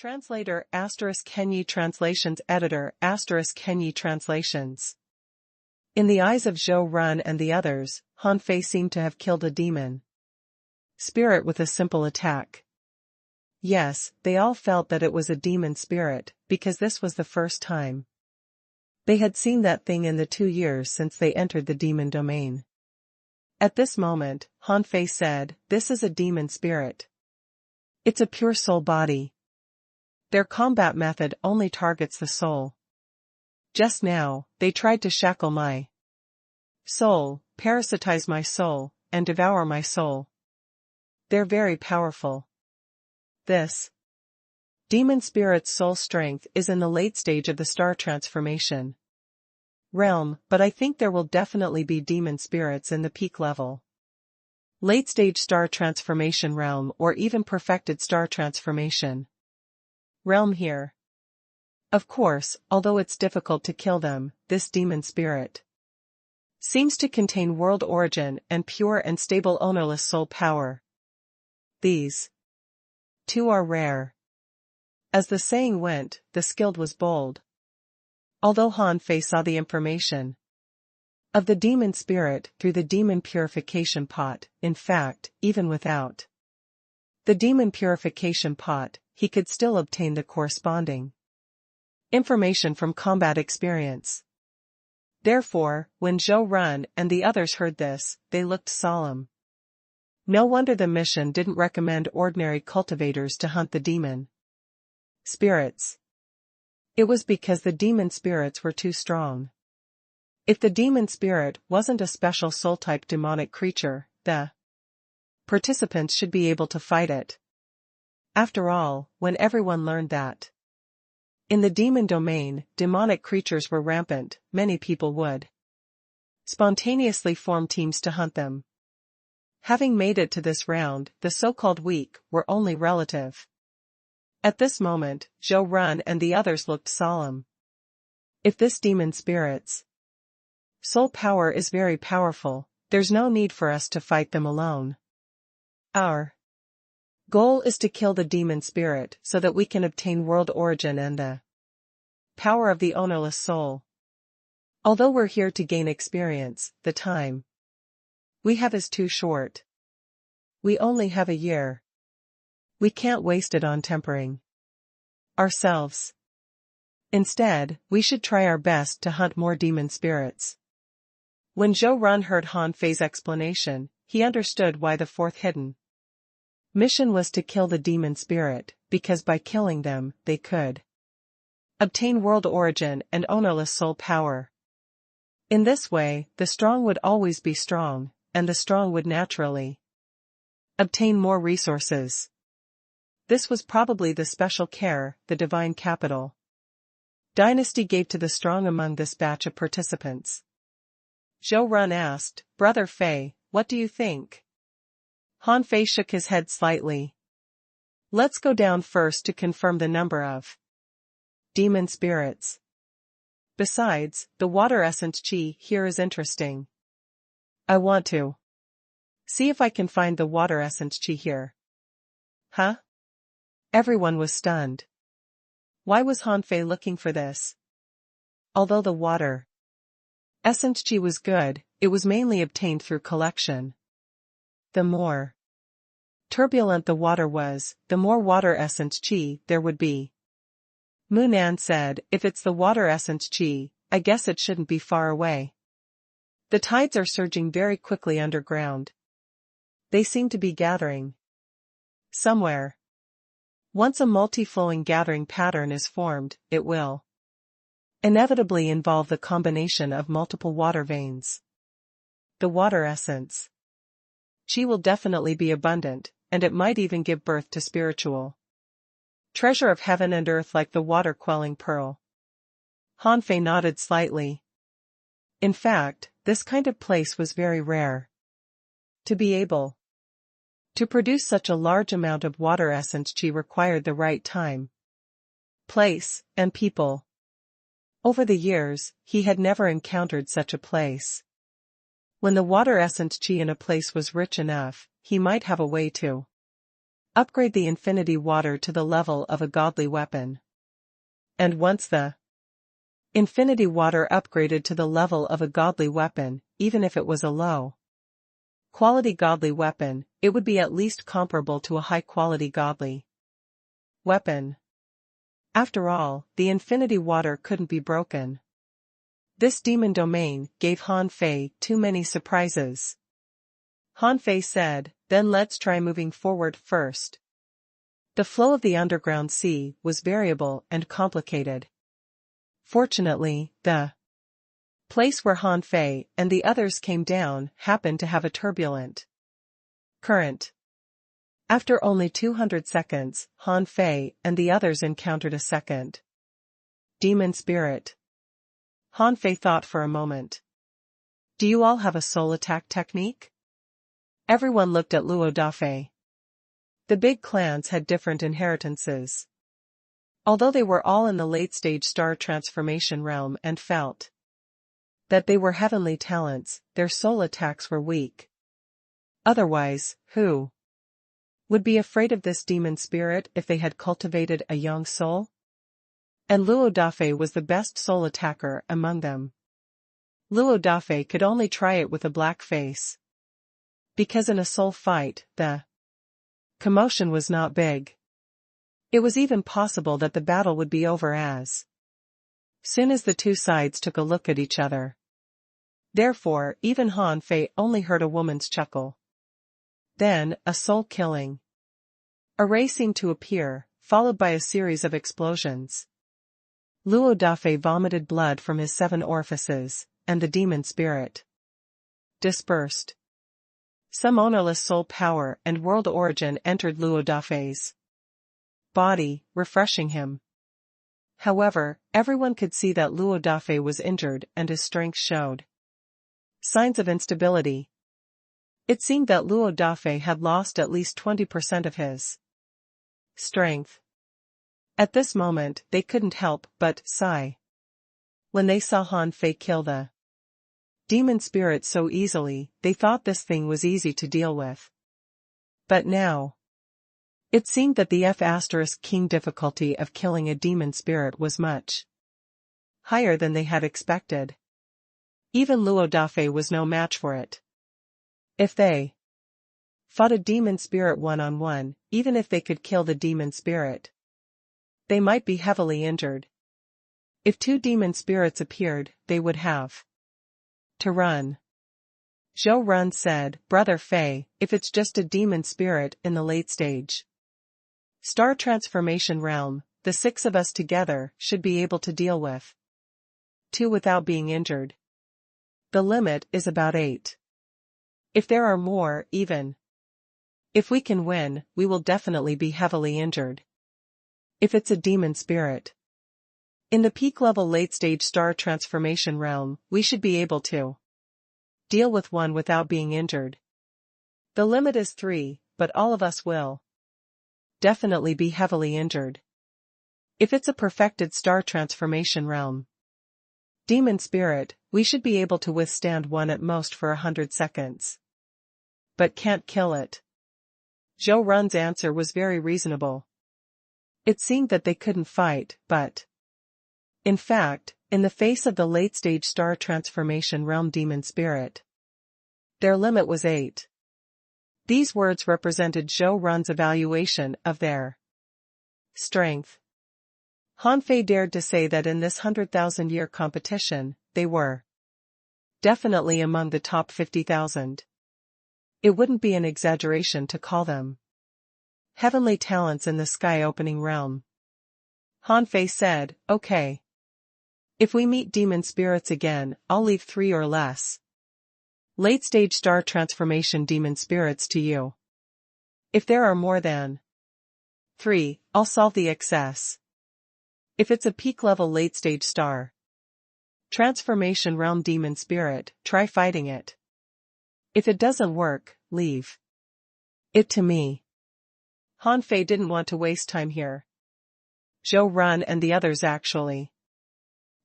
Translator *Kenyi Translations Editor *Kenyi Translations. In the eyes of Zhou Run and the others, Han Fei seemed to have killed a demon spirit with a simple attack. Yes, they all felt that it was a demon spirit, because this was the first time they had seen that thing in the 2 years since they entered the demon domain. At this moment, Han Fei said, "This is a demon spirit. It's a pure soul body. Their combat method only targets the soul. Just now, they tried to shackle my soul, parasitize my soul, and devour my soul. They're very powerful. This demon spirit's soul strength is in the late stage of the star transformation realm, but I think there will definitely be demon spirits in the peak level. Late-stage star transformation realm or even perfected star transformation realm here. Of course, although it's difficult to kill them, this demon spirit seems to contain world origin and pure and stable ownerless soul power. These two are rare." As the saying went, the skilled was bold. Although Han Fei saw the information of the demon spirit through the demon purification pot, in fact, even without the demon purification pot, he could still obtain the corresponding information from combat experience. Therefore, when Zhou Run and the others heard this, they looked solemn. No wonder the mission didn't recommend ordinary cultivators to hunt the demon spirits. It was because the demon spirits were too strong. If the demon spirit wasn't a special soul-type demonic creature, the participants should be able to fight it. After all, when everyone learned that in the demon domain, demonic creatures were rampant, many people would spontaneously form teams to hunt them. Having made it to this round, the so-called weak were only relative. At this moment, Zhou Run and the others looked solemn. If this demon spirit's soul power is very powerful, there's no need for us to fight them alone. Our goal is to kill the demon spirit so that we can obtain world origin and the power of the ownerless soul. Although we're here to gain experience, the time we have is too short. We only have a year. We can't waste it on tempering ourselves. Instead, we should try our best to hunt more demon spirits." When Zhou Run heard Han Fei's explanation, he understood why the fourth hidden mission was to kill the demon spirit, because by killing them, they could obtain world origin and ownerless soul power. In this way, the strong would always be strong, and the strong would naturally obtain more resources. This was probably the special care the divine capital dynasty gave to the strong among this batch of participants. Zhou Run asked, "Brother Fei, what do you think?" Han Fei shook his head slightly. "Let's go down first to confirm the number of demon spirits. Besides, the water essence chi here is interesting. I want to see if I can find the water essence chi here." "Huh?" Everyone was stunned. Why was Han Fei looking for this? Although the water essence chi was good, it was mainly obtained through collection. The more turbulent the water was, the more water essence chi there would be. Mu Nan said, "If it's the water essence chi, I guess it shouldn't be far away. The tides are surging very quickly underground. They seem to be gathering somewhere. Once a multi-flowing gathering pattern is formed, it will inevitably involve the combination of multiple water veins. The water essence chi will definitely be abundant, and it might even give birth to spiritual treasure of heaven and earth like the water-quelling pearl." Han Fei nodded slightly. In fact, this kind of place was very rare. To be able to produce such a large amount of water essence chi required the right time, place, and people. Over the years, he had never encountered such a place. When the water essence chi in a place was rich enough, he might have a way to Upgrade the infinity water to the level of a godly weapon. And once the infinity water upgraded to the level of a godly weapon, even if it was a low quality godly weapon, it would be at least comparable to a high quality godly weapon. After all, the infinity water couldn't be broken. This demon domain gave Han Fei too many surprises. Han Fei said, then let's try moving forward first. The flow of the underground sea was variable and complicated. Fortunately, the place where Han Fei and the others came down happened to have a turbulent current. After only 200 seconds, Han Fei and the others encountered a second demon spirit. Han Fei thought for a moment. Do you all have a soul attack technique? Everyone looked at Luo Dafei. The big clans had different inheritances. Although they were all in the late-stage star transformation realm and felt that they were heavenly talents, their soul attacks were weak. Otherwise, who would be afraid of this demon spirit if they had cultivated a young soul? And Luo Dafei was the best soul attacker among them. Luo Dafei could only try it with a black face. Because in a soul fight, the commotion was not big. It was even possible that the battle would be over as soon as the two sides took a look at each other. Therefore, even Han Fei only heard a woman's chuckle. Then, a soul-killing array seemed to appear, followed by a series of explosions. Luo Dafei vomited blood from his 7 orifices, and the demon spirit dispersed. Some ownerless soul power and world origin entered Luo Dafei's body, refreshing him. However, everyone could see that Luo Dafei was injured and his strength showed signs of instability. It seemed that Luo Dafei had lost at least 20% of his strength. At this moment, they couldn't help but sigh when they saw Han Fei kill the demon spirit so easily. They thought this thing was easy to deal with. But now, it seemed that the F*King difficulty of killing a demon spirit was much higher than they had expected. Even Luo Dafei was no match for it. If they fought a demon spirit one-on-one, even if they could kill the demon spirit, they might be heavily injured. If 2 demon spirits appeared, they would have to run. Zhou Run said, Brother Fei, if it's just a demon spirit in the late stage star transformation realm, the 6 of us together should be able to deal with 2 without being injured. The limit is about 8. If there are more, even if we can win, we will definitely be heavily injured. If it's a demon spirit in the peak level late stage star transformation realm, we should be able to deal with 1 without being injured. The limit is 3, but all of us will definitely be heavily injured. If it's a perfected star transformation realm demon spirit, we should be able to withstand 1 at most for 100 seconds. But can't kill it. Zhou Run's answer was very reasonable. It seemed that they couldn't fight, but in fact, in the face of the late-stage star transformation realm demon spirit, their limit was 8. These words represented Zhou Run's evaluation of their strength. Han Fei dared to say that in this 100,000-year competition, they were definitely among the top 50,000. It wouldn't be an exaggeration to call them heavenly talents in the sky-opening realm. Han Fei said, okay. If we meet demon spirits again, I'll leave 3 or less late-stage star transformation demon spirits to you. If there are more than 3, I'll solve the excess. If it's a peak-level late-stage star transformation realm demon spirit, try fighting it. If it doesn't work, leave it to me. Han Fei didn't want to waste time here. Zhou Run and the others actually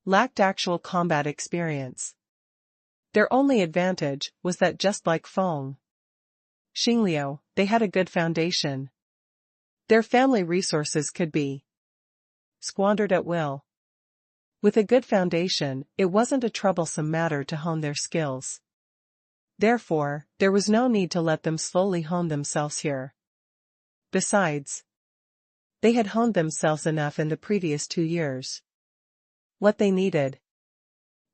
lacked actual combat experience. Their only advantage was that just like Feng Xingliu, they had a good foundation. Their family resources could be squandered at will. With a good foundation, it wasn't a troublesome matter to hone their skills. Therefore, there was no need to let them slowly hone themselves here. Besides, they had honed themselves enough in the previous 2 years. What they needed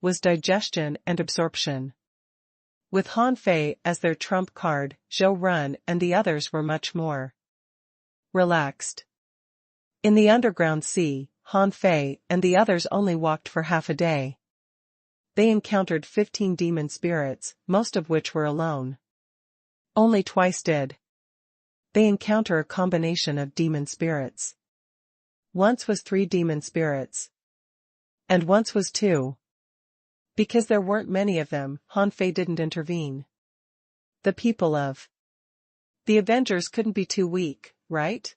was digestion and absorption. With Han Fei as their trump card, Zhou Run and the others were much more relaxed. In the underground sea, Han Fei and the others only walked for half a day. They encountered 15 demon spirits, most of which were alone. Only twice did they encounter a combination of demon spirits. Once was 3 demon spirits. And once was 2. Because there weren't many of them, Han Fei didn't intervene. The people of the Avengers couldn't be too weak, right?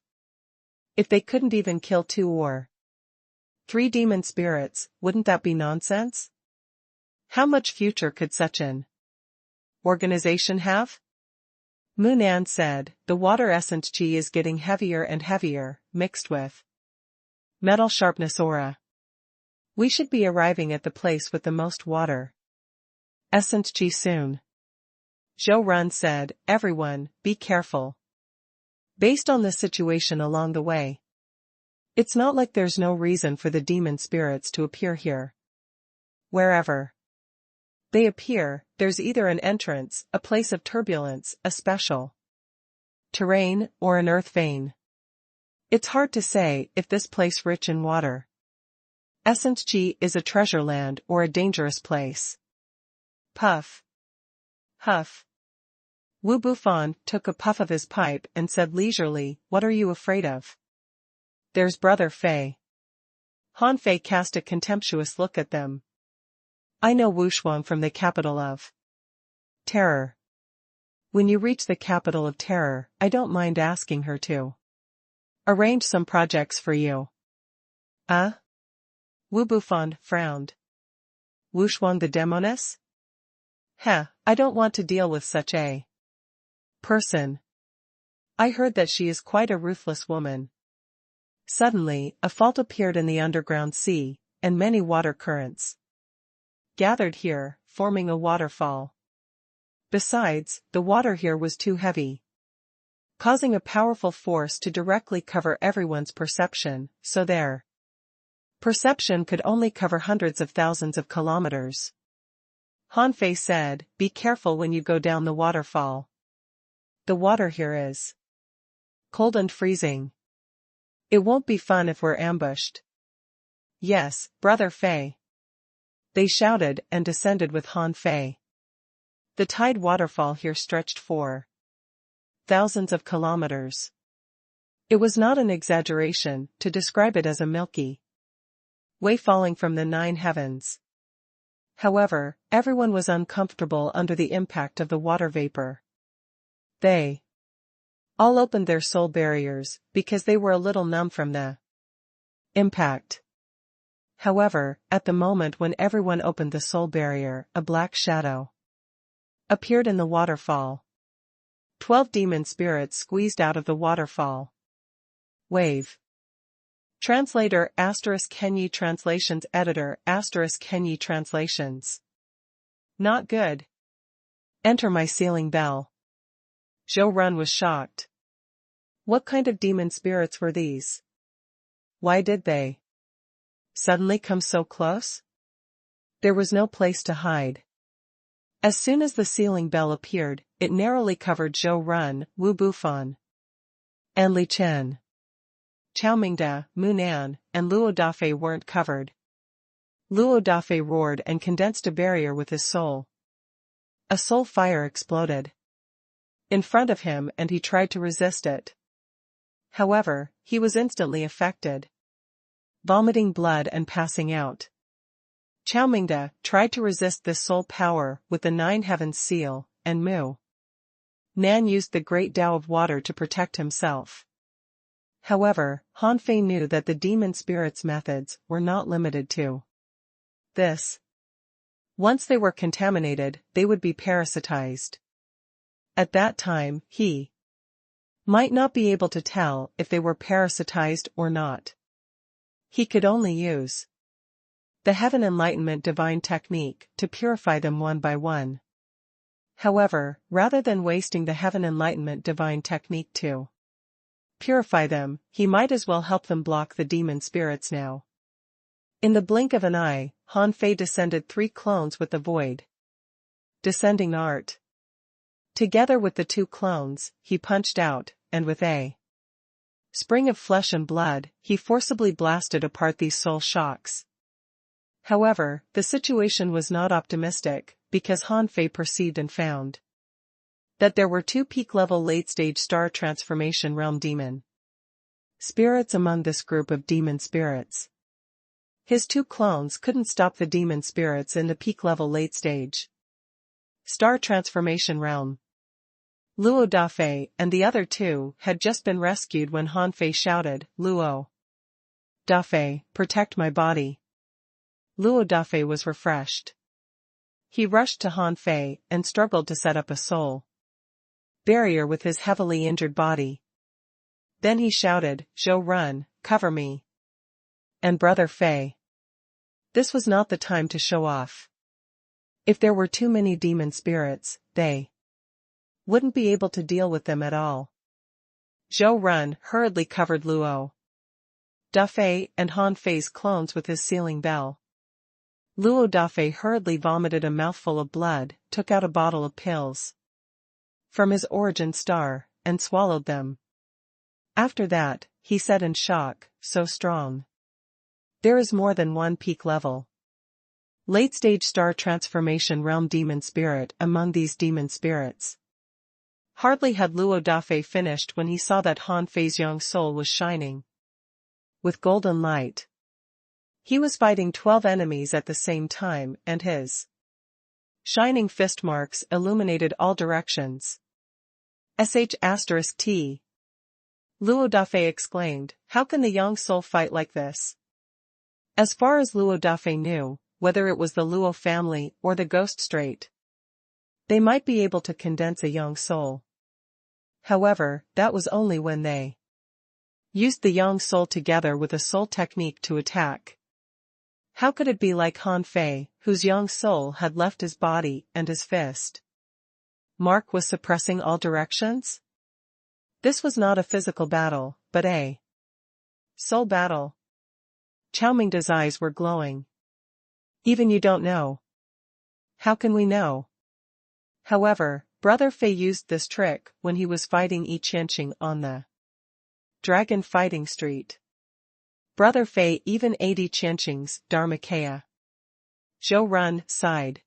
If they couldn't even kill 2 or 3 demon spirits, wouldn't that be nonsense? How much future could such an organization have? Mu Nan said, the water essence chi is getting heavier and heavier, mixed with metal sharpness aura. We should be arriving at the place with the most water essence chi soon. Zhou Run said, everyone, be careful. Based on the situation along the way, it's not like there's no reason for the demon spirits to appear here. Wherever they appear, there's either an entrance, a place of turbulence, a special terrain, or an earth vein. It's hard to say if this place rich in water essence chi is a treasure land or a dangerous place. Puff. Huff. Wu Bufan took a puff of his pipe and said leisurely, what are you afraid of? There's Brother Fei. Han Fei cast a contemptuous look at them. I know Wu Shuang from the capital of terror. When you reach the capital of terror, I don't mind asking her to arrange some projects for you. Wu Bufan frowned. Wu Shuang the demoness? I don't want to deal with such a person. I heard that she is quite a ruthless woman. Suddenly, a fault appeared in the underground sea, and many water currents gathered here, forming a waterfall. Besides, the water here was too heavy, causing a powerful force to directly cover everyone's perception, so their perception could only cover hundreds of thousands of kilometers. Han Fei said, be careful when you go down the waterfall. The water here is cold and freezing. It won't be fun if we're ambushed. Yes, Brother Fei. They shouted and descended with Han Fei. The tide waterfall here stretched for thousands of kilometers. It was not an exaggeration to describe it as a milky way falling from the 9 heavens. However, everyone was uncomfortable under the impact of the water vapor. They all opened their soul barriers, because they were a little numb from the impact. However, at the moment when everyone opened the soul barrier, a black shadow appeared in the waterfall. 12 demon spirits squeezed out of the waterfall. Wave. Translator * Kenyi Translations Editor * Kenyi Translations. Not good. Enter my sealing bell. Zhou Run was shocked. What kind of demon spirits were these? Why did they suddenly come so close? There was no place to hide. As soon as the sealing bell appeared, it narrowly covered Zhou Run, Wu Bufan, and Li Chen. Chao Mingda, Mu Nan, and Luo Dafei weren't covered. Luo Dafei roared and condensed a barrier with his soul. A soul fire exploded in front of him and he tried to resist it. However, he was instantly affected, vomiting blood and passing out. Chao Mingda tried to resist this soul power with the 9 heavens seal, and Mu Nan used the great Tao of water to protect himself. However, Han Fei knew that the demon spirit's methods were not limited to this. Once they were contaminated, they would be parasitized. At that time, he Might not be able to tell if they were parasitized or not. He could only use the Heaven Enlightenment divine technique to purify them one by one. However, rather than wasting the Heaven Enlightenment divine technique to purify them, he might as well help them block the demon spirits now. In the blink of an eye, Han Fei descended 3 clones with the void descending art. Together with the 2 clones, he punched out, and with a spring of flesh and blood, he forcibly blasted apart these soul shocks. However, the situation was not optimistic, because Han Fei perceived and found that there were 2 peak-level late-stage star transformation realm demon spirits among this group of demon spirits. His 2 clones couldn't stop the demon spirits in the peak-level late-stage star transformation realm. Luo Dafei and the other 2 had just been rescued when Han Fei shouted, "Luo Dafei, protect my body." Luo Dafei was refreshed. He rushed to Han Fei and struggled to set up a soul barrier with his heavily injured body. Then he shouted, "Zhou Run, cover me." And Brother Fei. This was not the time to show off. If there were too many demon spirits, they wouldn't be able to deal with them at all. Zhou Run hurriedly covered Luo Dafei and Han Fei's clones with his sealing bell. Luo Dafei hurriedly vomited a mouthful of blood, took out a bottle of pills from his origin star, and swallowed them. After that, he said in shock, "So strong. There is more than one peak level late-stage star transformation realm demon spirit among these demon spirits." Hardly had Luo Dafei finished when he saw that Han Fei's young soul was shining with golden light. He was fighting 12 enemies at the same time, and his shining fist marks illuminated all directions. **T. Luo Dafei exclaimed, "How can the young soul fight like this?" As far as Luo Dafei knew, whether it was the Luo family or the Ghost Strait, they might be able to condense a young soul. However, that was only when they used the young soul together with a soul technique to attack. How could it be like Han Fei, whose young soul had left his body and his fist mark was suppressing all directions? This was not a physical battle, but a soul battle. Chao Mingda's eyes were glowing. "Even you don't know." "How can we know?" However, Brother Fei used this trick when he was fighting Yi Qianqing on the Dragon Fighting Street. Brother Fei even ate Yi Qianqing's Dharmakaya. Zhou Run sighed.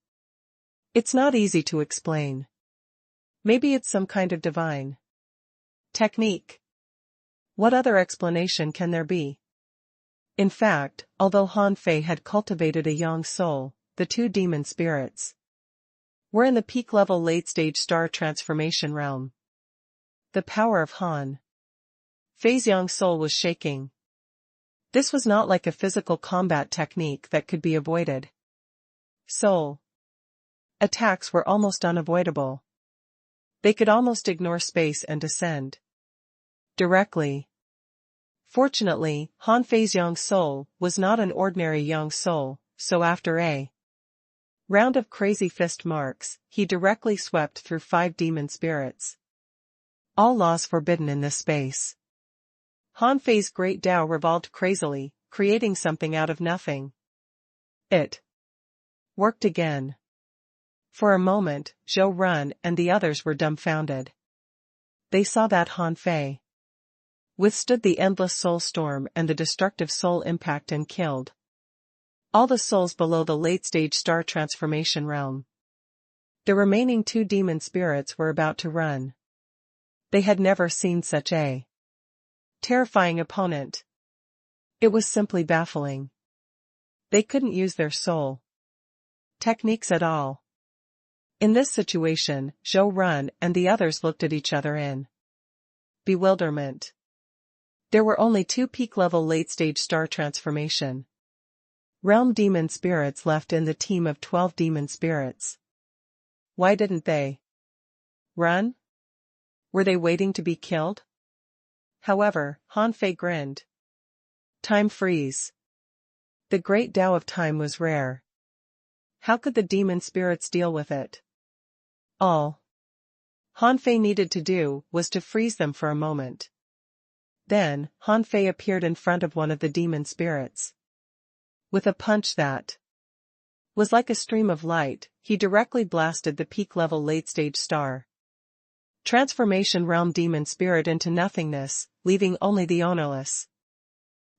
"It's not easy to explain. Maybe it's some kind of divine technique. What other explanation can there be?" In fact, although Han Fei had cultivated a young soul, the 2 demon spirits were in the peak-level late-stage star transformation realm. The power of Han Fei's young soul was shaking. This was not like a physical combat technique that could be avoided. Soul attacks were almost unavoidable. They could almost ignore space and descend directly. Fortunately, Han Fei's young soul was not an ordinary young soul, so after a round of crazy fist marks, he directly swept through 5 demon spirits. All laws forbidden in this space. Han Fei's great Tao revolved crazily, creating something out of nothing. It worked again. For a moment, Zhou Run and the others were dumbfounded. They saw that Han Fei withstood the endless soul storm and the destructive soul impact and killed all the souls below the late-stage star transformation realm. The remaining 2 demon spirits were about to run. They had never seen such a terrifying opponent. It was simply baffling. They couldn't use their soul techniques at all. In this situation, Zhou Run and the others looked at each other in bewilderment. There were only 2 peak-level late-stage star transformation realm demon spirits left in the team of 12 demon spirits. Why didn't they run? Were they waiting to be killed? However, Han Fei grinned. Time freeze. The great Tao of time was rare. How could the demon spirits deal with it? All Han Fei needed to do was to freeze them for a moment. Then, Han Fei appeared in front of one of the demon spirits. With a punch that was like a stream of light, he directly blasted the peak-level late-stage star transformation realm demon spirit into nothingness, leaving only the ownerless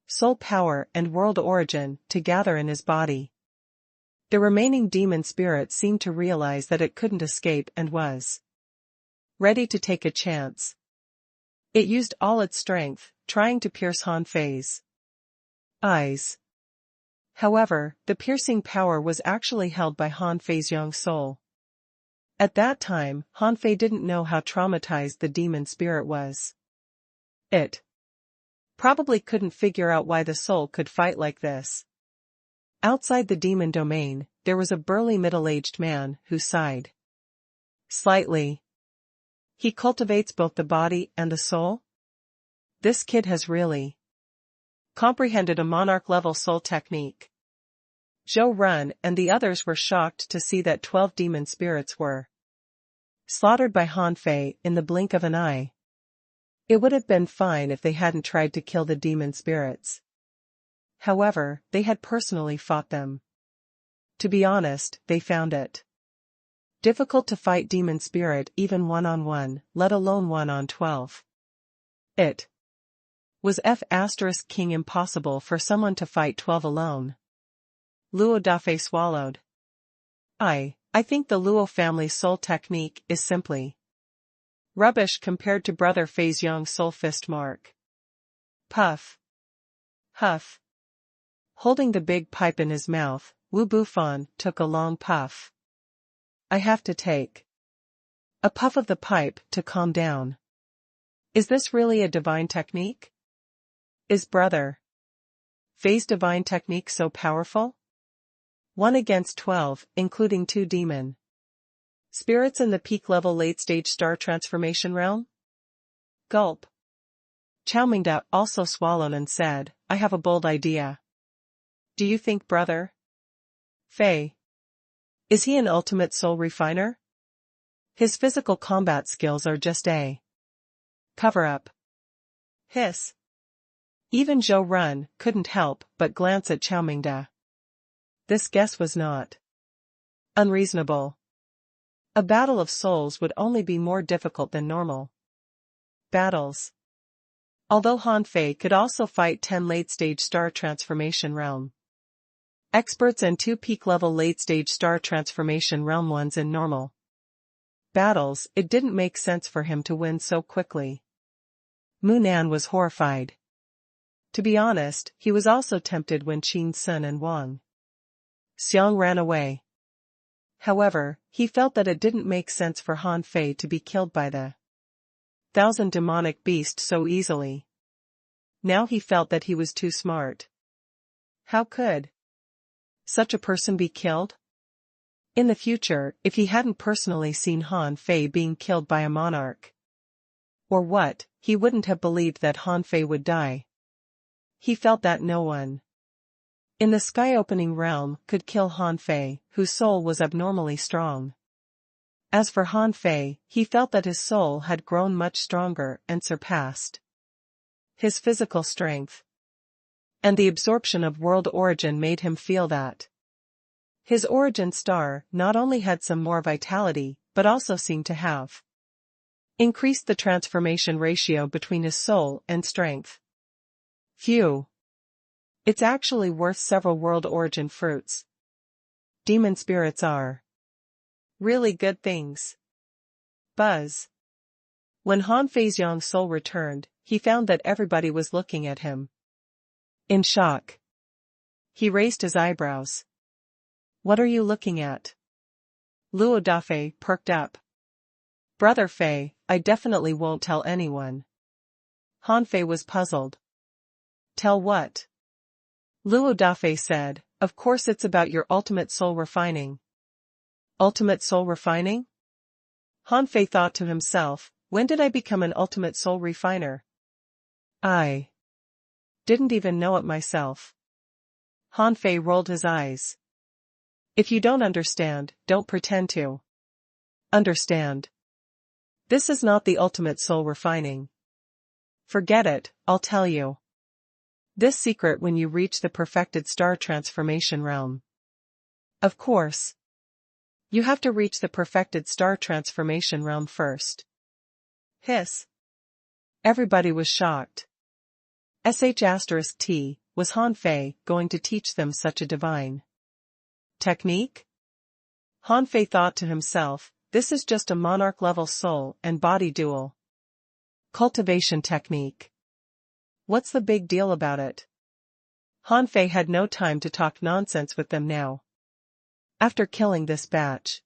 soul power and world origin to gather in his body. The remaining demon spirit seemed to realize that it couldn't escape and was ready to take a chance. It used all its strength, trying to pierce Han Fei's eyes. However, the piercing power was actually held by Han Fei's young soul. At that time, Han Fei didn't know how traumatized the demon spirit was. It probably couldn't figure out why the soul could fight like this. Outside the demon domain, there was a burly middle-aged man who sighed slightly. He cultivates both the body and the soul? This kid has really comprehended a monarch-level soul technique. Zhou Run and the others were shocked to see that 12 demon spirits were slaughtered by Han Fei in the blink of an eye. It would have been fine if they hadn't tried to kill the demon spirits. However, they had personally fought them. To be honest, they found it difficult to fight demon spirit even one-on-one, let alone 1-on-12. It was F***ing impossible for someone to fight 12 alone. Luo Dafei swallowed. I think the Luo family soul technique is simply rubbish compared to Brother Fei's young soul fist mark. Puff. Huff. Holding the big pipe in his mouth, Wu Bufan took a long puff. I have to take a puff of the pipe to calm down. Is this really a divine technique? Is Brother Fei's divine technique so powerful? 1 against 12, including 2 demon spirits in the peak-level late-stage star transformation realm? Gulp. Chao Mingda also swallowed and said, I have a bold idea. Do you think Brother Fei is he an ultimate soul refiner? His physical combat skills are just a cover-up. Hiss. Even Zhou Run couldn't help but glance at Chao Mingda. This guess was not unreasonable. A battle of souls would only be more difficult than normal battles. Although Han Fei could also fight 10 late-stage star transformation realm experts and 2 peak-level late-stage star transformation realm ones in normal battles, it didn't make sense for him to win so quickly. Mu Nan was horrified. To be honest, he was also tempted when Qin Sun and Wang Xiang ran away. However, he felt that it didn't make sense for Han Fei to be killed by the 1,000 demonic beast so easily. Now he felt that he was too smart. How could such a person be killed? In the future, if he hadn't personally seen Han Fei being killed by a monarch or what, he wouldn't have believed that Han Fei would die. He felt that no one in the sky-opening realm could kill Han Fei, whose soul was abnormally strong. As for Han Fei, he felt that his soul had grown much stronger and surpassed his physical strength. And the absorption of world origin made him feel that his origin star not only had some more vitality, but also seemed to have increased the transformation ratio between his soul and strength. Phew. It's actually worth several world origin fruits. Demon spirits are really good things. Buzz. When Han Fei's young soul returned, he found that everybody was looking at him in shock. He raised his eyebrows. What are you looking at? Luo Dafei perked up. Brother Fei, I definitely won't tell anyone. Han Fei was puzzled. Tell what? Luo Dafei said, of course it's about your ultimate soul refining. Ultimate soul refining? Han Fei thought to himself, when did I become an ultimate soul refiner? I didn't even know it myself. Han Fei rolled his eyes. If you don't understand, don't pretend to understand. This is not the ultimate soul refining. Forget it, I'll tell you this secret when you reach the perfected star transformation realm. Of course, you have to reach the perfected star transformation realm first. Hiss. Everybody was shocked. *T, was Han Fei going to teach them such a divine technique? Han Fei thought to himself, this is just a monarch-level soul and body dual cultivation technique. What's the big deal about it? Han Fei had no time to talk nonsense with them now. After killing this batch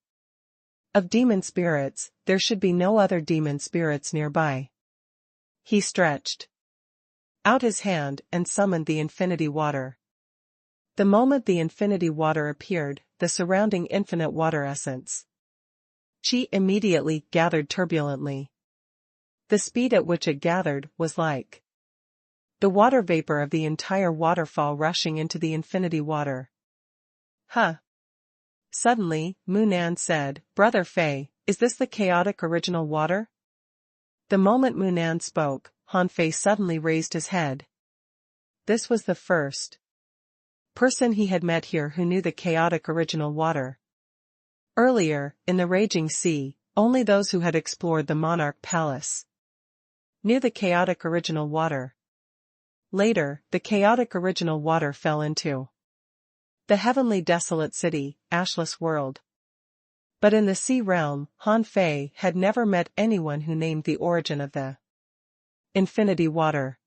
of demon spirits, there should be no other demon spirits nearby. He stretched out his hand and summoned the infinity water. The moment the infinity water appeared, the surrounding infinite water essence Qi immediately gathered turbulently. The speed at which it gathered was like the water vapor of the entire waterfall rushing into the infinity water. Huh. Suddenly, Mu Nan said, Brother Fei, is this the chaotic original water? The moment Mu Nan spoke, Han Fei suddenly raised his head. This was the first person he had met here who knew the chaotic original water. Earlier, in the raging sea, only those who had explored the monarch palace knew the chaotic original water. Later, the chaotic original water fell into the heavenly desolate city, ashless world. But in the sea realm, Han Fei had never met anyone who named the origin of the infinity water.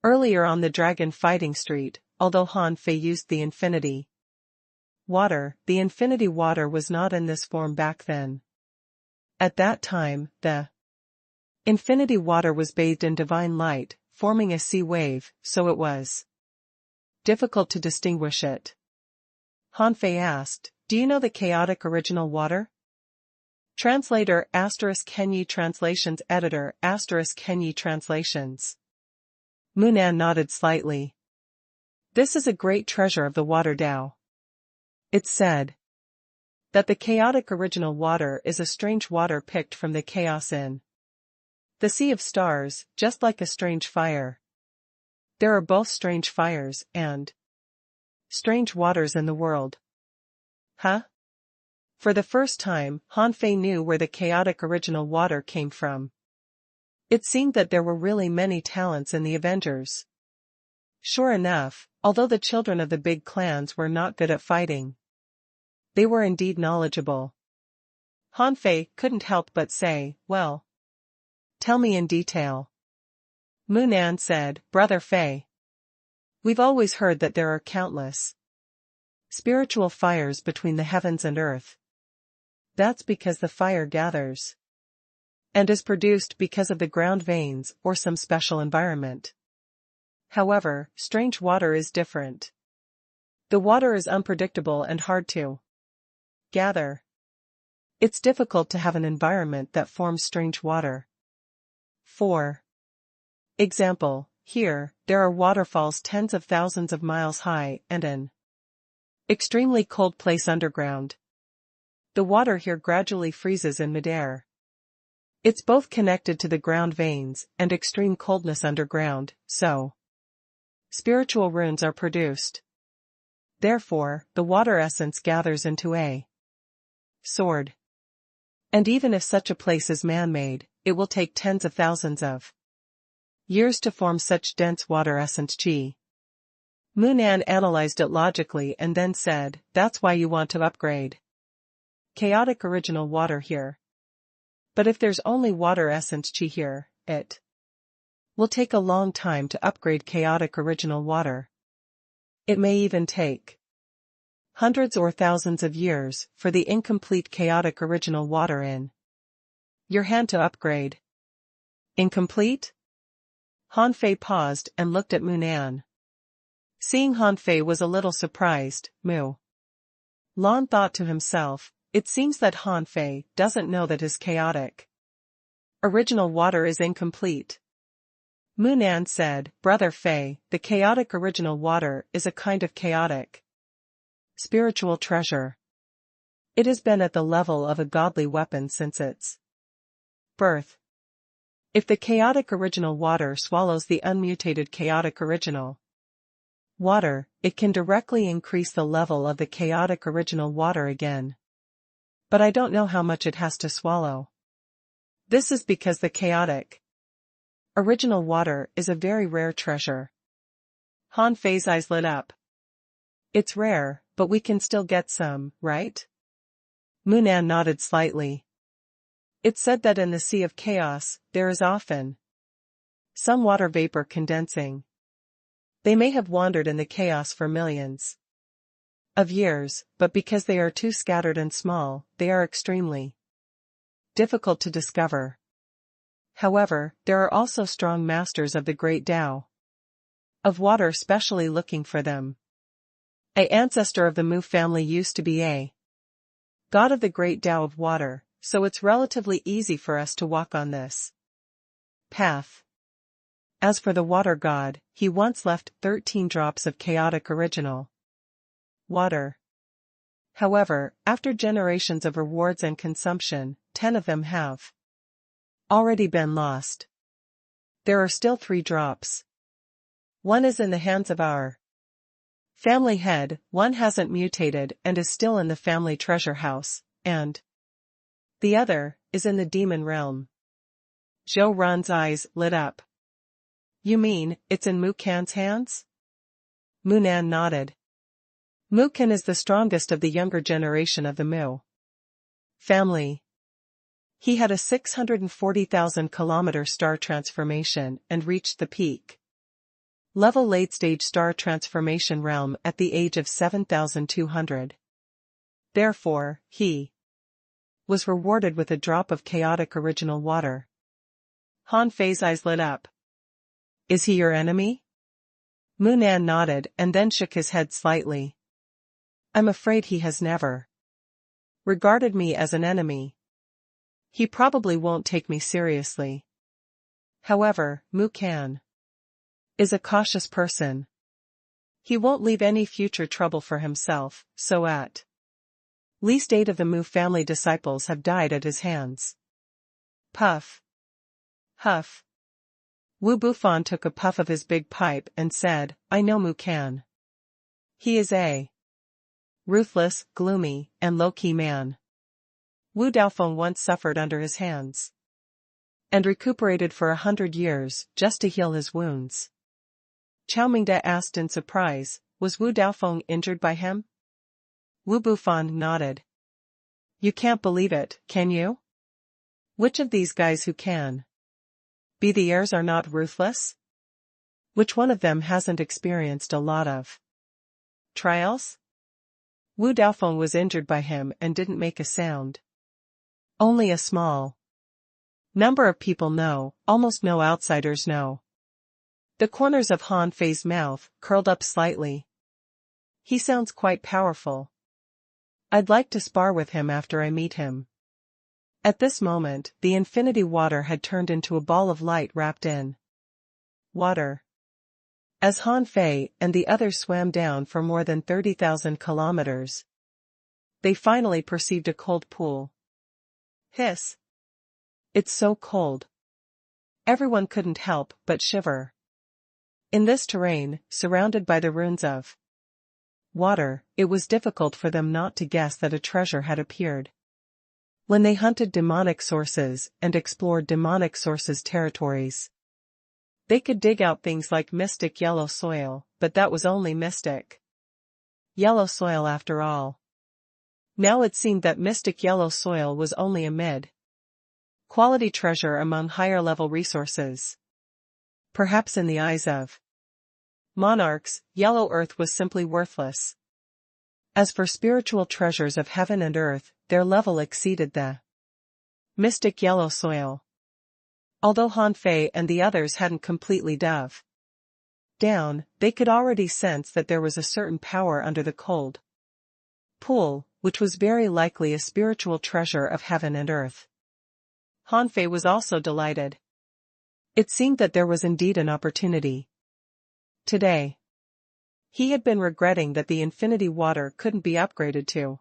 Earlier on the dragon fighting street, although Han Fei used the infinity water, the infinity water was not in this form back then. At that time, the infinity water was bathed in divine light, forming a sea wave, so it was difficult to distinguish it. Han Fei asked, do you know the chaotic original water? Translator *Kenyi Translations Editor *Kenyi Translations. Mu Nan nodded slightly. This is a great treasure of the water Tao. It's said that the chaotic original water is a strange water picked from the chaos in the sea of stars, just like a strange fire. There are both strange fires and strange waters in the world. Huh? For the first time, Han Fei knew where the chaotic original water came from. It seemed that there were really many talents in the Avengers. Sure enough, although the children of the big clans were not good at fighting, they were indeed knowledgeable. Han Fei couldn't help but say, well, tell me in detail. Mu Nan said, Brother Fei, we've always heard that there are countless spiritual fires between the heavens and earth. That's because the fire gathers and is produced because of the ground veins or some special environment. However, strange water is different. The water is unpredictable and hard to gather. It's difficult to have an environment that forms strange water. For example, here, there are waterfalls tens of thousands of miles high and an extremely cold place underground. The water here gradually freezes in midair. It's both connected to the ground veins and extreme coldness underground, so spiritual runes are produced. Therefore, the water essence gathers into a sword. And even if such a place is man-made, it will take tens of thousands of years to form such dense water essence Qi. Mu Nan analyzed it logically and then said, that's why you want to upgrade chaotic original water here. But if there's only water essence Qi here, it will take a long time to upgrade chaotic original water. It may even take hundreds or thousands of years for the incomplete chaotic original water in your hand to upgrade. Incomplete? Han Fei paused and looked at Mu Nan. Seeing Han Fei was a little surprised, Mu Lan thought to himself, it seems that Han Fei doesn't know that his chaotic original water is incomplete. Munan said, Brother Fei, the chaotic original water is a kind of chaotic spiritual treasure. It has been at the level of a godly weapon since its birth. If the chaotic original water swallows the unmutated chaotic original water, it can directly increase the level of the chaotic original water again. But I don't know how much it has to swallow. This is because the chaotic original water is a very rare treasure. Han Fei's eyes lit up. It's rare, but we can still get some, right? Munan nodded slightly. It's said that in the Sea of Chaos, there is often some water vapor condensing. They may have wandered in the chaos for millions of years, but because they are too scattered and small, they are extremely difficult to discover. However, there are also strong masters of the great Tao of water specially looking for them. An ancestor of the Mu family used to be a god of the great Tao of water, so it's relatively easy for us to walk on this path. As for the water god, he once left 13 drops of chaotic original water. However, after generations of rewards and consumption, 10 of them have already been lost. There are still 3 drops. One is in the hands of our family head, one hasn't mutated and is still in the family treasure house, and the other is in the demon realm. Zhou Run's eyes lit up. You mean, it's in Mu Can's hands? Munan nodded. Mu Can is the strongest of the younger generation of the Mu family. He had a 640,000 kilometer star transformation and reached the peak level late-stage star transformation realm at the age of 7,200. Therefore, he was rewarded with a drop of chaotic original water. Han Fei's eyes lit up. Is he your enemy? Munan nodded and then shook his head slightly. I'm afraid he has never regarded me as an enemy. He probably won't take me seriously. However, Mu Can is a cautious person. He won't leave any future trouble for himself, so at least 8 of the Mu family disciples have died at his hands. Puff. Huff. Wu Bufan took a puff of his big pipe and said, I know Mu Can. He is a ruthless, gloomy, and low-key man. Wu Daofeng once suffered under his hands and recuperated for 100 years just to heal his wounds. Chao Mingde asked in surprise, was Wu Daofeng injured by him? Wu Bufan nodded. You can't believe it, can you? Which of these guys who can be the heirs are not ruthless? Which one of them hasn't experienced a lot of trials? Wu Daofeng was injured by him and didn't make a sound. Only a small number of people know, almost no outsiders know. The corners of Han Fei's mouth curled up slightly. He sounds quite powerful. I'd like to spar with him after I meet him. At this moment, the infinity water had turned into a ball of light wrapped in water. As Han Fei and the others swam down for more than 30,000 kilometers, they finally perceived a cold pool. Hiss. It's so cold. Everyone couldn't help but shiver. In this terrain, surrounded by the ruins of water, it was difficult for them not to guess that a treasure had appeared. When they hunted demonic sources and explored demonic sources' territories, they could dig out things like mystic yellow soil, but that was only mystic yellow soil after all. Now it seemed that mystic yellow soil was only a mid-quality treasure among higher-level resources. Perhaps in the eyes of monarchs, yellow earth was simply worthless. As for spiritual treasures of heaven and earth, their level exceeded the mystic yellow soil. Although Han Fei and the others hadn't completely dove down, they could already sense that there was a certain power under the cold pool, which was very likely a spiritual treasure of heaven and earth. Han Fei was also delighted. It seemed that there was indeed an opportunity. Today. He had been regretting that the infinity water couldn't be upgraded to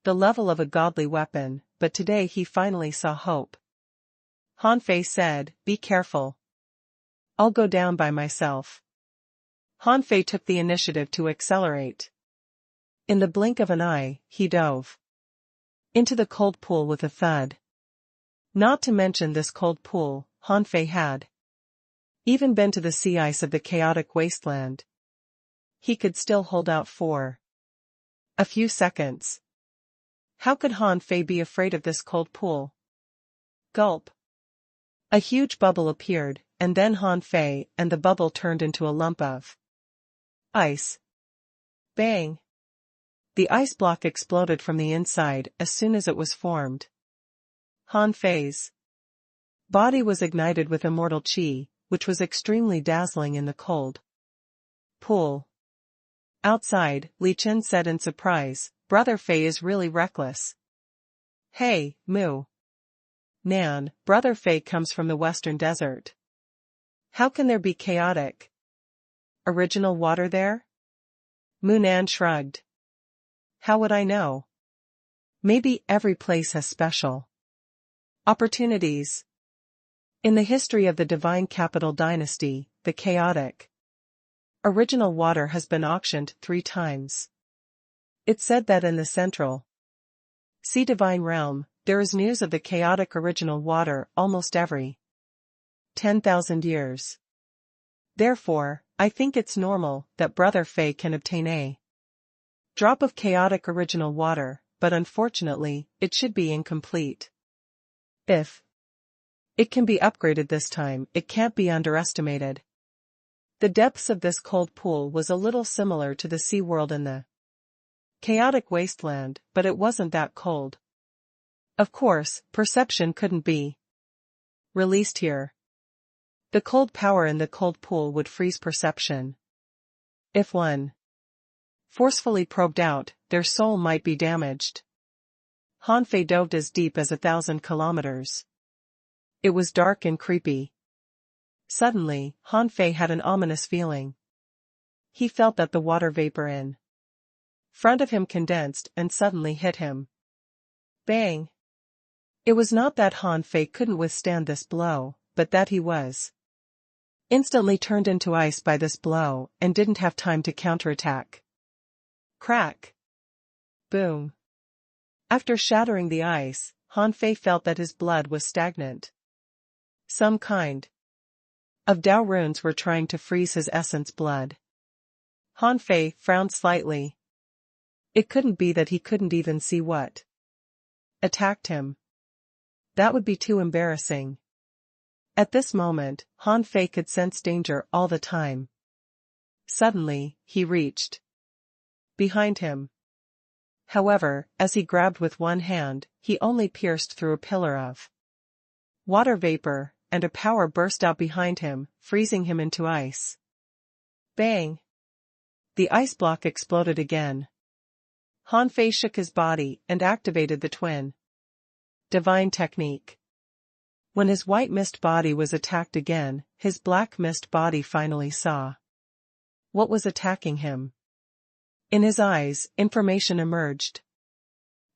the level of a godly weapon, but today he finally saw hope. Han Fei said, "Be careful. I'll go down by myself." Han Fei took the initiative to accelerate. In the blink of an eye, he dove into the cold pool with a thud. Not to mention this cold pool, Han Fei had even been to the sea ice of the chaotic wasteland. He could still hold out for a few seconds. How could Han Fei be afraid of this cold pool? Gulp. A huge bubble appeared, and then Han Fei and the bubble turned into a lump of ice. Bang! The ice block exploded from the inside as soon as it was formed. Han Fei's body was ignited with immortal qi, which was extremely dazzling in the cold pool. Outside, Li Chen said in surprise, "Brother Fei is really reckless." "Hey, Moo. Nan, Brother Fei comes from the western desert. How can there be chaotic original water there?" Mu Nan shrugged. "How would I know? Maybe every place has special opportunities." In the history of the Divine Capital Dynasty, the chaotic original water has been auctioned 3 times. It's said that in the central sea divine realm, there is news of the chaotic original water almost every 10,000 years. Therefore, I think it's normal that Brother Fei can obtain a drop of chaotic original water, but unfortunately, it should be incomplete. If it can be upgraded this time, it can't be underestimated. The depths of this cold pool was a little similar to the sea world in the chaotic wasteland, but it wasn't that cold. Of course, perception couldn't be released here. The cold power in the cold pool would freeze perception. If one forcefully probed out, their soul might be damaged. Han Fei dove as deep as 1,000 kilometers. It was dark and creepy. Suddenly, Han Fei had an ominous feeling. He felt that the water vapor in front of him condensed and suddenly hit him. Bang! It was not that Han Fei couldn't withstand this blow, but that he was instantly turned into ice by this blow and didn't have time to counterattack. Crack! Boom! After shattering the ice, Han Fei felt that his blood was stagnant. Some kind of Tao runes were trying to freeze his essence blood. Han Fei frowned slightly. It couldn't be that he couldn't even see what attacked him. That would be too embarrassing. At this moment, Han Fei could sense danger all the time. Suddenly, he reached behind him. However, as he grabbed with one hand, he only pierced through a pillar of water vapor, and a power burst out behind him, freezing him into ice. Bang! The ice block exploded again. Han Fei shook his body and activated the twin divine technique. When his white mist body was attacked again, his black mist body finally saw what was attacking him. In his eyes, information emerged.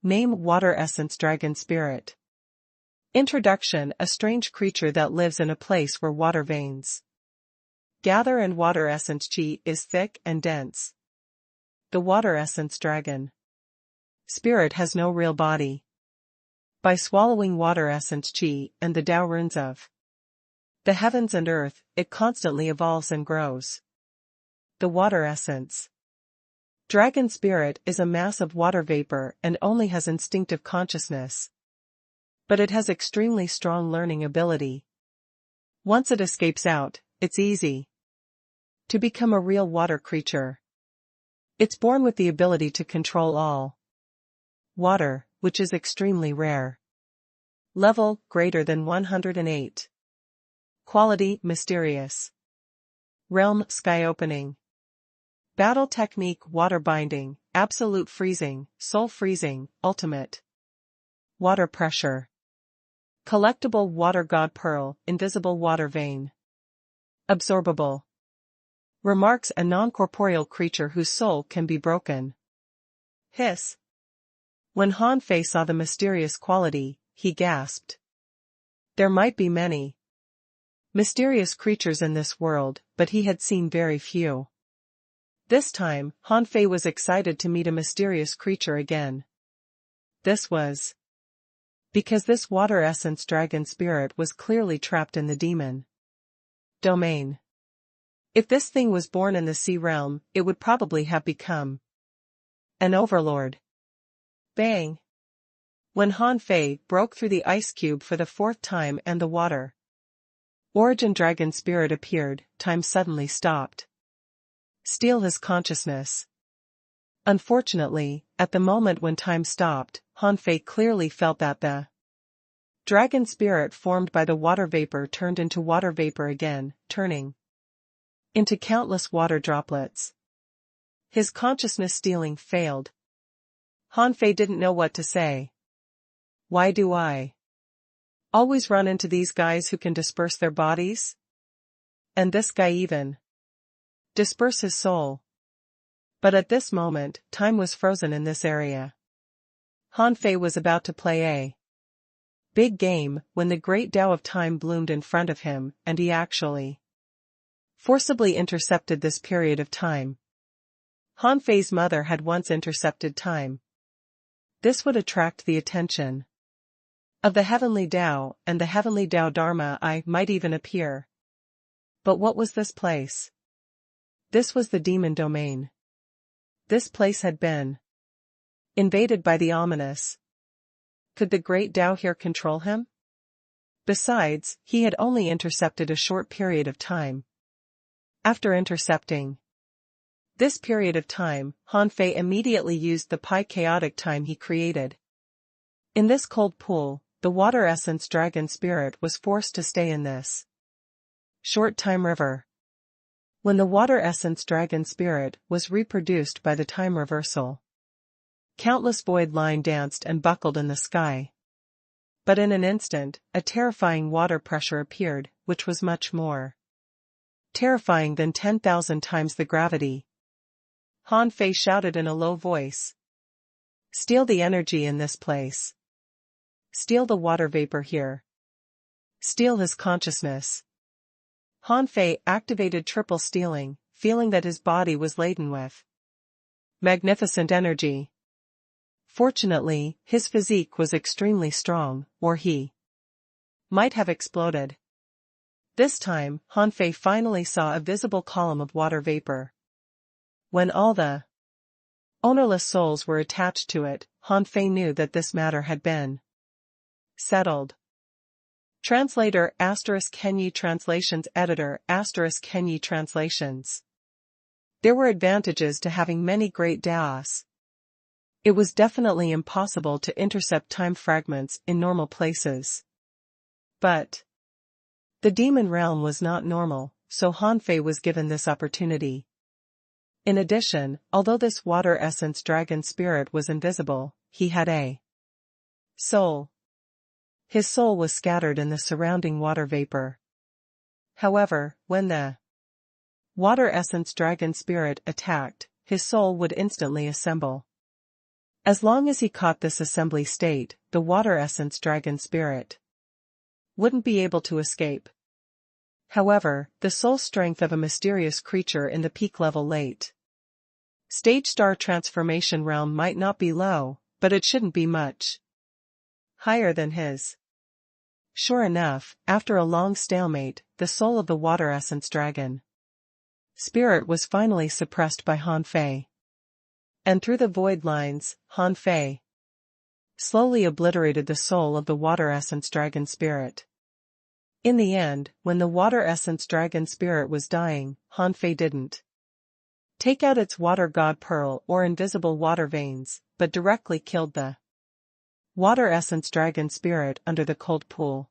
Name: Water Essence Dragon Spirit. Introduction: a strange creature that lives in a place where water veins gather and water essence chi is thick and dense. The water essence dragon spirit has no real body. By swallowing water essence chi and the Tao runes of the heavens and earth, it constantly evolves and grows. The water essence dragon spirit is a mass of water vapor and only has instinctive consciousness. But it has extremely strong learning ability. Once it escapes out, it's easy to become a real water creature. It's born with the ability to control all water, which is extremely rare. Level: greater than 108. Quality: mysterious. Realm: sky opening. Battle technique: water binding, absolute freezing, soul freezing, ultimate water pressure. Collectible water god pearl, invisible water vein. Absorbable. Remarks a non-corporeal creature whose soul can be broken. Hiss. When Han Fei saw the mysterious quality, he gasped. There might be many mysterious creatures in this world, but he had seen very few. This time, Han Fei was excited to meet a mysterious creature again. This was because this water essence dragon spirit was clearly trapped in the demon domain. If this thing was born in the sea realm, it would probably have become an overlord. Bang! When Han Fei broke through the ice cube for the fourth time and the water origin dragon spirit appeared, time suddenly stopped. Steal his consciousness. Unfortunately, at the moment when time stopped, Han Fei clearly felt that the dragon spirit formed by the water vapor turned into water vapor again, turning into countless water droplets. His consciousness stealing failed. Han Fei didn't know what to say. Why do I always run into these guys who can disperse their bodies? And this guy even disperse his soul. But at this moment, time was frozen in this area. Han Fei was about to play a big game when the great Tao of time bloomed in front of him, and he actually forcibly intercepted this period of time. Han Fei's mother had once intercepted time. This would attract the attention of the heavenly Tao, and the heavenly Tao Dharma might even appear. But what was this place? This was the demon domain. This place had been invaded by the ominous. Could the great Tao here control him? Besides, he had only intercepted a short period of time. After intercepting this period of time, Han Fei immediately used the pi chaotic time he created. In this cold pool, the water essence dragon spirit was forced to stay in this short time river. When the water essence dragon spirit was reproduced by the time reversal, countless void line danced and buckled in the sky. But in an instant, a terrifying water pressure appeared, which was much more terrifying than 10,000 times the gravity. Han Fei shouted in a low voice. Steal the energy in this place. Steal the water vapor here. Steal his consciousness. Han Fei activated triple stealing, feeling that his body was laden with magnificent energy. Fortunately, his physique was extremely strong, or he might have exploded. This time, Han Fei finally saw a visible column of water vapor. When all the ownerless souls were attached to it, Han Fei knew that this matter had been settled. Translator *Kenyi Translations Editor *Kenyi Translations. There were advantages to having many great Daos. It was definitely impossible to intercept time fragments in normal places. But the demon realm was not normal, so Han Fei was given this opportunity. In addition, although this water essence dragon spirit was invisible, he had a soul. His soul was scattered in the surrounding water vapor. However, when the water essence dragon spirit attacked, his soul would instantly assemble. As long as he caught this assembly state, the water essence dragon spirit wouldn't be able to escape. However, the soul strength of a mysterious creature in the peak level late stage star transformation realm might not be low, but it shouldn't be much higher than his. Sure enough, after a long stalemate, the soul of the water essence dragon spirit was finally suppressed by Han Fei. And through the void lines, Han Fei slowly obliterated the soul of the water essence dragon spirit. In the end, when the water essence dragon spirit was dying, Han Fei didn't take out its water god pearl or invisible water veins, but directly killed the water essence dragon spirit under the cold pool.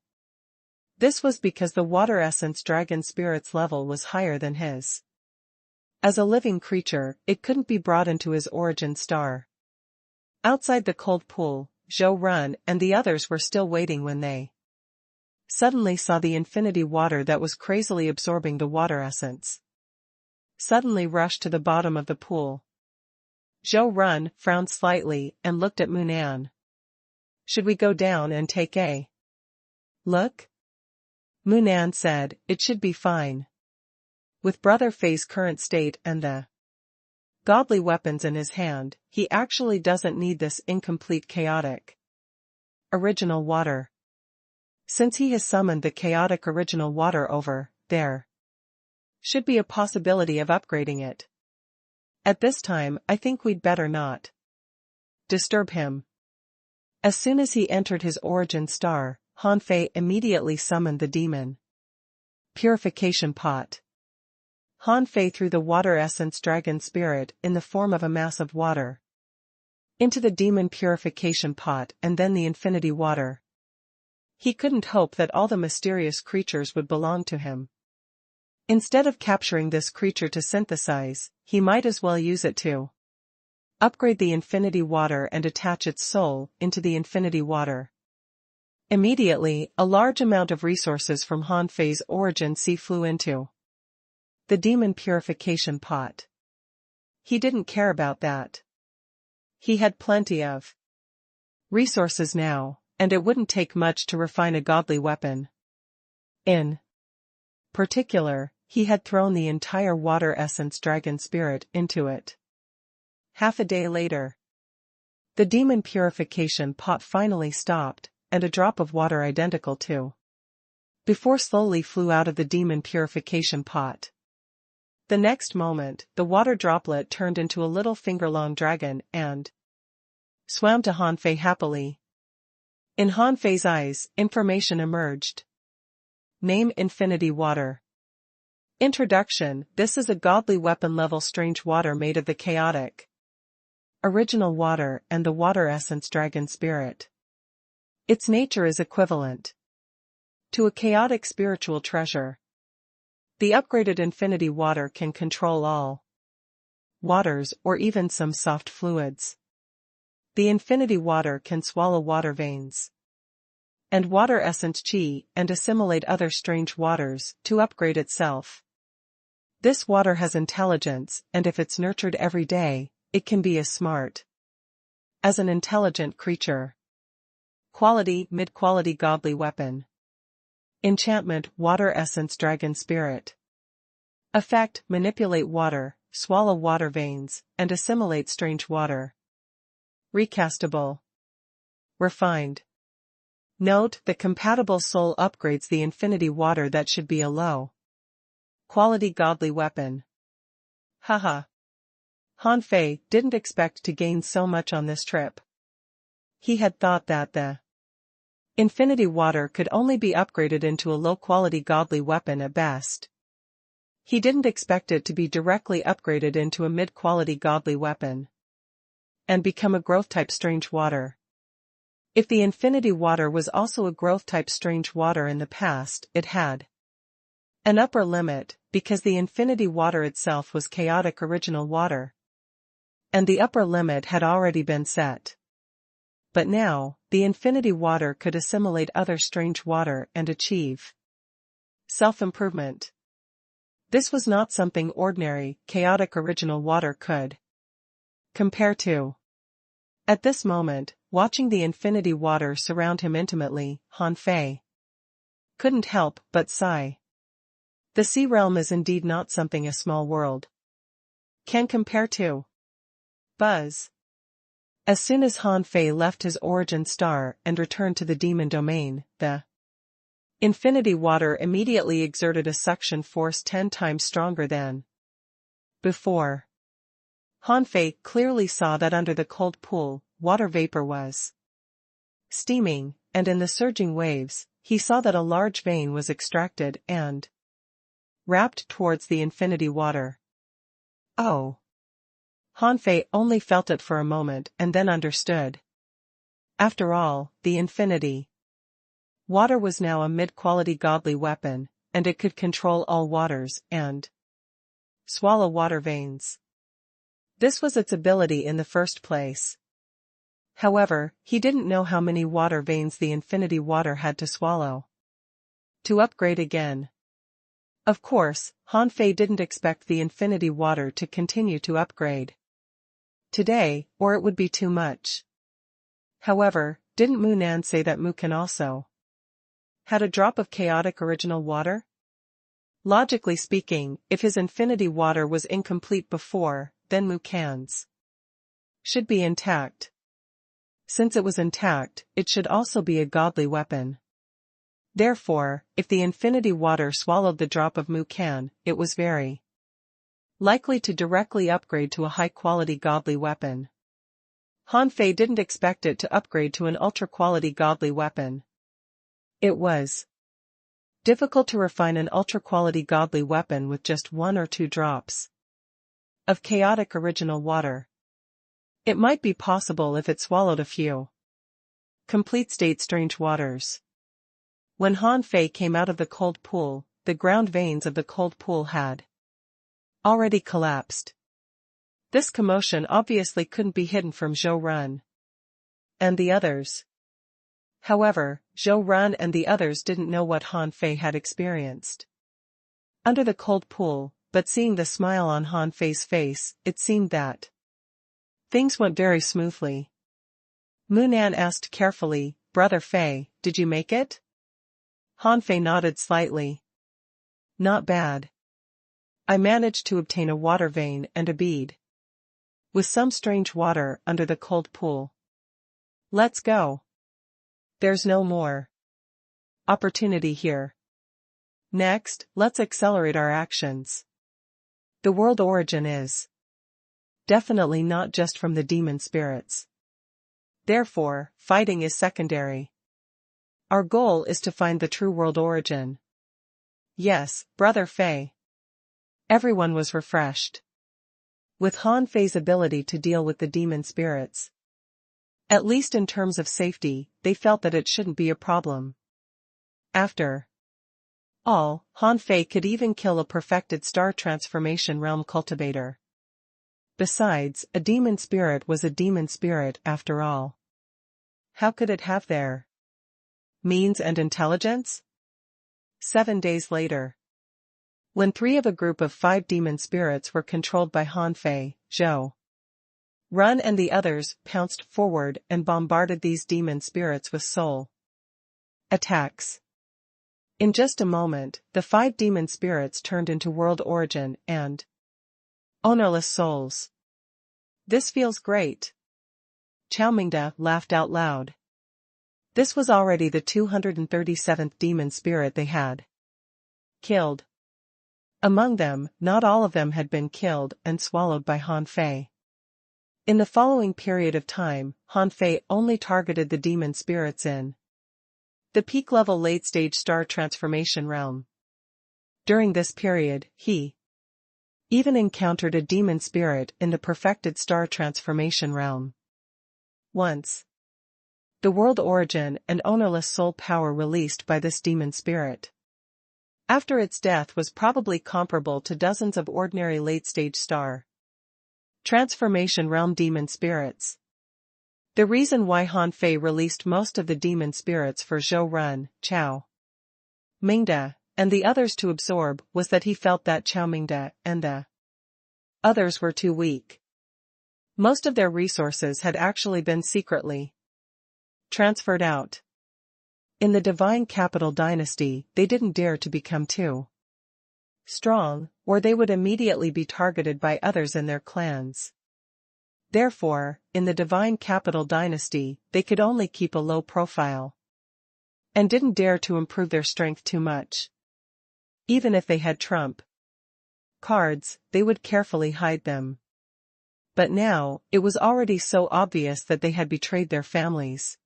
This was because the water essence dragon spirit's level was higher than his. As a living creature, it couldn't be brought into his origin star. Outside the cold pool, Zhou Run and the others were still waiting when they Suddenly saw the infinity water that was crazily absorbing the water essence. Suddenly rushed to the bottom of the pool. Zhou Run frowned slightly and looked at Munan. Should we go down and take a look? Munan said, it should be fine. With Brother Fei's current state and the godly weapons in his hand, he actually doesn't need this incomplete chaotic original water. Since he has summoned the chaotic original water over there, should be a possibility of upgrading it. At this time, I think we'd better not disturb him. As soon as he entered his origin star, Han Fei immediately summoned the demon purification pot. Han Fei threw the water essence dragon spirit in the form of a mass of water into the demon purification pot and then the infinity water. He couldn't hope that all the mysterious creatures would belong to him. Instead of capturing this creature to synthesize, he might as well use it to upgrade the infinity water and attach its soul into the infinity water. Immediately, a large amount of resources from Han Fei's origin sea flew into the demon purification pot. He didn't care about that. He had plenty of resources now, and it wouldn't take much to refine a godly weapon. In particular, he had thrown the entire water essence dragon spirit into it. Half a day later, the demon purification pot finally stopped, and a drop of water identical to before slowly flew out of the demon purification pot. The next moment, the water droplet turned into a little finger-long dragon and swam to Han Fei happily. In Han Fei's eyes, information emerged. Name Infinity Water. Introduction: this is a godly weapon-level strange water made of the chaotic original water and the water essence dragon spirit. Its nature is equivalent to a chaotic spiritual treasure. The upgraded infinity water can control all waters or even some soft fluids. The infinity water can swallow water veins and water essence chi and assimilate other strange waters to upgrade itself. This water has intelligence, and if it's nurtured every day, it can be as smart as an intelligent creature. Quality: mid-quality godly weapon. Enchantment: water essence dragon spirit. Effect: manipulate water, swallow water veins, and assimilate strange water. Recastable. Refined. Note: the compatible soul upgrades the infinity water that should be a low quality godly weapon. Haha. Han Fei didn't expect to gain so much on this trip. He had thought that the infinity water could only be upgraded into a low-quality godly weapon at best. He didn't expect it to be directly upgraded into a mid-quality godly weapon and become a growth-type strange water. If the infinity water was also a growth-type strange water in the past, it had an upper limit, because the infinity water itself was chaotic original water, and the upper limit had already been set. But now, the infinity water could assimilate other strange water and achieve self-improvement. This was not something ordinary, chaotic original water could compare to. At this moment, watching the infinity water surround him intimately, Han Fei couldn't help but sigh. The sea realm is indeed not something a small world can compare to. Buzz. As soon as Han Fei left his origin star and returned to the demon domain, the infinity water immediately exerted a suction force 10 times stronger than before. Han Fei clearly saw that under the cold pool, water vapor was steaming, and in the surging waves, he saw that a large vein was extracted and wrapped towards the infinity water. Oh! Han Fei only felt it for a moment and then understood. After all, the infinity water was now a mid-quality godly weapon, and it could control all waters and swallow water veins. This was its ability in the first place. However, he didn't know how many water veins the infinity water had to swallow. To upgrade again. Of course, Han Fei didn't expect the infinity water to continue to upgrade today, or it would be too much. However, didn't Mu Nan say that Mu can also had a drop of chaotic original water? Logically speaking, if his infinity water was incomplete before, then Mu Can's should be intact. Since it was intact, it should also be a godly weapon. Therefore, if the infinity water swallowed the drop of Mu Can, it was very likely to directly upgrade to a high-quality godly weapon. Han Fei didn't expect it to upgrade to an ultra-quality godly weapon. It was difficult to refine an ultra-quality godly weapon with just 1 or 2 drops of chaotic original water. It might be possible if it swallowed a few complete state strange waters. When Han Fei came out of the cold pool, the ground veins of the cold pool had already collapsed. This commotion obviously couldn't be hidden from Zhou Run and the others. However, Zhou Run and the others didn't know what Han Fei had experienced under the cold pool, but seeing the smile on Han Fei's face, it seemed that things went very smoothly. Mu Nan asked carefully, "Brother Fei, did you make it?" Han Fei nodded slightly. "Not bad. I managed to obtain a water vein and a bead with some strange water under the cold pool. Let's go. There's no more opportunity here. Next, let's accelerate our actions. The world origin is definitely not just from the demon spirits. Therefore, fighting is secondary. Our goal is to find the true world origin." "Yes, Brother Fei." Everyone was refreshed with Han Fei's ability to deal with the demon spirits. At least in terms of safety, they felt that it shouldn't be a problem. After all, Han Fei could even kill a perfected star transformation realm cultivator. Besides, a demon spirit was a demon spirit after all. How could it have their means and intelligence? 7 days later, when 3 of a group of 5 demon spirits were controlled by Han Fei, Zhou Run and the others pounced forward and bombarded these demon spirits with soul attacks. In just a moment, the 5 demon spirits turned into world origin and ownerless souls. "This feels great." Chao Mingda laughed out loud. This was already the 237th demon spirit they had killed. Among them, not all of them had been killed and swallowed by Han Fei. In the following period of time, Han Fei only targeted the demon spirits in the peak-level late-stage star transformation realm. During this period, he even encountered a demon spirit in the perfected star transformation realm. Once the world origin and ownerless soul power released by this demon spirit after its death was probably comparable to dozens of ordinary late-stage star transformation realm demon spirits. The reason why Han Fei released most of the demon spirits for Zhou Run, Chao Mingda, and the others to absorb was that he felt that Chao Mingda and the others were too weak. Most of their resources had actually been secretly transferred out. In the Divine Capital Dynasty, they didn't dare to become too strong, or they would immediately be targeted by others in their clans. Therefore, in the Divine Capital Dynasty, they could only keep a low profile and didn't dare to improve their strength too much. Even if they had trump cards, they would carefully hide them. But now, it was already so obvious that they had betrayed their families.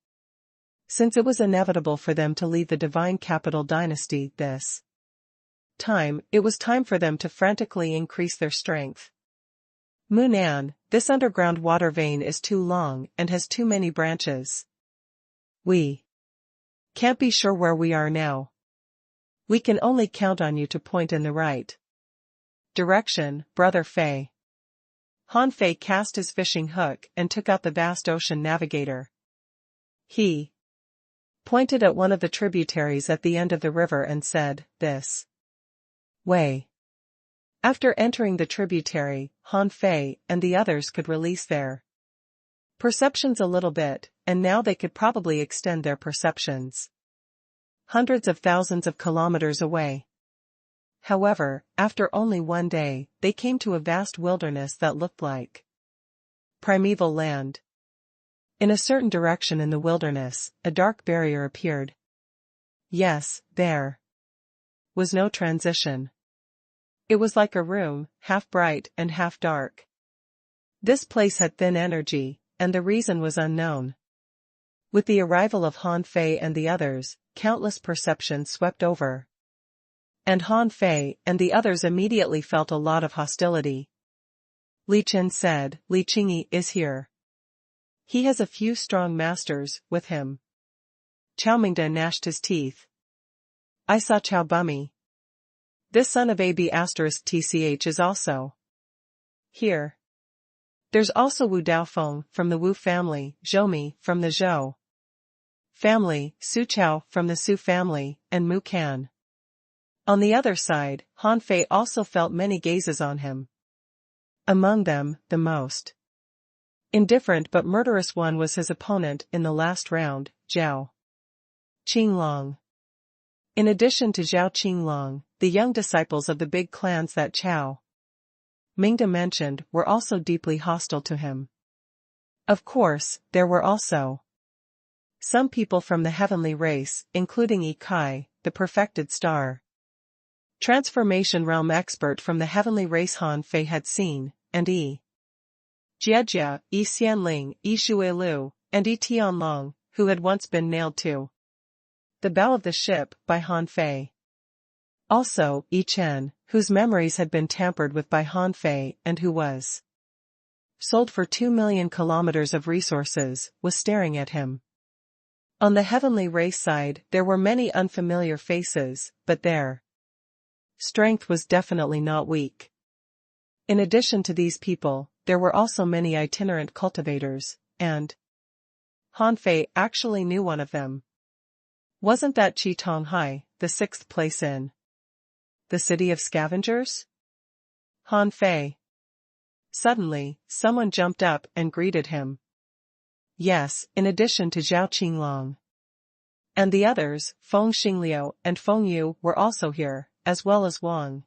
Since it was inevitable for them to leave the Divine Capital Dynasty this time, it was time for them to frantically increase their strength. "Mu Nan, this underground water vein is too long and has too many branches. We can't be sure where we are now. We can only count on you to point in the right direction, Brother Fei." Han Fei cast his fishing hook and took out the vast ocean navigator. He pointed at one of the tributaries at the end of the river and said, "This way." After entering the tributary, Han Fei and the others could release their perceptions a little bit, and now they could probably extend their perceptions hundreds of thousands of kilometers away. However, after only one day, they came to a vast wilderness that looked like primeval land. In a certain direction in the wilderness, a dark barrier appeared. Yes, there was no transition. It was like a room, half bright and half dark. This place had thin energy, and the reason was unknown. With the arrival of Han Fei and the others, countless perceptions swept over. And Han Fei and the others immediately felt a lot of hostility. Li Chen said, "Li Qingyi is here. He has a few strong masters with him." Chao Mingda gnashed his teeth. "I saw Chao Bummy. This son of AB*TCH is also here. There's also Wu Daofeng from the Wu family, Zhou Mi from the Zhou family, Su Chao from the Su family, and Mu Kan." On the other side, Han Fei also felt many gazes on him. Among them, the most indifferent but murderous one was his opponent in the last round, Zhao Qinglong. In addition to Zhao Qinglong, the young disciples of the big clans that Chao Mingda mentioned were also deeply hostile to him. Of course, there were also some people from the heavenly race, including Yi Kai, the perfected star transformation realm expert from the heavenly race Han Fei had seen, and Yi Jiejia, Yi Xianling, Yi Shuilu, and Yi Tianlong, who had once been nailed to the bow of the ship by Han Fei. Also, Yi Chen, whose memories had been tampered with by Han Fei and who was sold for 2 million kilometers of resources, was staring at him. On the heavenly race side, there were many unfamiliar faces, but their strength was definitely not weak. In addition to these people, there were also many itinerant cultivators, and Han Fei actually knew one of them. Wasn't that Qi Tonghai, the 6th place in the city of scavengers? Han Fei. Suddenly, someone jumped up and greeted him. Yes, in addition to Zhao Qinglong. And the others, Feng Xingliu and Feng Yu, were also here, as well as Wang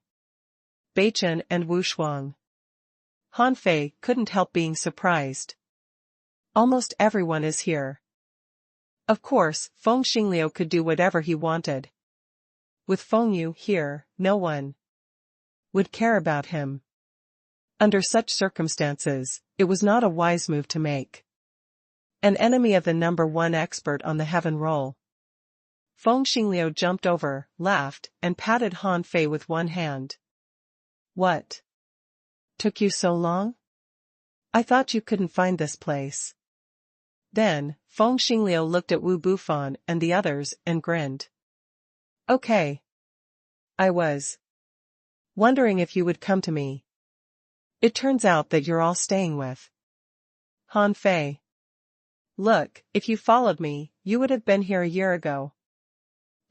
Beichen and Wu Shuang. Han Fei couldn't help being surprised. Almost everyone is here. Of course, Feng Xingliu could do whatever he wanted. With Feng Yu here, no one would care about him. Under such circumstances, it was not a wise move to make an enemy of the number 1 expert on the heaven roll. Feng Xingliu jumped over, laughed, and patted Han Fei with one hand. "What took you so long? I thought you couldn't find this place." Then, Feng Xingliu looked at Wu Bufan and the others and grinned. "Okay. I was wondering if you would come to me. It turns out that you're all staying with Han Fei. Look, if you followed me, you would have been here a year ago."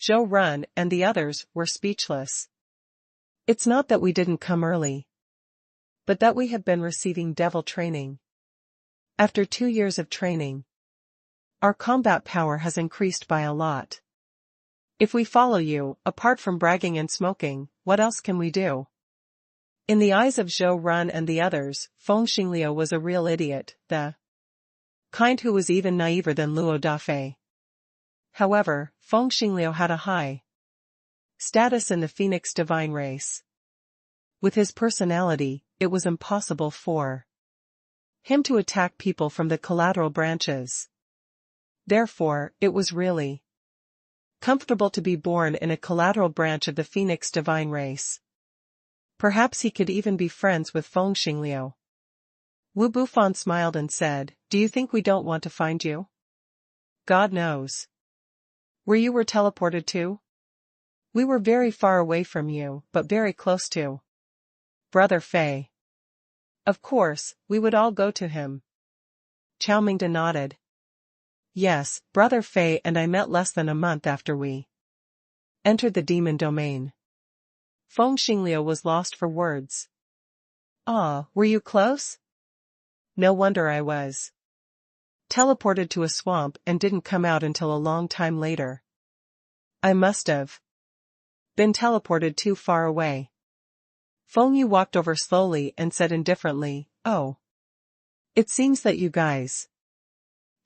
Zhou Run and the others were speechless. "It's not that we didn't come early, but that we have been receiving devil training. After 2 years of training, our combat power has increased by a lot. If we follow you, apart from bragging and smoking, what else can we do?" In the eyes of Zhou Run and the others, Feng Xingliu was a real idiot, the kind who was even naiver than Luo Dafei. However, Feng Xingliu had a high status in the Phoenix divine race. With his personality, it was impossible for him to attack people from the collateral branches. Therefore, it was really comfortable to be born in a collateral branch of the Phoenix divine race. Perhaps he could even be friends with Feng Xingliu. Wu Bufan smiled and said, "Do you think we don't want to find you? God knows where you were teleported to? We were very far away from you, but very close to Brother Fei. Of course, we would all go to him." Chao Mingda nodded. Yes, Brother Fei and I met less than a month after we entered the demon domain. Feng Xingliu was lost for words. Ah, were you close? No wonder I was teleported to a swamp and didn't come out until a long time later. I must have been teleported too far away. Feng Yu walked over slowly and said indifferently, "Oh. It seems that you guys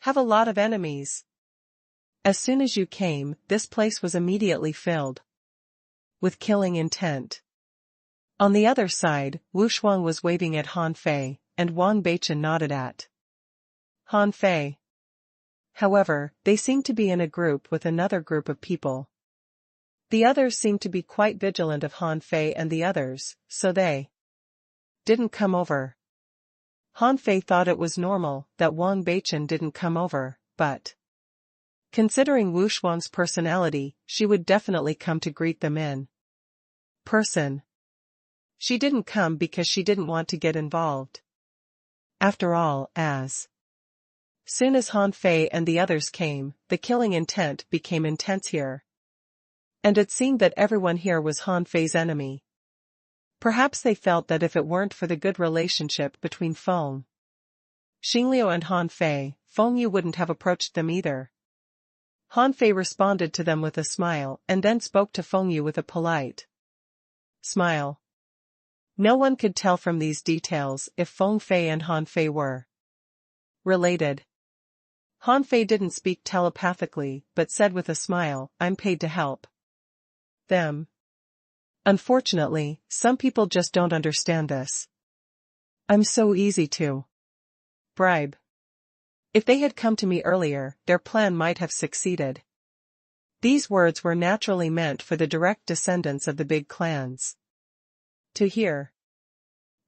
have a lot of enemies. As soon as you came, this place was immediately filled with killing intent." On the other side, Wu Shuang was waving at Han Fei, and Wang Beichen nodded at Han Fei. However, they seemed to be in a group with another group of people. The others seemed to be quite vigilant of Han Fei and the others, so they didn't come over. Han Fei thought it was normal that Wang Beichen didn't come over, but considering Wu Shuang's personality, she would definitely come to greet them in person. She didn't come because she didn't want to get involved. After all, as soon as Han Fei and the others came, the killing intent became intense here. And it seemed that everyone here was Han Fei's enemy. Perhaps they felt that if it weren't for the good relationship between Feng Xingliu and Han Fei, Feng Yu wouldn't have approached them either. Han Fei responded to them with a smile and then spoke to Feng Yu with a polite smile. No one could tell from these details if Feng Fei and Han Fei were related. Han Fei didn't speak telepathically but said with a smile, "I'm paid to help them." Unfortunately, some people just don't understand this. I'm so easy to bribe. If they had come to me earlier, their plan might have succeeded. These words were naturally meant for the direct descendants of the big clans to hear.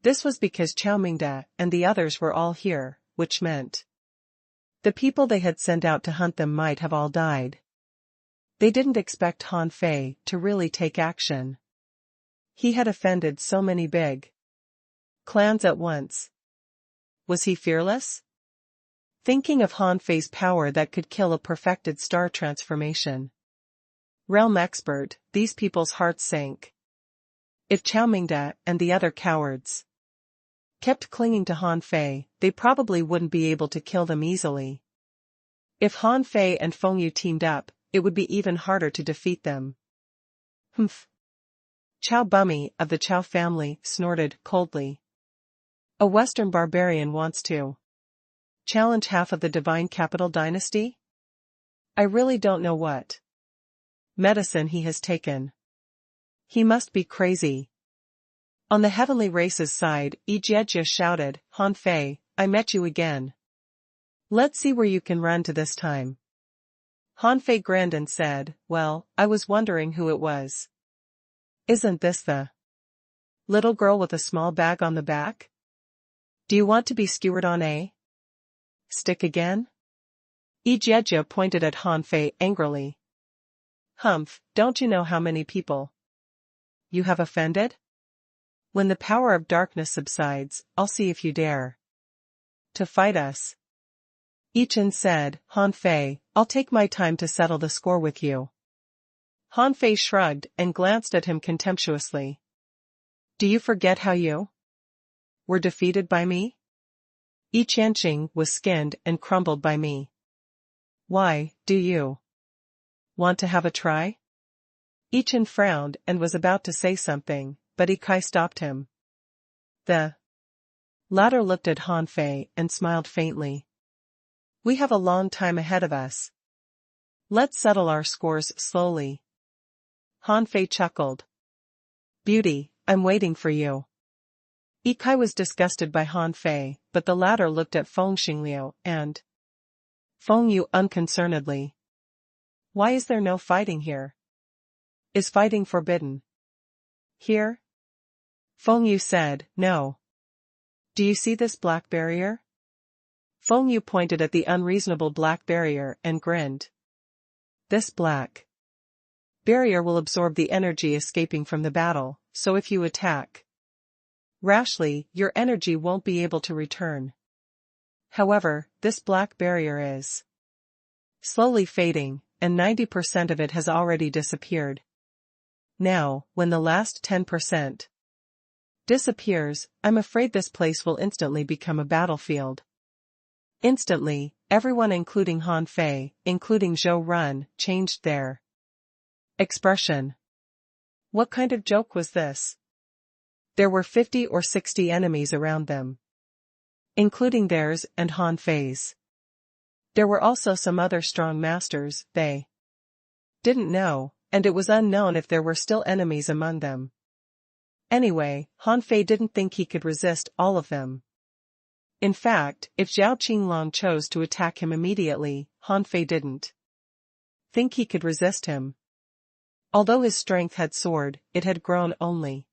This was because Chao Mingda and the others were all here, which meant the people they had sent out to hunt them might have all died. They didn't expect Han Fei to really take action. He had offended so many big clans at once. Was he fearless? Thinking of Han Fei's power that could kill a perfected star transformation realm expert, these people's hearts sank. If Chao Mingda and the other cowards kept clinging to Han Fei, they probably wouldn't be able to kill them easily. If Han Fei and Feng Yu teamed up, it would be even harder to defeat them. Humph. Chao Bummy of the Chao family snorted coldly. A Western barbarian wants to challenge half of the divine capital dynasty? I really don't know what medicine he has taken. He must be crazy. On the heavenly race's side, Ijie shouted, "Han Fei, I met you again. Let's see where you can run to this time." Han Fei grinned and said, "Well, I was wondering who it was. Isn't this the little girl with a small bag on the back? Do you want to be skewered on a stick again?" Ijie pointed at Han Fei angrily. "Humph, don't you know how many people you have offended? When the power of darkness subsides, I'll see if you dare to fight us." Ichin said, "Han Fei, I'll take my time to settle the score with you." Han Fei shrugged and glanced at him contemptuously. "Do you forget how you were defeated by me? Yi Qianqing was skinned and crumbled by me. Why, do you want to have a try?" Ichin frowned and was about to say something, but Ikai stopped him. The latter looked at Han Fei and smiled faintly. "We have a long time ahead of us. Let's settle our scores slowly." Han Fei chuckled. "Beauty, I'm waiting for you." Ikai was disgusted by Han Fei, but the latter looked at Feng Xingliu and Feng Yu unconcernedly. "Why is there no fighting here? Is fighting forbidden here?" Feng Yu said, "No. Do you see this black barrier?" Feng Yu pointed at the unreasonable black barrier and grinned. "This black barrier will absorb the energy escaping from the battle, so if you attack rashly, your energy won't be able to return. However, this black barrier is slowly fading, and 90% of it has already disappeared. Now, when the last 10% disappears, I'm afraid this place will instantly become a battlefield. Instantly, everyone including Han Fei, including Zhou Run, changed their expression. What kind of joke was this? There were 50 or 60 enemies around them, including theirs and Han Fei's. There were also some other strong masters they didn't know, and it was unknown if there were still enemies among them. Anyway, Han Fei didn't think he could resist all of them. In fact, if Zhao Qinglong chose to attack him immediately, Han Fei didn't think he could resist him. Although his strength had soared, it had grown only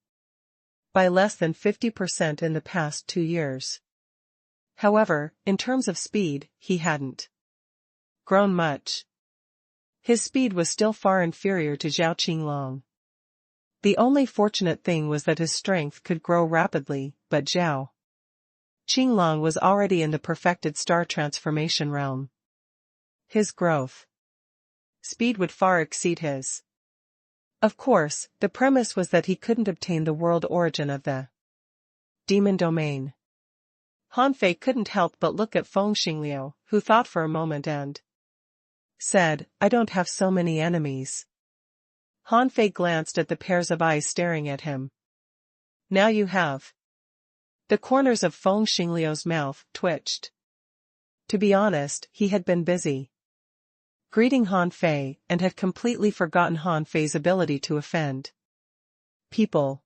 by less than 50% in the past 2 years. However, in terms of speed, he hadn't grown much. His speed was still far inferior to Zhao Qinglong. The only fortunate thing was that his strength could grow rapidly, but Zhao Qinglong was already in the perfected star transformation realm. His growth speed would far exceed his. Of course, the premise was that he couldn't obtain the world origin of the demon domain. Han Fei couldn't help but look at Feng Xingliu, who thought for a moment and said, "I don't have so many enemies." Han Fei glanced at the pairs of eyes staring at him. "Now you have." The corners of Feng Xingliu's mouth twitched. To be honest, he had been busy greeting Han Fei and had completely forgotten Han Fei's ability to offend people.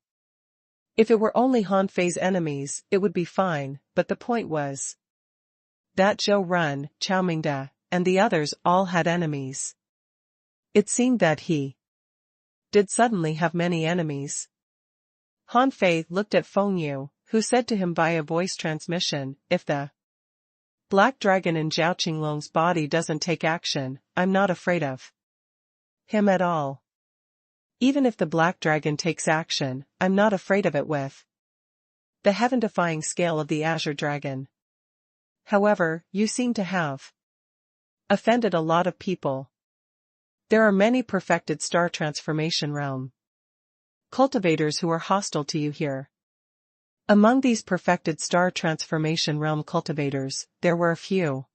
If it were only Han Fei's enemies, it would be fine, but the point was that Zhou Run, Chao Mingde, and the others all had enemies. It seemed that he did suddenly have many enemies. Han Fei looked at Feng Yu, who said to him via voice transmission, "If the black dragon in Zhao Qinglong's body doesn't take action, I'm not afraid of him at all. Even if the black dragon takes action, I'm not afraid of it with the heaven-defying scale of the Azure Dragon. However, you seem to have offended a lot of people. There are many perfected star transformation realm cultivators who are hostile to you here." Among these perfected star transformation realm cultivators, there were a few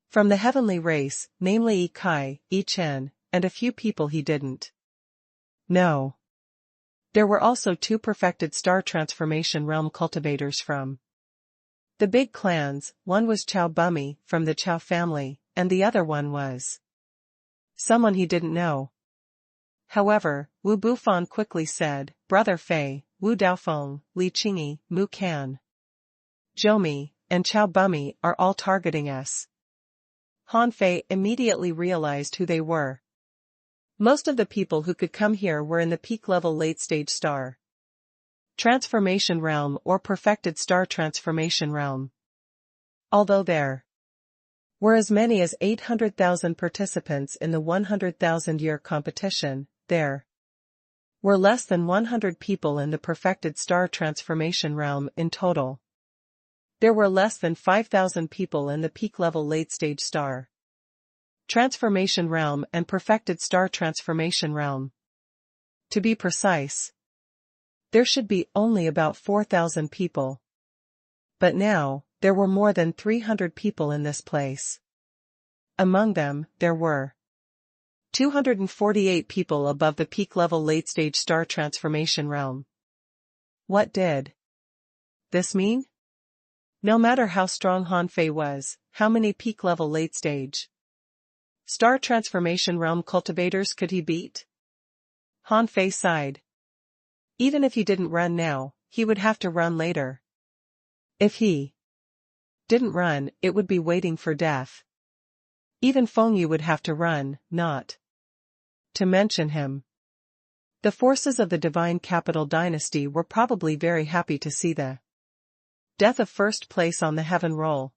from the heavenly race, namely Yi Kai, Yi Chen, and a few people he didn't know. There were also 2 perfected star transformation realm cultivators from the big clans. One was Chao Bumi, from the Chao family, and the other one was someone he didn't know. However, Wu Bufan quickly said, "Brother Fei, Wu Daofeng, Li Qingyi, Mu Kan, Zhou and Chao Bumi are all targeting us." Han Fei immediately realized who they were. Most of the people who could come here were in the peak-level late-stage star transformation realm or perfected star transformation realm. Although there were as many as 800,000 participants in the 100,000-year competition, there were less than 100 people in the perfected star transformation realm in total. There were less than 5,000 people in the peak-level late-stage star transformation realm and perfected star transformation realm. To be precise, there should be only about 4,000 people. But now, there were more than 300 people in this place. Among them, there were 248 people above the peak-level late-stage star transformation realm. What did this mean? No matter how strong Han Fei was, how many peak-level late-stage star transformation realm cultivators could he beat? Han Fei sighed. Even if he didn't run now, he would have to run later. If he didn't run, it would be waiting for death. Even Feng Yu would have to run, not to mention him. The forces of the Divine Capital Dynasty were probably very happy to see the death of first place on the heaven roll.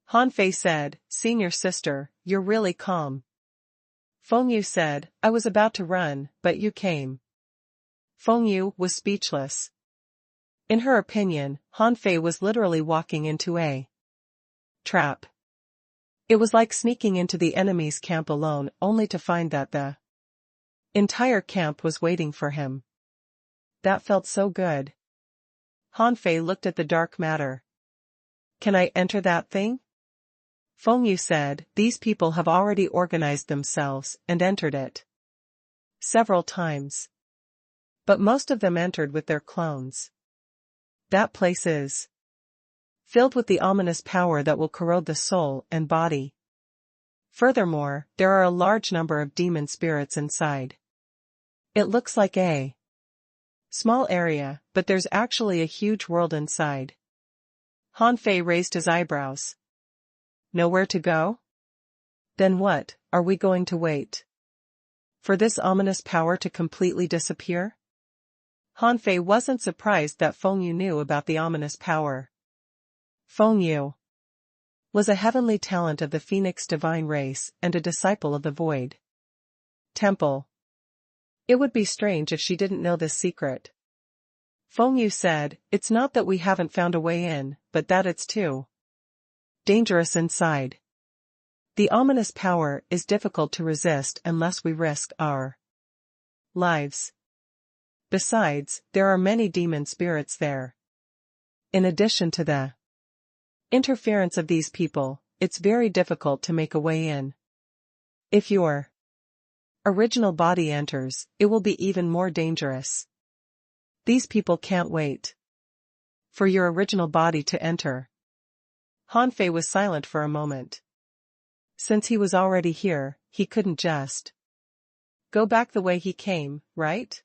Han Fei said, "Senior sister, you're really calm." Feng Yu said, "I was about to run, but you came." Feng Yu was speechless. In her opinion, Han Fei was literally walking into a trap. It was like sneaking into the enemy's camp alone only to find that the entire camp was waiting for him. That felt so good. Han Fei looked at the dark matter. Can I enter that thing? Feng Yu said, these people have already organized themselves and entered it. Several times. But most of them entered with their clones. That place is filled with the ominous power that will corrode the soul and body. Furthermore, there are a large number of demon spirits inside. It looks like a small area, but there's actually a huge world inside. Han Fei raised his eyebrows. Nowhere to go? Then what, are we going to wait for this ominous power to completely disappear? Han Fei wasn't surprised that Feng Yu knew about the ominous power. Feng Yu was a heavenly talent of the Phoenix divine race and a disciple of the Void Temple. It would be strange if she didn't know this secret. Feng Yu said, it's not that we haven't found a way in, but that it's too dangerous inside. The ominous power is difficult to resist unless we risk our lives. Besides, there are many demon spirits there. In addition to the interference of these people, it's very difficult to make a way in. If your original body enters, it will be even more dangerous. These people can't wait for your original body to enter. Han Fei was silent for a moment. Since he was already here, he couldn't just go back the way he came, right?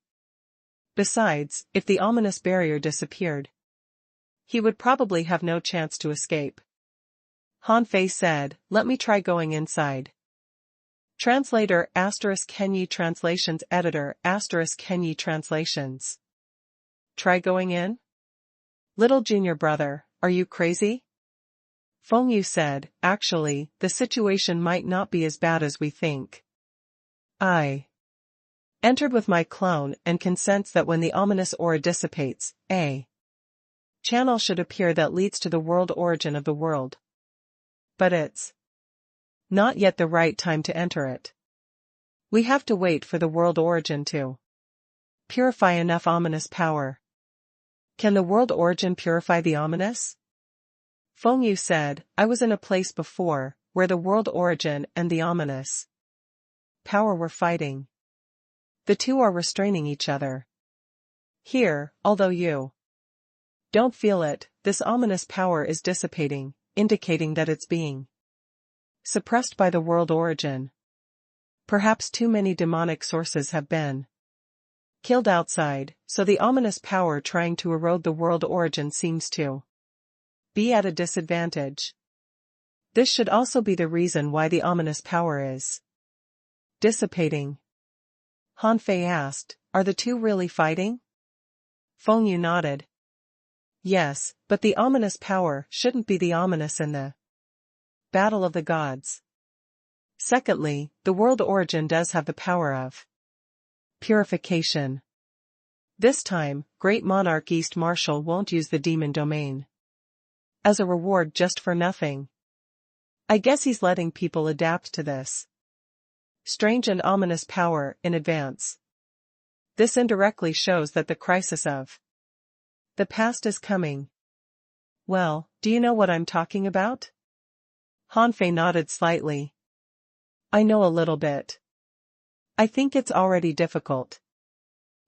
Besides, if the ominous barrier disappeared, he would probably have no chance to escape. Han Fei said, let me try going inside. Translator *Kenyi Translations Editor *Kenyi Translations. Try going in? Little junior brother, are you crazy? Feng Yu said, actually, the situation might not be as bad as we think. I entered with my clone and can sense that when the ominous aura dissipates, a channel should appear that leads to the world origin of the world. But it's not yet the right time to enter it. We have to wait for the world origin to purify enough ominous power. Can the world origin purify the ominous? Feng Yu said, I was in a place before, where the world origin and the ominous power were fighting. The two are restraining each other. Here, although you don't feel it, this ominous power is dissipating, indicating that it's being suppressed by the world origin. Perhaps too many demonic sources have been killed outside, so the ominous power trying to erode the world origin seems to be at a disadvantage. This should also be the reason why the ominous power is dissipating. Han Fei asked, are the two really fighting? Feng Yu nodded. Yes, but the ominous power shouldn't be the ominous in the battle of the gods. Secondly, the world origin does have the power of purification. This time, Great Monarch East Marshal won't use the demon domain as a reward just for nothing. I guess he's letting people adapt to this strange and ominous power in advance. This indirectly shows that the crisis of the past is coming. Well, do you know what I'm talking about? Han Fei nodded slightly. I know a little bit. I think it's already difficult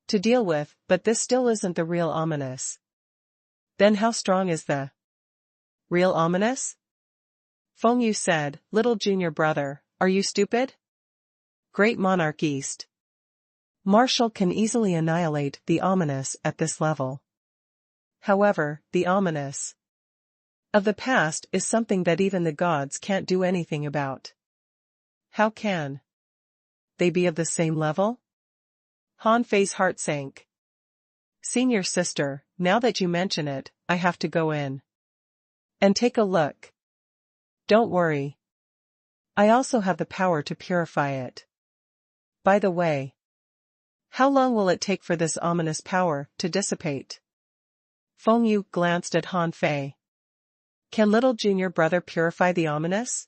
to deal with, but this still isn't the real ominous. Then how strong is the real ominous? Feng Yu said, little junior brother, are you stupid? Great Monarch East Marshal can easily annihilate the ominous at this level. However, the ominous of the past is something that even the gods can't do anything about. How can they be of the same level? Han Fei's heart sank. Senior sister, now that you mention it, I have to go in and take a look. Don't worry. I also have the power to purify it. By the way, how long will it take for this ominous power to dissipate? Feng Yu glanced at Han Fei. Can little junior brother purify the ominous?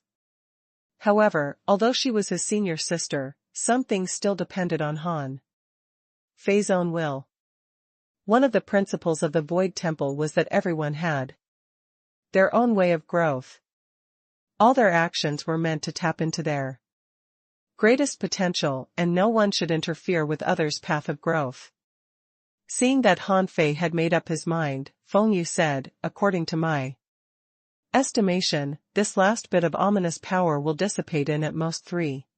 However, although she was his senior sister, some things still depended on Han Fei's own will. One of the principles of the Void Temple was that everyone had their own way of growth. All their actions were meant to tap into their greatest potential, and no one should interfere with others' path of growth. Seeing that Han Fei had made up his mind, Feng Yu said, "According to my estimation, this last bit of ominous power will dissipate in at most 3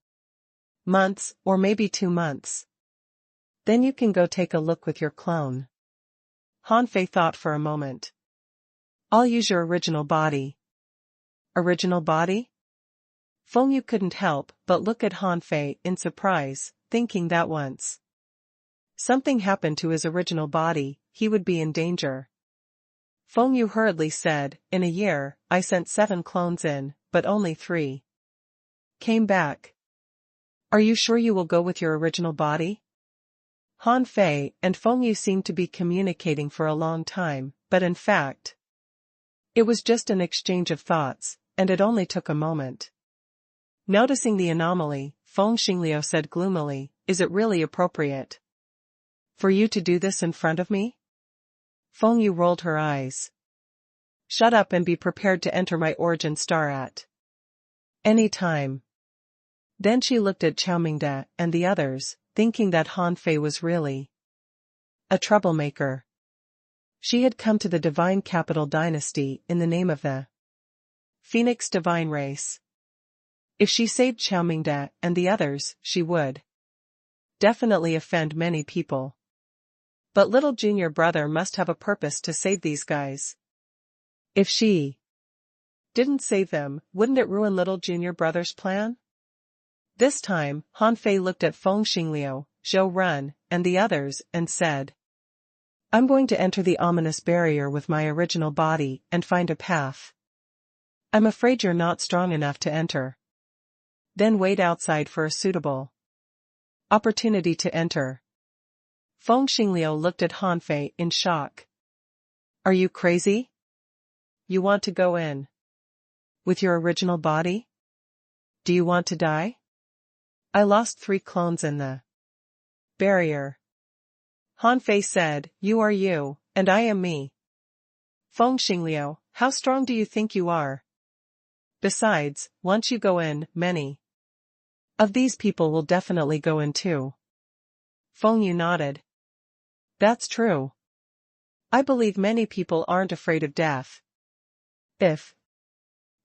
months, or maybe 2 months. Then you can go take a look with your clone." Han Fei thought for a moment. "I'll use your original body." Original body? Feng Yu couldn't help but look at Han Fei in surprise, thinking that once something happened to his original body, he would be in danger. Feng Yu hurriedly said, "In a year, I sent 7 clones in, but only 3 came back. Are you sure you will go with your original body?" Han Fei and Feng Yu seemed to be communicating for a long time, but in fact, it was just an exchange of thoughts, and it only took a moment. Noticing the anomaly, Feng Xingliu said gloomily, "Is it really appropriate for you to do this in front of me?" Feng Yu rolled her eyes. "Shut up and be prepared to enter my origin star at any time." Then she looked at Qiao Mingde and the others, thinking that Han Fei was really a troublemaker. She had come to the Divine Capital Dynasty in the name of the Phoenix Divine Race. If she saved Qiao Mingde and the others, she would definitely offend many people. But little junior brother must have a purpose to save these guys. If she didn't save them, wouldn't it ruin little junior brother's plan? This time, Han Fei looked at Feng Xingliu, Zhou Run, and the others, and said, "I'm going to enter the ominous barrier with my original body and find a path. I'm afraid you're not strong enough to enter. Then wait outside for a suitable opportunity to enter." Feng Xingliu looked at Han Fei in shock. "Are you crazy? You want to go in with your original body? Do you want to die? I lost 3 clones in the barrier." Han Fei said, "You are you, and I am me." Feng Xingliu, "How strong do you think you are? Besides, once you go in, many of these people will definitely go in too." Feng Yu nodded. "That's true. I believe many people aren't afraid of death. If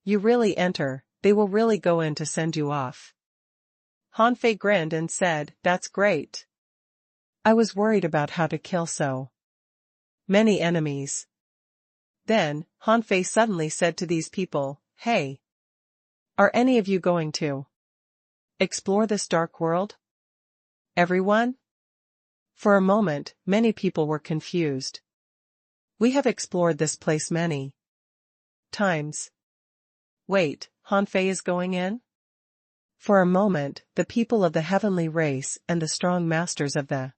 you really enter, they will really go in to send you off." Han Fei grinned and said, "That's great. I was worried about how to kill so many enemies." Then, Han Fei suddenly said to these people, "Hey, are any of you going to explore this dark world? Everyone?" For a moment, many people were confused. "We have explored this place many times." "Wait, Han Fei is going in?" For a moment, the people of the heavenly race and the strong masters of the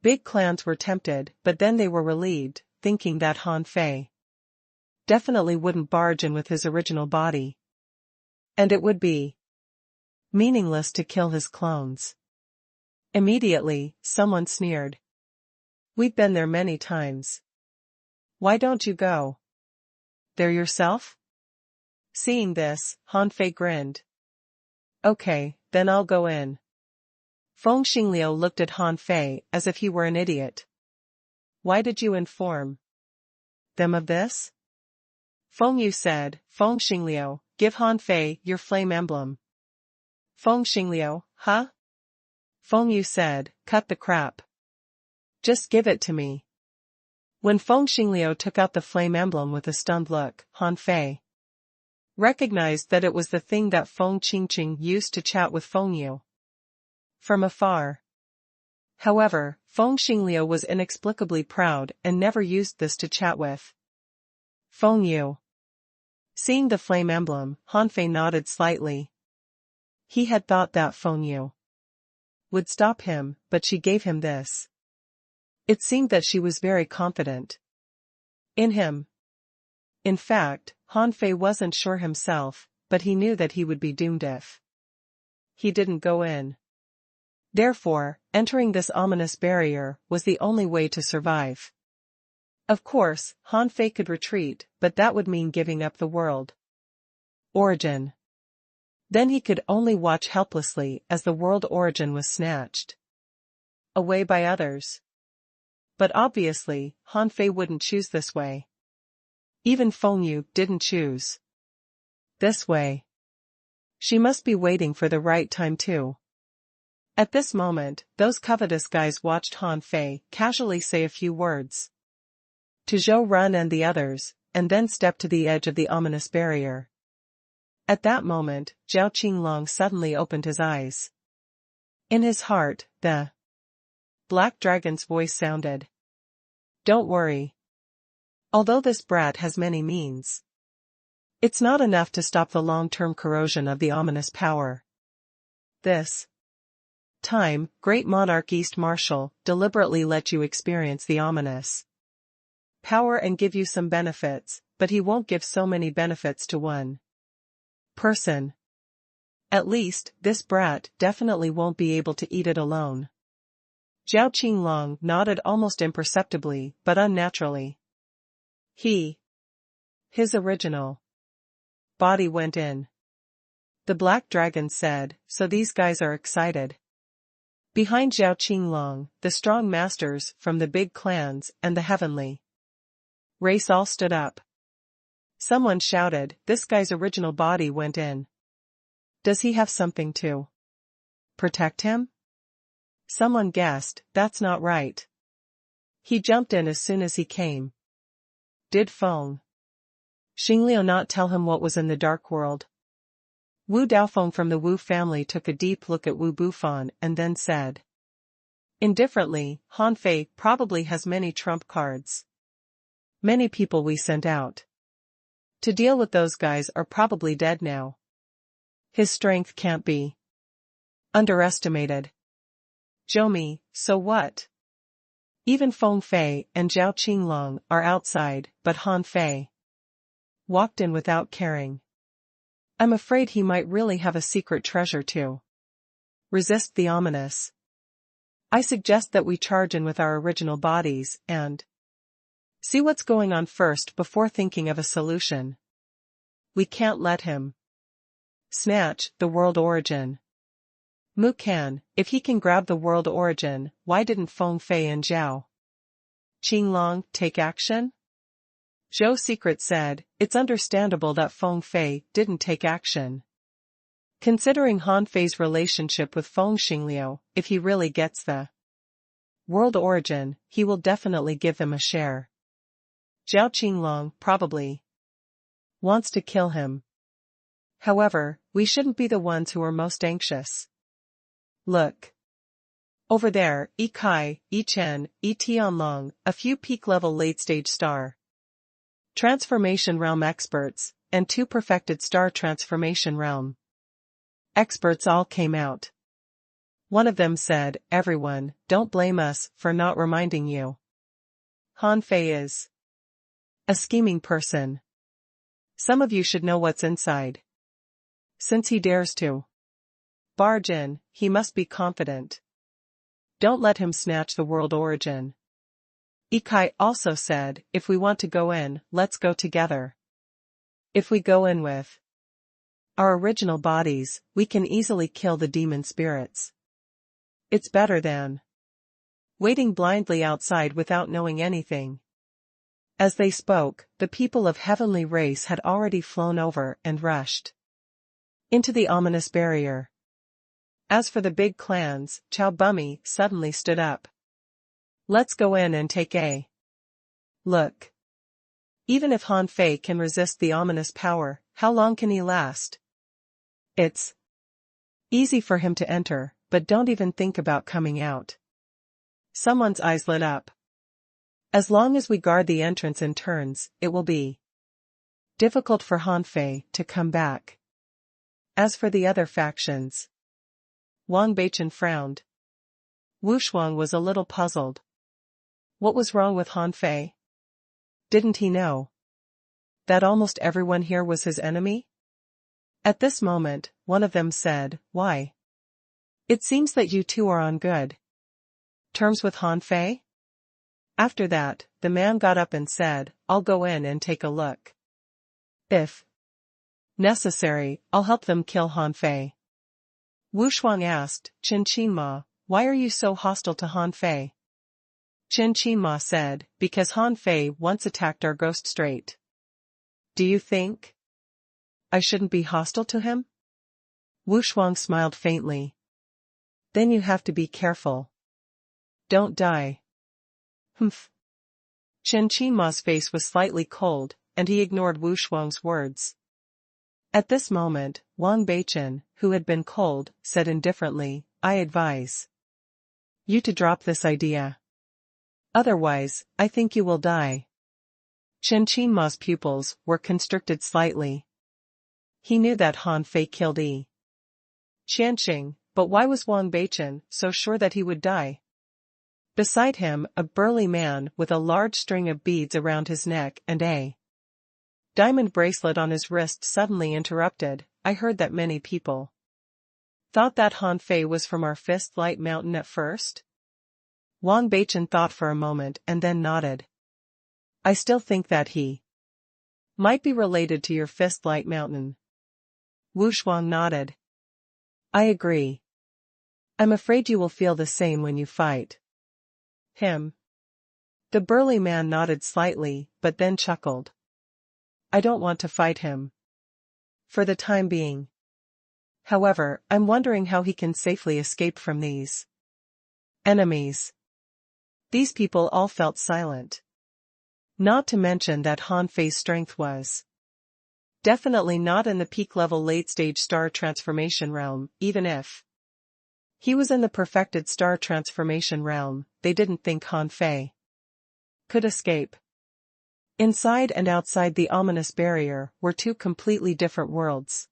big clans were tempted, but then they were relieved, thinking that Han Fei definitely wouldn't barge in with his original body. And it would be meaningless to kill his clones. Immediately, someone sneered. "We've been there many times. Why don't you go there yourself?" Seeing this, Han Fei grinned. "Okay, then I'll go in." Feng Xingliu looked at Han Fei as if he were an idiot. "Why did you inform them of this?" Feng Yu said, "Feng Xingliu, give Han Fei your flame emblem." Feng Xingliu, "Huh?" Feng Yu said, "Cut the crap. Just give it to me." When Feng Xingliu took out the flame emblem with a stunned look, Han Fei recognized that it was the thing that Feng Qingqing used to chat with Feng Yu from afar. However, Feng Xingliu was inexplicably proud and never used this to chat with Feng Yu. Seeing the flame emblem, Han Fei nodded slightly. He had thought that Feng Yu would stop him, but she gave him this. It seemed that she was very confident in him. In fact, Han Fei wasn't sure himself, but he knew that he would be doomed if he didn't go in. Therefore, entering this ominous barrier was the only way to survive. Of course, Han Fei could retreat, but that would mean giving up the world origin. Then he could only watch helplessly as the world origin was snatched away by others. But obviously, Han Fei wouldn't choose this way. Even Feng Yu didn't choose this way. She must be waiting for the right time too. At this moment, those covetous guys watched Han Fei casually say a few words to Zhou Run and the others, and then step to the edge of the ominous barrier. At that moment, Zhao Qinglong suddenly opened his eyes. In his heart, the Black Dragon's voice sounded. Don't worry. Although this brat has many means, it's not enough to stop the long-term corrosion of the ominous power. This time, Great Monarch East Marshal deliberately let you experience the ominous power and give you some benefits, but he won't give so many benefits to one person. At least, this brat definitely won't be able to eat it alone. Zhao Qinglong nodded almost imperceptibly, but unnaturally. His original body went in. The Black Dragon said, so these guys are excited. Behind Zhao Qinglong, the strong masters from the big clans and the heavenly race all stood up. Someone shouted, this guy's original body went in. Does he have something to protect him? Someone guessed, that's not right. He jumped in as soon as he came. Did Feng Xingliu not tell him what was in the dark world? Wu Daofeng from the Wu family took a deep look at Wu Bufan and then said indifferently, Han Fei probably has many trump cards. Many people we sent out to deal with those guys are probably dead now. His strength can't be underestimated. Zhou, so what? Even Feng Fei and Zhao Qinglong are outside, but Han Fei walked in without caring. I'm afraid he might really have a secret treasure to resist the ominous. I suggest that we charge in with our original bodies and see what's going on first before thinking of a solution. We can't let him snatch the world origin. Mu Can, if he can grab the world origin, why didn't Feng Fei and Zhao Qinglong take action? Zhou Secret said, it's understandable that Feng Fei didn't take action. Considering Han Fei's relationship with Feng Xingliu, if he really gets the world origin, he will definitely give them a share. Zhao Qinglong probably wants to kill him. However, we shouldn't be the ones who are most anxious. Look. Over there, Yi Kai, Yi Chen, Yi Tianlong, a few peak-level late-stage star transformation realm experts, and 2 perfected star transformation realm experts all came out. One of them said, everyone, don't blame us for not reminding you. Han Fei is a scheming person. Some of you should know what's inside. Since he dares to barge in, he must be confident. Don't let him snatch the world origin. Ikai also said, if we want to go in, let's go together. If we go in with our original bodies, we can easily kill the demon spirits. It's better than waiting blindly outside without knowing anything. As they spoke, the people of heavenly race had already flown over and rushed into the ominous barrier. As for the big clans, Chao Bummy suddenly stood up. Let's go in and take a look. Even if Han Fei can resist the ominous power, how long can he last? It's easy for him to enter, but don't even think about coming out. Someone's eyes lit up. As long as we guard the entrance in turns, it will be difficult for Han Fei to come back. As for the other factions, Wang Beichen frowned. Wu Shuang was a little puzzled. What was wrong with Han Fei? Didn't he know that almost everyone here was his enemy? At this moment, one of them said, "Why? It seems that you two are on good terms with Han Fei?" After that, the man got up and said, "I'll go in and take a look. If necessary, I'll help them kill Han Fei." Wu Shuang asked, "Qin Qinma, why are you so hostile to Han Fei?" Qin Qinma said, "Because Han Fei once attacked our ghost strait. Do you think I shouldn't be hostile to him?" Wu Shuang smiled faintly. "Then you have to be careful. Don't die." Humph. Qin Qinma's face was slightly cold, and he ignored Wu Shuang's words. At this moment, Wang Beichen, who had been cold, said indifferently, "I advise you to drop this idea. Otherwise, I think you will die." Qin Qinma's pupils were constricted slightly. He knew that Han Fei killed Yi Qianxing, but why was Wang Beichen so sure that he would die? Beside him, a burly man with a large string of beads around his neck and a diamond bracelet on his wrist suddenly interrupted, "I heard that many people thought that Han Fei was from our Fist Light Mountain at first?" Wang Beichen thought for a moment and then nodded. "I still think that he might be related to your Fist Light Mountain." Wu Shuang nodded. "I agree. I'm afraid you will feel the same when you fight him." The burly man nodded slightly, but then chuckled. "I don't want to fight him for the time being. However, I'm wondering how he can safely escape from these enemies." These people all felt silent. Not to mention that Han Fei's strength was definitely not in the peak-level late-stage star transformation realm. Even if he was in the perfected star transformation realm, they didn't think Han Fei could escape. Inside and outside the ominous barrier were two completely different worlds.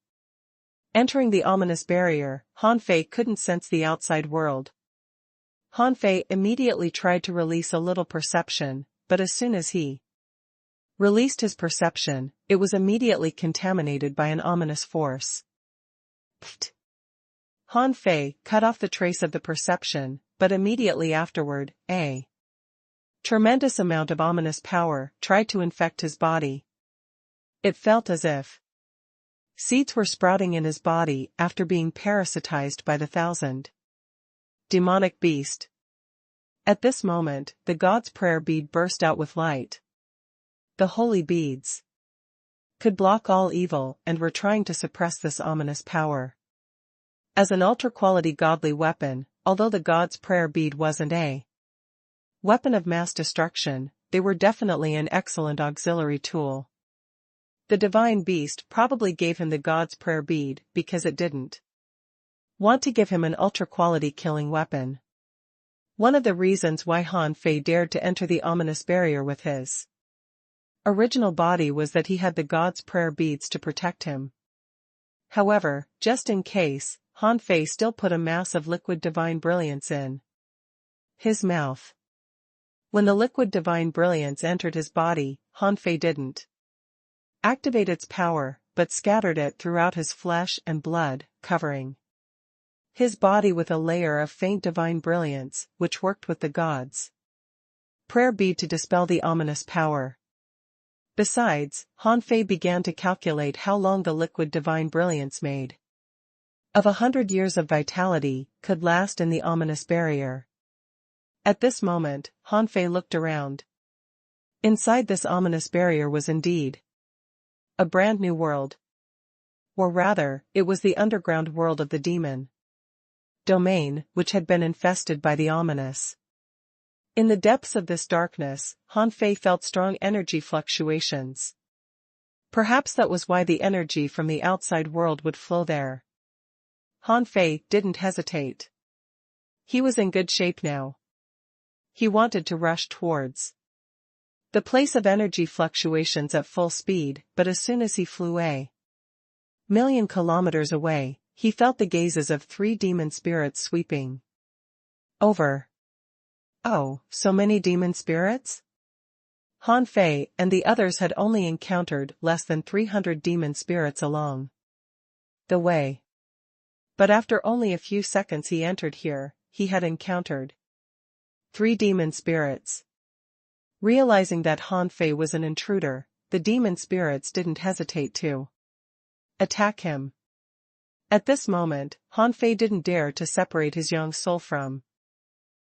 Entering the ominous barrier, Han Fei couldn't sense the outside world. Han Fei immediately tried to release a little perception, but as soon as he released his perception, it was immediately contaminated by an ominous force. Pfft. Han Fei cut off the trace of the perception, but immediately afterward, a tremendous amount of ominous power tried to infect his body. It felt as if seeds were sprouting in his body after being parasitized by the 1,000 demonic beast. At this moment, the god's prayer bead burst out with light. The holy beads could block all evil and were trying to suppress this ominous power. As an ultra-quality godly weapon, although the god's prayer bead wasn't a weapon of mass destruction, they were definitely an excellent auxiliary tool. The divine beast probably gave him the god's prayer bead because it didn't want to give him an ultra-quality killing weapon. One of the reasons why Han Fei dared to enter the ominous barrier with his original body was that he had the god's prayer beads to protect him. However, just in case, Han Fei still put a mass of liquid divine brilliance in his mouth. When the liquid divine brilliance entered his body, Han Fei didn't activate its power, but scattered it throughout his flesh and blood, covering his body with a layer of faint divine brilliance, which worked with the gods' prayer bead to dispel the ominous power. Besides, Han Fei began to calculate how long the liquid divine brilliance made of 100 years of vitality could last in the ominous barrier. At this moment, Han Fei looked around. Inside this ominous barrier was indeed a brand new world. Or rather, it was the underground world of the demon domain, which had been infested by the ominous. In the depths of this darkness, Han Fei felt strong energy fluctuations. Perhaps that was why the energy from the outside world would flow there. Han Fei didn't hesitate. He was in good shape now. He wanted to rush towards the place of energy fluctuations at full speed, but as soon as he flew a million kilometers away, he felt the gazes of 3 demon spirits sweeping over. Oh, so many demon spirits? Han Fei and the others had only encountered less than 300 demon spirits along the way. But after only a few seconds he entered here, he had encountered 3 demon spirits. Realizing that Han Fei was an intruder, the demon spirits didn't hesitate to attack him. At this moment, Han Fei didn't dare to separate his young soul from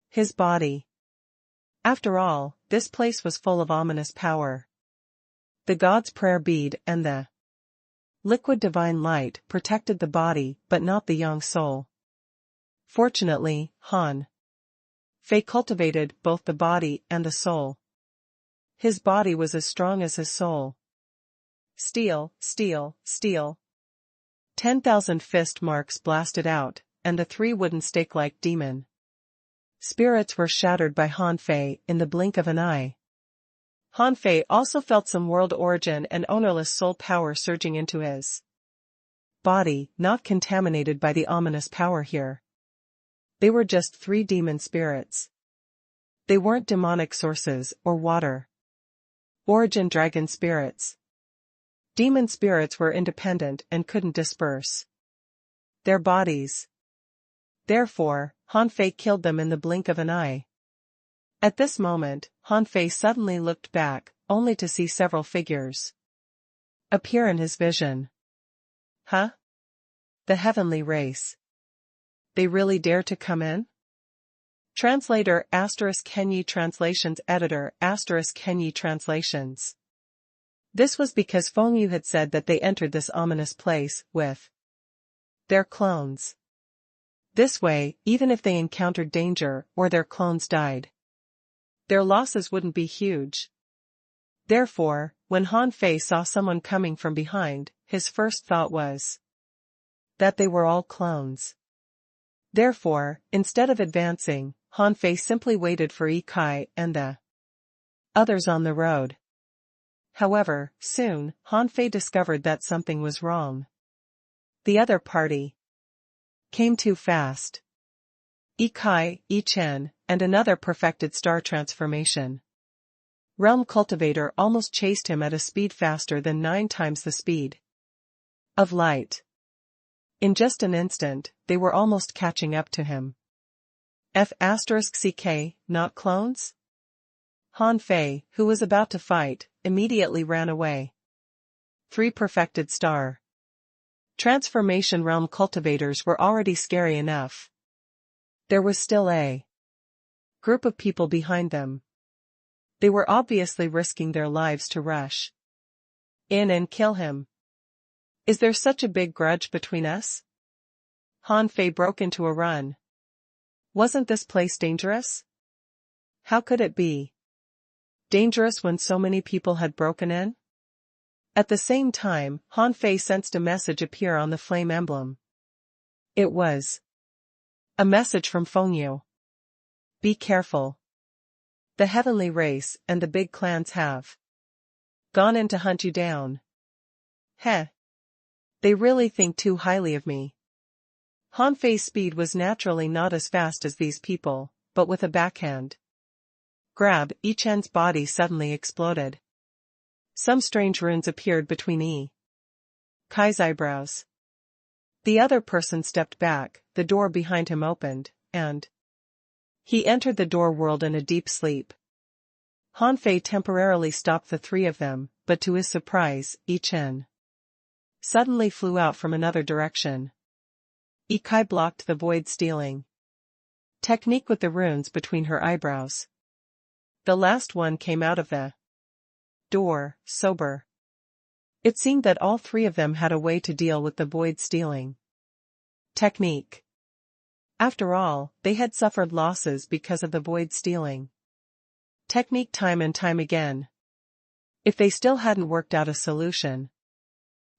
his body. After all, this place was full of ominous power. The god's prayer bead and the liquid divine light protected the body but not the young soul. Fortunately, Han Fei cultivated both the body and the soul. His body was as strong as his soul. Steel, steel, steel. 10,000 fist marks blasted out, and the 3 wooden stake-like demon spirits were shattered by Han Fei in the blink of an eye. Han Fei also felt some world origin and ownerless soul power surging into his body, not contaminated by the ominous power here. They were just 3 demon spirits. They weren't demonic sources or water origin dragon spirits. Demon spirits were independent and couldn't disperse their bodies. Therefore, Han Fei killed them in the blink of an eye. At this moment, Han Fei suddenly looked back, only to see several figures appear in his vision. Huh? The heavenly race. They really dare to come in? Translator * Kenyi Translations Editor * Kenyi Translations. This was because Feng Yu had said that they entered this ominous place with their clones. This way, even if they encountered danger or their clones died, their losses wouldn't be huge. Therefore, when Han Fei saw someone coming from behind, his first thought was that they were all clones. Therefore, instead of advancing, Han Fei simply waited for Yi Kai and the others on the road. However, soon, Han Fei discovered that something was wrong. The other party came too fast. Yi Kai, Yi Chen, and another perfected star transformation realm cultivator almost chased him at a speed faster than 9 times the speed of light. In just an instant, they were almost catching up to him. F*CK, not clones? Han Fei, who was about to fight, immediately ran away. 3 perfected star transformation realm cultivators were already scary enough. There was still a group of people behind them. They were obviously risking their lives to rush in and kill him. Is there such a big grudge between us? Han Fei broke into a run. Wasn't this place dangerous? How could it be dangerous when so many people had broken in? At the same time, Han Fei sensed a message appear on the flame emblem. It was a message from Feng Yu. Be careful. The heavenly race and the big clans have gone in to hunt you down. Heh. They really think too highly of me. Han Fei's speed was naturally not as fast as these people, but with a backhand grab, Yi Chen's body suddenly exploded. Some strange runes appeared between Yi Kai's eyebrows. The other person stepped back, the door behind him opened, and he entered the door world in a deep sleep. Han Fei temporarily stopped the 3 of them, but to his surprise, Yi Chen suddenly flew out from another direction. Yi Kai blocked the void stealing technique with the runes between her eyebrows. The last one came out of the door, sober. It seemed that all 3 of them had a way to deal with the void stealing technique. After all, they had suffered losses because of the void stealing technique time and time again. If they still hadn't worked out a solution,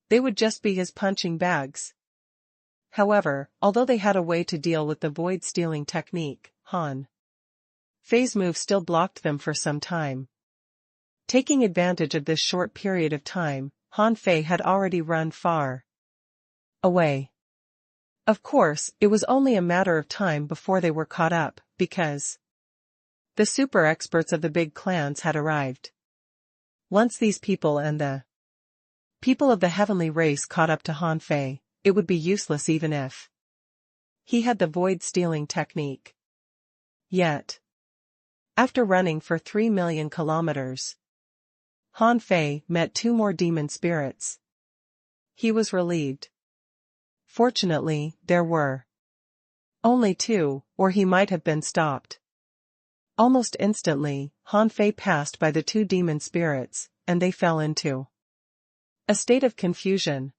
they would just be his punching bags. However, although they had a way to deal with the void stealing technique, Han Fei's move still blocked them for some time. Taking advantage of this short period of time, Han Fei had already run far away. Of course, it was only a matter of time before they were caught up, because the super experts of the big clans had arrived. Once these people and the people of the heavenly race caught up to Han Fei, it would be useless even if he had the void-stealing technique. Yet, after running for 3 million kilometers, Han Fei met 2 more demon spirits. He was relieved. Fortunately, there were only 2, or he might have been stopped. Almost instantly, Han Fei passed by the 2 demon spirits, and they fell into a state of confusion.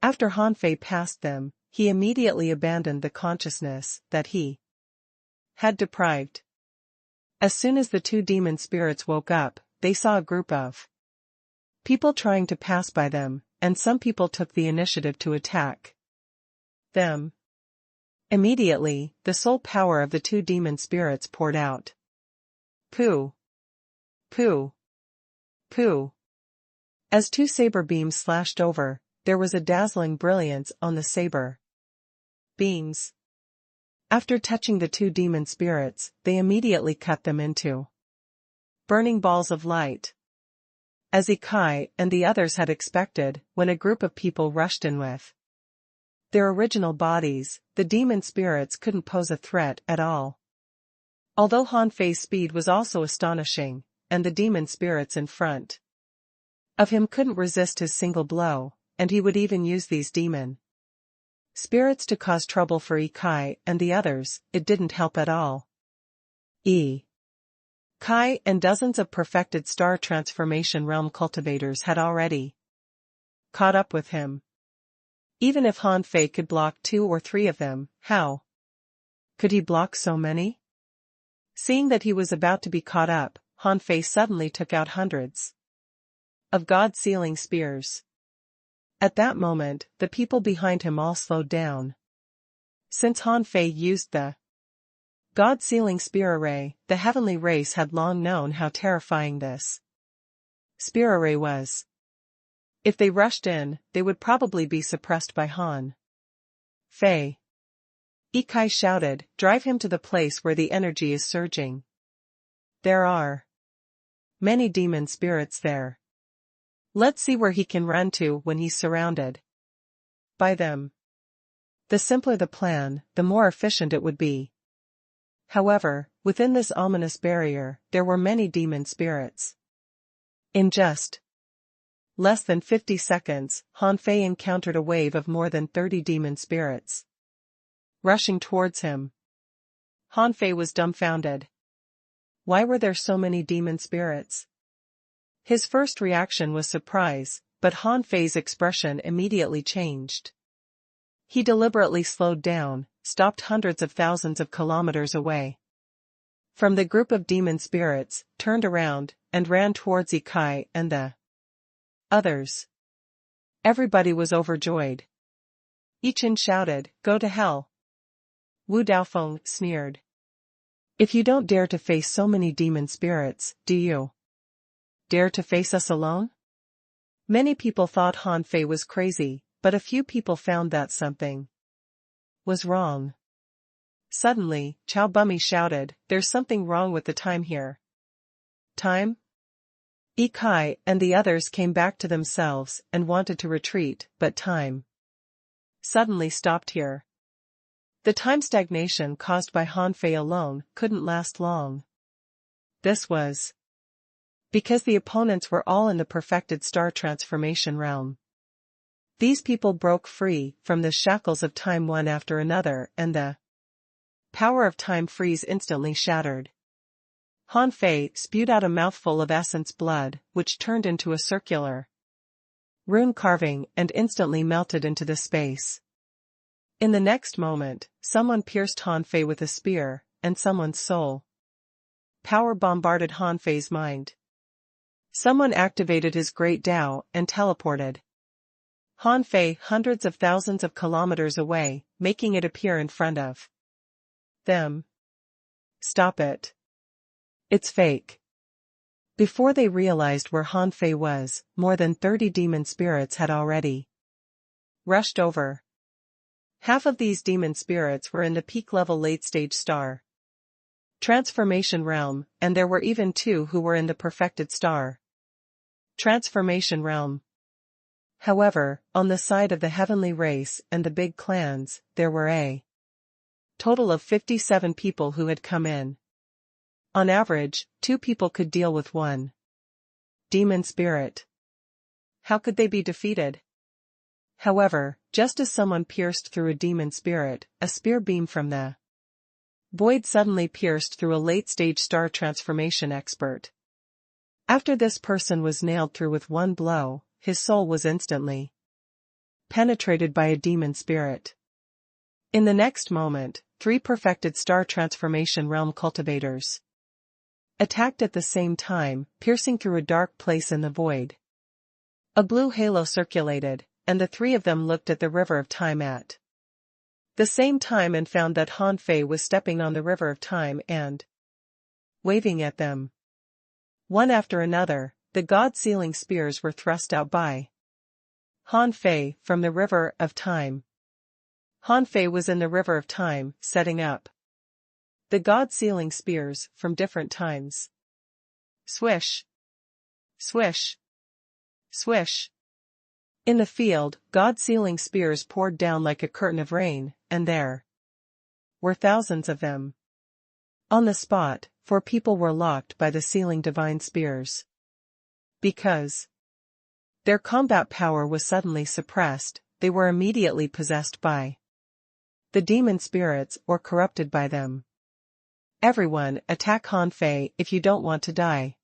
After Han Fei passed them, he immediately abandoned the consciousness that he had deprived. As soon as the 2 demon spirits woke up, they saw a group of people trying to pass by them, and some people took the initiative to attack them. Immediately, the soul power of the 2 demon spirits poured out. Pooh! Pooh! Pooh! As 2 saber beams slashed over, there was a dazzling brilliance on the saber beams. After touching the 2 demon spirits, they immediately cut them into burning balls of light. As Ikai and the others had expected, when a group of people rushed in with their original bodies, the demon spirits couldn't pose a threat at all. Although Han Fei's speed was also astonishing, and the demon spirits in front of him couldn't resist his single blow, and he would even use these demon spirits to cause trouble for Ikai and the others, it didn't help at all. Kai and dozens of perfected star transformation realm cultivators had already caught up with him. Even if Han Fei could block 2 or 3 of them, how could he block so many? Seeing that he was about to be caught up, Han Fei suddenly took out hundreds of God-sealing spears. At that moment, the people behind him all slowed down. Since Han Fei used the God-sealing spear array, the heavenly race had long known how terrifying this spear array was. If they rushed in, they would probably be suppressed by Han Fei. Ikai shouted, "Drive him to the place where the energy is surging. There are many demon spirits there. Let's see where he can run to when he's surrounded by them." The simpler the plan, the more efficient it would be. However, within this ominous barrier, there were many demon spirits. In just less than 50 seconds, Han Fei encountered a wave of more than 30 demon spirits rushing towards him. Han Fei was dumbfounded. Why were there so many demon spirits? His first reaction was surprise, but Han Fei's expression immediately changed. He deliberately slowed down, stopped hundreds of thousands of kilometers away from the group of demon spirits, turned around, and ran towards Ikai and the others. Everybody was overjoyed. Ichin shouted, "Go to hell!" Wu Daofeng sneered. "If you don't dare to face so many demon spirits, do you dare to face us alone?" Many people thought Han Fei was crazy, but a few people found that something was wrong. Suddenly, Chao Bummy shouted, "There's something wrong with the time here." Time? Ikai and the others came back to themselves and wanted to retreat, but time suddenly stopped here. The time stagnation caused by Han Fei alone couldn't last long. This was because the opponents were all in the perfected star transformation realm. These people broke free from the shackles of time one after another, and the power of time freeze instantly shattered. Han Fei spewed out a mouthful of essence blood, which turned into a circular rune carving and instantly melted into the space. In the next moment, someone pierced Han Fei with a spear, and someone's soul power bombarded Han Fei's mind. Someone activated his great Tao and teleported Han Fei hundreds of thousands of kilometers away, making it appear in front of them. "Stop it. It's fake." Before they realized where Han Fei was, more than 30 demon spirits had already rushed over. Half of these demon spirits were in the peak-level late-stage star transformation realm, and there were even 2 who were in the perfected star transformation realm. However, on the side of the heavenly race and the big clans, there were a total of 57 people who had come in. On average, 2 people could deal with one demon spirit. How could they be defeated? However, just as someone pierced through a demon spirit, a spear beam from the void suddenly pierced through a late-stage star transformation expert. After this person was nailed through with one blow, his soul was instantly penetrated by a demon spirit. In the next moment, 3 perfected star transformation realm cultivators attacked at the same time, piercing through a dark place in the void. A blue halo circulated, and the 3 of them looked at the river of time at the same time and found that Han Fei was stepping on the river of time and waving at them. One after another, the god-sealing spears were thrust out by Han Fei from the river of time. Han Fei was in the river of time, setting up the god-sealing spears from different times. Swish! Swish! Swish! In the field, god-sealing spears poured down like a curtain of rain, and there were thousands of them. On the spot, 4 people were locked by the sealing divine spears. Because their combat power was suddenly suppressed, they were immediately possessed by the demon spirits or corrupted by them. Everyone, attack Han Fei if you don't want to die.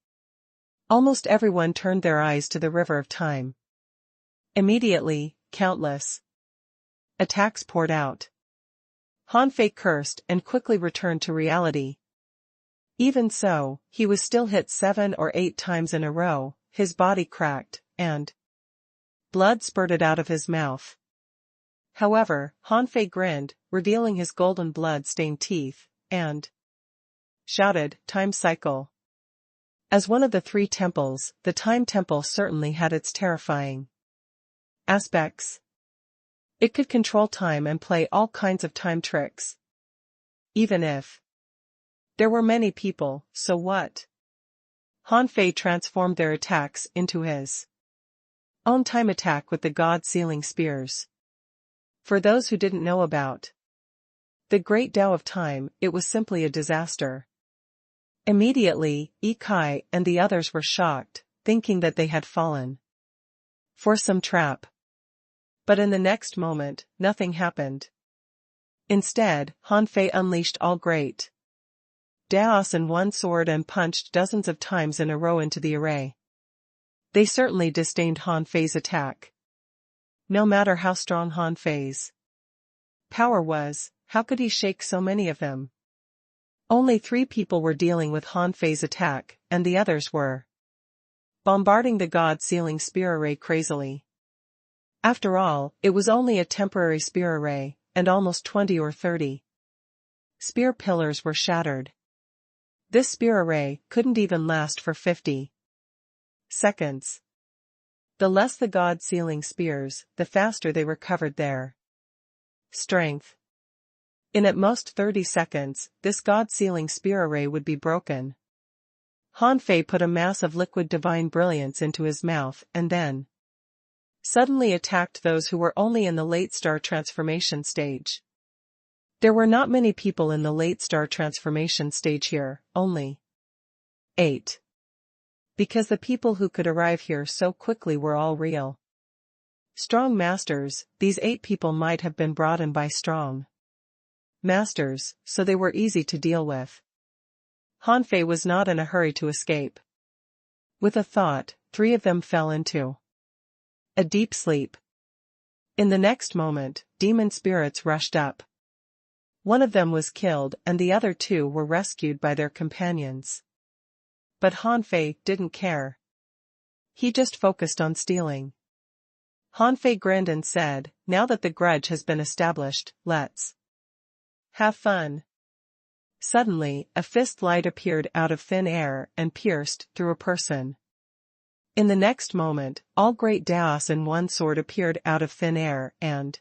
Almost everyone turned their eyes to the river of time. Immediately, countless attacks poured out. Han Fei cursed and quickly returned to reality. Even so, he was still hit 7 or 8 times in a row, his body cracked, and blood spurted out of his mouth. However, Han Fei grinned, revealing his golden blood-stained teeth, and shouted, "Time cycle." As one of the 3 temples, the Time Temple certainly had its terrifying aspects. It could control time and play all kinds of time tricks. Even if there were many people, so what? Han Fei transformed their attacks into his own time attack with the god-sealing spears. For those who didn't know about the Great Tao of Time, it was simply a disaster. Immediately, Yi Kai and the others were shocked, thinking that they had fallen for some trap. But in the next moment, nothing happened. Instead, Han Fei unleashed all Great Daos in one sword and punched dozens of times in a row into the array. They certainly disdained Han Fei's attack. No matter how strong Han Fei's power was, how could he shake so many of them? Only 3 people were dealing with Han Fei's attack, and the others were bombarding the god-sealing spear array crazily. After all, it was only a temporary spear array, and almost 20 or 30 spear pillars were shattered. This spear array couldn't even last for 50 seconds. The less the god-sealing spears, the faster they recovered their strength. In at most 30 seconds, this god-sealing spear array would be broken. Han Fei put a mass of liquid divine brilliance into his mouth and then suddenly attacked those who were only in the late star transformation stage. There were not many people in the late star transformation stage here, only 8. Because the people who could arrive here so quickly were all real strong masters, these 8 people might have been brought in by strong masters, so they were easy to deal with. Han Fei was not in a hurry to escape. With a thought, 3 of them fell into a deep sleep. In the next moment, demon spirits rushed up. One of them was killed and the other 2 were rescued by their companions. But Han Fei didn't care. He just focused on stealing. Han Fei grinned and said, "Now that the grudge has been established, let's have fun." Suddenly, a fist light appeared out of thin air and pierced through a person. In the next moment, all Great Daos in one sword appeared out of thin air and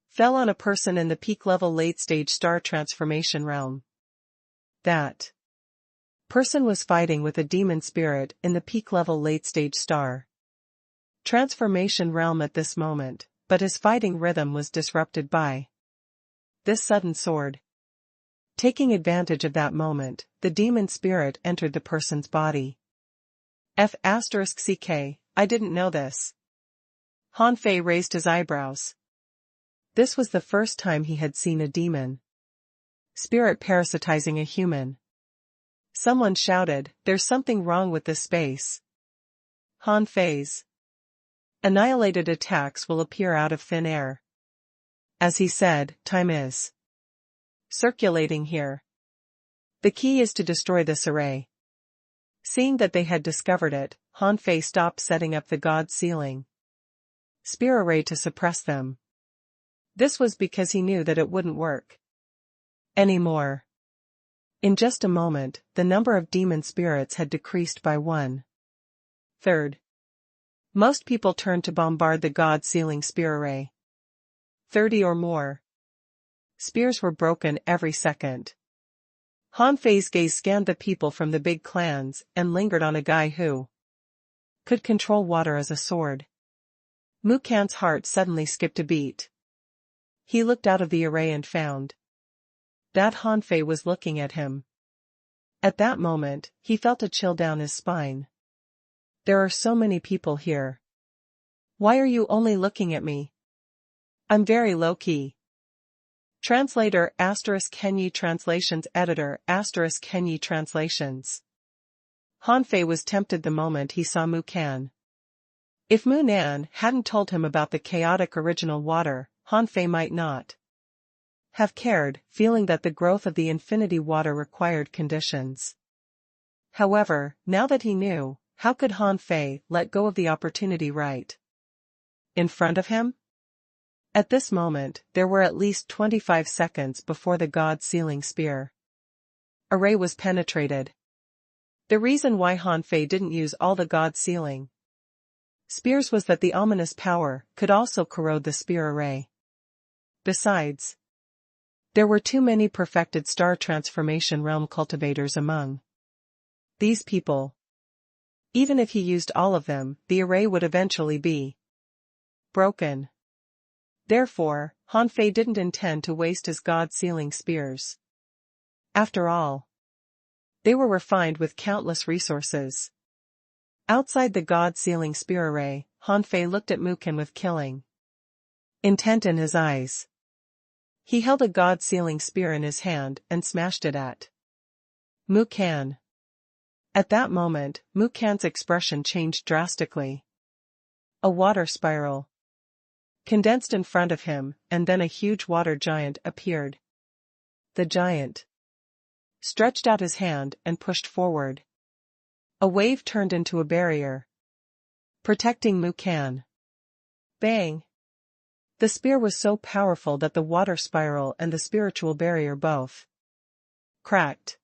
fell on a person in the peak-level late-stage star transformation realm. That person was fighting with a demon spirit in the peak-level late-stage star transformation realm at this moment, but his fighting rhythm was disrupted by this sudden sword. Taking advantage of that moment, the demon spirit entered the person's body. F***ck, I didn't know this. Han Fei raised his eyebrows. This was the first time he had seen a demon spirit parasitizing a human. Someone shouted, "There's something wrong with this space." Han Fei's annihilated attacks will appear out of thin air. As he said, time is circulating here. The key is to destroy this array. Seeing that they had discovered it, Han Fei stopped setting up the god sealing spear array to suppress them. This was because he knew that it wouldn't work anymore. In just a moment, the number of demon spirits had decreased by 1/3. Most people turned to bombard the god sealing spear array. 30 or more spears were broken every second. Han Fei's gaze scanned the people from the big clans and lingered on a guy who could control water as a sword. Mu Can's heart suddenly skipped a beat. He looked out of the array and found that Han Fei was looking at him. At that moment, he felt a chill down his spine. There are so many people here. Why are you only looking at me? I'm very low-key. Translator *Kenyi Translations Editor *Kenyi Translations. Han Fei was tempted the moment he saw Mu Can. If Mu Nan hadn't told him about the chaotic original water, Han Fei might not have cared, feeling that the growth of the infinity water required conditions. However, now that he knew, how could Han Fei let go of the opportunity right in front of him? At this moment, there were at least 25 seconds before the god sealing spear array was penetrated. The reason why Han Fei didn't use all the god sealing spears was that the ominous power could also corrode the spear array. Besides, there were too many perfected star transformation realm cultivators among these people. Even if he used all of them, the array would eventually be broken. Therefore, Han Fei didn't intend to waste his god-sealing spears. After all, they were refined with countless resources. Outside the god-sealing spear array, Han Fei looked at Mu Can with killing intent in his eyes. He held a god-sealing spear in his hand and smashed it at Mu Can. At that moment, Mu Can's expression changed drastically. A water spiral condensed in front of him, and then a huge water giant appeared. The giant stretched out his hand and pushed forward. A wave turned into a barrier, protecting Mu Can. Bang! The spear was so powerful that the water spiral and the spiritual barrier both cracked.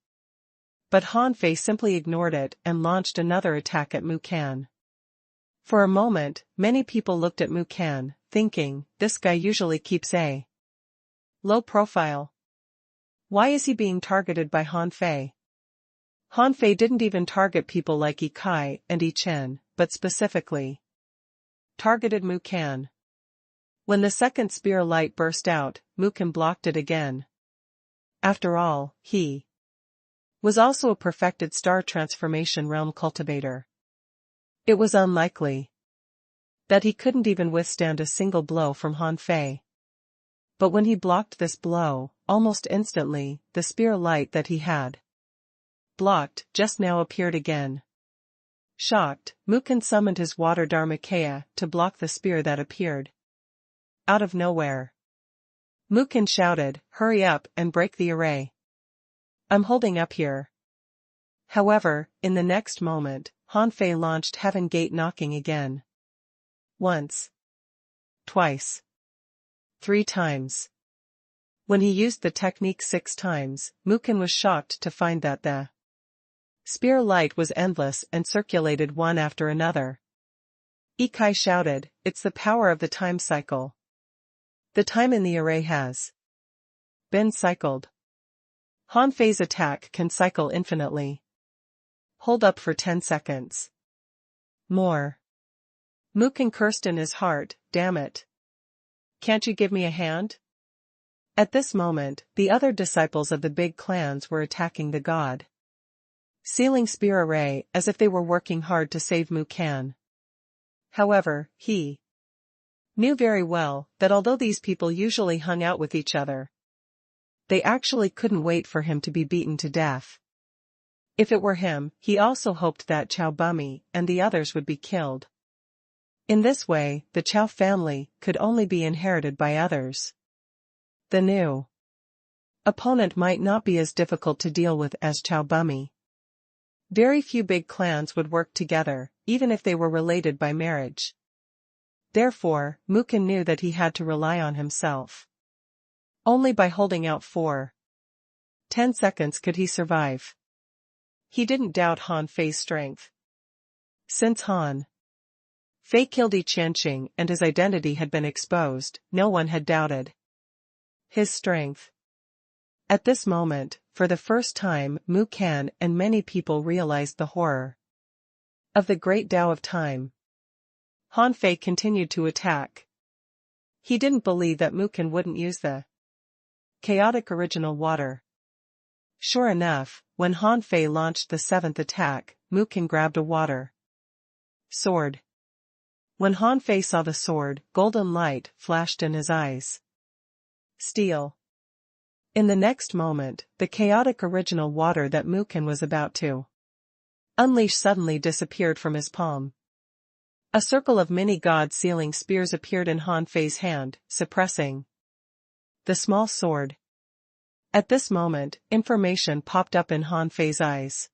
But Han Fei simply ignored it and launched another attack at Mu Can. For a moment, many people looked at Mu Can, thinking, this guy usually keeps a low profile. Why is he being targeted by Han Fei? Han Fei didn't even target people like Yi Kai and Yi Chen, but specifically targeted Mu Can. When the second spear light burst out, Mu Can blocked it again. After all, he was also a perfected star transformation realm cultivator. It was unlikely that he couldn't even withstand a single blow from Han Fei. But when he blocked this blow, almost instantly, the spear light that he had blocked just now appeared again. Shocked, Mu Can summoned his water Dharmakaya to block the spear that appeared out of nowhere. Mu Can shouted, "Hurry up and break the array. I'm holding up here." However, in the next moment, Han Fei launched Heaven Gate knocking again. Once. Twice. 3 times. When he used the technique 6 times, Mu Can was shocked to find that the spear light was endless and circulated one after another. Yi Kai shouted, "It's the power of the time cycle. The time in the array has been cycled. Han Fei's attack can cycle infinitely. Hold up for 10 seconds. More. Mukan cursed in his heart, "Damn it. Can't you give me a hand?" At this moment, the other disciples of the big clans were attacking the god sealing spear array as if they were working hard to save Mukan. However, he knew very well that although these people usually hung out with each other, they actually couldn't wait for him to be beaten to death. If it were him, he also hoped that Chow Bummy and the others would be killed. In this way, the Chow family could only be inherited by others. The new opponent might not be as difficult to deal with as Chow Bummy. Very few big clans would work together, even if they were related by marriage. Therefore, Mukan knew that he had to rely on himself. Only by holding out for 10 seconds could he survive. He didn't doubt Han Fei's strength. Since Han Fei killed Yi Qianqing and his identity had been exposed, no one had doubted his strength. At this moment, for the first time, Mukan and many people realized the horror of the great Tao of time. Han Fei continued to attack. He didn't believe that Mukan wouldn't use the chaotic original water. Sure enough, when Han Fei launched the 7th attack, Mukan grabbed a water sword. When Han Fei saw the sword, golden light flashed in his eyes. Steel. In the next moment, the chaotic original water that Mukan was about to unleash suddenly disappeared from his palm. A circle of mini-god sealing spears appeared in Han Fei's hand, suppressing the small sword. At this moment, information popped up in Han Fei's eyes.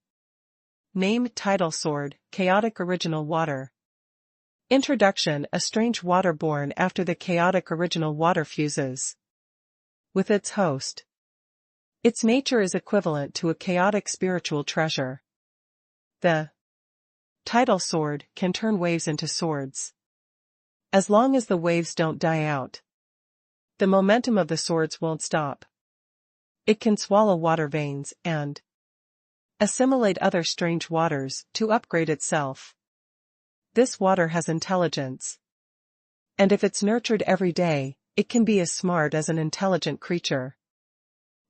Name: Title Sword, Chaotic Original Water. Introduction: A strange water born after the chaotic original water fuses with its host. Its nature is equivalent to a chaotic spiritual treasure. The title sword can turn waves into swords. As long as the waves don't die out, the momentum of the swords won't stop. It can swallow water veins and assimilate other strange waters to upgrade itself. This water has intelligence. And if it's nurtured every day, it can be as smart as an intelligent creature.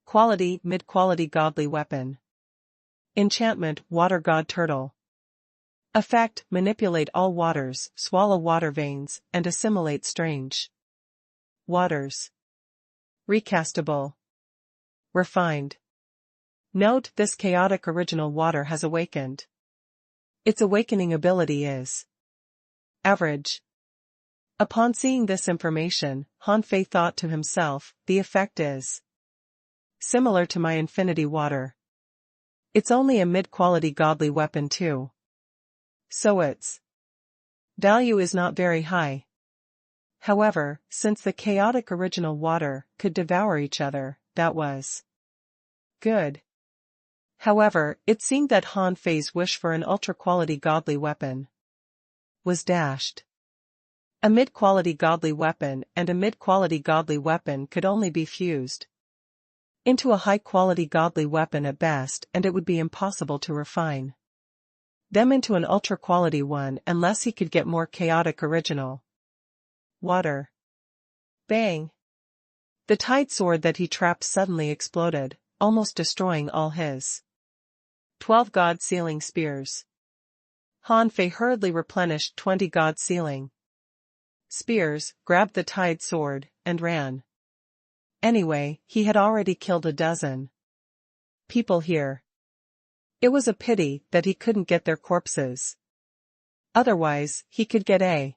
Quality: mid-quality godly weapon. Enchantment: Water God Turtle. Effect: manipulate all waters, swallow water veins, and assimilate strange waters. Recastable. Refined. Note: this chaotic original water has awakened. Its awakening ability is average. Upon seeing this information, Han Fei thought to himself, the effect is similar to my infinity water. It's only a mid-quality godly weapon too. So its value is not very high. However, since the chaotic original water could devour each other, that was good. However, it seemed that Han Fei's wish for an ultra-quality godly weapon was dashed. A mid-quality godly weapon and a mid-quality godly weapon could only be fused into a high-quality godly weapon at best, and it would be impossible to refine them into an ultra-quality one unless he could get more chaotic original water. Bang! The tide sword that he trapped suddenly exploded, almost destroying all his 12 god sealing spears. Han Fei hurriedly replenished 20 god sealing spears, grabbed the tide sword, and ran. Anyway, he had already killed a dozen people here. It was a pity that he couldn't get their corpses. Otherwise, he could get a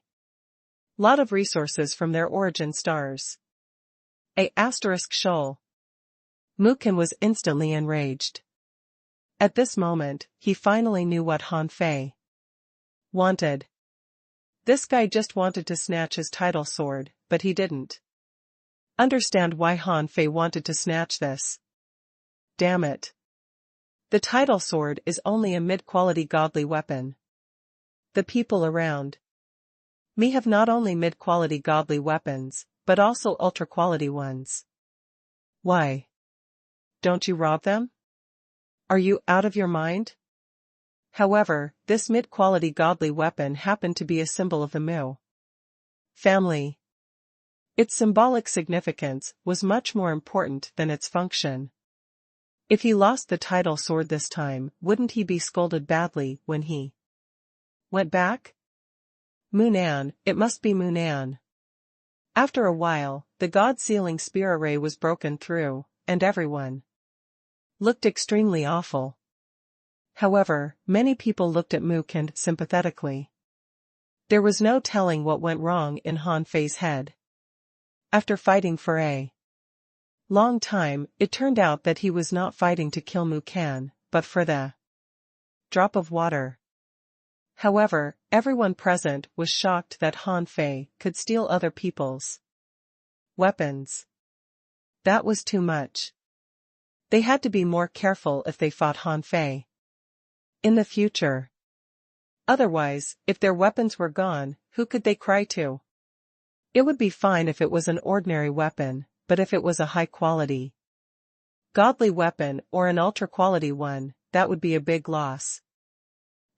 lot of resources from their origin stars. Shoal. Mukan was instantly enraged. At this moment, he finally knew what Han Fei wanted. This guy just wanted to snatch his title sword, but he didn't understand why Han Fei wanted to snatch this. Damn it. The title sword is only a mid-quality godly weapon. The people around me have not only mid-quality godly weapons, but also ultra-quality ones. Why don't you rob them? Are you out of your mind? However, this mid-quality godly weapon happened to be a symbol of the Mu family. Its symbolic significance was much more important than its function. If he lost the title sword this time, wouldn't he be scolded badly when he went back? Munan, it must be Munan. After a while, the God-sealing spear array was broken through, and everyone looked extremely awful. However, many people looked at Mukund sympathetically. There was no telling what went wrong in Han Fei's head. After fighting for a long time, it turned out that he was not fighting to kill Mukan, but for the drop of water. However, everyone present was shocked that Han Fei could steal other people's weapons. That was too much. They had to be more careful if they fought Han Fei in the future. Otherwise, if their weapons were gone, who could they cry to? It would be fine if it was an ordinary weapon, but if it was a high-quality godly weapon or an ultra-quality one, that would be a big loss.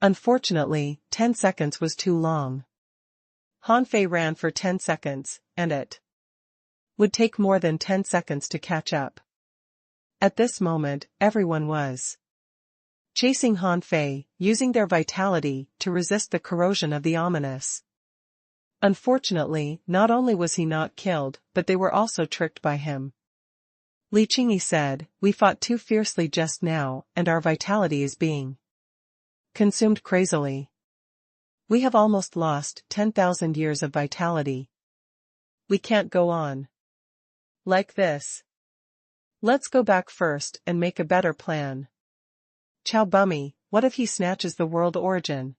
Unfortunately, 10 seconds was too long. Han Fei ran for 10 seconds, and it would take more than 10 seconds to catch up. At this moment, everyone was chasing Han Fei, using their vitality to resist the corrosion of the ominous. Unfortunately, not only was he not killed, but they were also tricked by him. Li Qingyi said, "We fought too fiercely just now, and our vitality is being consumed crazily. We have almost lost 10,000 years of vitality. We can't go on like this. Let's go back first and make a better plan. Chow Bummy, what if he snatches the world origin?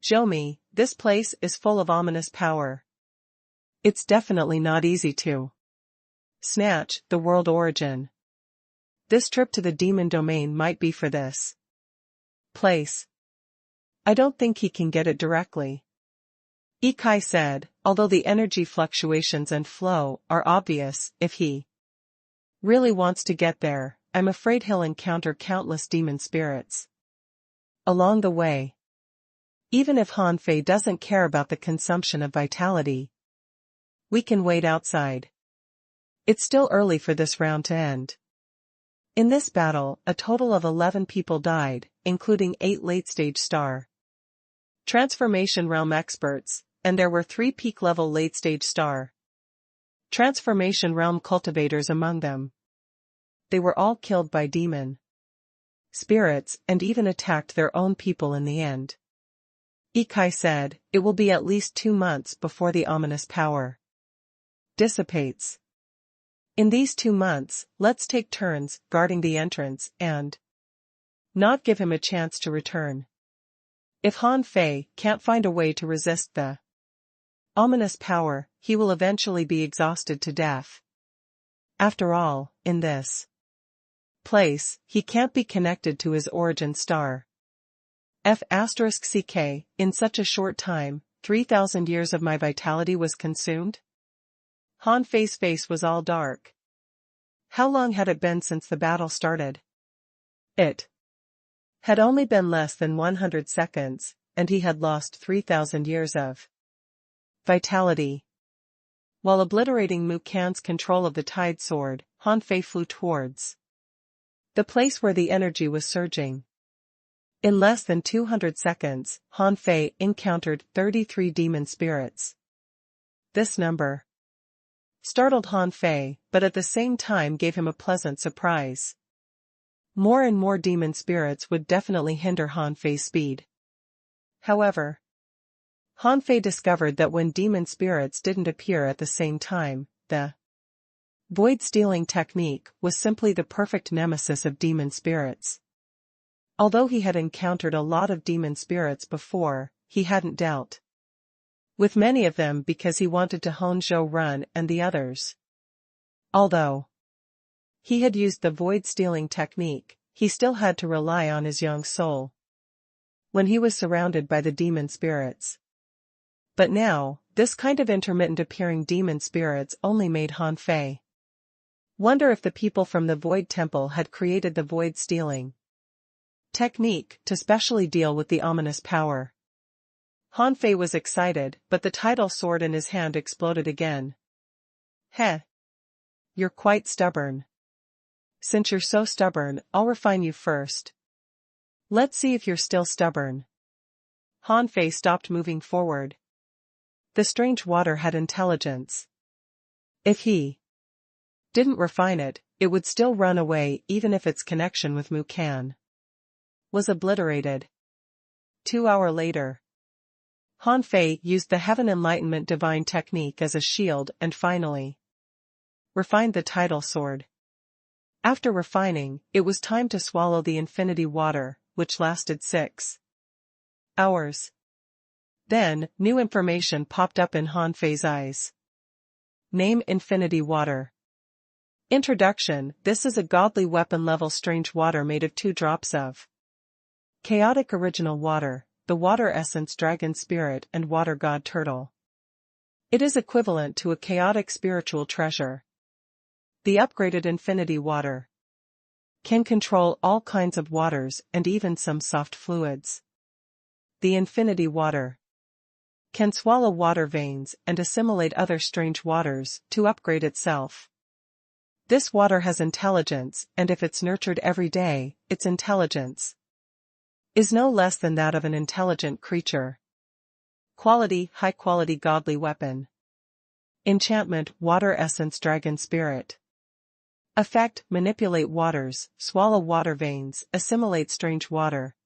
Zhou, this place is full of ominous power. It's definitely not easy to snatch the world origin. This trip to the demon domain might be for this place. I don't think he can get it directly." Yi Kai said, although the energy fluctuations and flow are obvious, if he really wants to get there, I'm afraid he'll encounter countless demon spirits along the way. Even if Han Fei doesn't care about the consumption of vitality, we can wait outside. It's still early for this round to end. In this battle, a total of 11 people died, including 8 late-stage star transformation realm experts, and there were 3 peak-level late-stage star transformation realm cultivators among them. They were all killed by demon spirits and even attacked their own people in the end. Yi Kai said, "It will be at least 2 months before the ominous power dissipates. In these 2 months, let's take turns guarding the entrance and not give him a chance to return. If Han Fei can't find a way to resist the ominous power, he will eventually be exhausted to death. After all, in this place, he can't be connected to his origin star. F***ck, in such a short time, 3,000 years of my vitality was consumed?" Han Fei's face was all dark. How long had it been since the battle started? It had only been less than 100 seconds, and he had lost 3,000 years of vitality. While obliterating Mu Kan's control of the Tide Sword, Han Fei flew towards the place where the energy was surging. In less than 200 seconds, Han Fei encountered 33 demon spirits. This number startled Han Fei, but at the same time gave him a pleasant surprise. More and more demon spirits would definitely hinder Han Fei's speed. However, Han Fei discovered that when demon spirits didn't appear at the same time, the void stealing technique was simply the perfect nemesis of demon spirits. Although he had encountered a lot of demon spirits before, he hadn't dealt with many of them because he wanted to hone Zhou Run and the others. Although he had used the void stealing technique, he still had to rely on his young soul when he was surrounded by the demon spirits. But now, this kind of intermittent appearing demon spirits only made Han Fei wonder if the people from the Void Temple had created the void stealing technique to specially deal with the ominous power. Han Fei was excited, but the tidal sword in his hand exploded again. Heh. You're quite stubborn. Since you're so stubborn, I'll refine you first. Let's see if you're still stubborn. Han Fei stopped moving forward. The strange water had intelligence. If he didn't refine it, it would still run away even if its connection with Mu Kan was obliterated. 2 hours later, Han Fei used the Heaven Enlightenment Divine Technique as a shield and finally refined the tidal sword. After refining, it was time to swallow the infinity water, which lasted 6 hours. Then, new information popped up in Han Fei's eyes. Name Infinity Water. Introduction: This is a godly weapon-level strange water made of 2 drops of chaotic original water, the water essence dragon spirit and water god turtle. It is equivalent to a chaotic spiritual treasure. The upgraded Infinity Water can control all kinds of waters and even some soft fluids. The Infinity Water can swallow water veins and assimilate other strange waters to upgrade itself. This water has intelligence, and if it's nurtured every day, its intelligence is no less than that of an intelligent creature. Quality: high-quality godly weapon. Enchantment: Water Essence Dragon Spirit. Effect: manipulate waters, swallow water veins, assimilate strange water.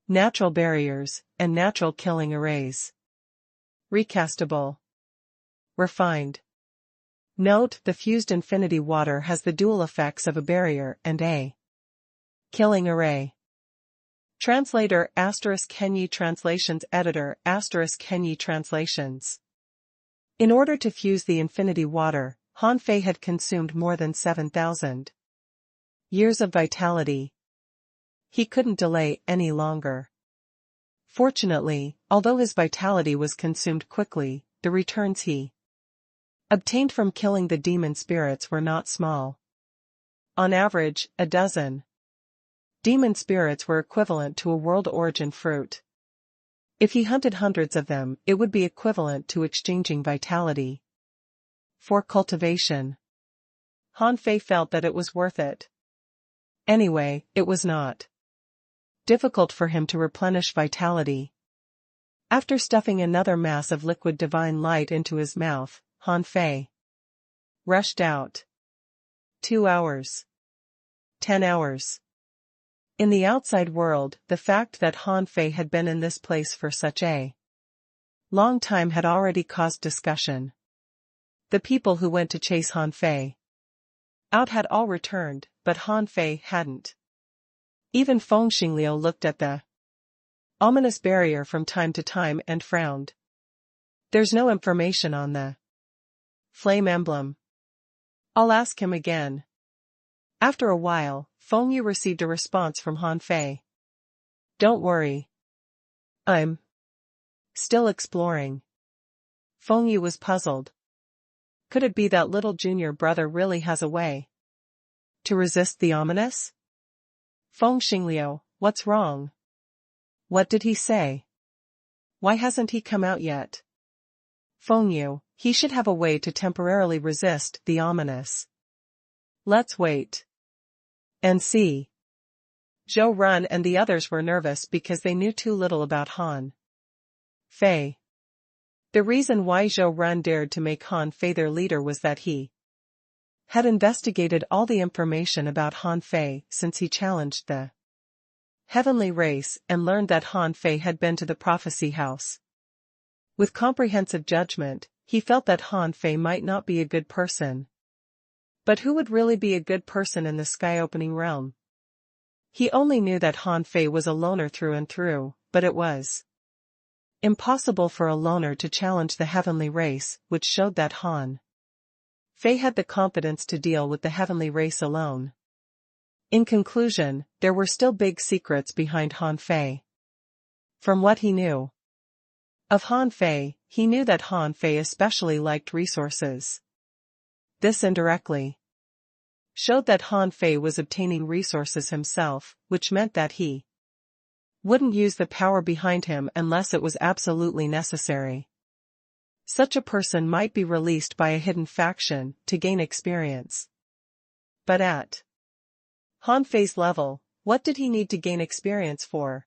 Natural barriers, and natural killing arrays. Recastable. Refined. Note: the fused infinity water has the dual effects of a barrier and a killing array. Translator * Kenyi Translations Editor * Kenyi Translations. In order to fuse the infinity water, Han Fei had consumed more than 7,000 years of vitality. He couldn't delay any longer. Fortunately, although his vitality was consumed quickly, the returns he obtained from killing the demon spirits were not small. On average, a dozen demon spirits were equivalent to a world origin fruit. If he hunted hundreds of them, it would be equivalent to exchanging vitality for cultivation. Han Fei felt that it was worth it. Anyway, it was not difficult for him to replenish vitality. After stuffing another mass of liquid divine light into his mouth, Han Fei rushed out. 2 hours. 10 hours. In the outside world, the fact that Han Fei had been in this place for such a long time had already caused discussion. The people who went to chase Han Fei out had all returned, but Han Fei hadn't. Even Feng Xingliu looked at the ominous barrier from time to time and frowned. There's no information on the flame emblem. I'll ask him again. After a while, Feng Yu received a response from Han Fei. Don't worry. I'm still exploring. Feng Yu was puzzled. Could it be that little junior brother really has a way to resist the ominous? Feng Xingliu, what's wrong? What did he say? Why hasn't he come out yet? Feng Yu, he should have a way to temporarily resist the ominous. Let's wait and see. Zhou Run and the others were nervous because they knew too little about Han Fei. The reason why Zhou Run dared to make Han Fei their leader was that he had investigated all the information about Han Fei since he challenged the heavenly race and learned that Han Fei had been to the prophecy house. With comprehensive judgment, he felt that Han Fei might not be a good person. But who would really be a good person in the sky-opening realm? He only knew that Han Fei was a loner through and through, but it was impossible for a loner to challenge the heavenly race, which showed that Han Fei had the competence to deal with the heavenly race alone. In conclusion, there were still big secrets behind Han Fei. From what he knew of Han Fei, he knew that Han Fei especially liked resources. This indirectly showed that Han Fei was obtaining resources himself, which meant that he wouldn't use the power behind him unless it was absolutely necessary. Such a person might be released by a hidden faction to gain experience. But at Han Fei's level, what did he need to gain experience for?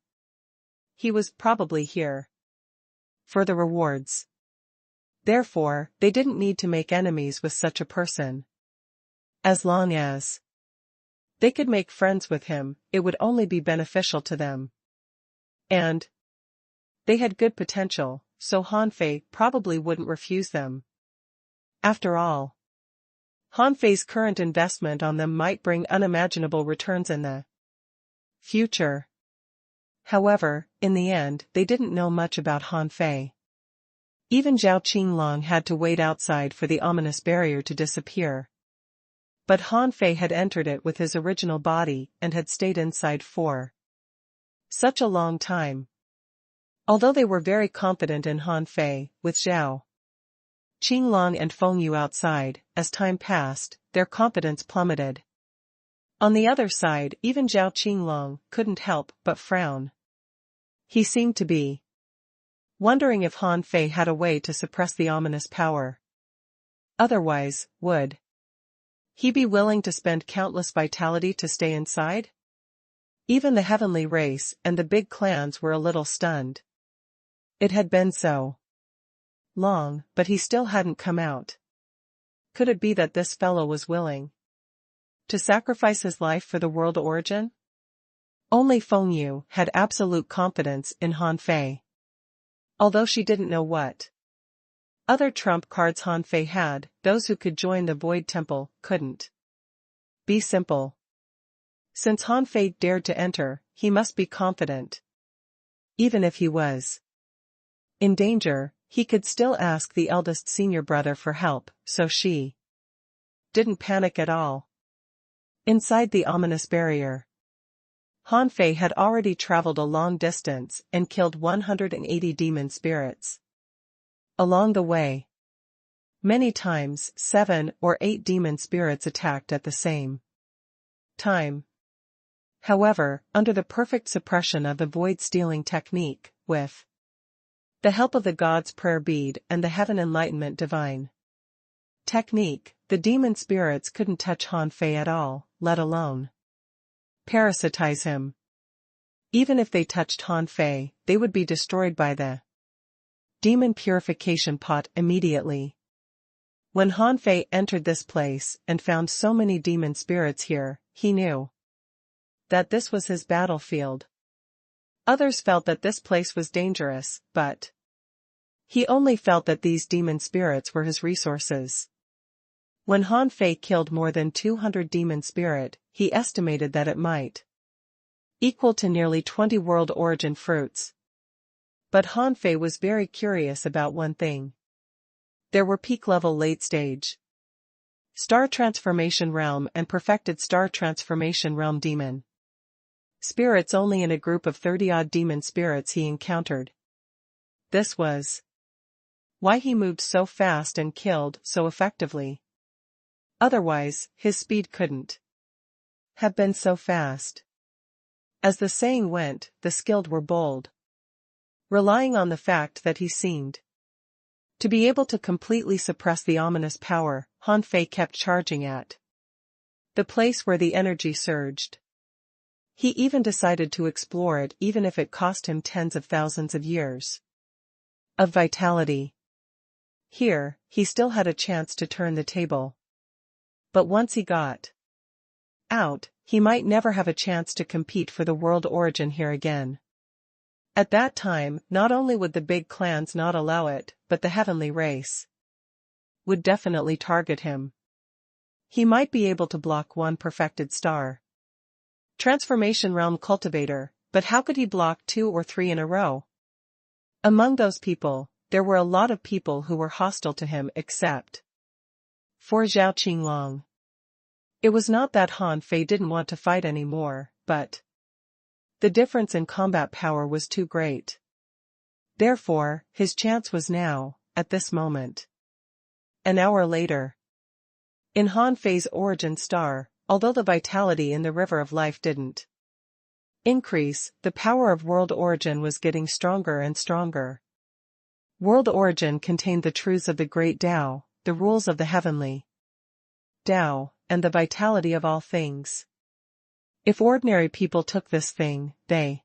He was probably here for the rewards. Therefore, they didn't need to make enemies with such a person. As long as they could make friends with him, it would only be beneficial to them. And they had good potential, so Han Fei probably wouldn't refuse them. After all, Han Fei's current investment on them might bring unimaginable returns in the future. However, in the end, they didn't know much about Han Fei. Even Zhao Qinglong had to wait outside for the ominous barrier to disappear. But Han Fei had entered it with his original body and had stayed inside for such a long time. Although they were very confident in Han Fei, with Zhao Qinglong and Feng Yu outside, as time passed, their confidence plummeted. On the other side, even Zhao Qinglong couldn't help but frown. He seemed to be wondering if Han Fei had a way to suppress the ominous power. Otherwise, would he be willing to spend countless vitality to stay inside? Even the heavenly race and the big clans were a little stunned. It had been so long, but he still hadn't come out. Could it be that this fellow was willing to sacrifice his life for the world origin? Only Feng Yu had absolute confidence in Han Fei. Although she didn't know what other trump cards Han Fei had, those who could join the Void Temple couldn't be simple. Since Han Fei dared to enter, he must be confident. Even if he was in danger, he could still ask the eldest senior brother for help, so she didn't panic at all. Inside the ominous barrier, Han Fei had already traveled a long distance and killed 180 demon spirits. Along the way, many times 7 or 8 demon spirits attacked at the same time. However, under the perfect suppression of the void-stealing technique, with the help of the God's prayer bead and the heaven enlightenment divine technique, the demon spirits couldn't touch Han Fei at all, let alone parasitize him. Even if they touched Han Fei, they would be destroyed by the demon purification pot immediately. When Han Fei entered this place and found so many demon spirits here, he knew that this was his battlefield. Others felt that this place was dangerous, but he only felt that these demon spirits were his resources. When Han Fei killed more than 200 demon spirit, he estimated that it might equal to nearly 20 world origin fruits. But Han Fei was very curious about one thing. There were peak-level late-stage Star Transformation Realm and perfected Star Transformation Realm demon spirits only in a group of 30-odd demon spirits he encountered. This was why he moved so fast and killed so effectively. Otherwise, his speed couldn't have been so fast. As the saying went, the skilled were bold. Relying on the fact that he seemed to be able to completely suppress the ominous power, Han Fei kept charging at the place where the energy surged. He even decided to explore it even if it cost him tens of thousands of years of vitality. Here, he still had a chance to turn the table. But once he got out, he might never have a chance to compete for the world origin here again. At that time, not only would the big clans not allow it, but the heavenly race would definitely target him. He might be able to block one perfected star Transformation Realm cultivator, but how could he block 2 or 3 in a row? Among those people, there were a lot of people who were hostile to him except for Zhao Qinglong. It was not that Han Fei didn't want to fight anymore, but the difference in combat power was too great. Therefore, his chance was now, at this moment. An hour later, in Han Fei's origin star, although the vitality in the river of life didn't increase, the power of world origin was getting stronger and stronger. World origin contained the truths of the great Tao, the rules of the heavenly Tao, and the vitality of all things. If ordinary people took this thing, they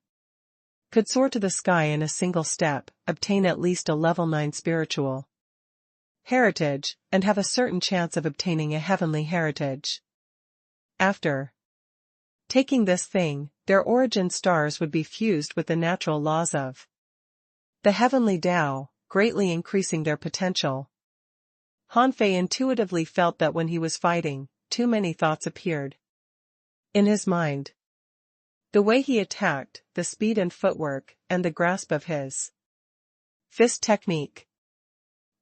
could soar to the sky in a single step, obtain at least a level 9 spiritual heritage, and have a certain chance of obtaining a heavenly heritage. After taking this thing, their origin stars would be fused with the natural laws of the heavenly Tao, greatly increasing their potential. Han Fei intuitively felt that when he was fighting, too many thoughts appeared in his mind. The way he attacked, the speed and footwork, and the grasp of his fist technique.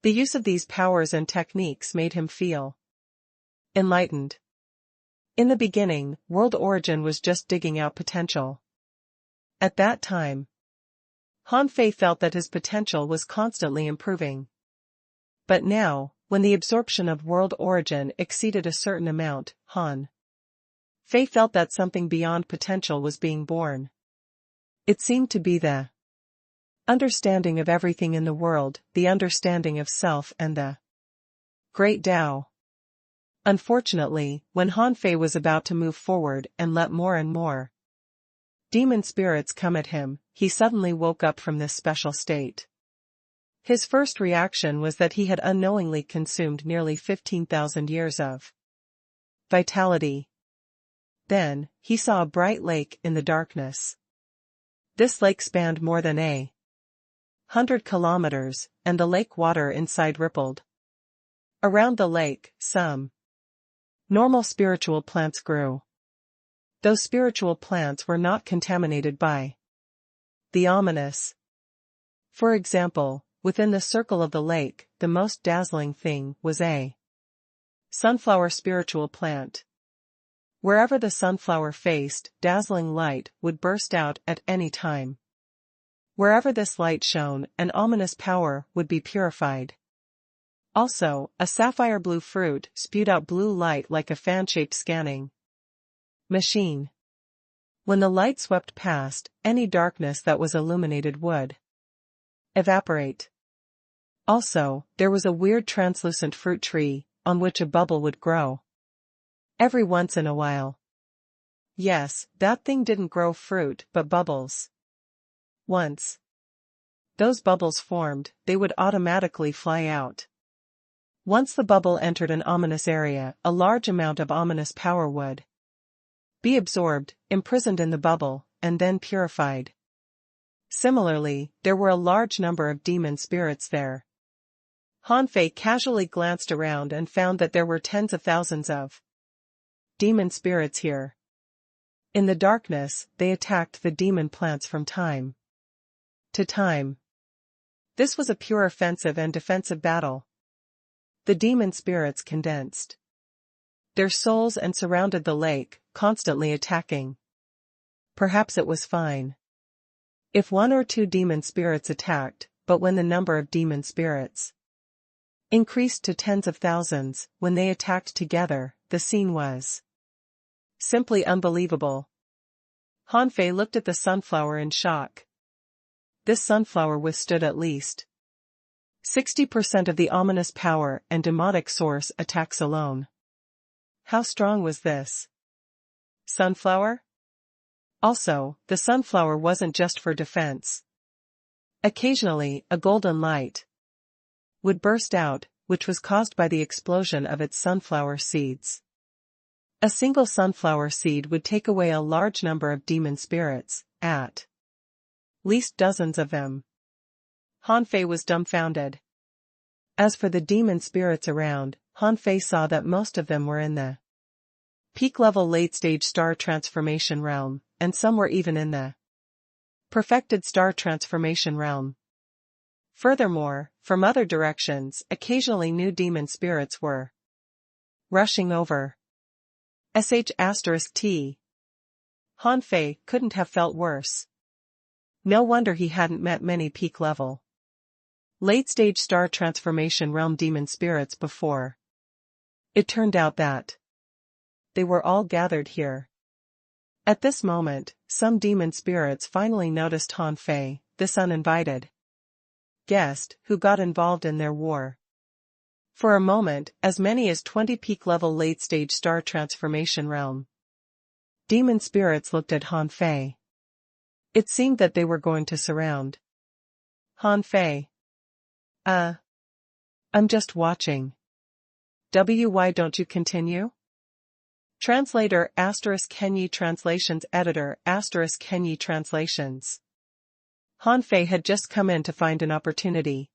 The use of these powers and techniques made him feel enlightened. In the beginning, world origin was just digging out potential. At that time, Han Fei felt that his potential was constantly improving. But now, when the absorption of world origin exceeded a certain amount, Han Fei felt that something beyond potential was being born. It seemed to be the understanding of everything in the world, the understanding of self and the great Tao. Unfortunately, when Han Fei was about to move forward and let more and more demon spirits come at him, he suddenly woke up from this special state. His first reaction was that he had unknowingly consumed nearly 15,000 years of vitality. Then, he saw a bright lake in the darkness. This lake spanned more than 100 kilometers, and the lake water inside rippled. Around the lake, some normal spiritual plants grew. Those spiritual plants were not contaminated by the ominous. For example, within the circle of the lake, the most dazzling thing was a sunflower spiritual plant. Wherever the sunflower faced, dazzling light would burst out at any time. Wherever this light shone, an ominous power would be purified. Also, a sapphire blue fruit spewed out blue light like a fan-shaped scanning machine. When the light swept past, any darkness that was illuminated would evaporate. Also, there was a weird translucent fruit tree, on which a bubble would grow every once in a while. Yes, that thing didn't grow fruit but bubbles. Once those bubbles formed, they would automatically fly out. Once the bubble entered an ominous area, a large amount of ominous power would be absorbed, imprisoned in the bubble, and then purified. Similarly, there were a large number of demon spirits there. Han Fei casually glanced around and found that there were tens of thousands of demon spirits here. In the darkness, they attacked the demon plants from time to time. This was a pure offensive and defensive battle. The demon spirits condensed their souls and surrounded the lake, constantly attacking. Perhaps it was fine if 1 or 2 demon spirits attacked, but when the number of demon spirits increased to tens of thousands, when they attacked together, the scene was simply unbelievable. Han Fei looked at the sunflower in shock. This sunflower withstood at least 60% of the ominous power and demonic source attacks alone. How strong was this sunflower? Also, the sunflower wasn't just for defense. Occasionally, a golden light would burst out, which was caused by the explosion of its sunflower seeds. A single sunflower seed would take away a large number of demon spirits, at least dozens of them. Han Fei was dumbfounded. As for the demon spirits around, Han Fei saw that most of them were in the peak-level late-stage star transformation realm, and some were even in the perfected star transformation realm. Furthermore, from other directions, occasionally new demon spirits were rushing over. **T. Han Fei couldn't have felt worse. No wonder he hadn't met many peak-level late-stage star transformation realm demon spirits before. It turned out that they were all gathered here. At this moment, some demon spirits finally noticed Han Fei, this uninvited guest, who got involved in their war. For a moment, as many as 20 peak-level late-stage star transformation realm demon spirits looked at Han Fei. It seemed that they were going to surround Han Fei. I'm just watching. Why don't you continue? Translator ** Kenyi Translations Editor ** Kenyi Translations. Han Fei had just come in to find an opportunity.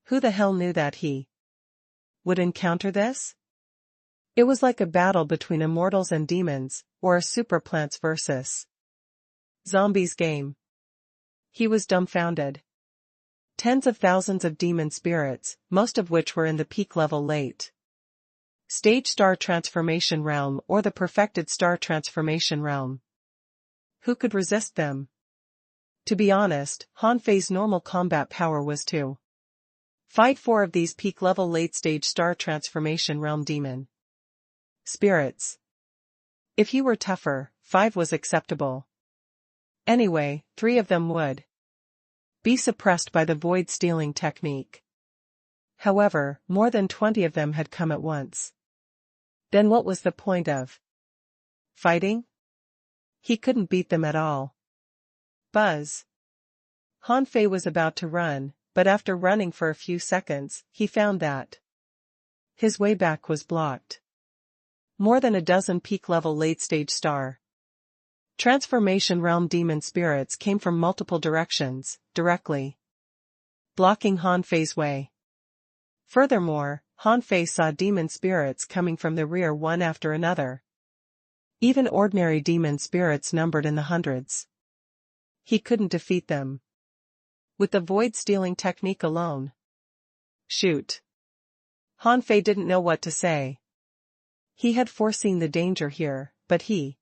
Who the hell knew that he would encounter this? It was like a battle between immortals and demons, or a super plants versus zombies game. He was dumbfounded. Tens of thousands of demon spirits, most of which were in the peak level late stage star transformation realm or the perfected star transformation realm. Who could resist them? To be honest, Han Fei's normal combat power was to fight 4 of these peak-level late-stage star transformation realm demon spirits. If he were tougher, 5 was acceptable. Anyway, 3 of them would be suppressed by the void-stealing technique. However, more than 20 of them had come at once. Then what was the point of fighting? He couldn't beat them at all. Buzz. Han Fei was about to run, but after running for a few seconds, he found that his way back was blocked. More than a dozen peak-level late-stage star transformation realm demon spirits came from multiple directions, directly blocking Han Fei's way. Furthermore, Han Fei saw demon spirits coming from the rear one after another. Even ordinary demon spirits numbered in the hundreds. He couldn't defeat them with the void-stealing technique alone. Shoot. Han Fei didn't know what to say. He had foreseen the danger here, but he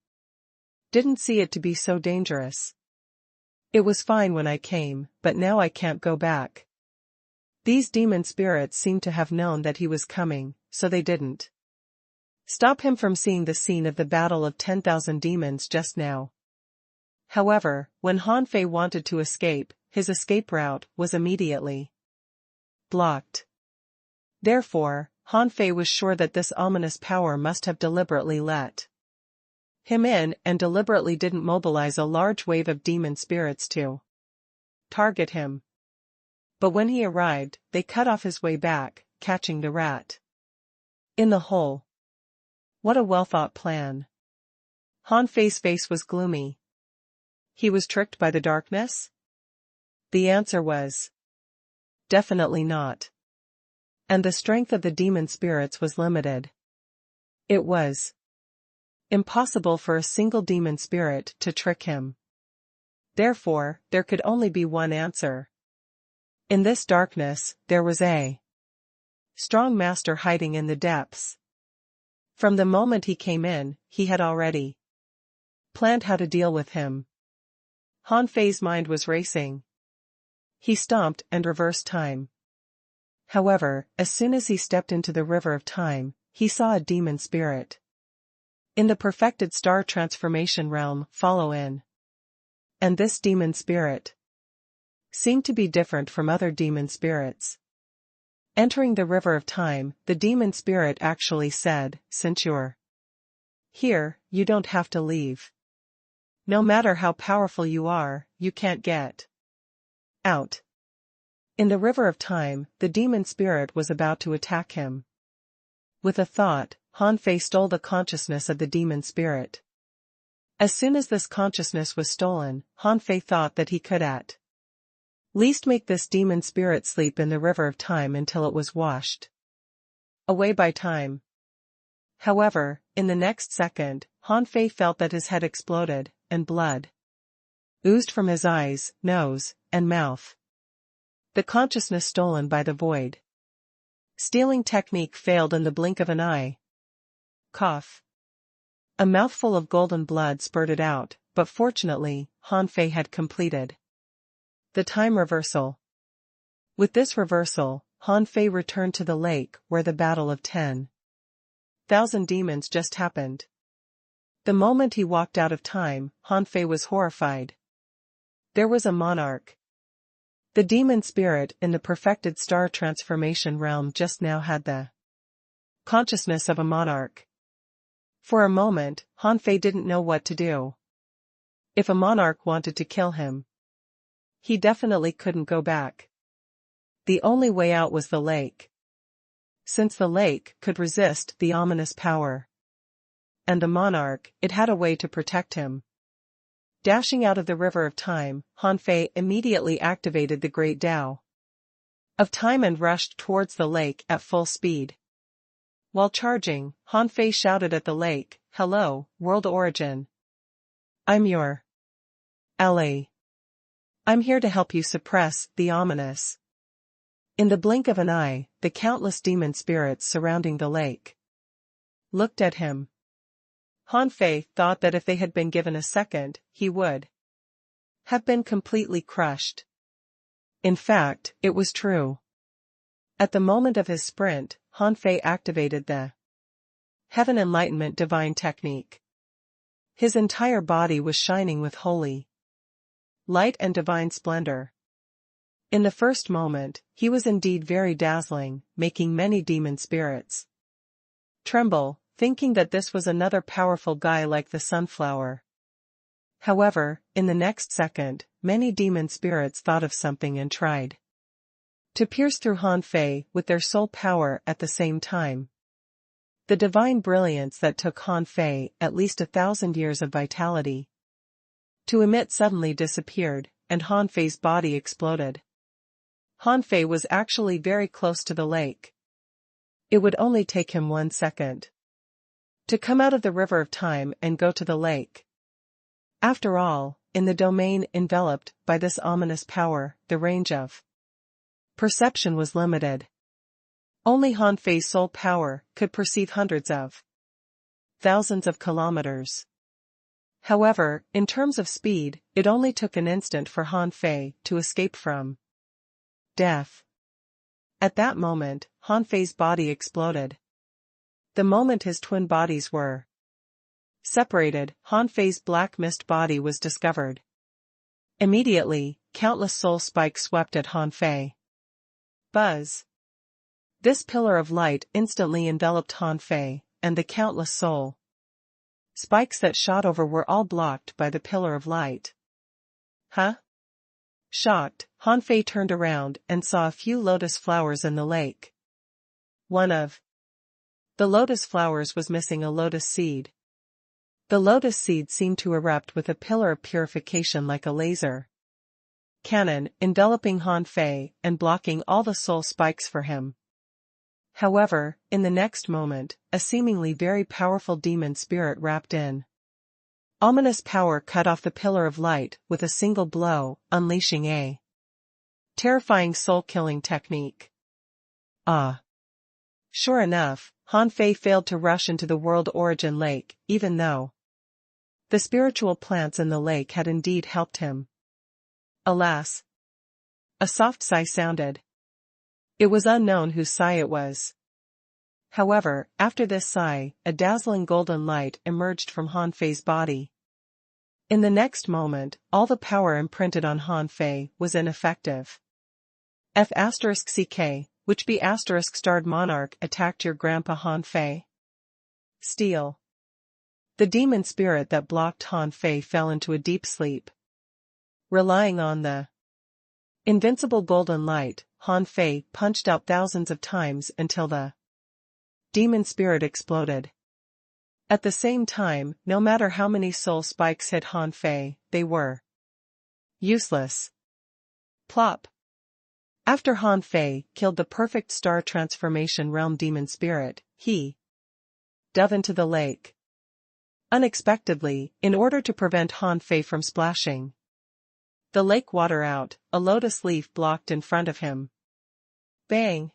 didn't see it to be so dangerous. It was fine when I came, but now I can't go back. These demon spirits seemed to have known that he was coming, so they didn't stop him from seeing the scene of the battle of 10,000 demons just now. However, when Han Fei wanted to escape, his escape route was immediately blocked. Therefore, Han Fei was sure that this ominous power must have deliberately let him in and deliberately didn't mobilize a large wave of demon spirits to target him. But when he arrived, they cut off his way back, catching the rat in the hole. What a well-thought plan. Han Fei's face was gloomy. He was tricked by the darkness? The answer was definitely not. And the strength of the demon spirits was limited. It was impossible for a single demon spirit to trick him. Therefore, there could only be one answer. In this darkness, there was a strong master hiding in the depths. From the moment he came in, he had already planned how to deal with him. Han Fei's mind was racing. He stomped and reversed time. However, as soon as he stepped into the river of time, he saw a demon spirit in the perfected star transformation realm follow in. And this demon spirit seemed to be different from other demon spirits. Entering the river of time, the demon spirit actually said, "Since you're here, you don't have to leave. No matter how powerful you are, you can't get out." In the river of time, the demon spirit was about to attack him. With a thought, Han Fei stole the consciousness of the demon spirit. As soon as this consciousness was stolen, Han Fei thought that he could at least make this demon spirit sleep in the river of time until it was washed away by time. However, in the next second, Han Fei felt that his head exploded, and blood oozed from his eyes, nose, and mouth. The consciousness stolen by the void stealing technique failed in the blink of an eye. Cough. A mouthful of golden blood spurted out, but fortunately, Han Fei had completed the time reversal. With this reversal, Han Fei returned to the lake where the battle of 10,000 1,000 demons just happened. The moment he walked out of time, Han Fei was horrified. There was a monarch. The demon spirit in the perfected star transformation realm just now had the consciousness of a monarch. For a moment, Han Fei didn't know what to do. If a monarch wanted to kill him, he definitely couldn't go back. The only way out was the lake. Since the lake could resist the ominous power, and the monarch, it had a way to protect him. Dashing out of the river of time, Han Fei immediately activated the great Tao of time and rushed towards the lake at full speed. While charging, Han Fei shouted at the lake, "Hello, world origin. I'm your ally. I'm here to help you suppress the ominous." In the blink of an eye, the countless demon spirits surrounding the lake looked at him. Han Fei thought that if they had been given a second, he would have been completely crushed. In fact, it was true. At the moment of his sprint, Han Fei activated the Heaven Enlightenment Divine Technique. His entire body was shining with holy light and divine splendor. In the first moment, he was indeed very dazzling, making many demon spirits tremble, thinking that this was another powerful guy like the sunflower. However, in the next second, many demon spirits thought of something and tried to pierce through Han Fei with their soul power at the same time. The divine brilliance that took Han Fei at least 1,000 years of vitality to emit suddenly disappeared, and Han Fei's body exploded. Han Fei was actually very close to the lake. It would only take him 1 second to come out of the river of time and go to the lake. After all, in the domain enveloped by this ominous power, the range of perception was limited. Only Han Fei's soul power could perceive hundreds of thousands of kilometers. However, in terms of speed, it only took an instant for Han Fei to escape from death. At that moment, Han Fei's body exploded. The moment his twin bodies were separated, Han Fei's black mist body was discovered. Immediately, countless soul spikes swept at Han Fei. Buzz! This pillar of light instantly enveloped Han Fei, and the countless soul spikes that shot over were all blocked by the pillar of light. Huh? Shocked, Han Fei turned around and saw a few lotus flowers in the lake. One of the lotus flowers was missing a lotus seed. The lotus seed seemed to erupt with a pillar of purification like a laser cannon, enveloping Han Fei and blocking all the soul spikes for him. However, in the next moment, a seemingly very powerful demon spirit wrapped in ominous power cut off the pillar of light with a single blow, unleashing a terrifying soul-killing technique. Ah! Sure enough, Han Fei failed to rush into the world origin lake, even though the spiritual plants in the lake had indeed helped him. Alas! A soft sigh sounded. It was unknown whose sigh it was. However, after this sigh, a dazzling golden light emerged from Han Fei's body. In the next moment, all the power imprinted on Han Fei was ineffective. F***CK, which be **starred monarch attacked your grandpa Han Fei? Steal. The demon spirit that blocked Han Fei fell into a deep sleep. Relying on the invincible golden light, Han Fei punched out thousands of times until the demon spirit exploded. At the same time, no matter how many soul spikes hit Han Fei, they were useless. Plop. After Han Fei killed the perfect star transformation realm demon spirit, he dove into the lake. Unexpectedly, in order to prevent Han Fei from splashing the lake water out, a lotus leaf blocked in front of him. Bang!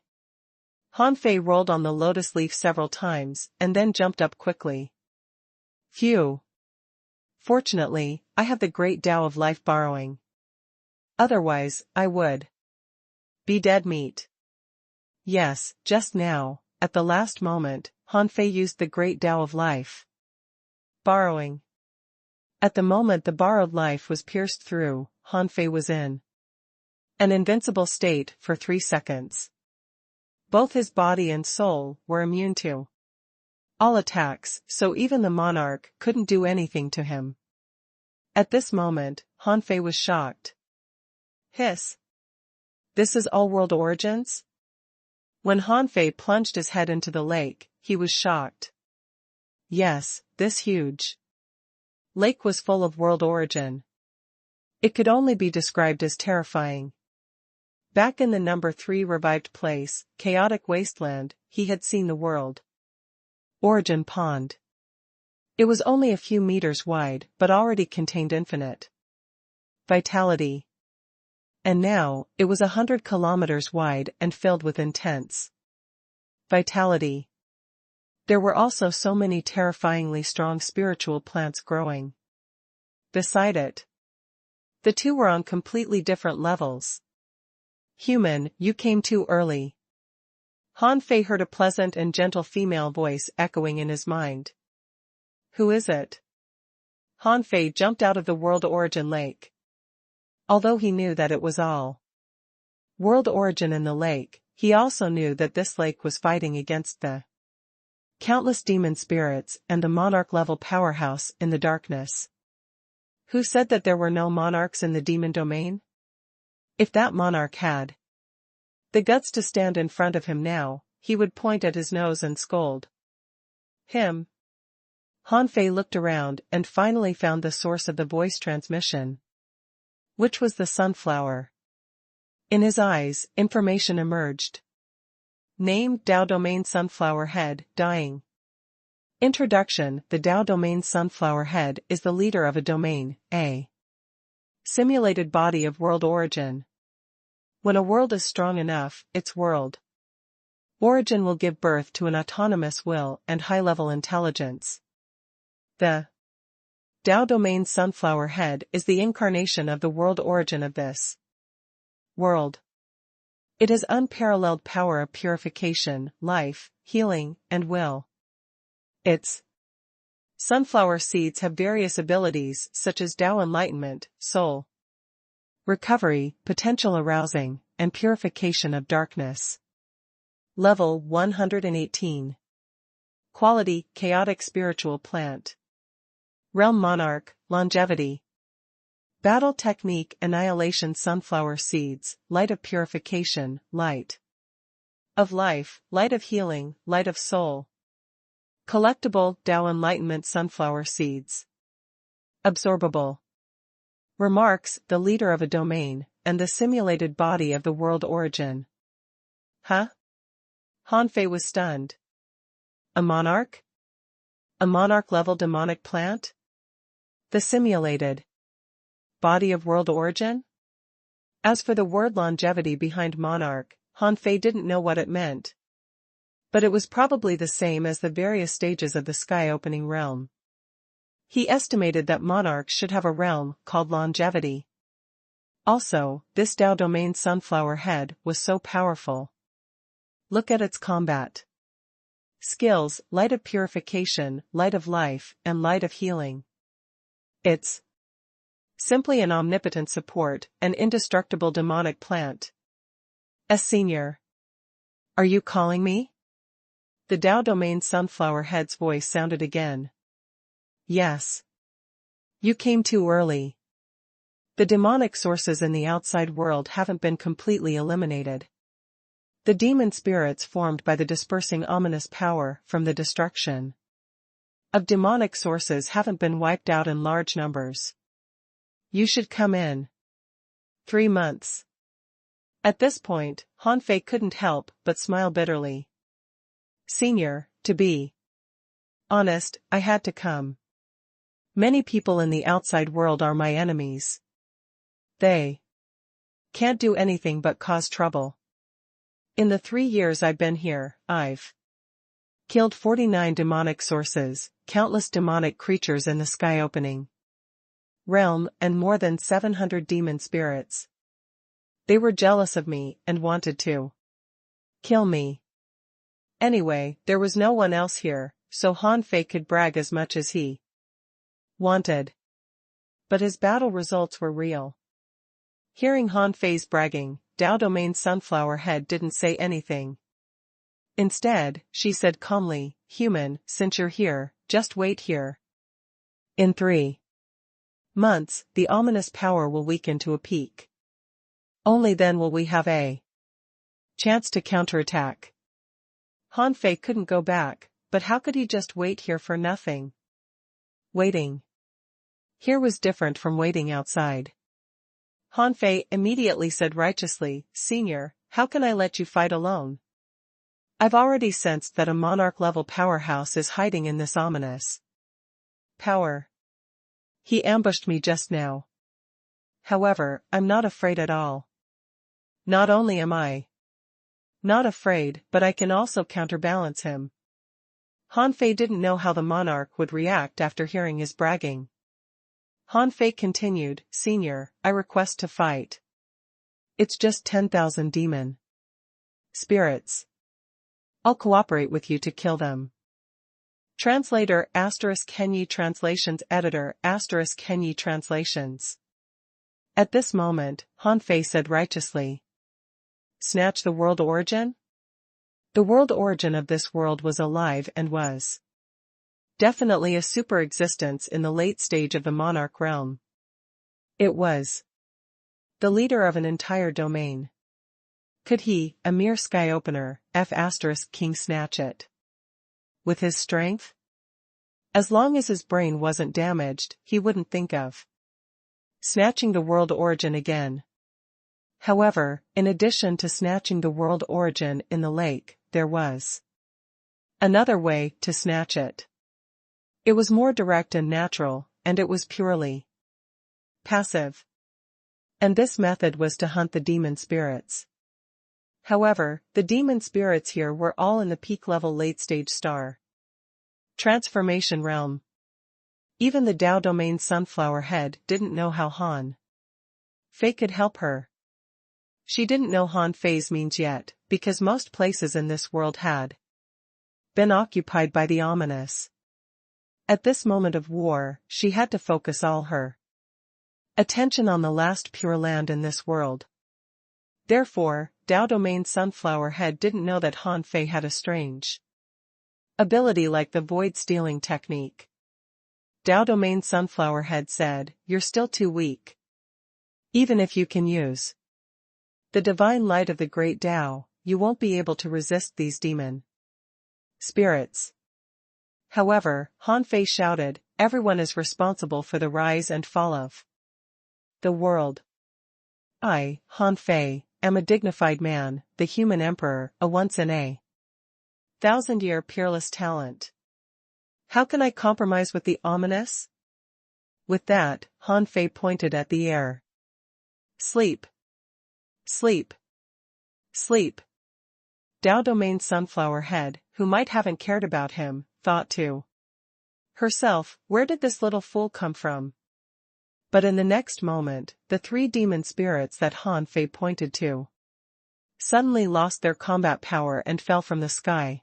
Han Fei rolled on the lotus leaf several times, and then jumped up quickly. Phew! Fortunately, I have the great Tao of life borrowing. Otherwise, I would be dead meat. Yes, just now, at the last moment, Hanfei used the great Tao of life. Borrowing. At the moment the borrowed life was pierced through, Hanfei was in an invincible state for 3 seconds. Both his body and soul were immune to all attacks, so even the monarch couldn't do anything to him. At this moment, Hanfei was shocked. Hiss. This is all world origins? When Hanfei plunged his head into the lake, he was shocked. Yes, this huge lake was full of world origin. It could only be described as terrifying. Back in the number 3 revived place, chaotic wasteland, he had seen the world origin pond. It was only a few meters wide but already contained infinite vitality. And now, it was 100 kilometers wide and filled with intense vitality. There were also so many terrifyingly strong spiritual plants growing beside it. The two were on completely different levels. Human, you came too early. Hanfei heard a pleasant and gentle female voice echoing in his mind. Who is it? Hanfei jumped out of the world origin lake. Although he knew that it was all world origin in the lake, he also knew that this lake was fighting against the countless demon spirits and the monarch-level powerhouse in the darkness. Who said that there were no monarchs in the demon domain? If that monarch had the guts to stand in front of him now, he would point at his nose and scold him. Hanfei looked around and finally found the source of the voice transmission, which was the sunflower. In his eyes, information emerged. Name: Tao Domain Sunflower Head, dying. Introduction: The Tao Domain Sunflower Head is the leader of a domain, a simulated body of world origin. When a world is strong enough, its world origin will give birth to an autonomous will and high-level intelligence. The Tao Domain Sunflower Head is the incarnation of the world origin of this world. It has unparalleled power of purification, life, healing, and will. Its sunflower seeds have various abilities such as Tao enlightenment, soul recovery, potential arousing, and purification of darkness. Level 118. Quality: chaotic spiritual plant. Realm monarch, longevity. Battle technique: annihilation sunflower seeds, light of purification, light of life, light of healing, light of soul. Collectible: Tao enlightenment sunflower seeds. Absorbable. Remarks: the leader of a domain, and the simulated body of the world origin. Huh? Hanfei was stunned. A monarch? A monarch-level demonic plant? The simulated body of world origin? As for the word longevity behind monarch, Hanfei didn't know what it meant. But it was probably the same as the various stages of the sky-opening realm. He estimated that monarchs should have a realm called longevity. Also, this Tao Domain Sunflower Head was so powerful. Look at its combat skills: light of purification, light of life, and light of healing. It's simply an omnipotent support, an indestructible demonic plant. Senior. Are you calling me? The Tao Domain Sunflower Head's voice sounded again. Yes. You came too early. The demonic sources in the outside world haven't been completely eliminated. The demon spirits formed by the dispersing ominous power from the destruction of demonic sources haven't been wiped out in large numbers. You should come in 3 months. At this point, Hanfei couldn't help but smile bitterly. Senior, to be honest, I had to come. Many people in the outside world are my enemies. They can't do anything but cause trouble. In the 3 years I've been here, I've killed 49 demonic sources, countless demonic creatures in the sky-opening realm, and more than 700 demon spirits. They were jealous of me and wanted to kill me. Anyway, there was no one else here, so Han Fei could brag as much as he wanted. But his battle results were real. Hearing Han Fei's bragging, Dao Domain's sunflower head didn't say anything. Instead, she said calmly, "Human, since you're here, just wait here. In 3 months, the ominous power will weaken to a peak. Only then will we have a chance to counterattack." Han Fei couldn't go back, but how could he just wait here for nothing? Waiting here was different from waiting outside. Han Fei immediately said righteously, "Senior, how can I let you fight alone? I've already sensed that a monarch-level powerhouse is hiding in this ominous power. He ambushed me just now. However, I'm not afraid at all. Not only am I not afraid, but I can also counterbalance him." Han Fei didn't know how the monarch would react after hearing his bragging. Han Fei continued, "Senior, I request to fight. It's just 10,000 demon spirits. I'll cooperate with you to kill them." Translator *Kenyi Translations Editor *Kenyi Translations. At this moment, Han Fei said righteously, "Snatch the world origin?" The world origin of this world was alive and was definitely a super existence in the late stage of the monarch realm. It was the leader of an entire domain. Could he, a mere sky opener, *King, snatch it with his strength? As long as his brain wasn't damaged, he wouldn't think of snatching the world origin again. However, in addition to snatching the world origin in the lake, there was another way to snatch it. It was more direct and natural, and it was purely passive. And this method was to hunt the demon spirits. However, the demon spirits here were all in the peak-level late-stage star transformation realm. Even the Dao Domain sunflower head didn't know how Han Fei could help her. She didn't know Han Fei's means yet, because most places in this world had been occupied by the ominous. At this moment of war, she had to focus all her attention on the last pure land in this world. Therefore, Dao Domain's sunflower head didn't know that Han Fei had a strange ability like the void stealing technique. Dao Domain's sunflower head said, "You're still too weak. Even if you can use the divine light of the great Dao, you won't be able to resist these demon spirits." However, Han Fei shouted, "Everyone is responsible for the rise and fall of the world. I, Han Fei, am a dignified man, the human emperor, a once in a 1,000-year peerless talent. How can I compromise with the ominous?" With that, Han Fei pointed at the air. "Sleep. Sleep. Sleep." Dao Domain's sunflower head, who might haven't cared about him, thought to herself, "Where did this little fool come from?" But in the next moment, the 3 demon spirits that Han Fei pointed to suddenly lost their combat power and fell from the sky.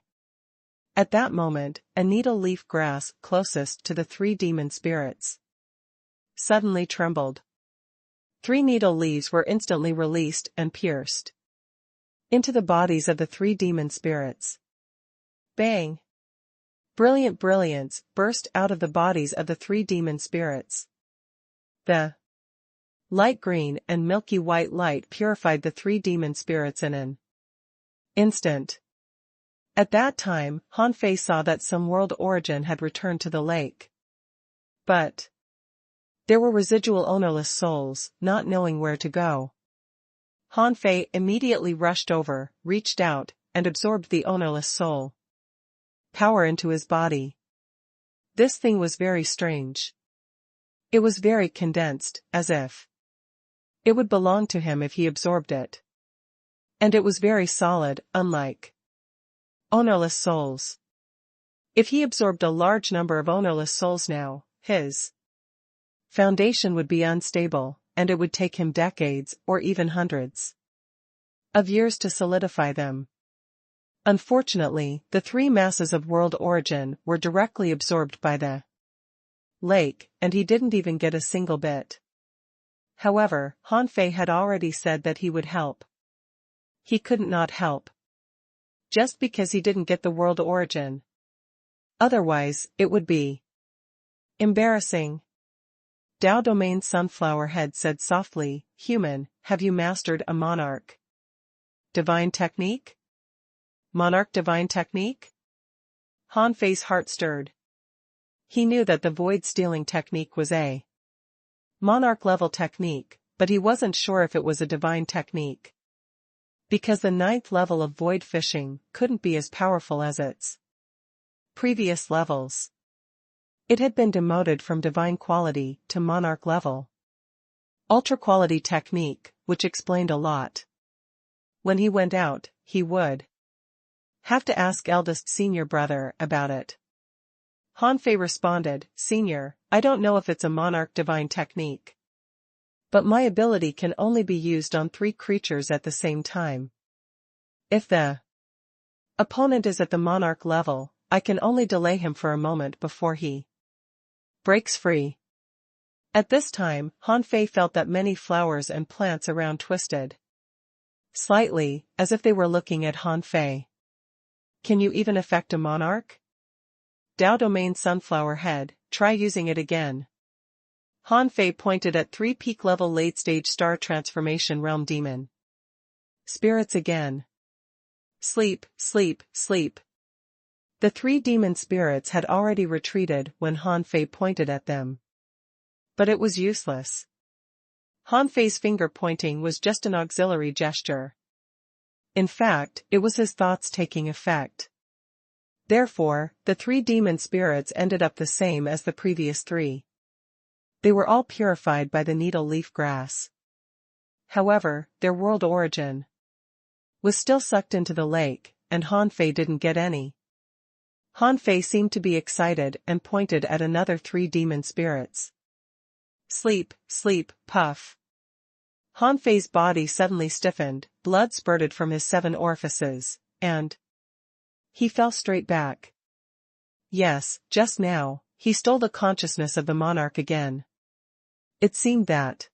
At that moment, a needle leaf grass closest to the 3 demon spirits suddenly trembled. 3 needle leaves were instantly released and pierced into the bodies of the 3 demon spirits. Bang! Brilliant brilliance burst out of the bodies of the 3 demon spirits. The light green and milky white light purified the 3 demon spirits in an instant. At that time, Han Fei saw that some world origin had returned to the lake. But there were residual ownerless souls, not knowing where to go. Han Fei immediately rushed over, reached out, and absorbed the ownerless soul power into his body. This thing was very strange. It was very condensed, as if it would belong to him if he absorbed it. And it was very solid, unlike ownerless souls. If he absorbed a large number of ownerless souls now, his foundation would be unstable, and it would take him decades, or even hundreds of years to solidify them. Unfortunately, the three masses of world origin were directly absorbed by the lake, and he didn't even get a single bit. However, Han Fei had already said that he would help. He couldn't not help. Just because he didn't get the world origin. Otherwise, it would be embarrassing. Dao Domain Sunflower Head said softly, "Human, have you mastered a monarch divine technique? Monarch divine technique?" Han Fei's heart stirred. He knew that the void-stealing technique was a monarch-level technique, but he wasn't sure if it was a divine technique. Because the 9th level of void fishing couldn't be as powerful as its previous levels. It had been demoted from divine quality to monarch level. Ultra-quality technique, which explained a lot. When he went out, he would have to ask eldest senior brother about it. Han Fei responded, "Senior, I don't know if it's a monarch divine technique. But my ability can only be used on 3 creatures at the same time. If the opponent is at the monarch level, I can only delay him for a moment before he breaks free." At this time, Han Fei felt that many flowers and plants around twisted slightly, as if they were looking at Han Fei. "Can you even affect a monarch? Dao Domain Sunflower Head, try using it again." Han Fei pointed at 3 peak-level late-stage star transformation realm demon spirits again. Sleep, sleep, sleep. The 3 demon spirits had already retreated when Han Fei pointed at them. But it was useless. Han Fei's finger pointing was just an auxiliary gesture. In fact, it was his thoughts taking effect. Therefore, the 3 demon spirits ended up the same as the previous 3. They were all purified by the needle leaf grass. However, their world origin was still sucked into the lake, and Han Fei didn't get any. Han Fei seemed to be excited and pointed at another 3 demon spirits. Sleep, sleep, puff. Han Fei's body suddenly stiffened, blood spurted from his 7 orifices, and he fell straight back. Yes, just now, he stole the consciousness of the monarch again. It seemed that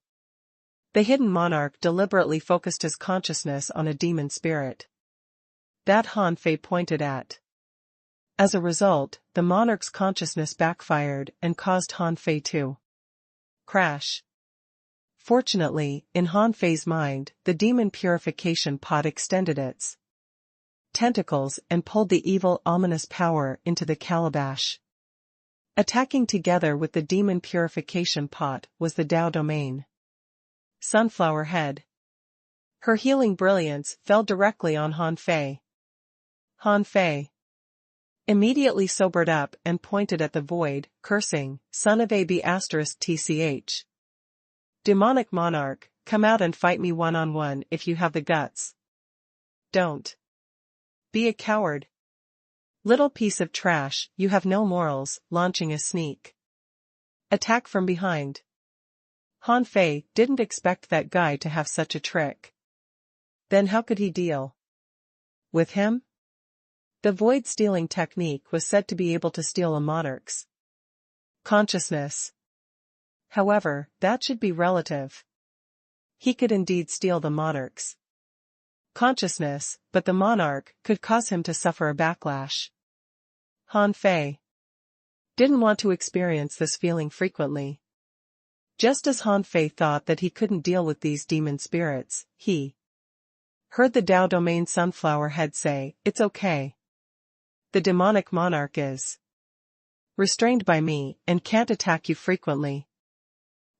the hidden monarch deliberately focused his consciousness on a demon spirit that Han Fei pointed at. As a result, the monarch's consciousness backfired and caused Han Fei to crash. Fortunately, in Han Fei's mind, the demon purification pot extended its tentacles and pulled the evil ominous power into the calabash. Attacking together with the demon purification pot was the Dao Domain Sunflower Head. Her healing brilliance fell directly on Han Fei. Han Fei immediately sobered up and pointed at the void, cursing, "Son of a b******. Demonic monarch, come out and fight me one-on-one if you have the guts. Don't be a coward. Little piece of trash, you have no morals," launching a sneak attack from behind. Han Fei didn't expect that guy to have such a trick. Then how could he deal with him? The void-stealing technique was said to be able to steal a monarch's consciousness. However, that should be relative. He could indeed steal the monarch's consciousness, but the monarch could cause him to suffer a backlash. Han Fei didn't want to experience this feeling frequently. Just as Han Fei thought that he couldn't deal with these demon spirits, he heard the Dao Domain Sunflower Head say, "It's okay. The demonic monarch is restrained by me and can't attack you frequently.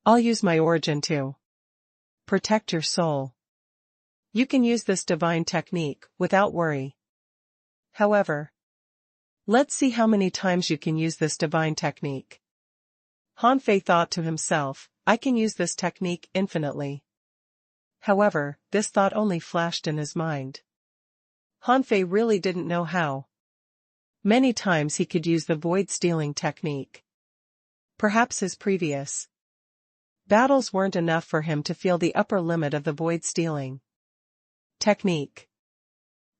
I'll use my origin to protect your soul. You can use this divine technique without worry. However, let's see how many times you can use this divine technique." Han Fei thought to himself, "I can use this technique infinitely." However, this thought only flashed in his mind. Han Fei really didn't know how many times he could use the void-stealing technique. Perhaps his previous battles weren't enough for him to feel the upper limit of the void-stealing technique.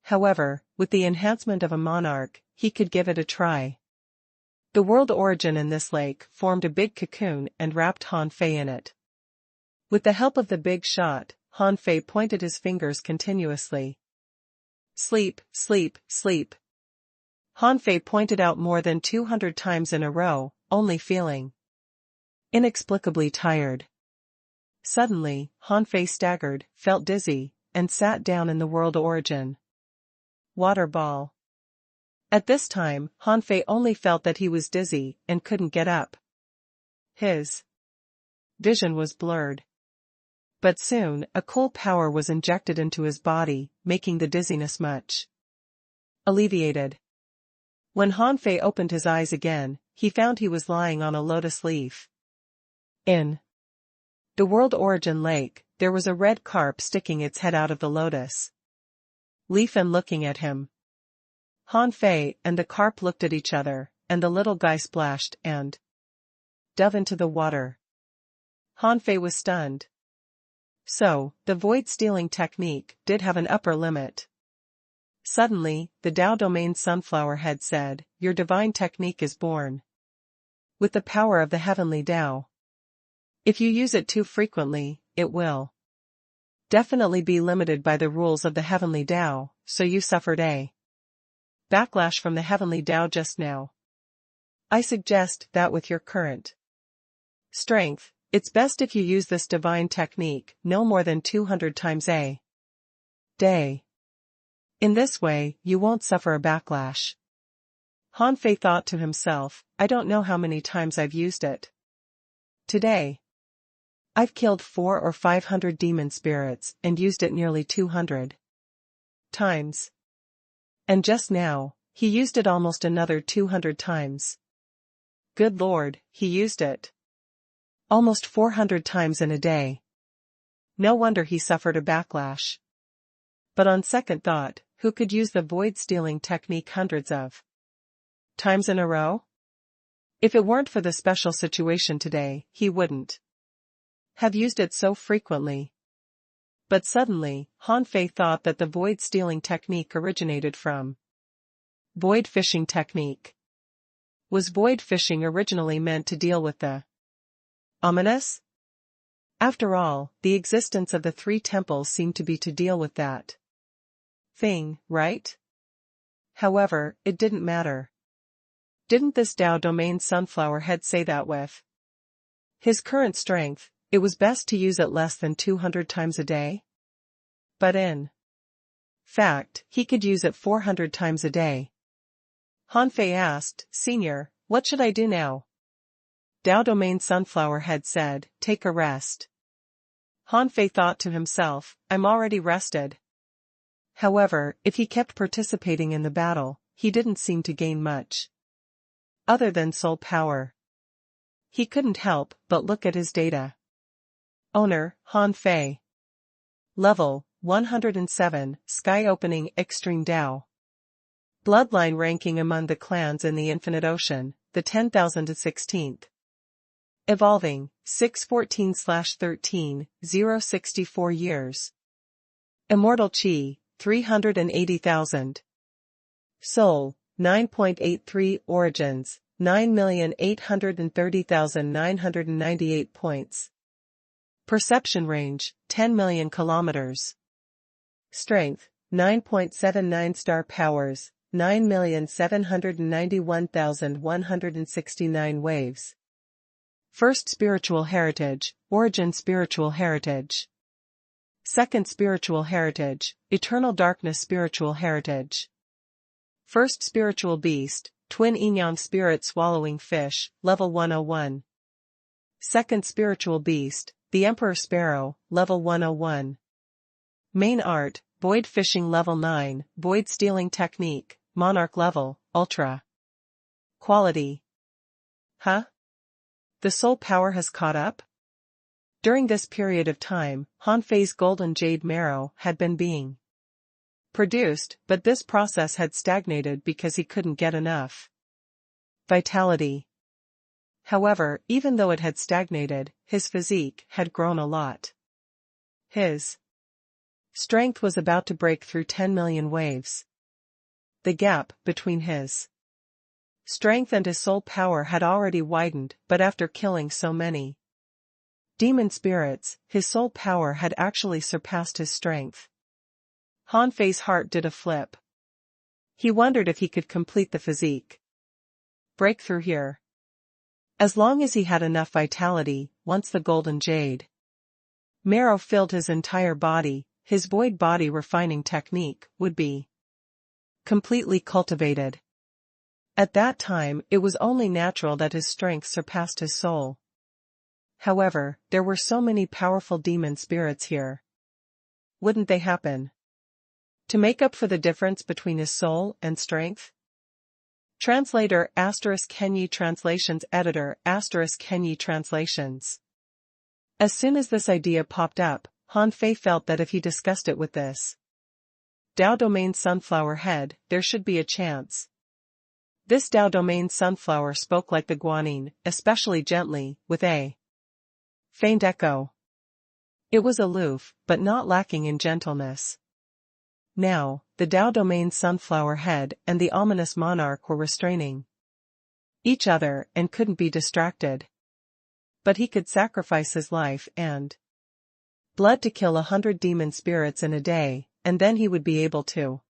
However, with the enhancement of a monarch, he could give it a try. The world origin in this lake formed a big cocoon and wrapped Han Fei in it. With the help of the big shot, Han Fei pointed his fingers continuously. Sleep, sleep, sleep. Han Fei pointed out more than 200 times in a row, only feeling inexplicably tired. Suddenly, Han Fei staggered, felt dizzy, and sat down in the world origin water ball. At this time, Han Fei only felt that he was dizzy and couldn't get up. His vision was blurred. But soon, a cool power was injected into his body, making the dizziness much alleviated. When Han Fei opened his eyes again, he found he was lying on a lotus leaf. In the world origin lake, there was a red carp sticking its head out of the lotus leaf and looking at him. Han Fei and the carp looked at each other, and the little guy splashed and dove into the water. Han Fei was stunned. So, the void-stealing technique did have an upper limit. Suddenly, the Tao Domain Sunflower Head said, "Your divine technique is born with the power of the heavenly Tao. If you use it too frequently, it will definitely be limited by the rules of the heavenly Tao, so you suffered a backlash from the heavenly Tao just now. I suggest that with your current strength, it's best if you use this divine technique no more than 200 times a day. In this way, you won't suffer a backlash." Han Fei thought to himself, "I don't know how many times I've used it. Today, I've killed 400 or 500 demon spirits and used it nearly 200 times. And just now, he used it almost another 200 times. Good Lord, he used it almost 400 times in a day. No wonder he suffered a backlash." But on second thought, who could use the void-stealing technique hundreds of times in a row? If it weren't for the special situation today, he wouldn't have used it so frequently. But suddenly, Han Fei thought that the void-stealing technique originated from void fishing technique. Was void fishing originally meant to deal with the ominous? After all, the existence of the three temples seemed to be to deal with that thing, right? However, it didn't matter. Didn't this Tao Domain Sunflower Head say that with his current strength, it was best to use it less than 200 times a day? But in fact, he could use it 400 times a day. Han Fei asked, "Senior, what should I do now?" Tao Domain Sunflower Head said, "Take a rest." Han Fei thought to himself, "I'm already rested." However, if he kept participating in the battle, he didn't seem to gain much other than soul power. He couldn't help but look at his data. Owner, Han Fei. Level, 107, Sky Opening Extreme Tao. Bloodline ranking among the clans in the Infinite Ocean, the 10,016th. Evolving, 614/13, 064 years. Immortal Chi, 380,000. Soul, 9.83 Origins, 9,830,998 points. Perception Range, 10 million kilometers. Strength, 9.79 Star Powers, 9,791,169 waves. First Spiritual Heritage, Origin Spiritual Heritage. Second Spiritual Heritage, Eternal Darkness Spiritual Heritage. First Spiritual Beast, Twin Yin-Yang Spirit Swallowing Fish, Level 101. Second Spiritual Beast, the Emperor Sparrow, Level 101. Main Art, Void Fishing Level 9, Void Stealing Technique, Monarch Level, Ultra. Quality. Huh? The soul power has caught up? During this period of time, Han Fei's golden jade marrow had been being produced, but this process had stagnated because he couldn't get enough vitality. However, even though it had stagnated, his physique had grown a lot. His Strength was about to break through 10 million waves. The gap between his strength and his soul power had already widened, but after killing so many demon spirits, his soul power had actually surpassed his strength. Han Fei's heart did a flip. He wondered if he could complete the physique breakthrough here. As long as he had enough vitality, once the golden jade marrow filled his entire body, his void body refining technique would be completely cultivated. At that time, it was only natural that his strength surpassed his soul. However, there were so many powerful demon spirits here. Wouldn't they happen to make up for the difference between his soul and strength? Translator ** Kenyi Translations Editor ** Kenyi Translations. As soon as this idea popped up, Han Fei felt that if he discussed it with this Dao Domain sunflower head, there should be a chance. This Dao Domain sunflower spoke like the guanine, especially gently, with a faint echo. It was aloof, but not lacking in gentleness. Now, the Dao Domain sunflower head and the ominous monarch were restraining each other and couldn't be distracted. But he could sacrifice his life and blood to kill 100 demon spirits in a day, and then he would be able to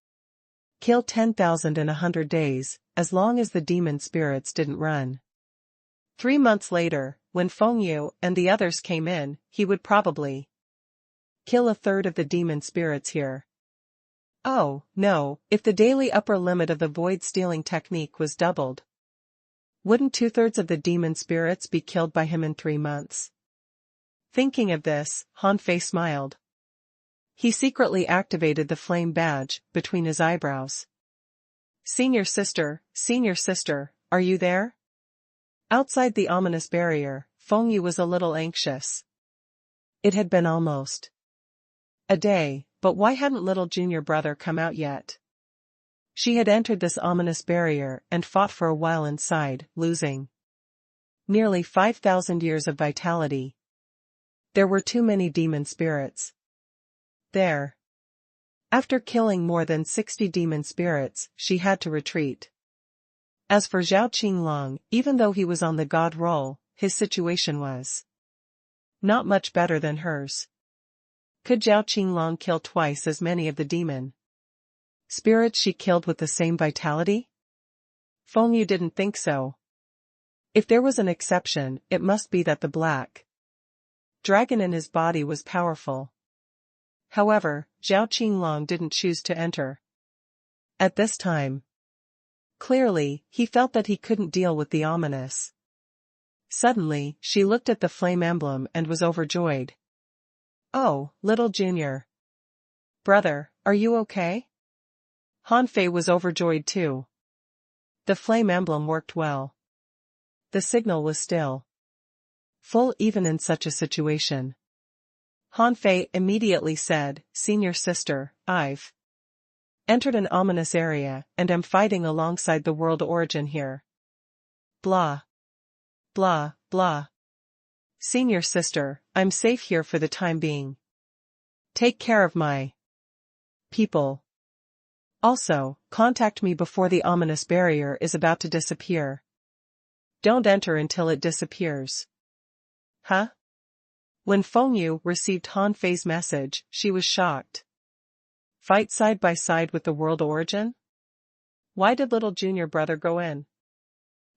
kill 10,000 in 100 days, as long as the demon spirits didn't run. 3 months later, when Feng Yu and the others came in, he would probably kill a third of the demon spirits here. Oh, no, if the daily upper limit of the void stealing technique was doubled, wouldn't 2/3 of the demon spirits be killed by him in 3 months? Thinking of this, Han Fei smiled. He secretly activated the flame badge between his eyebrows. Senior sister, are you there? Outside the ominous barrier, Feng Yu was a little anxious. It had been almost a day, but why hadn't little junior brother come out yet? She had entered this ominous barrier and fought for a while inside, losing nearly 5,000 years of vitality. There were too many demon spirits there. After killing more than 60 demon spirits, she had to retreat. As for Zhao Qinglong, even though he was on the god roll, his situation was not much better than hers. Could Zhao Qinglong kill twice as many of the demon spirits she killed with the same vitality? Feng Yu didn't think so. If there was an exception, it must be that the black dragon in his body was powerful. However, Zhao Qinglong didn't choose to enter at this time. Clearly, he felt that he couldn't deal with the ominous. Suddenly, she looked at the flame emblem and was overjoyed. Oh, little junior brother, are you okay? Han Fei was overjoyed too. The flame emblem worked well. The signal was still full even in such a situation. Han Fei immediately said, Senior sister, I've entered an ominous area and am fighting alongside the world origin here. Blah. Blah, blah. Senior sister, I'm safe here for the time being. Take care of my people. Also, contact me before the ominous barrier is about to disappear. Don't enter until it disappears. Huh? When Feng Yu received Han Fei's message, she was shocked. Fight side by side with the world origin? Why did little junior brother go in?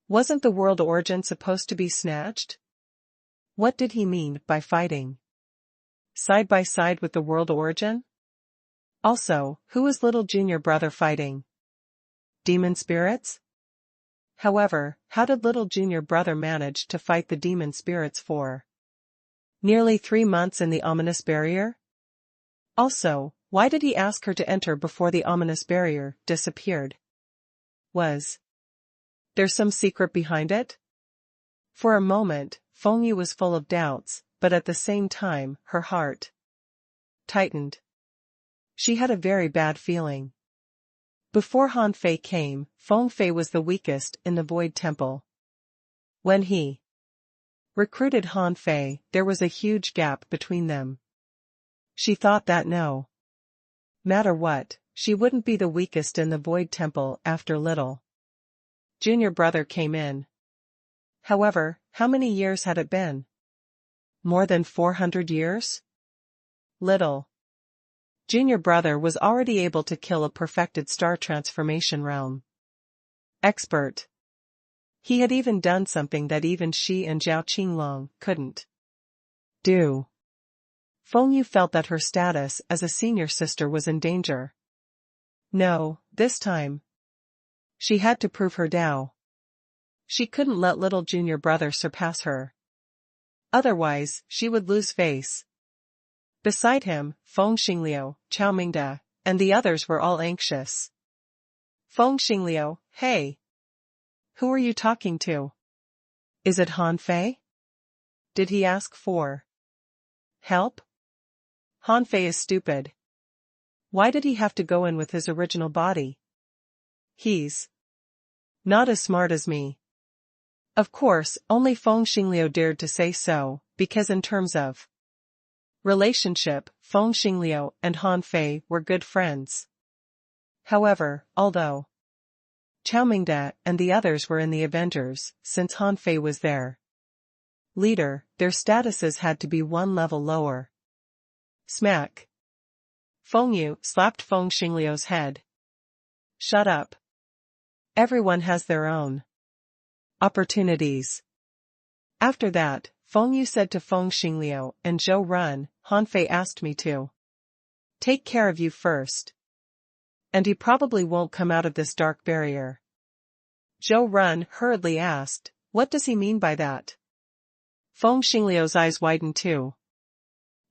Wasn't the world origin supposed to be snatched? What did he mean by fighting side by side with the world origin? Also, who is little junior brother fighting? Demon spirits? However, how did little junior brother manage to fight the demon spirits for nearly 3 months in the ominous barrier? Also, why did he ask her to enter before the ominous barrier disappeared? Was there some secret behind it? For a moment, Feng Yu was full of doubts, but at the same time, her heart tightened. She had a very bad feeling. Before Han Fei came, Feng Fei was the weakest in the Void Temple. When he recruited Han Fei, there was a huge gap between them. She thought that no Matter what, she wouldn't be the weakest in the Void Temple after little junior brother came in. However, how many years had it been? More than 400 years? Little junior brother was already able to kill a perfected star transformation realm expert. He had even done something that even she and Zhao Qinglong couldn't do. Feng Yu felt that her status as a senior sister was in danger. No, this time she had to prove her Dao. She couldn't let little junior brother surpass her. Otherwise, she would lose face. Beside him, Feng Xingliu, Chao Mingde, and the others were all anxious. Feng Xingliu, hey! Who are you talking to? Is it Han Fei? Did he ask for help? Han Fei is stupid. Why did he have to go in with his original body? He's not as smart as me. Of course, only Feng Xingliu dared to say so, because in terms of relationship, Feng Xingliu and Han Fei were good friends. However, although Chao Mingde and the others were in the Avengers, since Han Fei was their leader, their statuses had to be one level lower. Smack. Feng Yu slapped Feng Xingliu's head. Shut up. Everyone has their own opportunities. After that, Feng Yu said to Feng Xingliu and Zhou Run, Han Fei asked me to take care of you first. And he probably won't come out of this dark barrier. Zhou Run hurriedly asked, what does he mean by that? Feng Xingliu's eyes widened too.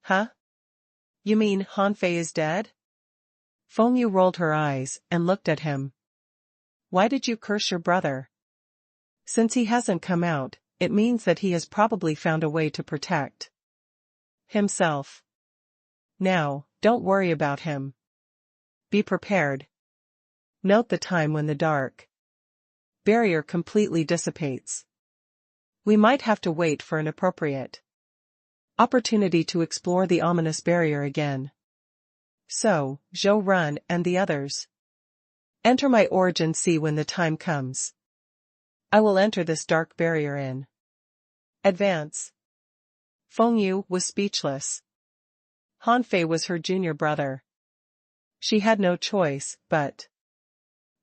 Huh? You mean Han Fei is dead? Feng Yu rolled her eyes and looked at him. Why did you curse your brother? Since he hasn't come out, it means that he has probably found a way to protect himself. Now, don't worry about him. Be prepared. Note the time when the dark barrier completely dissipates. We might have to wait for an appropriate opportunity to explore the ominous barrier again. So, Zhou Run and the others. Enter my origin sea when the time comes. I will enter this dark barrier in advance. Feng Yu was speechless. Han Fei was her junior brother. She had no choice but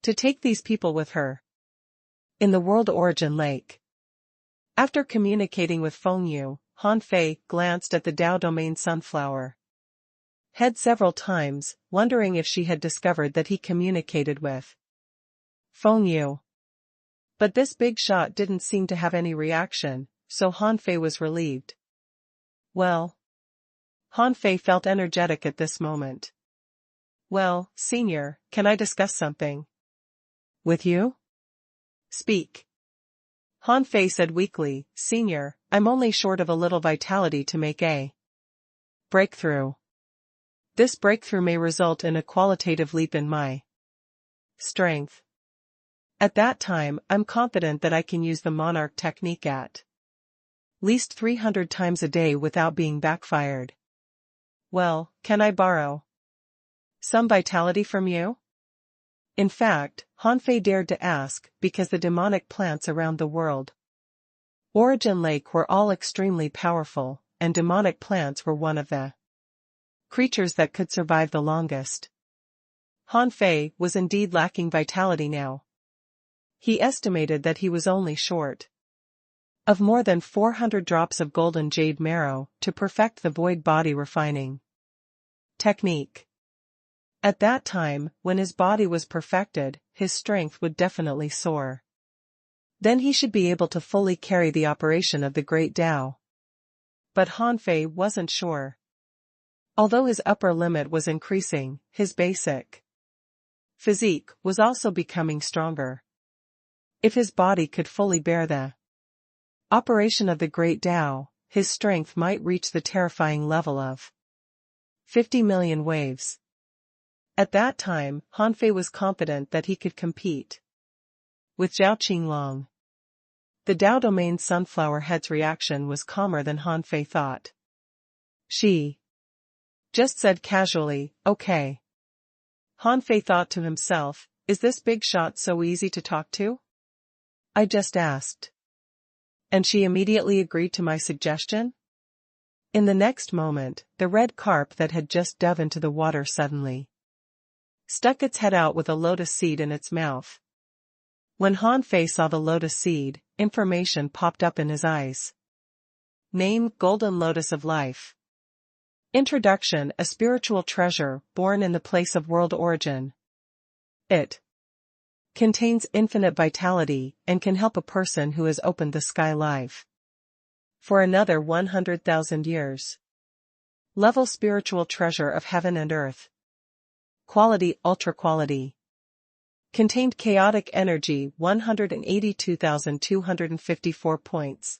to take these people with her. In the World Origin Lake. After communicating with Feng Yu, Han Fei glanced at the Dao Domain Sunflower head several times, wondering if she had discovered that he communicated with Feng Yu. But this big shot didn't seem to have any reaction, so Han Fei was relieved. Well, Han Fei felt energetic at this moment. Well, Senior, can I discuss something with you? Speak. Han Fei said weakly, Senior, I'm only short of a little vitality to make a breakthrough. This breakthrough may result in a qualitative leap in my strength. At that time, I'm confident that I can use the Monarch technique at least 300 times a day without being backfired. Well, can I borrow some vitality from you? In fact, Han Fei dared to ask because the demonic plants around the world Origin Lake were all extremely powerful, and demonic plants were one of the creatures that could survive the longest. Han Fei was indeed lacking vitality now. He estimated that he was only short of more than 400 drops of golden jade marrow to perfect the void body refining technique. At that time, when his body was perfected, his strength would definitely soar. Then he should be able to fully carry the operation of the Great Dao. But Han Fei wasn't sure. Although his upper limit was increasing, his basic physique was also becoming stronger. If his body could fully bear the operation of the Great Dao, his strength might reach the terrifying level of 50 million waves. At that time, Han Fei was confident that he could compete with Zhao Qinglong. The Dao Domain Sunflower Head's reaction was calmer than Han Fei thought. She just said casually, okay. Han Fei thought to himself, is this big shot so easy to talk to? I just asked. And she immediately agreed to my suggestion? In the next moment, the red carp that had just dove into the water suddenly stuck its head out with a lotus seed in its mouth. When Han Fei saw the lotus seed, information popped up in his eyes. Name: Golden Lotus of Life. Introduction: a spiritual treasure born in the place of world origin. It contains infinite vitality and can help a person who has opened the sky live for another 100,000 years. Level: spiritual treasure of heaven and earth. Quality: ultra quality. Contained chaotic energy 182,254 points.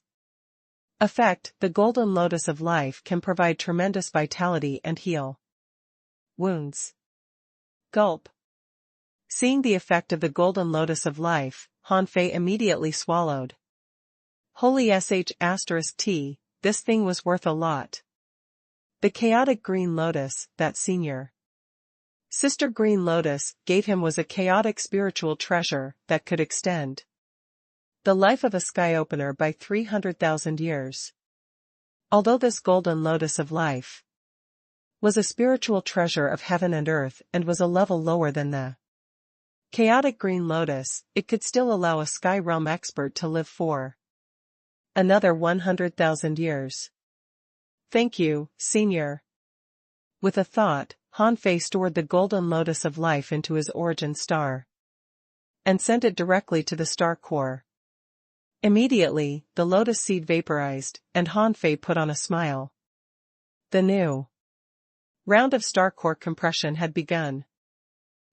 Effect: the golden lotus of life can provide tremendous vitality and heal wounds. Gulp. Seeing the effect of the golden lotus of life, Han Fei immediately swallowed. Holy sh*t, this thing was worth a lot. The chaotic green lotus, that senior sister green lotus gave him was a chaotic spiritual treasure that could extend the life of a sky opener by 300,000 years. Although this golden lotus of life was a spiritual treasure of heaven and earth and was a level lower than the chaotic green lotus, it could still allow a sky realm expert to live for another 100,000 years. Thank you, senior. With a thought, Han Fei stored the golden lotus of life into his origin star and sent it directly to the star core. Immediately, the lotus seed vaporized, and Han Fei put on a smile. The new round of star core compression had begun.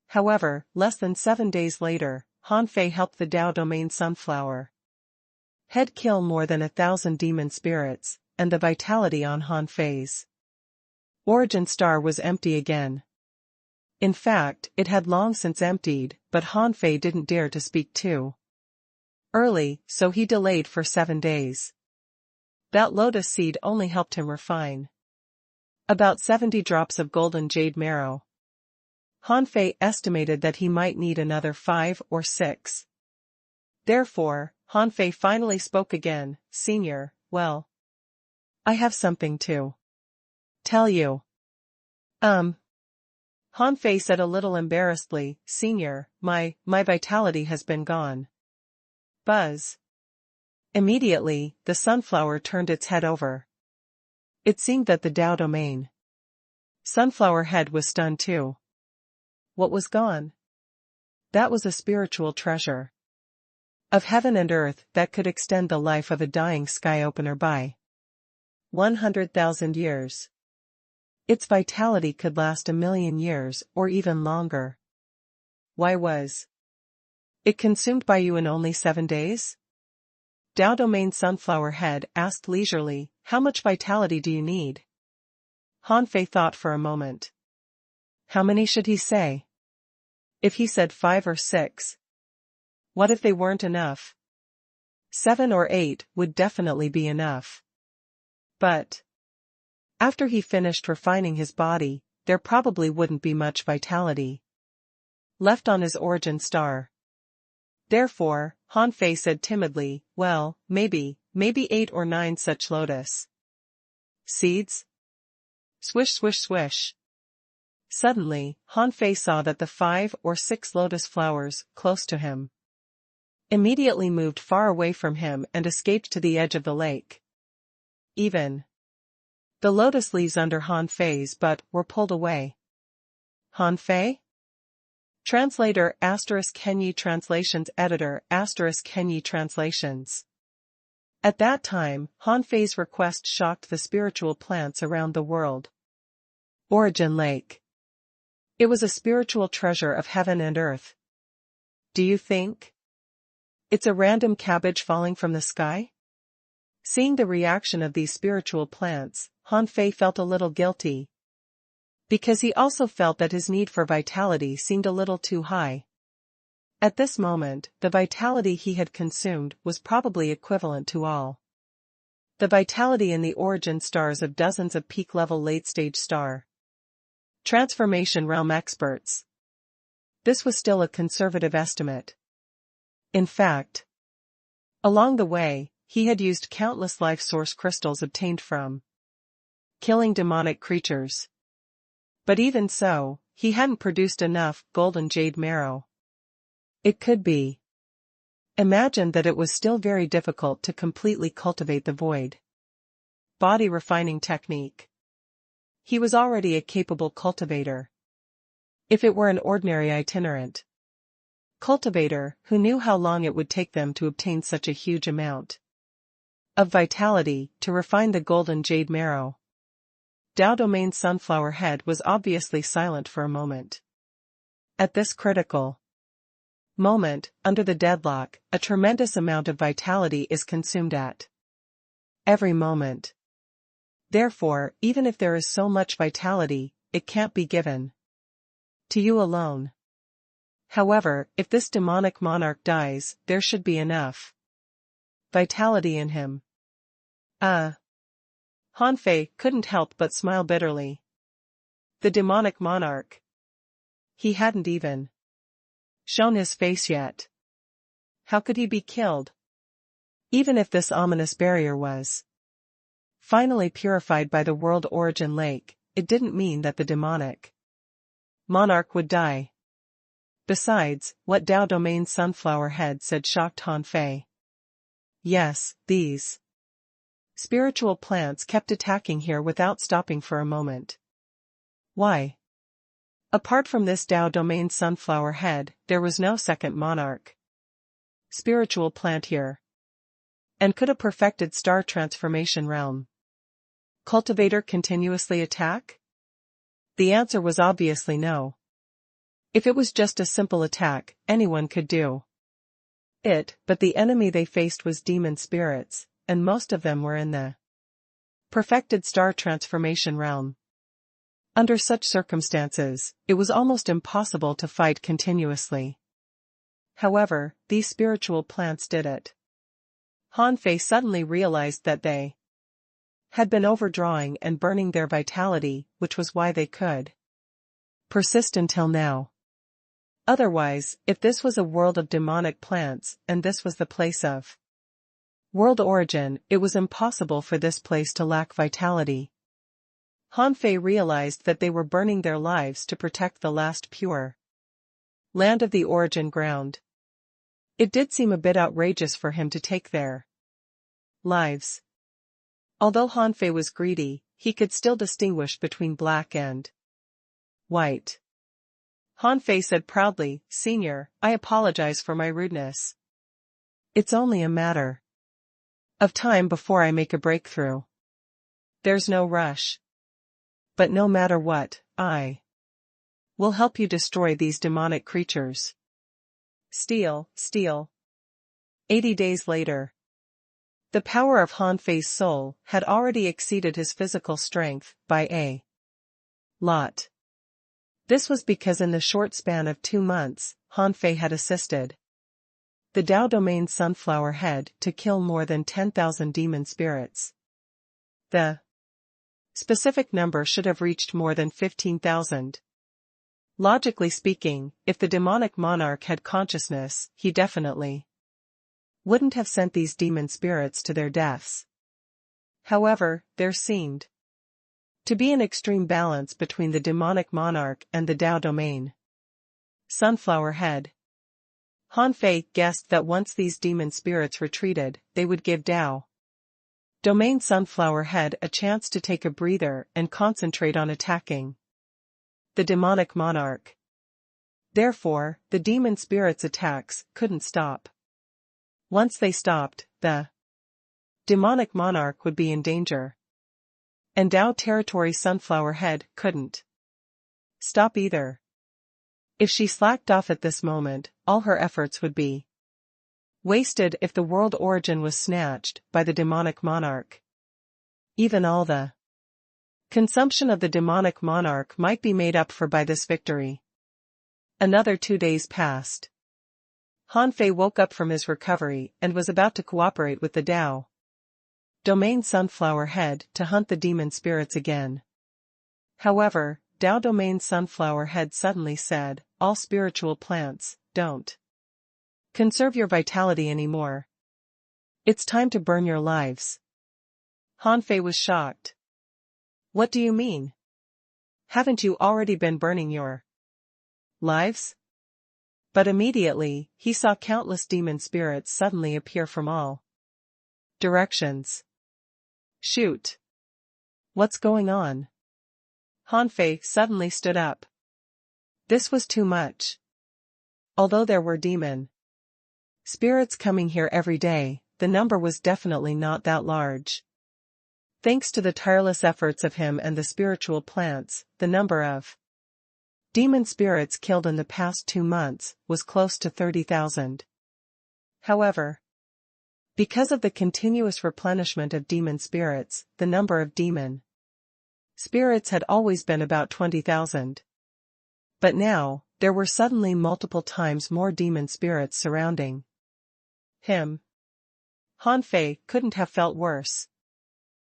However, less than 7 days later, Han Fei helped the Dao Domain Sunflower head kill more than 1,000 demon spirits, and the vitality on Han Fei's origin star was empty again. In fact, it had long since emptied, but Han Fei didn't dare to speak too early, so he delayed for 7 days. That lotus seed only helped him refine about 70 drops of golden jade marrow. Han Fei estimated that he might need another 5 or 6. Therefore, Han Fei finally spoke again. Senior, well, I have something to tell you. Han Fei said a little embarrassedly. Senior, my vitality has been gone. Buzz. Immediately, the sunflower turned its head over. It seemed that the Dao Domain sunflower head was stunned too. What was gone? That was a spiritual treasure of heaven and earth that could extend the life of a dying sky opener by 100,000 years. Its vitality could last 1,000,000 years or even longer. Why was it consumed by you in only 7 days? Dao Domain Sunflower Head asked leisurely. How much vitality do you need? Han Fei thought for a moment. How many should he say? If he said 5 or 6. What if they weren't enough? 7 or 8 would definitely be enough. But after he finished refining his body, there probably wouldn't be much vitality left on his origin star. Therefore, Han Fei said timidly, well, maybe 8 or 9 such lotus seeds. Swish swish swish. Suddenly, Han Fei saw that the 5 or 6 lotus flowers close to him immediately moved far away from him and escaped to the edge of the lake. Even the lotus leaves under Han Fei's butt were pulled away. Han Fei? Translator ** Kenyi Translations Editor ** Kenyi Translations. At that time, Han Fei's request shocked the spiritual plants around the world. Origin Lake. It was a spiritual treasure of heaven and earth. Do you think it's a random cabbage falling from the sky? Seeing the reaction of these spiritual plants, Han Fei felt a little guilty, because he also felt that his need for vitality seemed a little too high. At this moment, the vitality he had consumed was probably equivalent to all the vitality in the origin stars of dozens of peak-level late-stage star transformation realm experts. this was still a conservative estimate. In fact, along the way, he had used countless life source crystals obtained from killing demonic creatures. But even so, he hadn't produced enough golden jade marrow. It could be imagined that it was still very difficult to completely cultivate the void body refining technique. He was already a capable cultivator. If it were an ordinary itinerant cultivator who knew how long it would take them to obtain such a huge amount of vitality to refine the golden jade marrow. Dao Domain's sunflower head was obviously silent for a moment. At this critical moment, under the deadlock, a tremendous amount of vitality is consumed at every moment. Therefore, even if there is so much vitality, it can't be given to you alone. However, if this demonic monarch dies, there should be enough vitality in him. Han Fei couldn't help but smile bitterly. The demonic monarch. He hadn't even shown his face yet. How could he be killed? Even if this ominous barrier was finally purified by the world origin lake, it didn't mean that the demonic monarch would die. Besides, what Dao Domain's sunflower head said shocked Han Fei. Yes, these spiritual plants kept attacking here without stopping for a moment. Why? Apart from this Dao Domain sunflower head, there was no second monarch spiritual plant here. And could a perfected star transformation realm cultivator continuously attack? The answer was obviously no. If it was just a simple attack, anyone could do it, but the enemy they faced was demon spirits, and most of them were in the perfected star transformation realm. Under such circumstances, it was almost impossible to fight continuously. However, these spiritual plants did it. Han Fei suddenly realized that they had been overdrawing and burning their vitality, which was why they could persist until now. Otherwise, if this was a world of demonic plants, and this was the place of world origin, it was impossible for this place to lack vitality. Han Fei realized that they were burning their lives to protect the last pure land of the origin ground. It did seem a bit outrageous for him to take their lives. Although Han Fei was greedy, he could still distinguish between black and white. Han Fei said proudly, "Senior, I apologize for my rudeness. It's only a matter of time before I make a breakthrough. There's no rush. But no matter what, I will help you destroy these demonic creatures." Steal. 80 days later. The power of Han Fei's soul had already exceeded his physical strength by a lot. This was because in the short span of 2 months, Han Fei had assisted the Dao Domain sunflower head to kill more than 10,000 demon spirits. The specific number should have reached more than 15,000. Logically speaking, if the demonic monarch had consciousness, he definitely wouldn't have sent these demon spirits to their deaths. However, there seemed to be an extreme balance between the demonic monarch and the Dao Domain sunflower head. Han Fei guessed that once these demon spirits retreated, they would give Dao Domain sunflower head a chance to take a breather and concentrate on attacking the demonic monarch. Therefore, the demon spirits' attacks couldn't stop. Once they stopped, the demonic monarch would be in danger. And Dao Territory sunflower head couldn't stop either. If she slacked off at this moment, all her efforts would be wasted if the world origin was snatched by the demonic monarch. Even all the consumption of the demonic monarch might be made up for by this victory. Another 2 days passed. Han Fei woke up from his recovery and was about to cooperate with the Dao Domain sunflower head to hunt the demon spirits again. However, Dao Domain sunflower head suddenly said, all spiritual plants don't conserve your vitality anymore. It's time to burn your lives. Hanfei was shocked. What do you mean? Haven't you already been burning your lives? But immediately, he saw countless demon spirits suddenly appear from all directions. Shoot! What's going on? Hanfei suddenly stood up. This was too much. Although there were demon spirits coming here every day, the number was definitely not that large. Thanks to the tireless efforts of him and the spiritual plants, the number of demon spirits killed in the past 2 months was close to 30,000. However, because of the continuous replenishment of demon spirits, the number of demon spirits had always been about 20,000. But now, there were suddenly multiple times more demon spirits surrounding him. Hanfei couldn't have felt worse.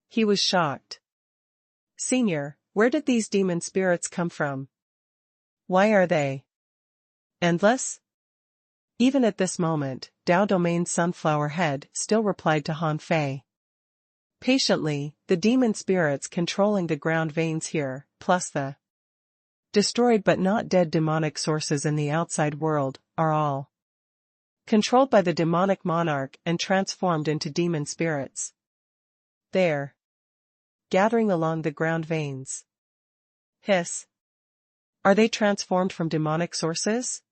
He was shocked. Senior, where did these demon spirits come from? Why are they endless? Even at this moment, Dao Domain's Sunflower Head still replied to Hanfei. Patiently, the demon spirits controlling the ground veins here, plus the destroyed but not dead demonic sources in the outside world, are all controlled by the demonic monarch and transformed into demon spirits. There. Gathering along the ground veins. Hiss. Are they transformed from demonic sources?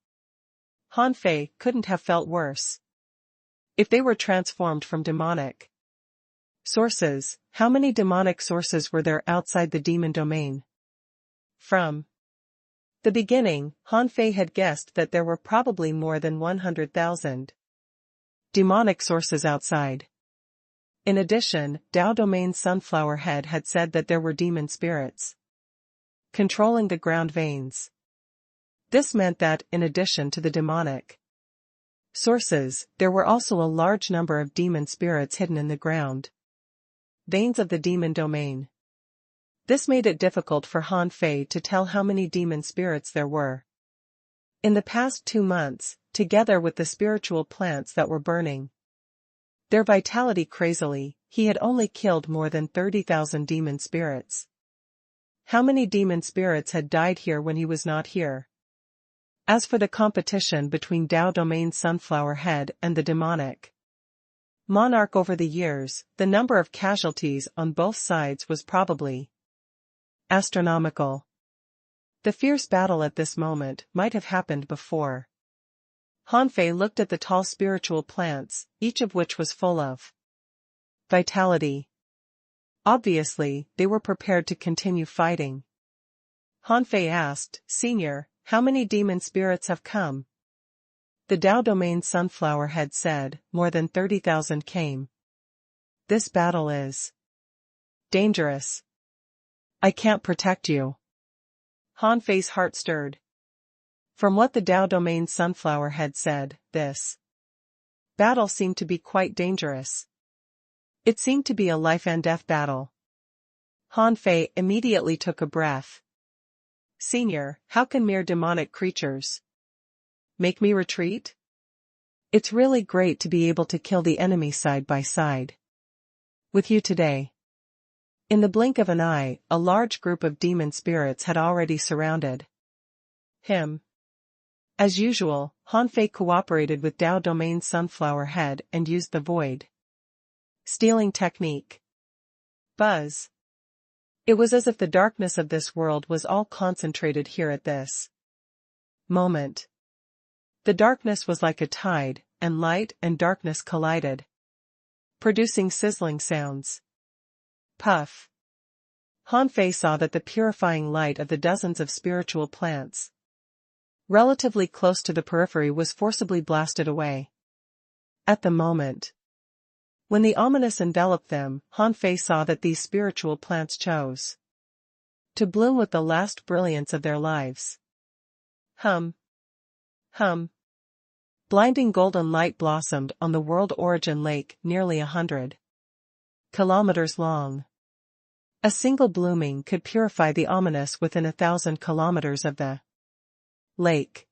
Hanfei couldn't have felt worse. If they were transformed from demonic sources, how many demonic sources were there outside the demon domain? From the beginning, Hanfei had guessed that there were probably more than 100,000 demonic sources outside. In addition, Dao Domain's Sunflower Head had said that there were demon spirits controlling the ground veins. This meant that, in addition to the demonic sources, there were also a large number of demon spirits hidden in the ground veins of the demon domain. This made it difficult for Hanfei to tell how many demon spirits there were. In the past 2 months, together with the spiritual plants that were burning their vitality crazily, he had only killed more than 30,000 demon spirits. How many demon spirits had died here when he was not here? As for the competition between Dao Domain's Sunflower Head and the demonic monarch over the years, the number of casualties on both sides was probably astronomical. The fierce battle at this moment might have happened before. Hanfei looked at the tall spiritual plants, each of which was full of vitality. Obviously, they were prepared to continue fighting. Hanfei asked, Senior, how many demon spirits have come? The Dao Domain Sunflower Head said, more than 30,000 came. This battle is dangerous. I can't protect you. Hanfei's heart stirred. From what the Dao Domain Sunflower Head said, this battle seemed to be quite dangerous. It seemed to be a life and death battle. Hanfei immediately took a breath. Senior, how can mere demonic creatures make me retreat? It's really great to be able to kill the enemy side by side with you today. In the blink of an eye, a large group of demon spirits had already surrounded him. As usual, Hanfei cooperated with Dao Domain's Sunflower Head and used the void stealing technique. Buzz. It was as if the darkness of this world was all concentrated here at this moment. The darkness was like a tide, and light and darkness collided, producing sizzling sounds. Puff. Hanfei saw that the purifying light of the dozens of spiritual plants relatively close to the periphery was forcibly blasted away. At the moment when the ominous enveloped them, Hanfei saw that these spiritual plants chose to bloom with the last brilliance of their lives. Hum. Hum. Blinding golden light blossomed on the world origin lake nearly 100 kilometers long. A single blooming could purify the ominous within 1,000 kilometers of the lake.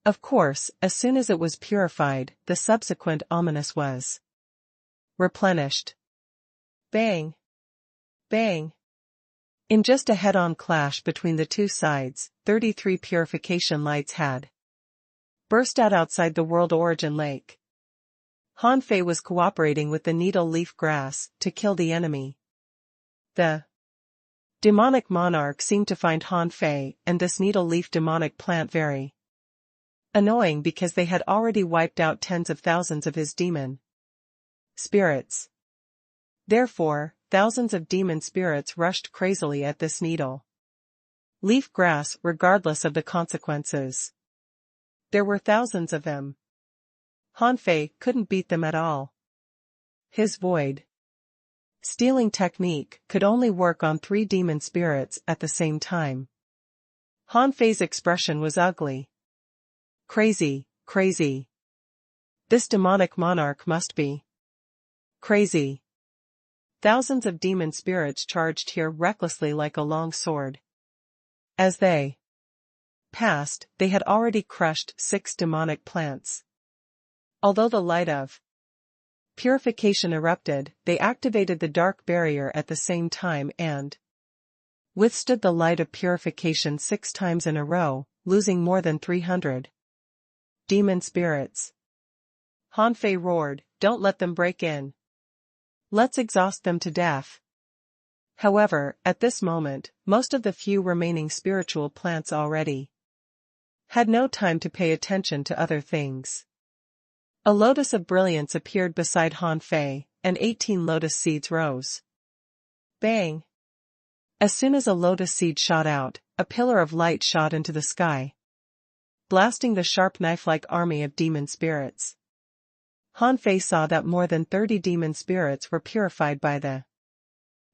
Of course, as soon as it was purified, the subsequent ominous was replenished. Bang! Bang! In just a head-on clash between the two sides, 33 purification lights had burst out outside the world origin lake. Han Fei was cooperating with the needle leaf grass to kill the enemy. The demonic monarch seemed to find Han Fei and this needle leaf demonic plant very annoying because they had already wiped out tens of thousands of his demon spirits. Therefore, thousands of demon spirits rushed crazily at this needle leaf grass regardless of the consequences. There were thousands of them. Han Fei couldn't beat them at all. His void stealing technique could only work on 3 demon spirits at the same time. Han Fei's expression was ugly. Crazy, crazy. This demonic monarch must be crazy. Thousands of demon spirits charged here recklessly like a long sword. As they passed, they had already crushed 6 demonic plants. Although the light of purification erupted, they activated the dark barrier at the same time and withstood the light of purification 6 times in a row, losing more than 300 demon spirits. Han Fei roared, "Don't let them break in. Let's exhaust them to death." However, at this moment, most of the few remaining spiritual plants already had no time to pay attention to other things. A lotus of brilliance appeared beside Han Fei, and 18 lotus seeds rose. Bang! As soon as a lotus seed shot out, a pillar of light shot into the sky, blasting the sharp knife-like army of demon spirits. Han Fei saw that more than 30 demon spirits were purified by the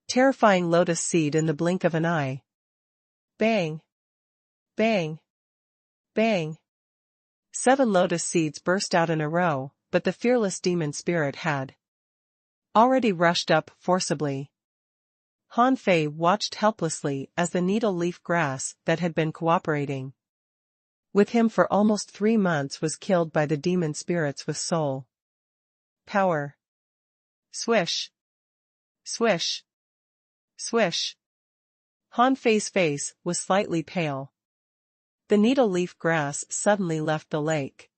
terrifying lotus seed in the blink of an eye. Bang! Bang! Bang! 7 lotus seeds burst out in a row, but the fearless demon spirit had already rushed up forcibly. Han Fei watched helplessly as the needle leaf grass that had been cooperating with him for almost 3 months was killed by the demon spirits with soul power. Swish! Swish! Swish! Han Fei's face was slightly pale. The needle leaf grass suddenly left the lake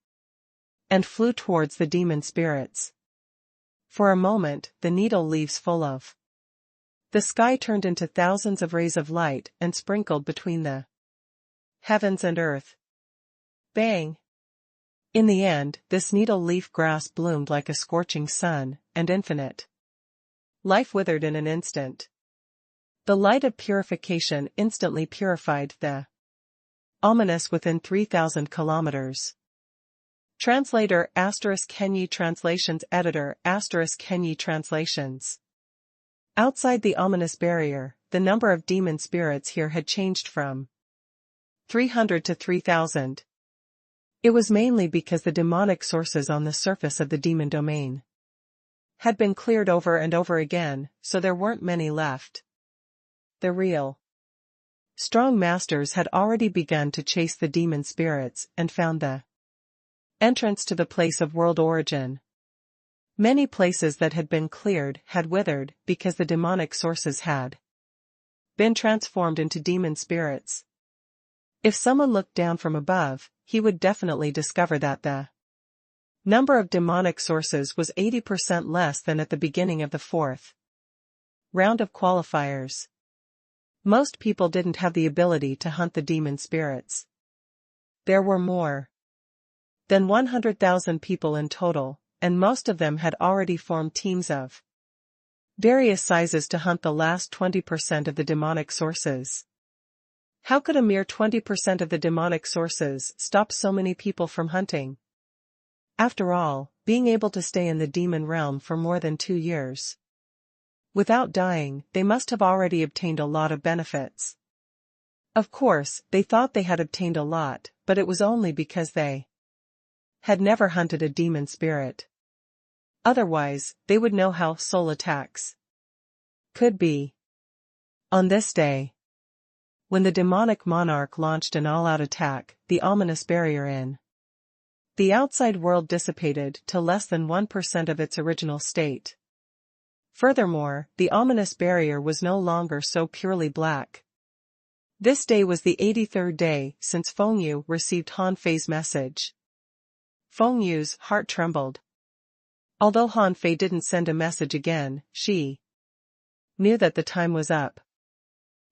and flew towards the demon spirits. For a moment, the needle leaves full of the sky turned into thousands of rays of light and sprinkled between the heavens and earth. Bang! In the end, this needle leaf grass bloomed like a scorching sun, and infinite life withered in an instant. The light of purification instantly purified the ominous within 3,000 kilometers. Translator * Kenyi Translations Editor * Kenyi Translations. Outside the ominous barrier, the number of demon spirits here had changed from 300 to 3,000. It was mainly because the demonic sources on the surface of the demon domain had been cleared over and over again, so there weren't many left. The real strong masters had already begun to chase the demon spirits and found the entrance to the place of world origin. Many places that had been cleared had withered because the demonic sources had been transformed into demon spirits. If someone looked down from above, he would definitely discover that the number of demonic sources was 80% less than at the beginning of the 4th round of qualifiers. Most people didn't have the ability to hunt the demon spirits. There were more than 100,000 people in total, and most of them had already formed teams of various sizes to hunt the last 20% of the demonic sources. How could a mere 20% of the demonic sources stop so many people from hunting? After all, being able to stay in the demon realm for more than 2 years without dying, they must have already obtained a lot of benefits. Of course, they thought they had obtained a lot, but it was only because they had never hunted a demon spirit. Otherwise, they would know how soul attacks could be. On this day, when the demonic monarch launched an all-out attack, the ominous barrier in the outside world dissipated to less than 1% of its original state. Furthermore, the ominous barrier was no longer so purely black. This day was the 83rd day since Feng Yu received Han Fei's message. Feng Yu's heart trembled. Although Han Fei didn't send a message again, she knew that the time was up.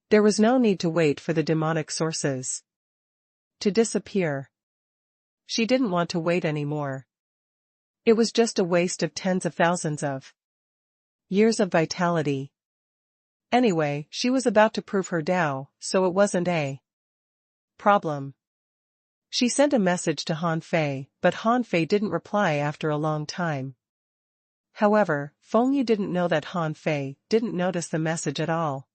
There was no need to wait for the demonic sources to disappear. She didn't want to wait anymore. It was just a waste of tens of thousands of years of vitality. Anyway, she was about to prove her Tao, so it wasn't a problem. She sent a message to Han Fei, but Han Fei didn't reply after a long time. However, Feng Yu didn't know that Han Fei didn't notice the message at all.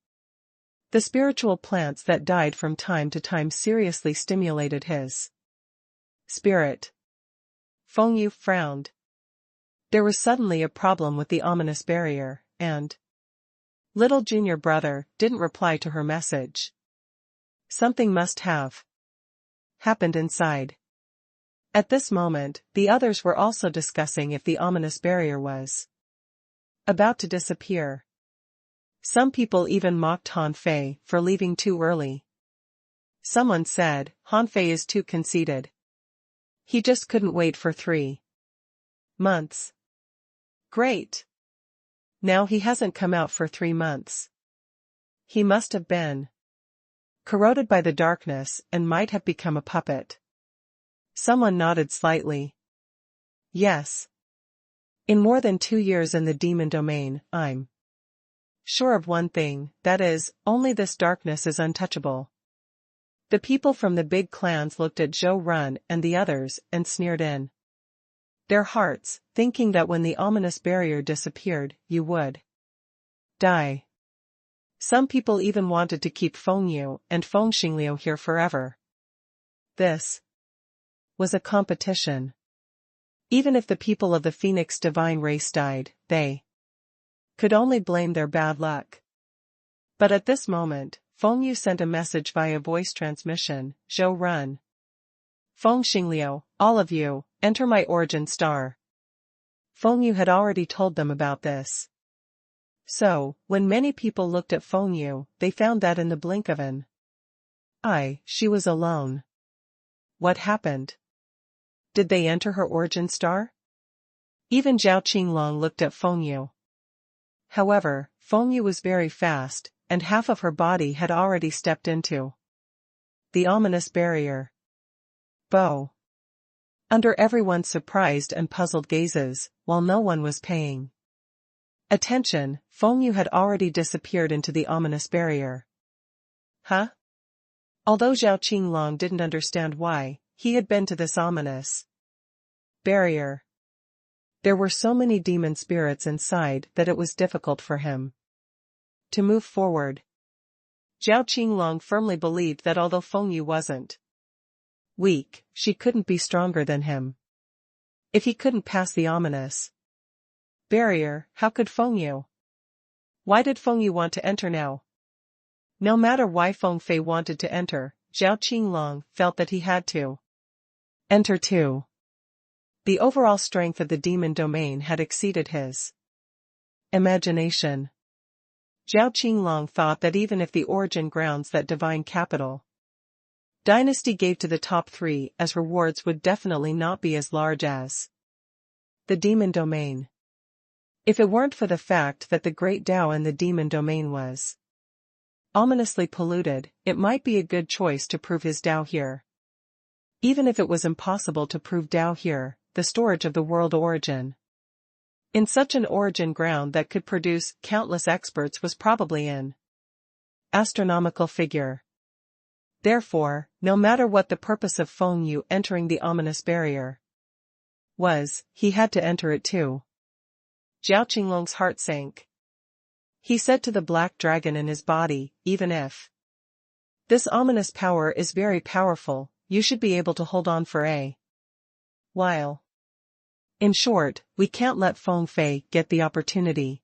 The spiritual plants that died from time to time seriously stimulated his spirit. Feng Yu frowned. There was suddenly a problem with the ominous barrier, and little junior brother didn't reply to her message. Something must have happened inside. At this moment, the others were also discussing if the ominous barrier was about to disappear. Some people even mocked Han Fei for leaving too early. Someone said, Han Fei is too conceited. He just couldn't wait for 3 months. Great. Now he hasn't come out for 3 months. He must have been corroded by the darkness and might have become a puppet. Someone nodded slightly. Yes. In more than 2 years in the demon domain, I'm sure of one thing, that is, only this darkness is untouchable. The people from the big clans looked at Zhou Run and the others and sneered in their hearts, thinking that when the ominous barrier disappeared, you would die. Some people even wanted to keep Feng Yu and Feng Xingliu here forever. This was a competition. Even if the people of the Phoenix divine race died, they could only blame their bad luck. But at this moment, Feng Yu sent a message via voice transmission, Zhou Run. Feng Xingliu, all of you, enter my origin star. Feng Yu had already told them about this. So, when many people looked at Feng Yu, they found that in the blink of an eye, she was alone. What happened? Did they enter her origin star? Even Zhao Qinglong looked at Feng Yu. However, Feng Yu was very fast, and half of her body had already stepped into the ominous barrier. Bo. Under everyone's surprised and puzzled gazes, while no one was paying attention, Feng Yu had already disappeared into the ominous barrier. Huh? Although Zhao Qinglong didn't understand why, he had been to this ominous barrier. There were so many demon spirits inside that it was difficult for him to move forward. Zhao Qinglong firmly believed that although Feng Yu wasn't weak, she couldn't be stronger than him. If he couldn't pass the ominous barrier, how could Feng Yu? Why did Feng Yu want to enter now? No matter why Feng Fei wanted to enter, Zhao Qinglong felt that he had to enter too. The overall strength of the demon domain had exceeded his imagination. Zhao Qinglong thought that even if the origin grounds that divine capital dynasty gave to the top 3 as rewards would definitely not be as large as the demon domain. If it weren't for the fact that the great Tao in the demon domain was ominously polluted, it might be a good choice to prove his Tao here. Even if it was impossible to prove Tao here, the storage of the world origin in such an origin ground that could produce countless experts was probably an astronomical figure. Therefore, no matter what the purpose of Feng Yu entering the ominous barrier was, he had to enter it too. Zhao Qinglong's heart sank. He said to the black dragon in his body, even if this ominous power is very powerful, you should be able to hold on for a while. In short, we can't let Feng Fei get the opportunity.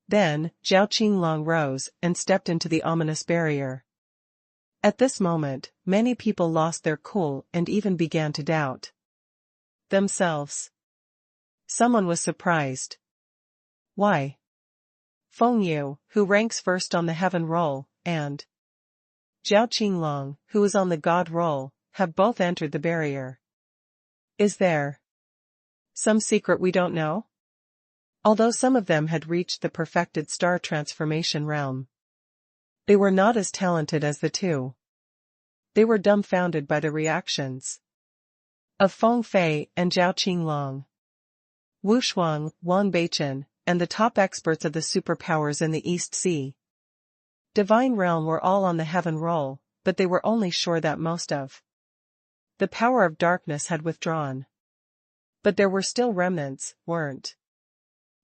Then, Zhao Qinglong rose and stepped into the ominous barrier. At this moment, many people lost their cool and even began to doubt themselves. Someone was surprised. Why? Feng Yu, who ranks first on the heaven roll, and Zhao Qinglong, who is on the god roll, have both entered the barrier. Is there some secret we don't know? Although some of them had reached the perfected star transformation realm, they were not as talented as the two. They were dumbfounded by the reactions of Feng Fei and Zhao Qinglong. Wu Shuang, Wang Beichen, and the top experts of the superpowers in the East Sea Divine Realm were all on the heaven roll, but they were only sure that most of the power of darkness had withdrawn. But there were still remnants, weren't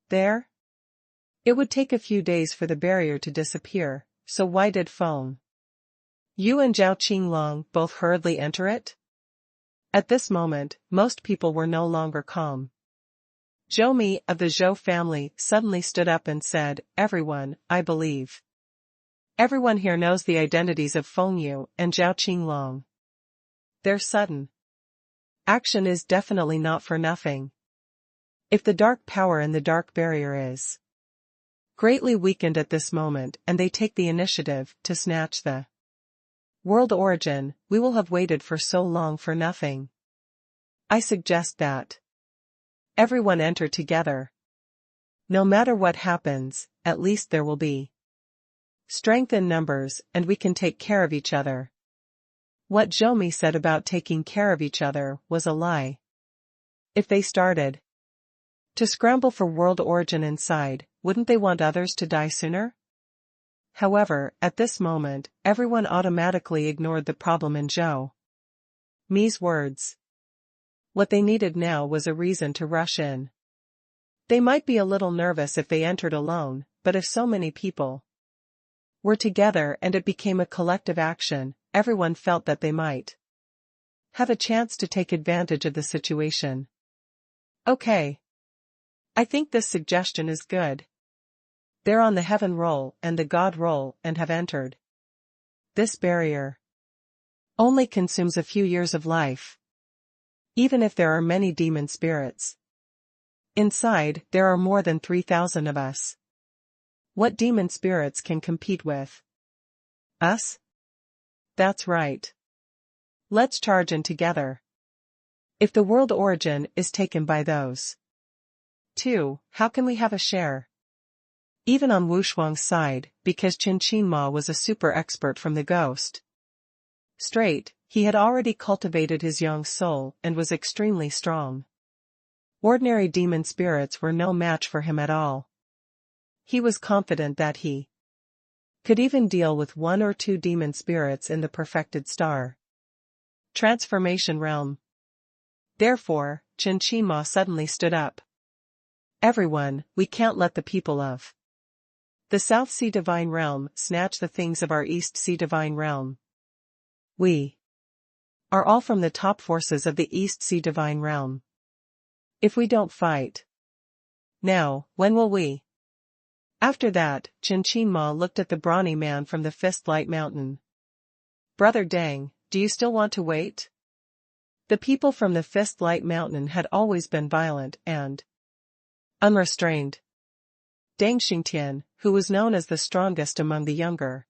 there? It would take a few days for the barrier to disappear, so why did Feng Yu and Zhao Qinglong both hurriedly enter it? At this moment, most people were no longer calm. Zhou Mi of the Zhou family suddenly stood up and said, "Everyone, I believe everyone here knows the identities of Feng Yu and Zhao Qinglong. Their sudden action is definitely not for nothing. If the dark power in the dark barrier is greatly weakened at this moment and they take the initiative to snatch the world origin, we will have waited for so long for nothing. I suggest that everyone enter together. No matter what happens, at least there will be strength in numbers and we can take care of each other." What Zhou Mi said about taking care of each other was a lie. If they started to scramble for world origin inside, wouldn't they want others to die sooner? However, at this moment, everyone automatically ignored the problem in Zhou Mi's words. What they needed now was a reason to rush in. They might be a little nervous if they entered alone, but if so many people were together and it became a collective action, everyone felt that they might have a chance to take advantage of the situation. Okay. I think this suggestion is good. They're on the heaven roll and the god roll and have entered. This barrier only consumes a few years of life. Even if there are many demon spirits inside, there are more than 3,000 of us. What demon spirits can compete with us? That's right. Let's charge in together. If the world origin is taken by those two, how can we have a share? Even on Wu Shuang's side, because Qin Ma was a super expert from the ghost straight, he had already cultivated his young soul and was extremely strong. Ordinary demon spirits were no match for him at all. He was confident that he could even deal with 1 or 2 demon spirits in the perfected star transformation realm. Therefore, Qin Ma suddenly stood up. "Everyone, we can't let the people of the South Sea Divine Realm snatch the things of our East Sea Divine Realm. We are all from the top forces of the East Sea Divine Realm. If we don't fight now, when will we?" After that, Qin Ma looked at the brawny man from the Fist Light Mountain. "Brother Deng, do you still want to wait?" The people from the Fist Light Mountain had always been violent and unrestrained. Deng Xingtian, who was known as the strongest among the younger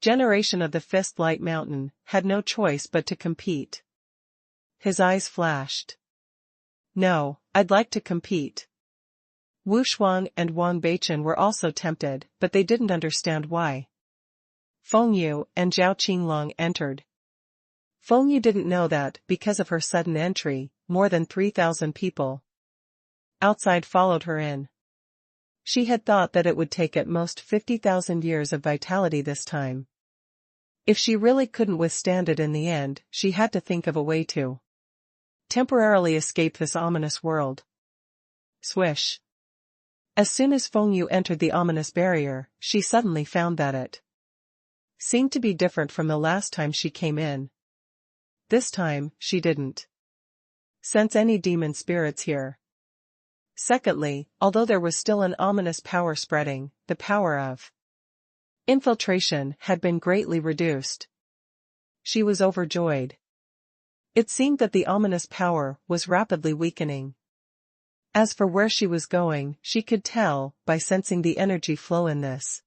generation of the Fist Light Mountain, had no choice but to compete. His eyes flashed. "No, I'd like to compete." Wu Shuang and Wang Beichen were also tempted, but they didn't understand why. Feng Yu and Zhao Qinglong entered. Feng Yu didn't know that, because of her sudden entry, more than 3,000 people outside followed her in. She had thought that it would take at most 50,000 years of vitality this time. If she really couldn't withstand it in the end, she had to think of a way to temporarily escape this ominous world. Swish. As soon as Feng Yu entered the ominous barrier, she suddenly found that it seemed to be different from the last time she came in. This time, she didn't sense any demon spirits here. Secondly, although there was still an ominous power spreading, the power of infiltration had been greatly reduced. she was overjoyed. It seemed that the ominous power was rapidly weakening. As for where she was going, she could tell by sensing the energy flow in this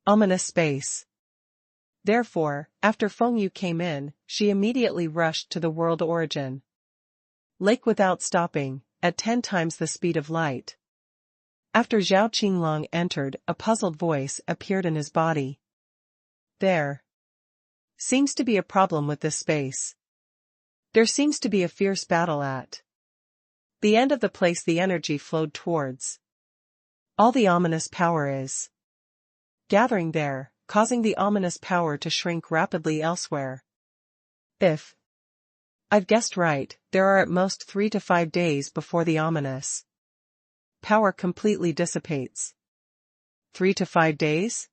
ominous space. Therefore, after Feng Yu came in, she immediately rushed to the world origin lake without stopping, at 10 times the speed of light. After Zhao Qinglong entered, a puzzled voice appeared in his body. There seems to be a problem with this space. There seems to be a fierce battle at the end of the place the energy flowed towards. All the ominous power is gathering there, causing the ominous power to shrink rapidly elsewhere. If I've guessed right, there are at most 3 to 5 days before the ominous power completely dissipates. 3 to 5 days?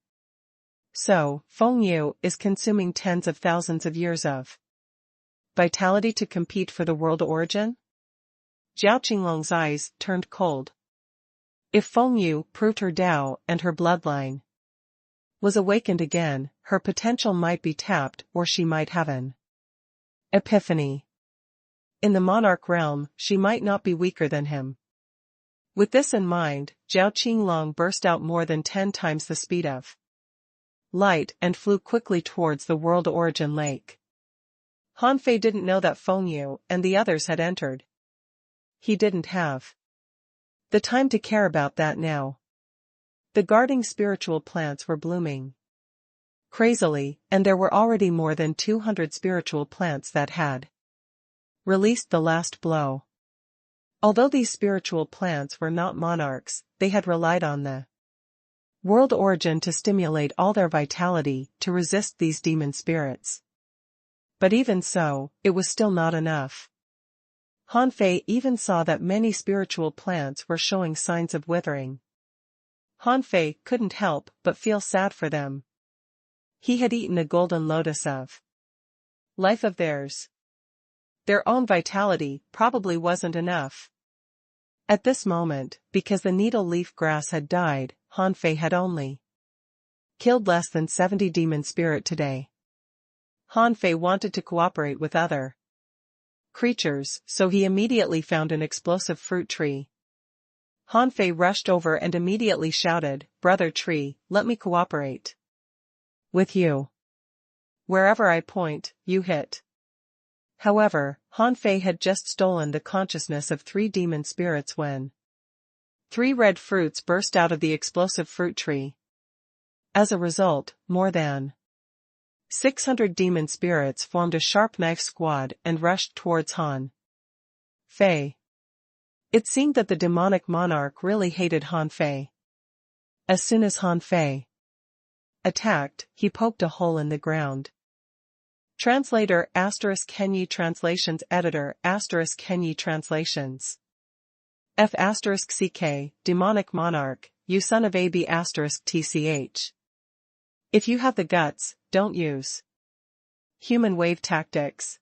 So, Feng Yu is consuming tens of thousands of years of vitality to compete for the world origin? Zhao Qinglong's eyes turned cold. If Feng Yu proved her Tao and her bloodline was awakened again, her potential might be tapped or she might have an epiphany. In the monarch realm, she might not be weaker than him. With this in mind, Zhao Qinglong burst out more than 10 times the speed of light and flew quickly towards the world origin lake. Han Fei didn't know that Feng Yu and the others had entered. He didn't have the time to care about that now. The guarding spiritual plants were blooming crazily, and there were already more than 200 spiritual plants that had released the last blow. Although these spiritual plants were not monarchs, they had relied on the world origin to stimulate all their vitality to resist these demon spirits. But even so, it was still not enough. Han Fei even saw that many spiritual plants were showing signs of withering. Han Fei couldn't help but feel sad for them. He had eaten a golden lotus of life of theirs. Their own vitality probably wasn't enough. At this moment, because the needle leaf grass had died, Han Fei had only killed less than 70 demon spirit today. Han Fei wanted to cooperate with other creatures, so he immediately found an explosive fruit tree. Han Fei rushed over and immediately shouted, "Brother tree, let me cooperate with you. Wherever I point, you hit." However, Han Fei had just stolen the consciousness of 3 demon spirits when 3 red fruits burst out of the explosive fruit tree. As a result, more than 600 demon spirits formed a sharp knife squad and rushed towards Han Fei. It seemed that the demonic monarch really hated Han Fei. As soon as Han Fei attacked, he poked a hole in the ground. Translator *Kenyi Translations Editor *Kenyi Translations F *CK, Demonic Monarch, you son of AB *TCH. If you have the guts, don't use human wave tactics.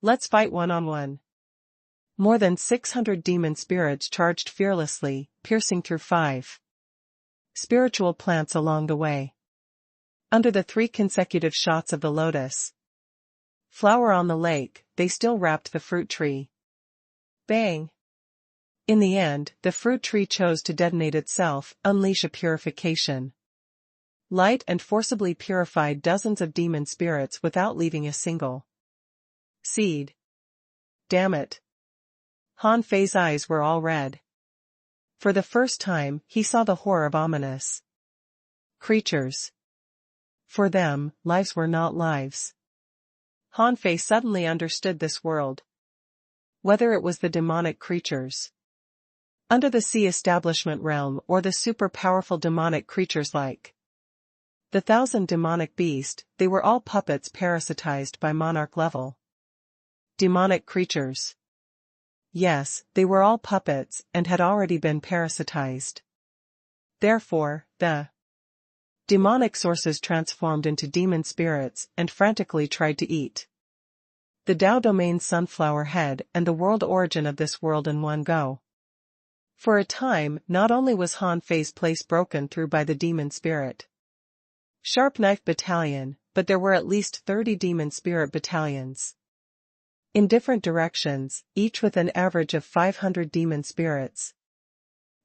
Let's fight one-on-one. More than 600 demon spirits charged fearlessly, piercing through 5 spiritual plants along the way. Under the 3 consecutive shots of the lotus flower on the lake, they still wrapped the fruit tree. Bang! In the end, the fruit tree chose to detonate itself, unleash a purification light and forcibly purified dozens of demon spirits without leaving a single seed. Damn it! Han Fei's eyes were all red. For the first time, he saw the horror of ominous creatures. For them, lives were not lives. Han Fei suddenly understood this world. Whether it was the demonic creatures under the sea establishment realm or the super-powerful demonic creatures like the 1,000 demonic beast, they were all puppets parasitized by monarch level demonic creatures. Yes, they were all puppets and had already been parasitized. Therefore, the demonic sources transformed into demon spirits and frantically tried to eat the Tao domain sunflower head and the world origin of this world in one go. For a time, not only was Han Fei's place broken through by the demon spirit sharp knife battalion, but there were at least 30 demon spirit battalions. In different directions, each with an average of 500 demon spirits.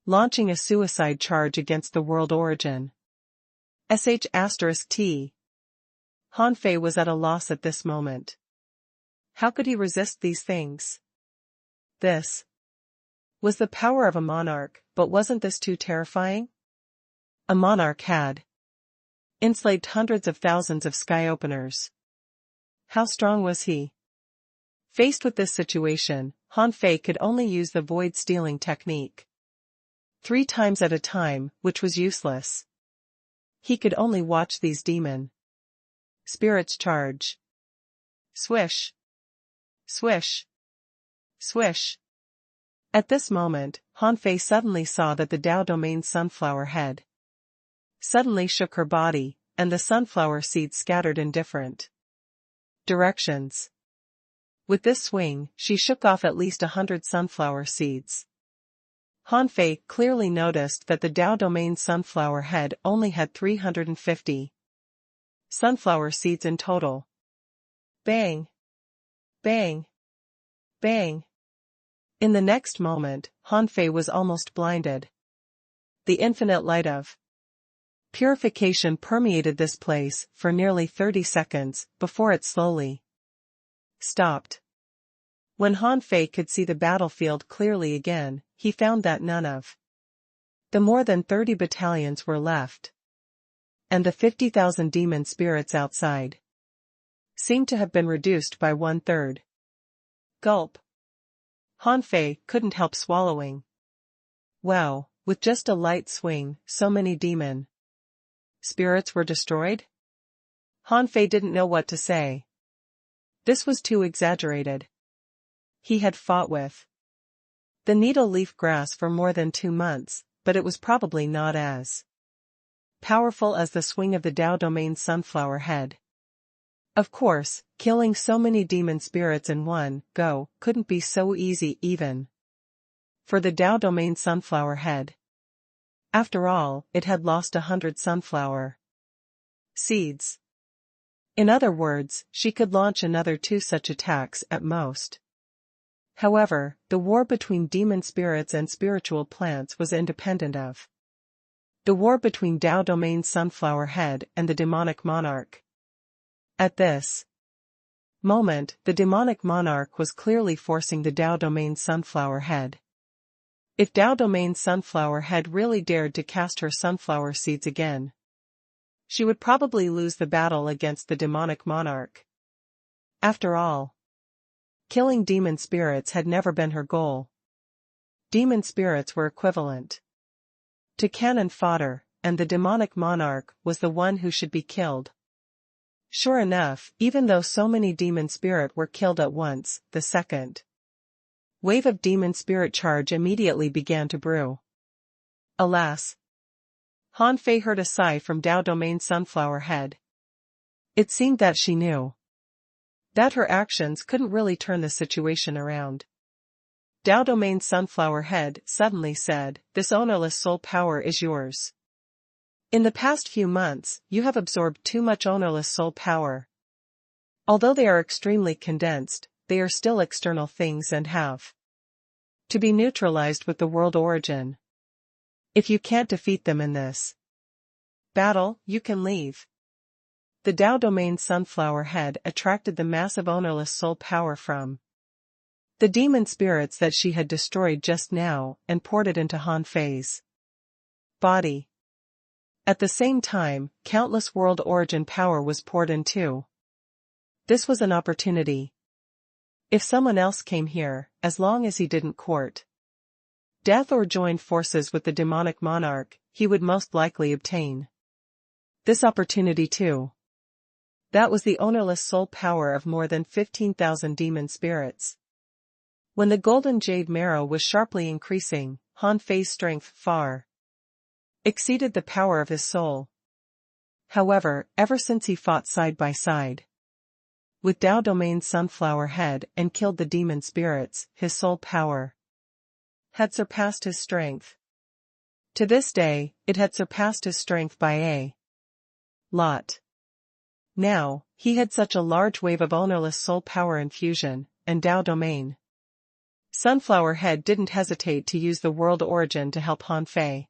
Launching a suicide charge against the world origin. *T. Han Fei was at a loss at this moment. How could he resist these things? This was the power of a monarch, but wasn't this too terrifying? A monarch had enslaved hundreds of thousands of sky openers. How strong was he? Faced with this situation, Han Fei could only use the void stealing technique. 3 times at a time, which was useless. He could only watch these demon spirits charge. Swish. Swish. Swish. At this moment, Han Fei suddenly saw that the Dao Domain sunflower head suddenly shook her body, and the sunflower seeds scattered in different directions. With this swing, she shook off at least 100 sunflower seeds. Han Fei clearly noticed that the Dao Domain sunflower head only had 350 sunflower seeds in total. Bang! Bang! Bang! In the next moment, Han Fei was almost blinded. The infinite light of purification permeated this place for nearly 30 seconds before it slowly stopped. When Han Fei could see the battlefield clearly again, he found that none of the more than 30 battalions were left. And the 50,000 demon spirits outside seemed to have been reduced by 1/3. Gulp. Han Fei couldn't help swallowing. Wow, with just a light swing, so many demon spirits were destroyed? Han Fei didn't know what to say. This was too exaggerated. He had fought with the needle leaf grass for more than 2 months, but it was probably not as powerful as the swing of the Dao Domain sunflower head. Of course, killing so many demon spirits in one go couldn't be so easy even for the Dao Domain sunflower head. After all, it had lost 100 sunflower seeds. In other words, she could launch another 2 such attacks at most. However, the war between demon spirits and spiritual plants was independent of the war between Dao Domain sunflower head and the demonic monarch. At this moment, the demonic monarch was clearly forcing the Dao Domain sunflower head. If Dao Domain sunflower head really dared to cast her sunflower seeds again, she would probably lose the battle against the demonic monarch. After all, killing demon spirits had never been her goal. Demon spirits were equivalent to cannon fodder, and the demonic monarch was the one who should be killed. Sure enough, even though so many demon spirit were killed at once, the second wave of demon spirit charge immediately began to brew. Alas! Han Fei heard a sigh from Dao Domain sunflower head. It seemed that she knew that her actions couldn't really turn the situation around. Dao Domain sunflower head suddenly said, "This ownerless soul power is yours. In the past few months, you have absorbed too much ownerless soul power. Although they are extremely condensed, they are still external things and have to be neutralized with the world origin. If you can't defeat them in this battle, you can leave." The Dao Domain sunflower head attracted the massive ownerless soul power from the demon spirits that she had destroyed just now and poured it into Han Fei's body. At the same time, countless world origin power was poured in too. This was an opportunity. If someone else came here, as long as he didn't court death or join forces with the demonic monarch, he would most likely obtain this opportunity too. That was the ownerless soul power of more than 15,000 demon spirits. When the golden jade marrow was sharply increasing, Han Fei's strength far exceeded the power of his soul. However, ever since he fought side by side with Dao Domain sunflower head and killed the demon spirits, his soul power had surpassed his strength. To this day, it had surpassed his strength by a lot. Now, he had such a large wave of ownerless soul power infusion, and Tao domain. Sunflower Head didn't hesitate to use the world origin to help Han Fei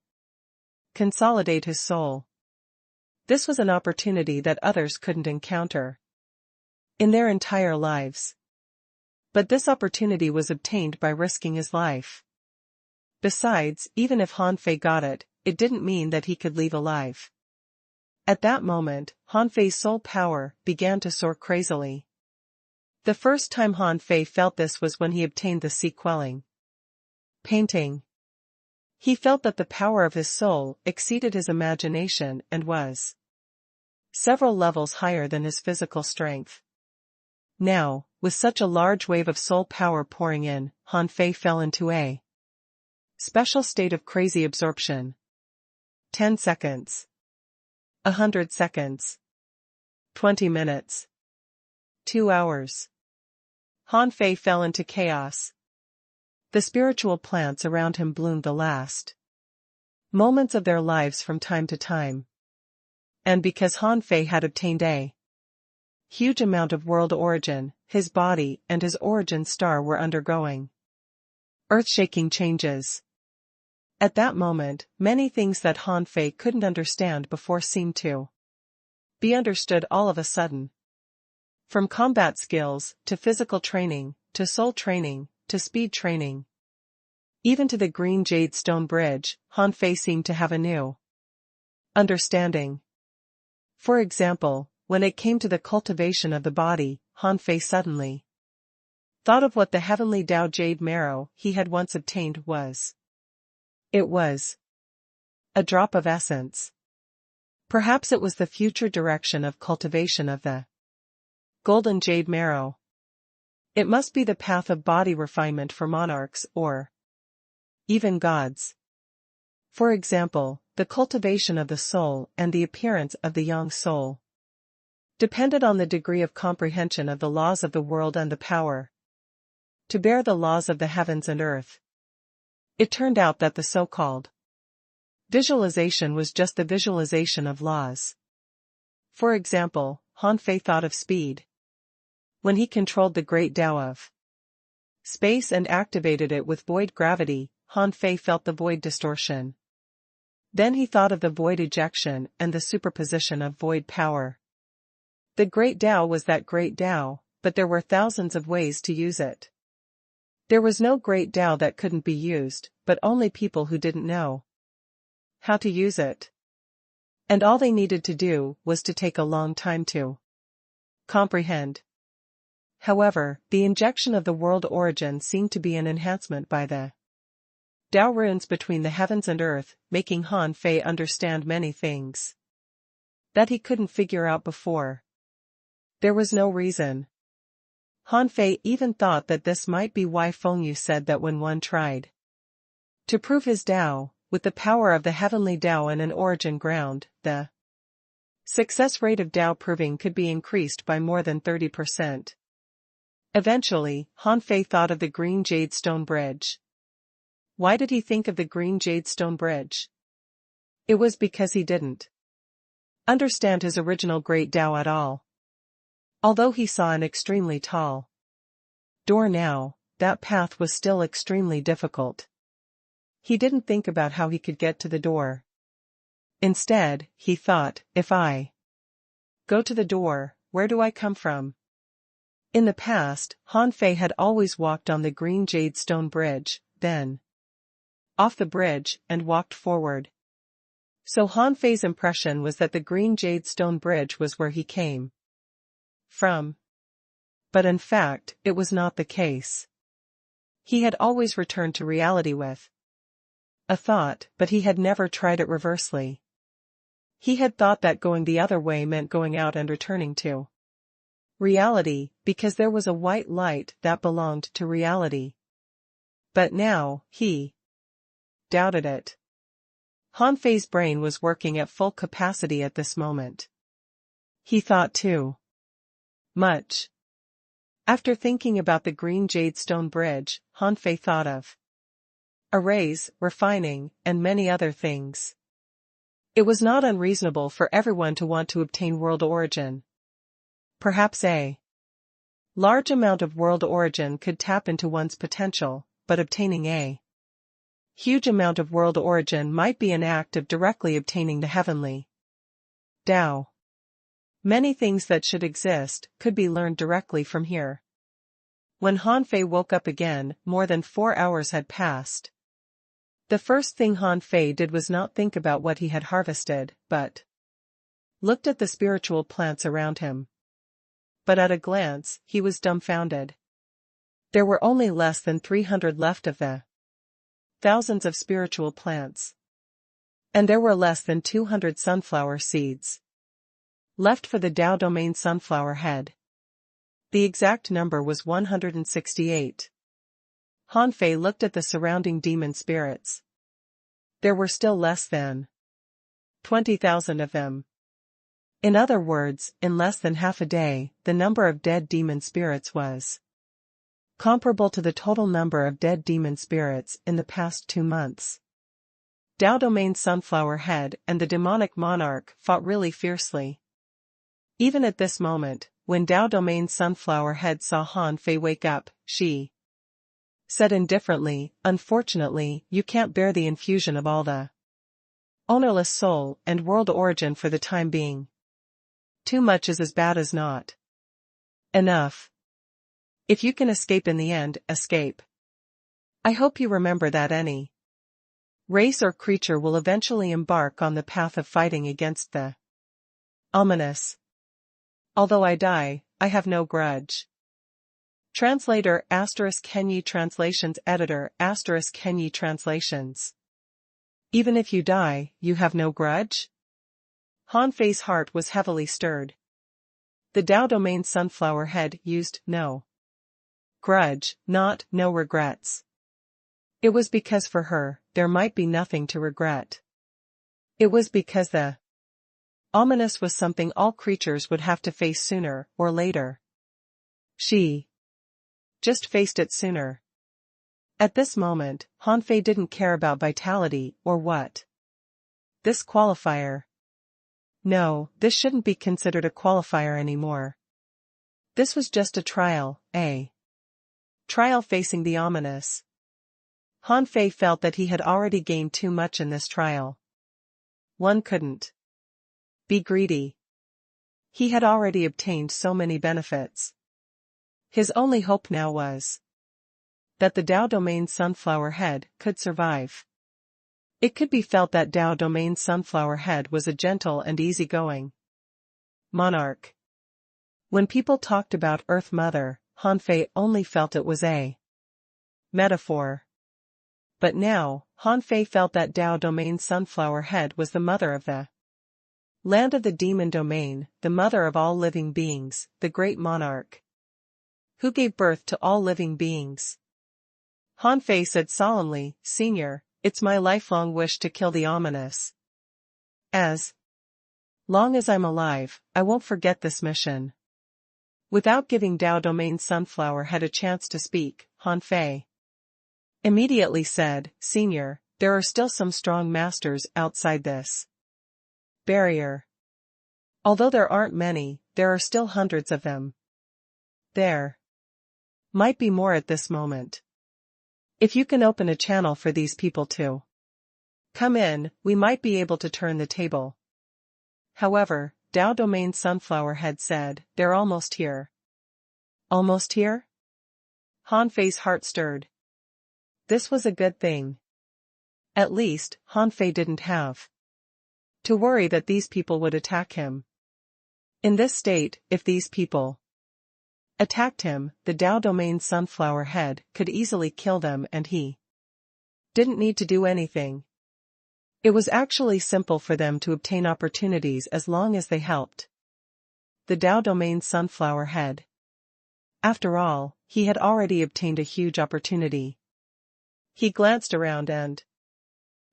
consolidate his soul. This was an opportunity that others couldn't encounter in their entire lives. But this opportunity was obtained by risking his life. Besides, even if Han Fei got it, it didn't mean that he could leave alive. At that moment, Han Fei's soul power began to soar crazily. The first time Han Fei felt this was when he obtained the sea-quelling painting. He felt that the power of his soul exceeded his imagination and was several levels higher than his physical strength. Now, with such a large wave of soul power pouring in, Han Fei fell into a special state of crazy absorption. 10 seconds. 100 seconds. 20 minutes. 2 hours. Han Fei fell into chaos. The spiritual plants around him bloomed the last moments of their lives from time to time. And because Han Fei had obtained a huge amount of world origin, his body and his origin star were undergoing earth-shaking changes. At that moment, many things that Han Fei couldn't understand before seemed to be understood all of a sudden. From combat skills, to physical training, to soul training, to speed training. Even to the green jade stone bridge, Han Fei seemed to have a new understanding. For example, when it came to the cultivation of the body, Han Fei suddenly thought of what the heavenly Tao jade marrow he had once obtained was. It was a drop of essence. Perhaps it was the future direction of cultivation of the golden jade marrow. It must be the path of body refinement for monarchs or even gods. For example, the cultivation of the soul and the appearance of the young soul depended on the degree of comprehension of the laws of the world and the power to bear the laws of the heavens and earth. It turned out that the so-called visualization was just the visualization of laws. For example, Han Fei thought of speed. When he controlled the great Tao of space and activated it with void gravity, Han Fei felt the void distortion. Then he thought of the void ejection and the superposition of void power. The great Tao was that great Tao, but there were thousands of ways to use it. There was no great Tao that couldn't be used, but only people who didn't know how to use it. And all they needed to do was to take a long time to comprehend. However, the injection of the world origin seemed to be an enhancement by the Tao runes between the heavens and earth, making Han Fei understand many things that he couldn't figure out before. There was no reason. Han Fei even thought that this might be why Fengyu said that when one tried to prove his Tao, with the power of the heavenly Tao and an origin ground, the success rate of Tao proving could be increased by more than 30%. Eventually, Han Fei thought of the green jade stone bridge. Why did he think of the green jade stone bridge? It was because he didn't understand his original great Tao at all. Although he saw an extremely tall door now, that path was still extremely difficult. He didn't think about how he could get to the door. Instead, he thought, if I go to the door, where do I come from? In the past, Han Fei had always walked on the green jade stone bridge, then off the bridge, and walked forward. So Han Fei's impression was that the green jade stone bridge was where he came from. But in fact, it was not the case. He had always returned to reality with a thought, but he had never tried it reversely. He had thought that going the other way meant going out and returning to reality, because there was a white light that belonged to reality. But now, he doubted it. Han Fei's brain was working at full capacity at this moment. He thought too much. After thinking about the green jade stone bridge, Han Fei thought of arrays, refining, and many other things. It was not unreasonable for everyone to want to obtain world origin. Perhaps a large amount of world origin could tap into one's potential, but obtaining a huge amount of world origin might be an act of directly obtaining the heavenly Tao. Many things that should exist could be learned directly from here. When Han Fei woke up again, more than 4 hours had passed. The first thing Han Fei did was not think about what he had harvested, but looked at the spiritual plants around him. But at a glance, he was dumbfounded. There were only less than 300 left of the thousands of spiritual plants. And there were less than 200 sunflower seeds left for the Tao domain sunflower head. The exact number was 168. Han Fei looked at the surrounding demon spirits. There were still less than 20,000 of them. In other words, in less than half a day, the number of dead demon spirits was comparable to the total number of dead demon spirits in the past 2 months. Tao domain sunflower head and the demonic monarch fought really fiercely. Even at this moment, when Tao domain sunflower head saw Han Fei wake up, she said indifferently, "Unfortunately, you can't bear the infusion of all the ownerless soul and world origin for the time being. Too much is as bad as not enough. If you can escape in the end, escape. I hope you remember that any race or creature will eventually embark on the path of fighting against the ominous. Although I die, I have no grudge." Translator * Kenyi Translations Editor * Kenyi Translations. Even if you die, you have no grudge? Han Fei's heart was heavily stirred. The Tao domain sunflower head used no grudge, not no regrets. It was because for her, there might be nothing to regret. It was because the ominous was something all creatures would have to face sooner or later. She just faced it sooner. At this moment, Han Fei didn't care about vitality or what this qualifier. No, this shouldn't be considered a qualifier anymore. This was just a trial, a trial facing the ominous. Han Fei felt that he had already gained too much in this trial. One couldn't be greedy. He had already obtained so many benefits. His only hope now was that the Tao domain sunflower head could survive. It could be felt that Tao domain sunflower head was a gentle and easygoing monarch. When people talked about Earth Mother, Han Fei only felt it was a metaphor. But now, Han Fei felt that Tao domain sunflower head was the mother of the land of the demon domain, the mother of all living beings, the great monarch who gave birth to all living beings. Han Fei said solemnly, "Senior, it's my lifelong wish to kill the ominous. As long as I'm alive, I won't forget this mission." Without giving Tao domain sunflower head a chance to speak, Han Fei immediately said, "Senior, there are still some strong masters outside this barrier. Although there aren't many, there are still hundreds of them. There might be more at this moment. If you can open a channel for these people to come in, we might be able to turn the table." However, Tao domain sunflower head said, "They're almost here." Almost here? Han Fei's heart stirred. This was a good thing. At least, Han Fei didn't have to worry that these people would attack him. In this state, if these people attacked him, the Tao domain sunflower head could easily kill them and he didn't need to do anything. It was actually simple for them to obtain opportunities as long as they helped the Tao domain sunflower head. After all, he had already obtained a huge opportunity. He glanced around and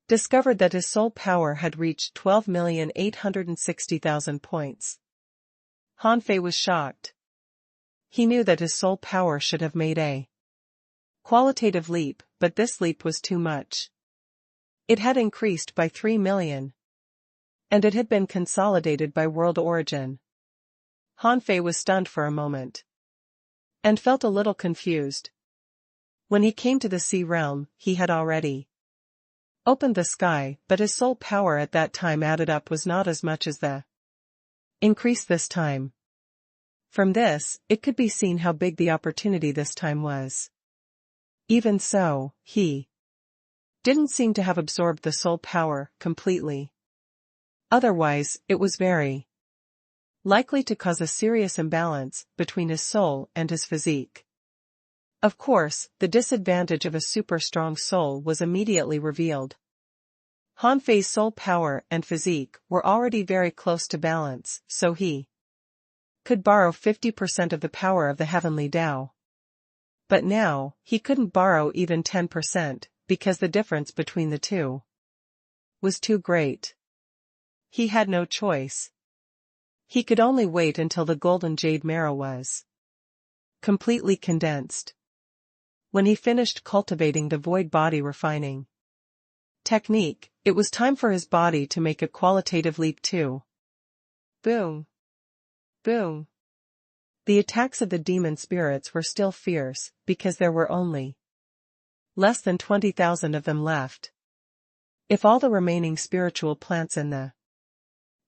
discovered that his soul power had reached 12,860,000 points. Han Fei was shocked. He knew that his soul power should have made a qualitative leap, but this leap was too much. It had increased by 3 million. And it had been consolidated by world origin. Han Fei was stunned for a moment. And felt a little confused. When he came to the sea realm, he had already opened the sky, but his soul power at that time added up was not as much as the increase this time. From this, it could be seen how big the opportunity this time was. Even so, he didn't seem to have absorbed the soul power completely. Otherwise, it was very likely to cause a serious imbalance between his soul and his physique. Of course, the disadvantage of a super strong soul was immediately revealed. Han Fei's soul power and physique were already very close to balance, so he could borrow 50% of the power of the heavenly Tao. But now, he couldn't borrow even 10%, because the difference between the two was too great. He had no choice. He could only wait until the golden jade marrow was completely condensed. When he finished cultivating the void body refining technique, it was time for his body to make a qualitative leap too. Boom! Boom! The attacks of the demon spirits were still fierce, because there were only less than 20,000 of them left. If all the remaining spiritual plants in the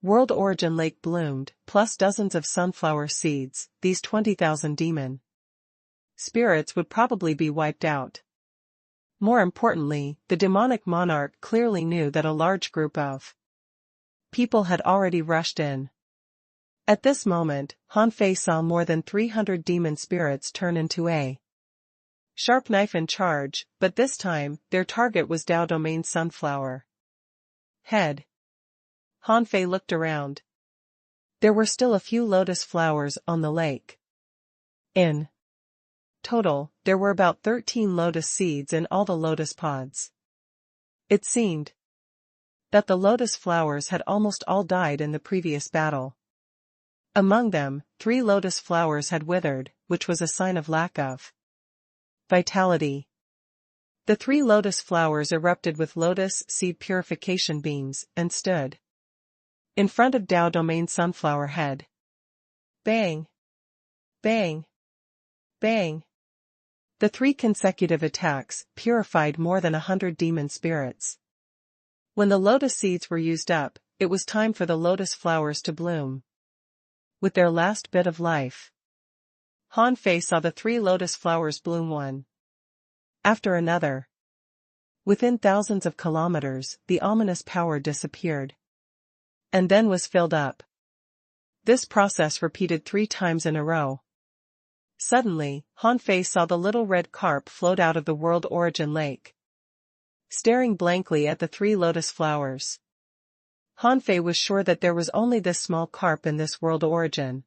World Origin Lake bloomed, plus dozens of sunflower seeds, these 20,000 demon spirits would probably be wiped out. More importantly, the demonic monarch clearly knew that a large group of people had already rushed in. At this moment, Han Fei saw more than 300 demon spirits turn into a sharp knife and charge, but this time, their target was Dao Domain Sunflower Head. Han Fei looked around. There were still a few lotus flowers on the lake. In total, there were about 13 lotus seeds in all the lotus pods. It seemed that the lotus flowers had almost all died in the previous battle. Among them, 3 lotus flowers had withered, which was a sign of lack of vitality. The 3 lotus flowers erupted with lotus seed purification beams and stood in front of Dao Domain Sunflower Head. Bang! Bang! Bang! The 3 consecutive attacks purified more than 100 demon spirits. When the lotus seeds were used up, it was time for the lotus flowers to bloom with their last bit of life. Han Fei saw the 3 lotus flowers bloom one after another. Within thousands of kilometers, the ominous power disappeared and then was filled up. This process repeated 3 times in a row. Suddenly, Han Fei saw the little red carp float out of the World Origin Lake, staring blankly at the 3 lotus flowers. Han Fei was sure that there was only this small carp in this World Origin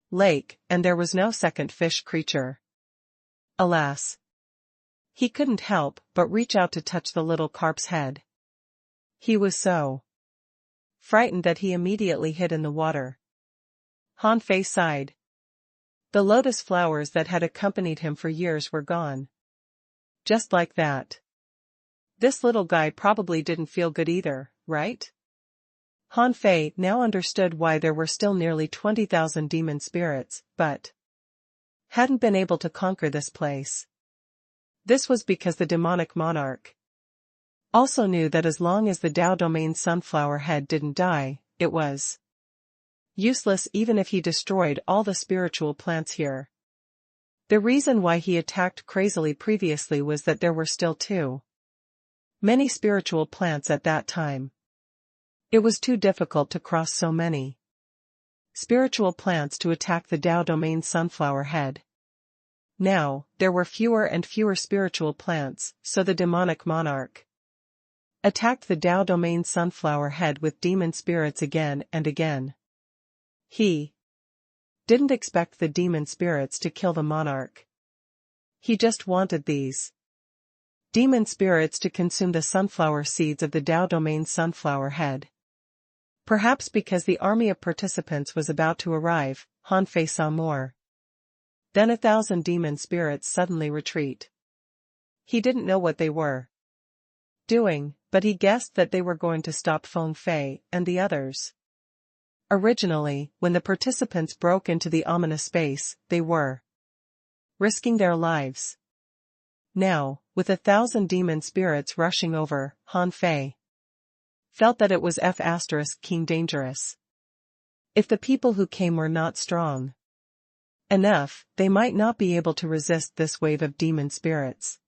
Lake, and there was no second fish creature. Alas! He couldn't help but reach out to touch the little carp's head. He was so frightened that he immediately hid in the water. Han Fei sighed. The lotus flowers that had accompanied him for years were gone. Just like that. This little guy probably didn't feel good either, right? Han Fei now understood why there were still nearly 20,000 demon spirits, but hadn't been able to conquer this place. This was because the demonic monarch also knew that as long as the Dao Domain Sunflower Head didn't die, it was useless even if he destroyed all the spiritual plants here. The reason why he attacked crazily previously was that there were still too many spiritual plants at that time. It was too difficult to cross so many spiritual plants to attack the Dao Domain Sunflower Head. Now, there were fewer and fewer spiritual plants, so the demonic monarch attacked the Dao Domain Sunflower Head with demon spirits again and again. He didn't expect the demon spirits to kill the monarch. He just wanted these demon spirits to consume the sunflower seeds of the Dao Domain Sunflower Head. Perhaps because the army of participants was about to arrive, Han Fei saw more than 1,000 demon spirits suddenly retreat. He didn't know what they were doing, but he guessed that they were going to stop Feng Fei and the others. Originally, when the participants broke into the ominous space, they were risking their lives. Now, with 1,000 demon spirits rushing over, Han Fei felt that it was King dangerous. If the people who came were not strong enough, they might not be able to resist this wave of demon spirits.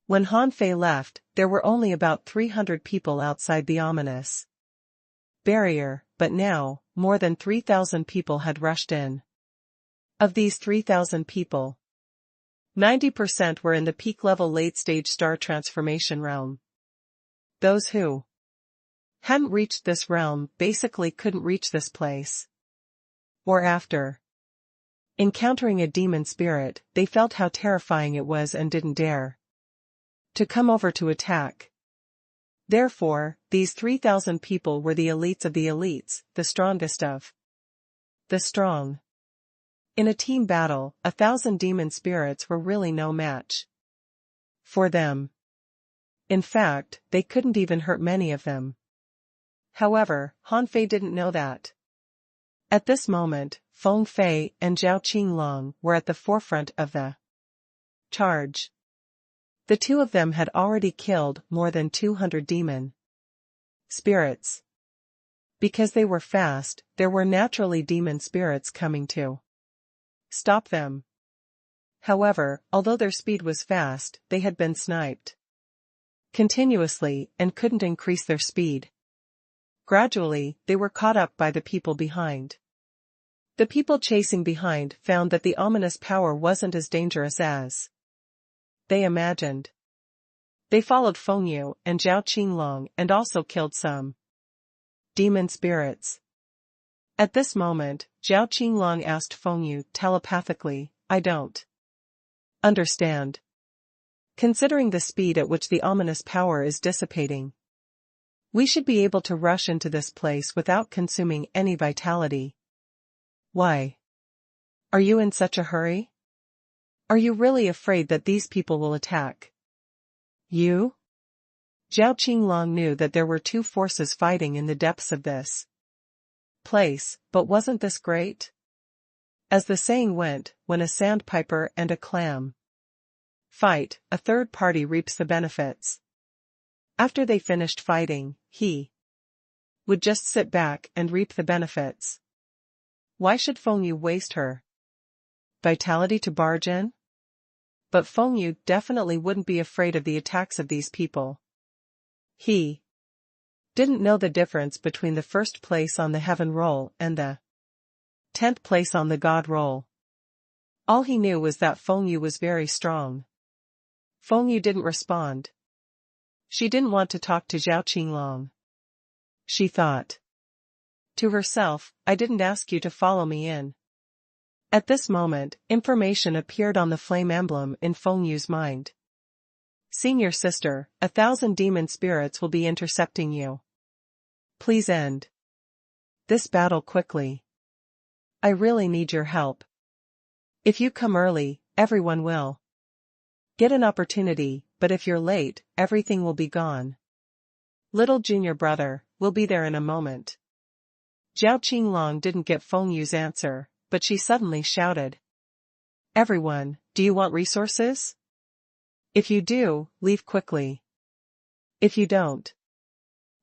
When Han Fei left, there were only about 300 people outside the ominous barrier, but now, more than 3,000 people had rushed in. Of these 3,000 people, 90% were in the peak-level late-stage star transformation realm. Those who hadn't reached this realm basically couldn't reach this place. Or after encountering a demon spirit, they felt how terrifying it was and didn't dare to come over to attack. Therefore, these 3,000 people were the elites of the elites, the strongest of the strong. In a team battle, 1,000 demon spirits were really no match for them. In fact, they couldn't even hurt many of them. However, Han Fei didn't know that. At this moment, Feng Fei and Zhao Qinglong were at the forefront of the charge. The two of them had already killed more than 200 demon spirits. Because they were fast, there were naturally demon spirits coming to stop them. However, although their speed was fast, they had been sniped continuously and couldn't increase their speed. Gradually, they were caught up by the people behind. The people chasing behind found that the ominous power wasn't as dangerous as they imagined. They followed Feng Yu and Zhao Qinglong and also killed some demon spirits. At this moment, Zhao Qinglong asked Feng Yu telepathically, "I don't understand. Considering the speed at which the ominous power is dissipating, we should be able to rush into this place without consuming any vitality. Why are you in such a hurry? Are you really afraid that these people will attack you?" Zhao Qinglong knew that there were two forces fighting in the depths of this place, but wasn't this great? As the saying went, when a sandpiper and a clam fight, a third party reaps the benefits. After they finished fighting, he would just sit back and reap the benefits. Why should Feng Yu waste her vitality to barge in? But Feng Yu definitely wouldn't be afraid of the attacks of these people. He didn't know the difference between the first place on the heaven roll and the 10th place on the god roll. All he knew was that Feng Yu was very strong. Feng Yu didn't respond. She didn't want to talk to Zhao Qinglong. She thought to herself, "I didn't ask you to follow me in." At this moment, information appeared on the flame emblem in Feng Yu's mind. "Senior sister, 1,000 demon spirits will be intercepting you. Please end this battle quickly. I really need your help. If you come early, everyone will get an opportunity, but if you're late, everything will be gone. Little junior brother, we'll be there in a moment." Zhao Qinglong didn't get Feng Yu's answer, but she suddenly shouted, "Everyone, do you want resources? If you do, leave quickly. If you don't,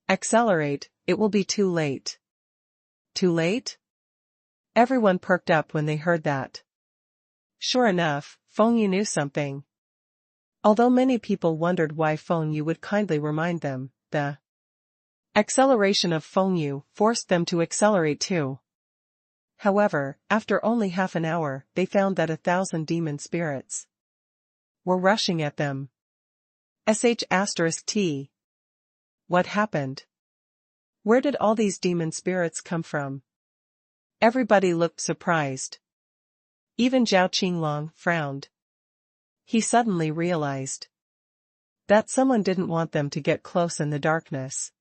accelerate, it will be too late." Too late? Everyone perked up when they heard that. Sure enough, Feng Yu knew something. Although many people wondered why Feng Yu would kindly remind them, the acceleration of Feng Yu forced them to accelerate too. However, after only half an hour, they found that 1,000 demon spirits were rushing at them. **T. What happened? Where did all these demon spirits come from?" Everybody looked surprised. Even Zhao Qinglong frowned. He suddenly realized that someone didn't want them to get close in the darkness.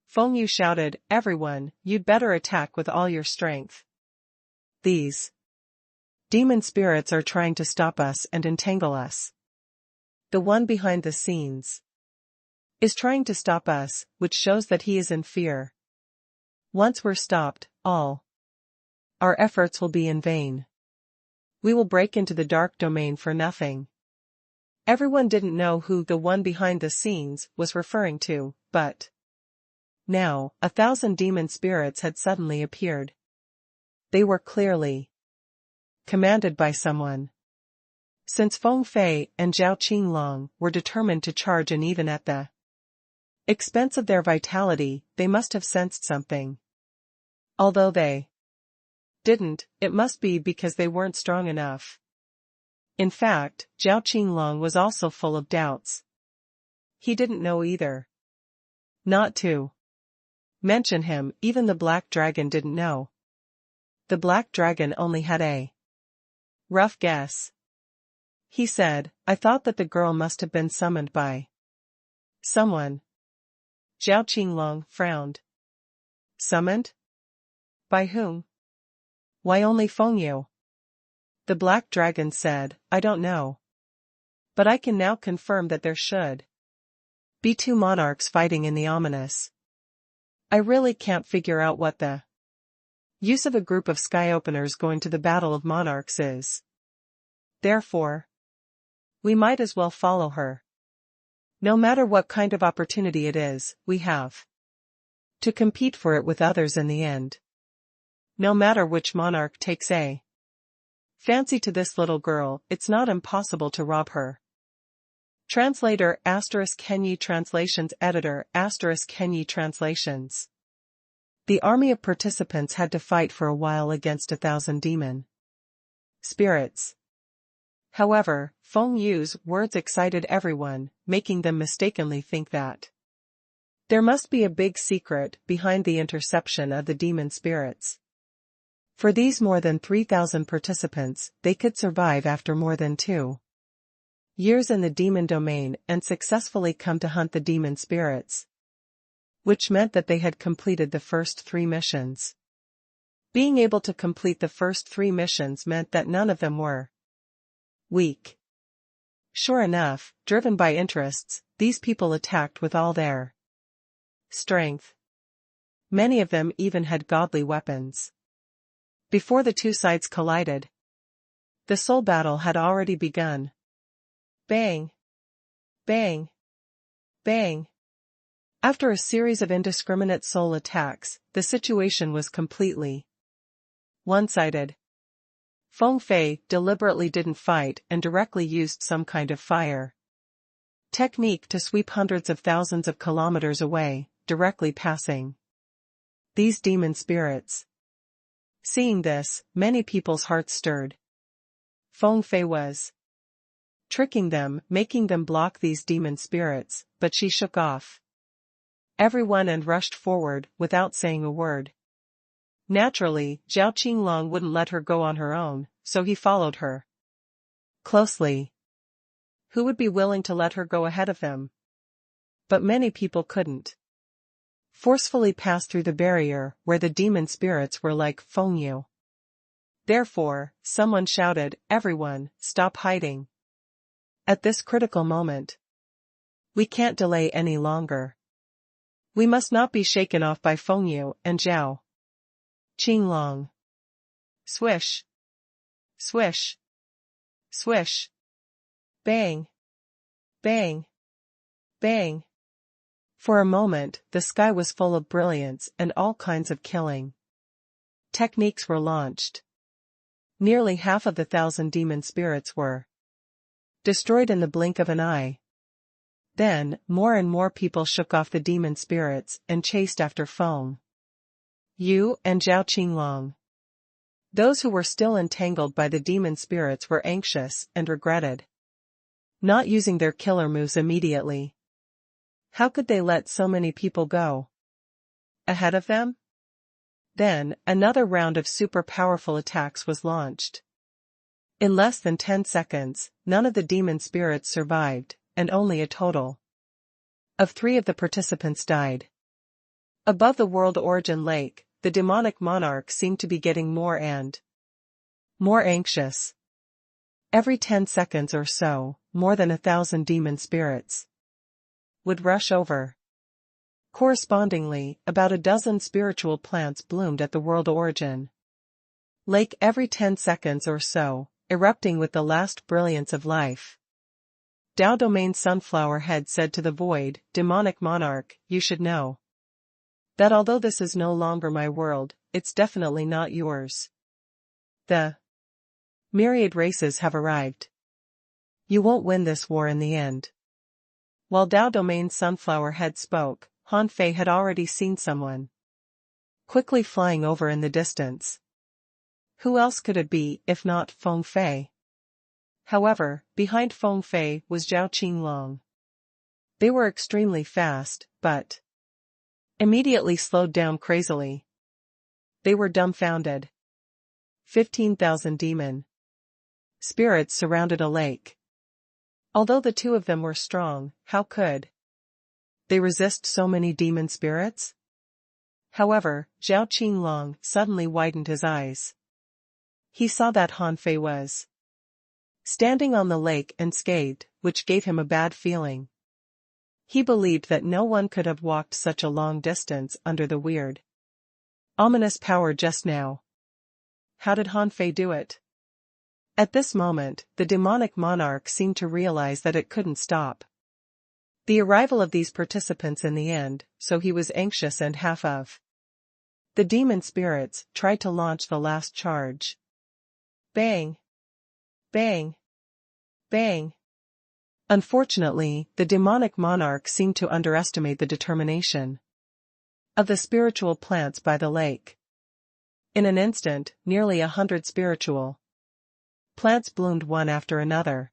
Feng Yu shouted, "Everyone, you'd better attack with all your strength. These demon spirits are trying to stop us and entangle us. The one behind the scenes is trying to stop us, which shows that he is in fear. Once we're stopped, all our efforts will be in vain. We will break into the dark domain for nothing. Everyone didn't know who the one behind the scenes was referring to, but now, 1,000 demon spirits had suddenly appeared. They were clearly commanded by someone. Since Feng Fei and Zhao Qinglong were determined to charge and even at the expense of their vitality, they must have sensed something. Although they didn't, it must be because they weren't strong enough. In fact, Zhao Qinglong was also full of doubts. He didn't know either. Not to mention him, even the Black Dragon didn't know. The Black Dragon only had a rough guess. He said, I thought that the girl must have been summoned by someone. Zhao Qinglong frowned. Summoned? By whom? Why only Feng Yu? The Black Dragon said, I don't know. But I can now confirm that there should be 2 monarchs fighting in the ominous. I really can't figure out what the use of a group of sky openers going to the Battle of Monarchs is. Therefore, we might as well follow her. No matter what kind of opportunity it is, we have to compete for it with others in the end. No matter which monarch takes a fancy to this little girl, it's not impossible to rob her. Translator ** Kenyi Translations Editor ** Kenyi Translations. The army of participants had to fight for a while against 1,000 demon spirits. However, Feng Yu's words excited everyone, making them mistakenly think that there must be a big secret behind the interception of the demon spirits. For these more than 3,000 participants, they could survive after more than 2 years in the demon domain and successfully come to hunt the demon spirits. Which meant that they had completed the first 3 missions. Being able to complete the first 3 missions meant that none of them were weak. Sure enough, driven by interests, these people attacked with all their strength. Many of them even had godly weapons. Before the 2 sides collided, the soul battle had already begun. Bang! Bang! Bang! After a series of indiscriminate soul attacks, the situation was completely one-sided. Feng Fei deliberately didn't fight and directly used some kind of fire technique to sweep hundreds of thousands of kilometers away, directly passing these demon spirits. Seeing this, many people's hearts stirred. Feng Fei was tricking them, making them block these demon spirits, but she shook off everyone and rushed forward, without saying a word. Naturally, Zhao Qinglong wouldn't let her go on her own, so he followed her closely. Who would be willing to let her go ahead of him? But many people couldn't forcefully pass through the barrier where the demon spirits were like Feng Yu. Therefore, someone shouted, everyone, stop hiding. At this critical moment, we can't delay any longer. We must not be shaken off by Feng Yu and Zhao Qinglong. Swish. Swish. Swish. Bang. Bang. Bang. For a moment, the sky was full of brilliance and all kinds of killing techniques were launched. Nearly half of the 1,000 demon spirits were destroyed in the blink of an eye. Then, more and more people shook off the demon spirits and chased after Feng Yu and Zhao Qinglong. Those who were still entangled by the demon spirits were anxious and regretted not using their killer moves immediately. How could they let so many people go ahead of them? Then, another round of super powerful attacks was launched. In less than 10 seconds, none of the demon spirits survived, and only a total of 3 of the participants died. Above the world origin lake, the demonic monarch seemed to be getting more and more anxious. Every 10 seconds or so, more than 1,000 demon spirits would rush over. Correspondingly, about a dozen spiritual plants bloomed at the world origin lake every 10 seconds or so, erupting with the last brilliance of life. Tao Domain Sunflower Head said to the void, demonic monarch, you should know that although this is no longer my world, it's definitely not yours. The myriad races have arrived. You won't win this war in the end. While Tao Domain Sunflower Head spoke, Han Fei had already seen someone quickly flying over in the distance. Who else could it be if not Feng Fei? However, behind Feng Fei was Zhao Qinglong. They were extremely fast, but immediately slowed down crazily. They were dumbfounded. 15,000 demon spirits surrounded a lake. Although the two of them were strong, how could they resist so many demon spirits? However, Zhao Qinglong suddenly widened his eyes. He saw that Han Fei was standing on the lake unscathed, which gave him a bad feeling. He believed that no one could have walked such a long distance under the weird, ominous power just now. How did Han Fei do it? At this moment, the demonic monarch seemed to realize that it couldn't stop the arrival of these participants in the end, so he was anxious and half of the demon spirits tried to launch the last charge. Bang! Bang! Bang! Unfortunately, the demonic monarch seemed to underestimate the determination of the spiritual plants by the lake. In an instant, nearly 100 spiritual plants bloomed one after another.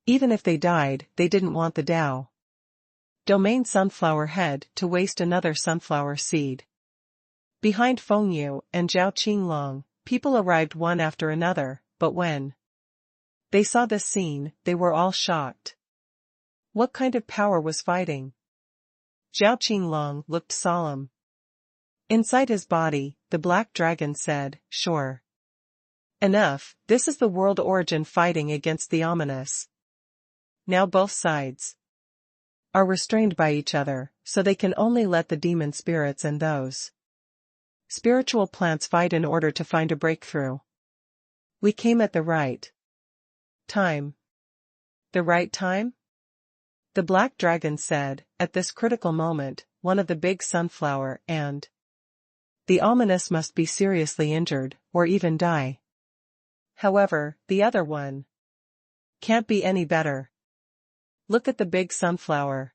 Even if they died, they didn't want the Tao Domain Sunflower Head to waste another sunflower seed. Behind Feng Yu and Zhao Qinglong, people arrived one after another, but when they saw this scene, they were all shocked. What kind of power was fighting? Zhao Qinglong looked solemn. Inside his body, the black dragon said, sure enough, this is the world origin fighting against the ominous. Now both sides are restrained by each other, so they can only let the demon spirits and those spiritual plants fight in order to find a breakthrough. We came at the right time. The right time? The black dragon said, at this critical moment, one of the big sunflower and the ominous must be seriously injured, or even die. However, the other one can't be any better. Look at the big sunflower.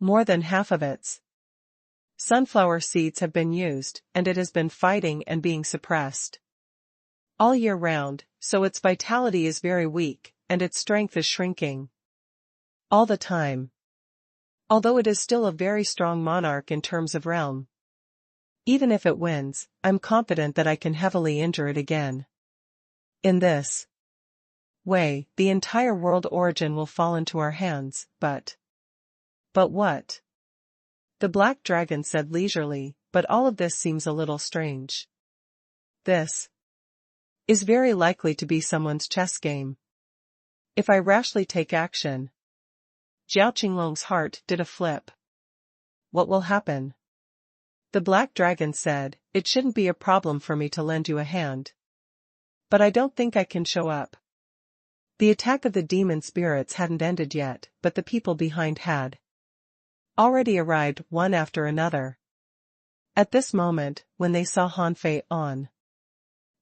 More than half of its sunflower seeds have been used, and it has been fighting and being suppressed all year round, so its vitality is very weak, and its strength is shrinking all the time. Although it is still a very strong monarch in terms of realm. Even if it wins, I'm confident that I can heavily injure it again. In this way, the entire world origin will fall into our hands, but what? The black dragon said leisurely, but all of this seems a little strange. This is very likely to be someone's chess game. If I rashly take action. Zhao Qinglong's heart did a flip. What will happen? The black dragon said, it shouldn't be a problem for me to lend you a hand. But I don't think I can show up. The attack of the demon spirits hadn't ended yet, but the people behind had already arrived one after another. At this moment, when they saw Han Fei on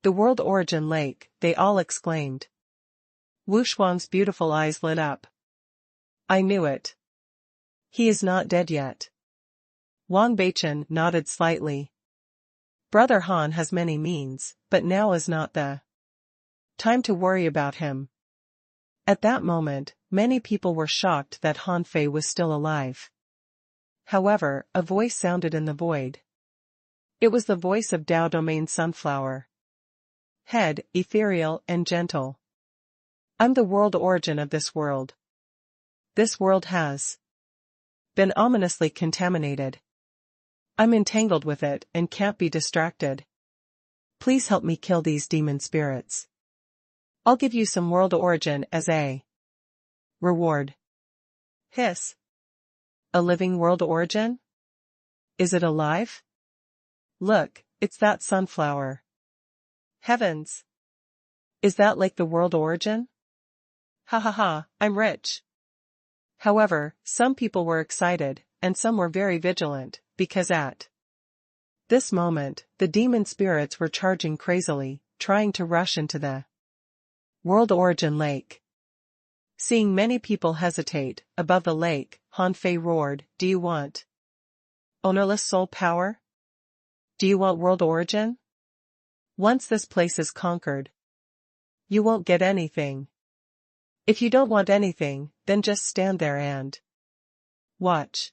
the world origin lake, they all exclaimed. Wu Shuang's beautiful eyes lit up. I knew it. He is not dead yet. Wang Beichen nodded slightly. Brother Han has many means, but now is not the time to worry about him. At that moment, many people were shocked that Han Fei was still alive. However, a voice sounded in the void. It was the voice of Tao Domain Sunflower Head, ethereal and gentle. I'm the world origin of this world. This world has been ominously contaminated. I'm entangled with it and can't be distracted. Please help me kill these demon spirits. I'll give you some world origin as a reward. Hiss. A living world origin? Is it alive? Look, it's that sunflower. Heavens! Is that like the world origin? Ha ha ha, I'm rich. However, some people were excited, and some were very vigilant, because at this moment, the demon spirits were charging crazily, trying to rush into the world origin lake. Seeing many people hesitate, above the lake, Han Fei roared, "Do you want ownerless soul power? Do you want world origin? Once this place is conquered, you won't get anything. If you don't want anything, then just stand there and watch."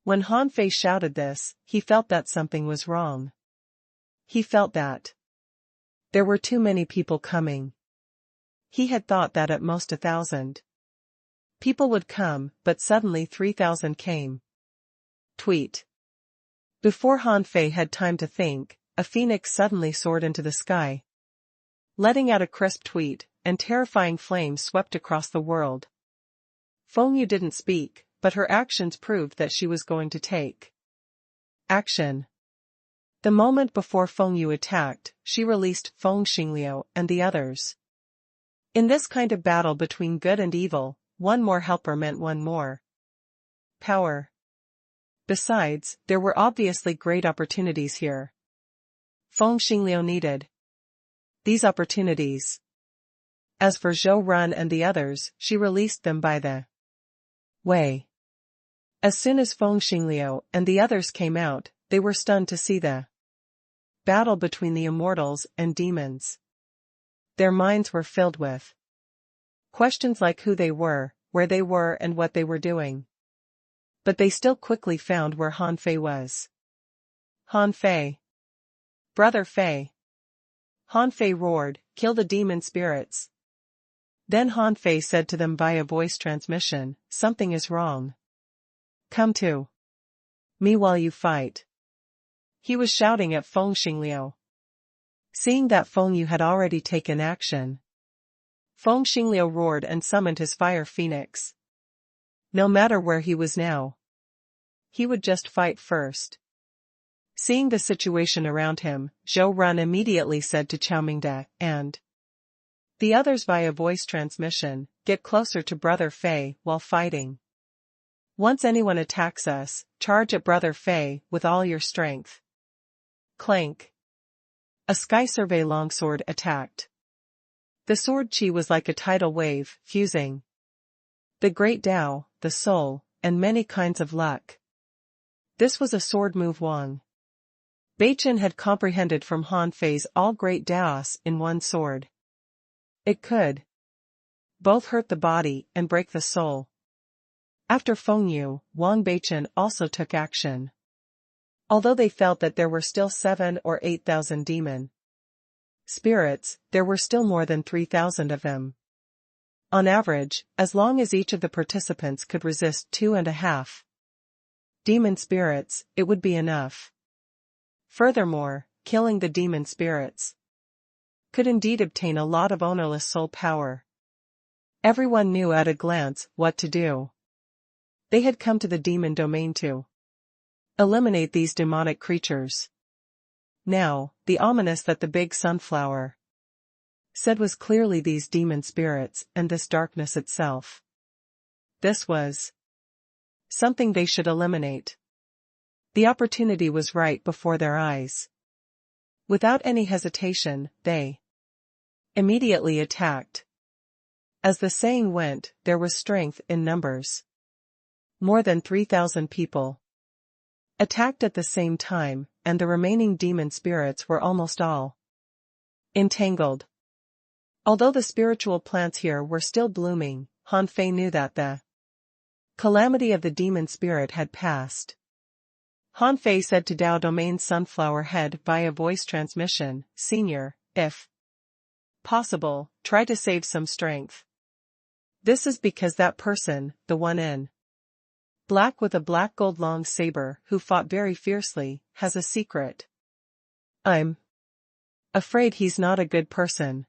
When Han Fei shouted this, he felt that something was wrong. He felt that there were too many people coming. He had thought that at most 1,000 people would come, but suddenly 3,000 came. Tweet. Before Han Fei had time to think, a phoenix suddenly soared into the sky, letting out a crisp tweet, and terrifying flames swept across the world. Feng Yu didn't speak, but her actions proved that she was going to take action. The moment before Feng Yu attacked, she released Feng Xingliu and the others. In this kind of battle between good and evil, one more helper meant one more power. Besides, there were obviously great opportunities here. Feng Xingliu needed these opportunities. As for Zhou Run and the others, she released them by the way. As soon as Feng Xingliu and the others came out, they were stunned to see the battle between the immortals and demons. Their minds were filled with questions like who they were, where they were and what they were doing. But they still quickly found where Han Fei was. Han Fei! Brother Fei! Han Fei roared, "Kill the demon spirits." Then Han Fei said to them via voice transmission, "Something is wrong. Come to me while you fight." He was shouting at Feng Xingliu. Seeing that Feng Yu had already taken action, Feng Xingliu roared and summoned his fire phoenix. No matter where he was now, he would just fight first. Seeing the situation around him, Zhou Run immediately said to Qiao Mingde and the others via voice transmission, "Get closer to Brother Fei while fighting. Once anyone attacks us, charge at Brother Fei with all your strength." Clank. A sky survey longsword attacked. The sword chi was like a tidal wave, fusing the great Tao, the soul, and many kinds of luck. This was a sword move Wang Beichen had comprehended from Han Fei's all great Daos in one sword. It could both hurt the body and break the soul. After Feng Yu, Wang Beichen also took action. Although they felt that there were still 7,000 or 8,000 demon spirits, there were still more than 3,000 of them. On average, as long as each of the participants could resist 2.5 demon spirits, it would be enough. Furthermore, killing the demon spirits could indeed obtain a lot of ownerless soul power. Everyone knew at a glance what to do. They had come to the demon domain to eliminate these demonic creatures. Now, the ominous that the big sunflower said was clearly these demon spirits and this darkness itself. This was something they should eliminate. The opportunity was right before their eyes. Without any hesitation, they immediately attacked. As the saying went, there was strength in numbers. More than 3,000 people attacked at the same time, and the remaining demon spirits were almost all entangled. Although the spiritual plants here were still blooming, Han Fei knew that the calamity of the demon spirit had passed. Han Fei said to Dao Domain Sunflower Head via voice transmission, "Senior, if possible, try to save some strength. This is because that person, the one in black with a black gold long saber who fought very fiercely, has a secret. I'm afraid he's not a good person."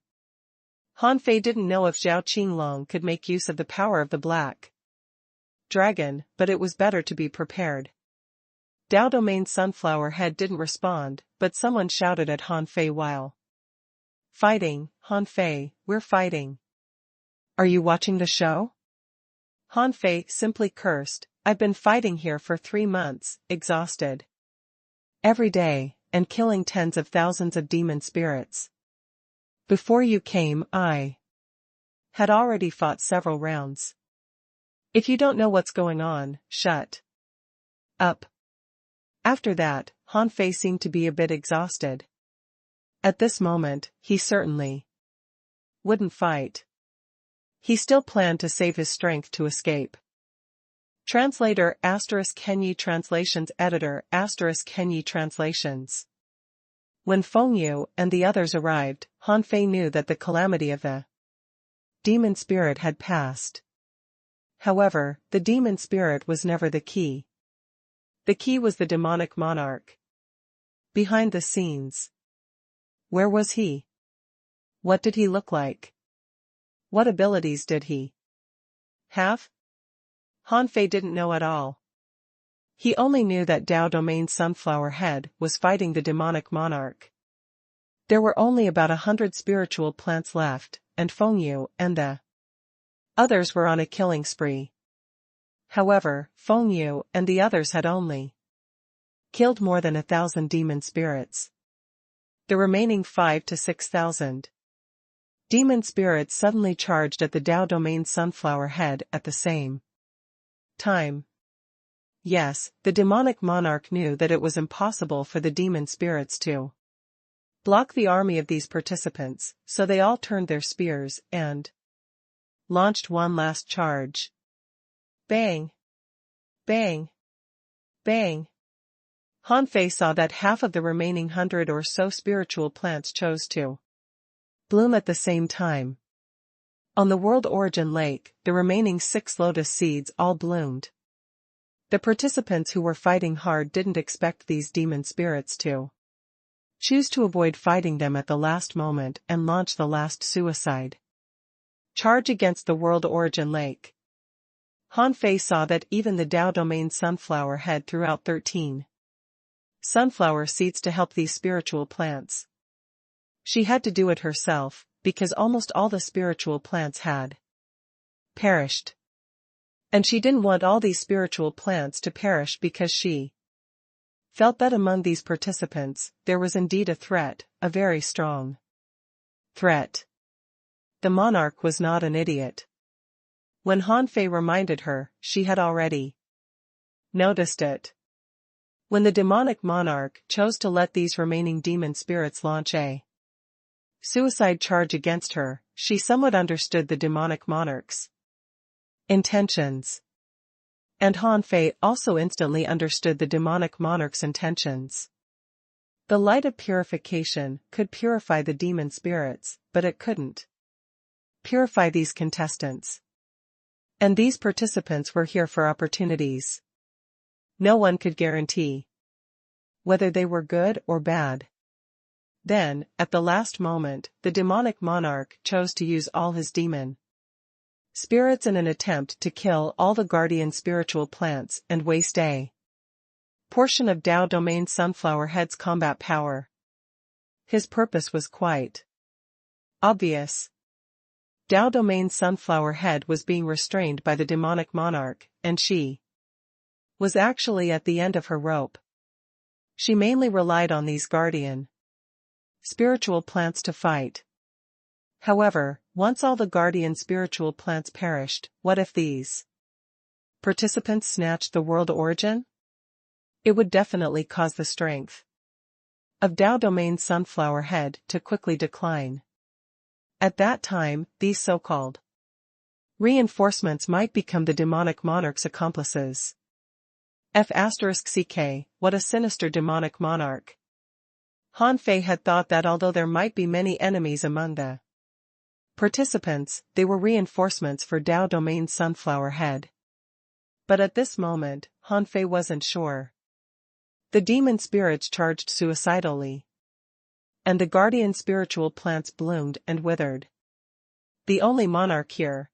Han Fei didn't know if Zhao Qinglong could make use of the power of the black dragon, but it was better to be prepared. Dao Domain's sunflower head didn't respond, but someone shouted at Han Fei while fighting. Han Fei, we're fighting. Are you watching the show? Han Fei simply cursed. I've been fighting here for 3 months, exhausted every day, and killing tens of thousands of demon spirits. Before you came, I had already fought several rounds. If you don't know what's going on, shut up. After that, Han Fei seemed to be a bit exhausted. At this moment, he certainly wouldn't fight. He still planned to save his strength to escape. Translator ** Kenyi Translations Editor ** Kenyi Translations. When Feng Yu and the others arrived, Han Fei knew that the calamity of the demon spirit had passed. However, the demon spirit was never the key. The key was the demonic monarch. Behind the scenes. Where was he? What did he look like? What abilities did he have? Han Fei didn't know at all. He only knew that Dao Domain's sunflower head was fighting the demonic monarch. There were only about 100 spiritual plants left, and Feng Yu and the others were on a killing spree. However, Feng Yu and the others had only killed more than 1,000 demon spirits. The remaining 5,000 to 6,000 demon spirits suddenly charged at the Dao Domain sunflower head at the same time. Yes, the demonic monarch knew that it was impossible for the demon spirits to block the army of these participants, so they all turned their spears and launched one last charge. Bang! Bang! Bang! Han Fei saw that half of the remaining 100 or so spiritual plants chose to bloom at the same time. On the World Origin Lake, the remaining 6 lotus seeds all bloomed. The participants who were fighting hard didn't expect these demon spirits to choose to avoid fighting them at the last moment and launch the last suicide charge against the World Origin Lake. Han Fei saw that even the Dao Domain sunflower head threw out 13 sunflower seeds to help these spiritual plants. She had to do it herself, because almost all the spiritual plants had perished. And she didn't want all these spiritual plants to perish because she felt that among these participants, there was indeed a threat, a very strong threat. The monarch was not an idiot. When Han Fei reminded her, she had already noticed it. When the demonic monarch chose to let these remaining demon spirits launch a suicide charge against her, she somewhat understood the demonic monarch's intentions. And Han Fei also instantly understood the demonic monarch's intentions. The light of purification could purify the demon spirits, but it couldn't purify these contestants. And these participants were here for opportunities. No one could guarantee whether they were good or bad. Then, at the last moment, the demonic monarch chose to use all his demon spirits in an attempt to kill all the guardian spiritual plants and waste a portion of Dao Domain sunflower head's combat power. His purpose was quite obvious. Dao Domain sunflower head was being restrained by the demonic monarch, and she was actually at the end of her rope. She mainly relied on these guardian spiritual plants to fight. However, once all the guardian spiritual plants perished, what if these participants snatched the world origin? It would definitely cause the strength of Dao Domain sunflower head to quickly decline. At that time, these so-called reinforcements might become the demonic monarch's accomplices. *CK, what a sinister demonic monarch. Han Fei had thought that although there might be many enemies among the participants, they were reinforcements for Dao Domain's sunflower head. But at this moment, Han Fei wasn't sure. The demon spirits charged suicidally. And the guardian spiritual plants bloomed and withered. The only monarch here,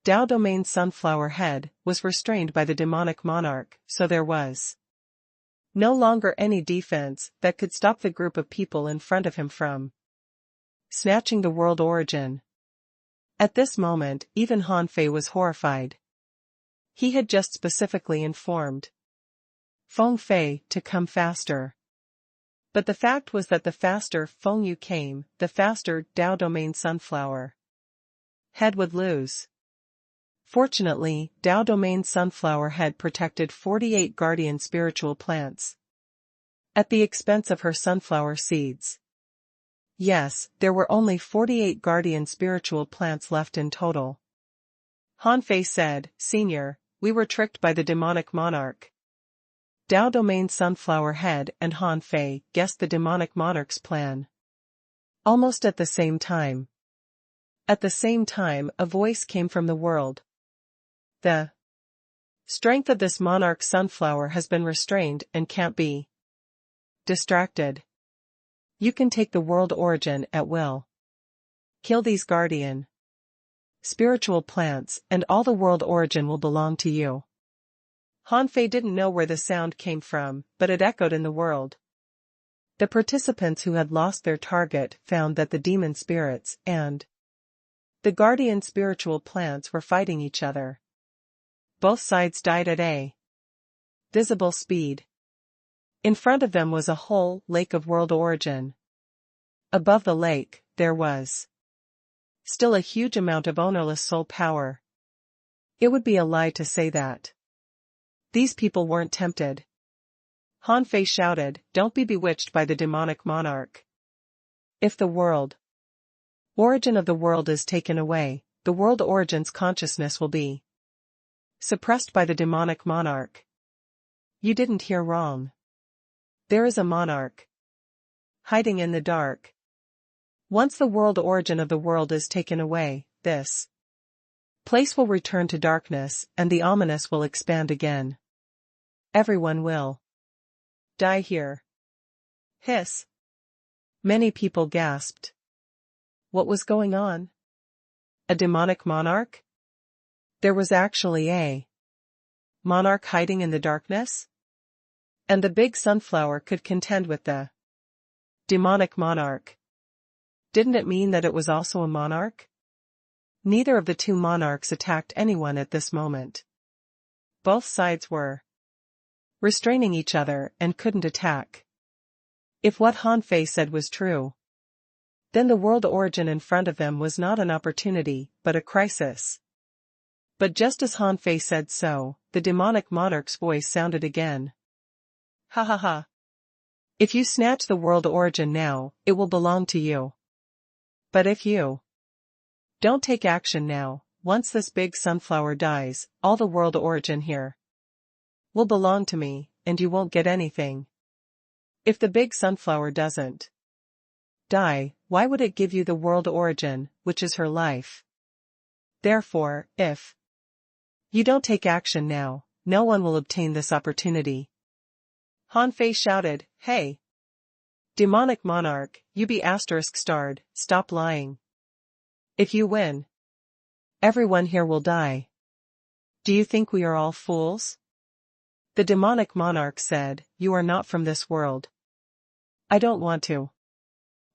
Dao Domain's sunflower head, was restrained by the demonic monarch, so there was No longer any defense that could stop the group of people in front of him from snatching the world origin. At this moment, even Han Fei was horrified. He had just specifically informed Feng Fei to come faster. But the fact was that the faster Feng Yu came, the faster Dao Domain Sunflower Head would lose. Fortunately, Dao Domain Sunflower Head protected 48 guardian spiritual plants at the expense of her sunflower seeds. Yes, there were only 48 guardian spiritual plants left in total. Han Fei said, "Senior, we were tricked by the demonic monarch." Dao Domain Sunflower Head and Han Fei guessed the demonic monarch's plan. Almost at the same time. At the same time, a voice came from the world. The strength of this monarch sunflower has been restrained and can't be distracted. You can take the world origin at will. Kill these guardian spiritual plants, and all the world origin will belong to you. Han Fei didn't know where the sound came from, but it echoed in the world. The participants who had lost their target found that the demon spirits and the guardian spiritual plants were fighting each other. Both sides died at a visible speed. In front of them was a whole lake of world origin. Above the lake, there was still a huge amount of ownerless soul power. It would be a lie to say that these people weren't tempted. Han Fei shouted, "Don't be bewitched by the demonic monarch. If the world origin of the world is taken away, the world origin's consciousness will be suppressed by the demonic monarch." You didn't hear wrong. There is a monarch hiding in the dark. Once the world origin of the world is taken away, this place will return to darkness, and the ominous will expand again. Everyone will die here. Hiss. Many people gasped. What was going on? A demonic monarch? There was actually a monarch hiding in the darkness? And the big sunflower could contend with the demonic monarch. Didn't it mean that it was also a monarch? Neither of the two monarchs attacked anyone at this moment. Both sides were restraining each other and couldn't attack. If what Han Fei said was true, then the world origin in front of them was not an opportunity, but a crisis. But just as Han Fei said so, the demonic monarch's voice sounded again. Ha ha ha. If you snatch the world origin now, it will belong to you. But if you don't take action now, once this big sunflower dies, all the world origin here will belong to me, and you won't get anything. If the big sunflower doesn't die, why would it give you the world origin, which is her life? Therefore, if you don't take action now, no one will obtain this opportunity. Han Fei shouted, "Hey! Demonic monarch, you be **starred, stop lying. If you win, everyone here will die. Do you think we are all fools?" The demonic monarch said, "You are not from this world. I don't want to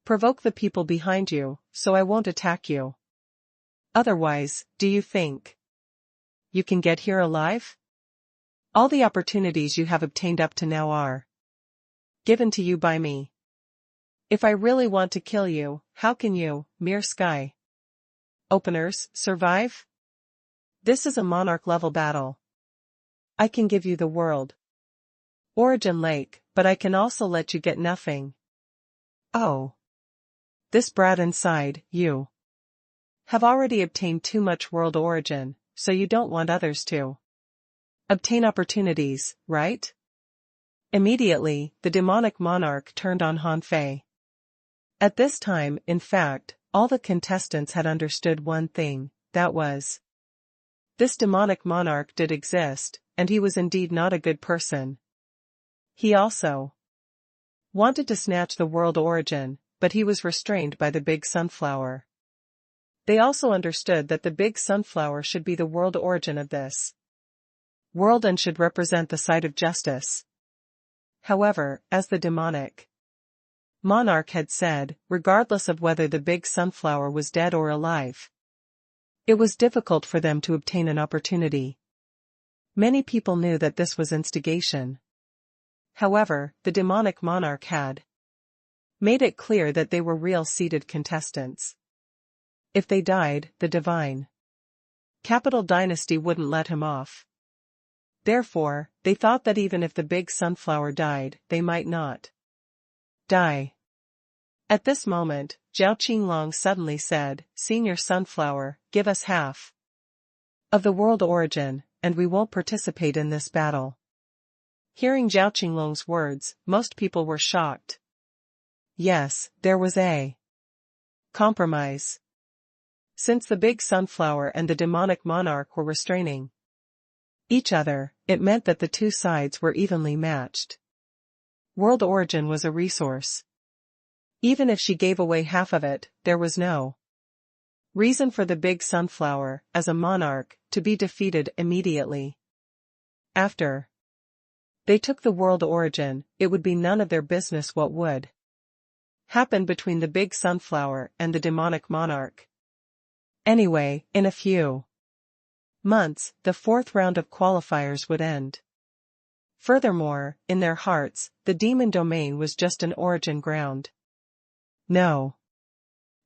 provoke the people behind you, so I won't attack you. Otherwise, do you think you can get here alive? All the opportunities you have obtained up to now are given to you by me. If I really want to kill you, how can you, mere sky openers, survive? This is a monarch-level battle. I can give you the world origin lake, but I can also let you get nothing. Oh. This brat inside, you have already obtained too much world origin, so you don't want others to obtain opportunities, right?" Immediately, the demonic monarch turned on Han Fei. At this time, in fact, all the contestants had understood one thing, that was, this demonic monarch did exist, and he was indeed not a good person. He also wanted to snatch the world origin, but he was restrained by the big sunflower. They also understood that the big sunflower should be the world origin of this world and should represent the side of justice. However, as the demonic monarch had said, regardless of whether the big sunflower was dead or alive, it was difficult for them to obtain an opportunity. Many people knew that this was instigation. However, the demonic monarch had made it clear that they were real seated contestants. If they died, the divine capital dynasty wouldn't let him off. Therefore, they thought that even if the big sunflower died, they might not die. At this moment, Zhao Qinglong suddenly said, "Senior Sunflower, give us half of the world origin, and we won't participate in this battle." Hearing Zhao Qinglong's words, most people were shocked. Yes, there was a compromise. Since the big sunflower and the demonic monarch were restraining each other, it meant that the two sides were evenly matched. World origin was a resource. Even if she gave away half of it, there was no reason for the big sunflower, as a monarch, to be defeated immediately. After they took the world origin, it would be none of their business what would happen between the big sunflower and the demonic monarch. Anyway, in a few months, the fourth round of qualifiers would end. Furthermore, in their hearts, the demon domain was just an origin ground. No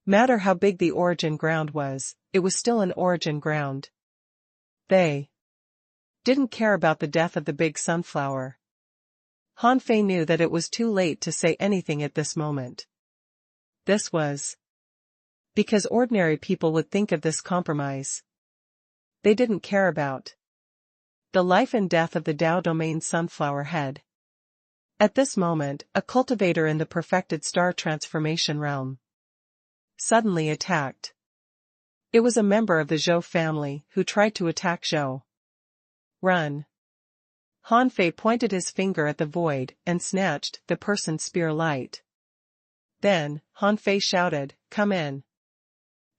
matter how big the origin ground was, it was still an origin ground. They didn't care about the death of the big sunflower. Han Fei knew that it was too late to say anything at this moment. This was because ordinary people would think of this compromise. They didn't care about the life and death of the Dao domain sunflower head. At this moment, a cultivator in the perfected star transformation realm suddenly attacked. It was a member of the Zhou family who tried to attack Zhou. Run! Han Fei pointed his finger at the void and snatched the person's spear light. Then, Han Fei shouted, "Come in.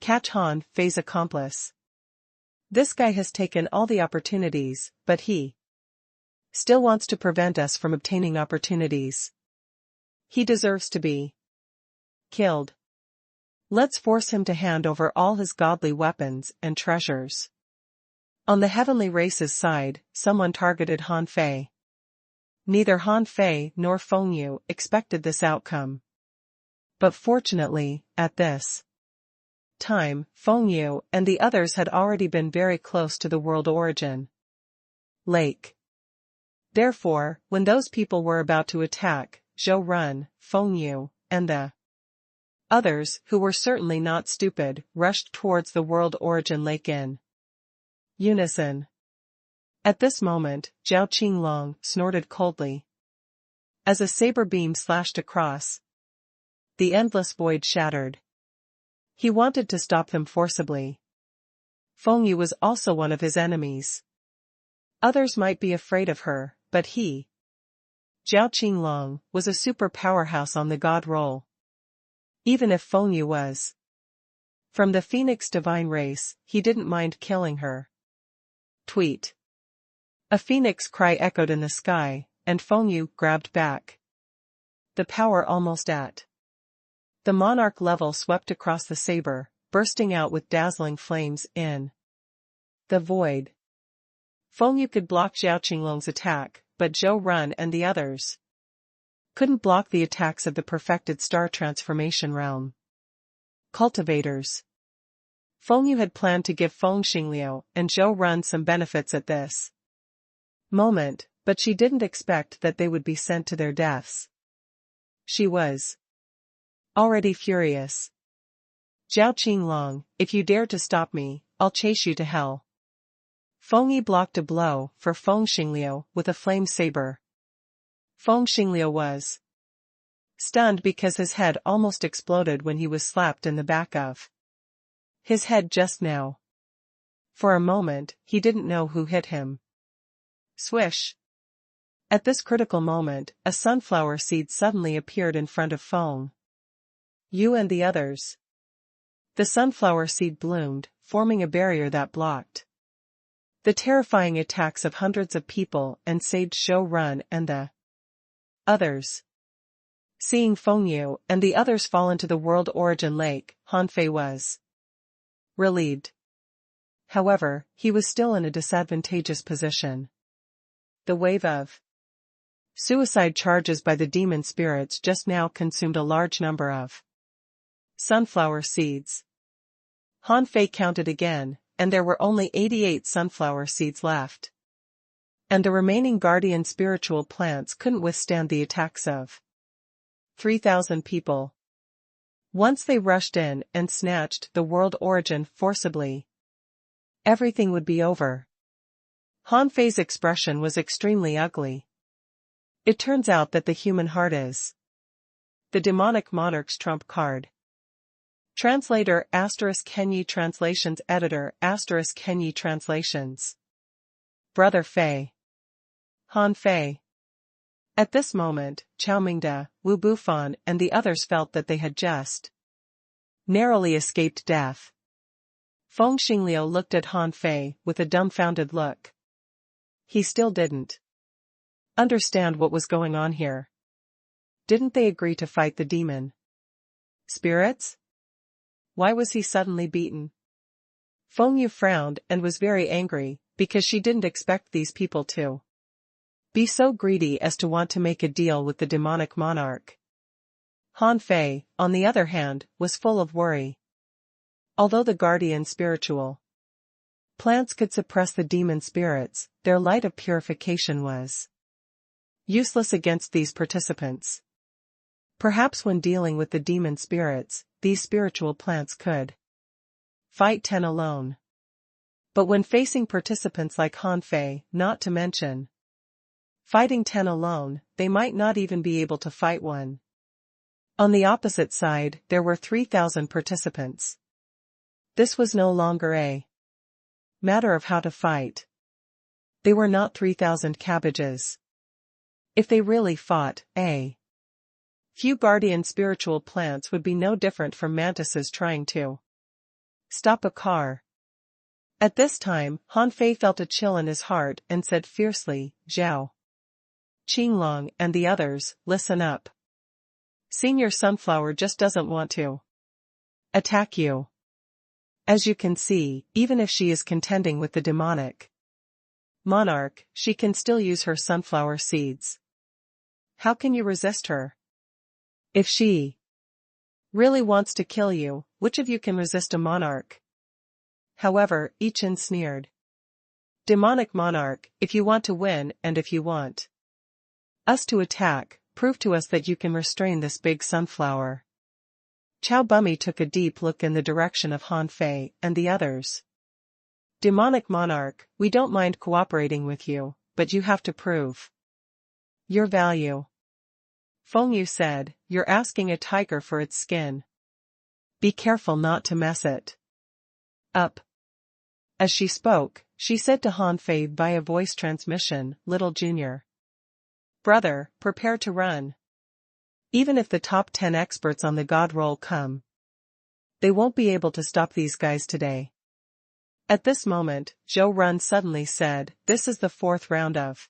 Catch Han Fei's accomplice. This guy has taken all the opportunities, but he still wants to prevent us from obtaining opportunities. He deserves to be killed. Let's force him to hand over all his godly weapons and treasures." On the heavenly race's side, someone targeted Han Fei. Neither Han Fei nor Feng Yu expected this outcome. But fortunately, at this time, Feng Yu and the others had already been very close to the world origin lake. Therefore, when those people were about to attack, Zhou Run, Feng Yu, and the others, who were certainly not stupid, rushed towards the world origin lake in unison. At this moment, Zhao Qinglong snorted coldly. As a saber beam slashed across, the endless void shattered. He wanted to stop them forcibly. Feng Yu was also one of his enemies. Others might be afraid of her, but he, Zhao Qinglong, was a super powerhouse on the god roll. Even if Feng Yu was from the Phoenix divine race, he didn't mind killing her. Tweet. A phoenix cry echoed in the sky, and Feng Yu grabbed back. The power almost at the monarch level swept across the saber, bursting out with dazzling flames in the void. Feng Yu could block Zhao Qinglong's attack, but Zhou Run and the others couldn't block the attacks of the perfected star transformation realm cultivators. Feng Yu had planned to give Feng Xingliu and Zhou Run some benefits at this moment, but she didn't expect that they would be sent to their deaths. She was already furious. "Zhao Qinglong, if you dare to stop me, I'll chase you to hell." Feng Yi blocked a blow for Feng Xingliu with a flame saber. Feng Xingliu was stunned because his head almost exploded when he was slapped in the back of his head just now. For a moment, he didn't know who hit him. Swish! At this critical moment, a sunflower seed suddenly appeared in front of Feng Yu and the others. The sunflower seed bloomed, forming a barrier that blocked the terrifying attacks of hundreds of people and saved Zhou Run and the Others. Seeing Feng Yu and the others fall into the World Origin Lake, Han Fei was relieved. However, he was still in a disadvantageous position. The wave of suicide charges by the demon spirits just now consumed a large number of sunflower seeds. Han Fei counted again, and there were only 88 sunflower seeds left. And the remaining guardian spiritual plants couldn't withstand the attacks of 3,000 people. Once they rushed in and snatched the World Origin forcibly, everything would be over. Han Fei's expression was extremely ugly. It turns out that the human heart is the demonic monarch's trump card. Translator ** Kenyi Translations Editor ** Kenyi Translations. Brother Fei. Han Fei. At this moment, Chao Mingde, Wu Bufan and the others felt that they had just narrowly escaped death. Feng Xingliu looked at Han Fei with a dumbfounded look. He still didn't understand what was going on here. Didn't they agree to fight the demon spirits? Why was he suddenly beaten? Feng Yu frowned and was very angry, because she didn't expect these people to be so greedy as to want to make a deal with the demonic monarch. Han Fei, on the other hand, was full of worry. Although the guardian spiritual plants could suppress the demon spirits, their light of purification was useless against these participants. Perhaps when dealing with the demon spirits, these spiritual plants could fight 10 alone. But when facing participants like Han Fei, not to mention fighting 10 alone, they might not even be able to fight one. On the opposite side, there were 3,000 participants. This was no longer a matter of how to fight. They were not 3,000 cabbages. If they really fought, a few guardian spiritual plants would be no different from mantises trying to stop a car. At this time, Han Fei felt a chill in his heart and said fiercely, Zhao Qinglong and the others, listen up. Senior Sunflower just doesn't want to attack you. As you can see, even if she is contending with the demonic monarch, she can still use her sunflower seeds. How can you resist her? If she really wants to kill you, which of you can resist a monarch? However, Ichin sneered. Demonic monarch, if you want to win and if you want us to attack, prove to us that you can restrain this big sunflower. Chao Bummy took a deep look in the direction of Han Fei and the others. Demonic monarch, we don't mind cooperating with you, but you have to prove your value. Feng Yu said, you're asking a tiger for its skin. Be careful not to mess it up. As she spoke, she said to Han Fei via voice transmission, Little Junior brother, prepare to run. Even if the top 10 experts on the God roll come, they won't be able to stop these guys today. At this moment, Zhou Run suddenly said, this is the 4th round of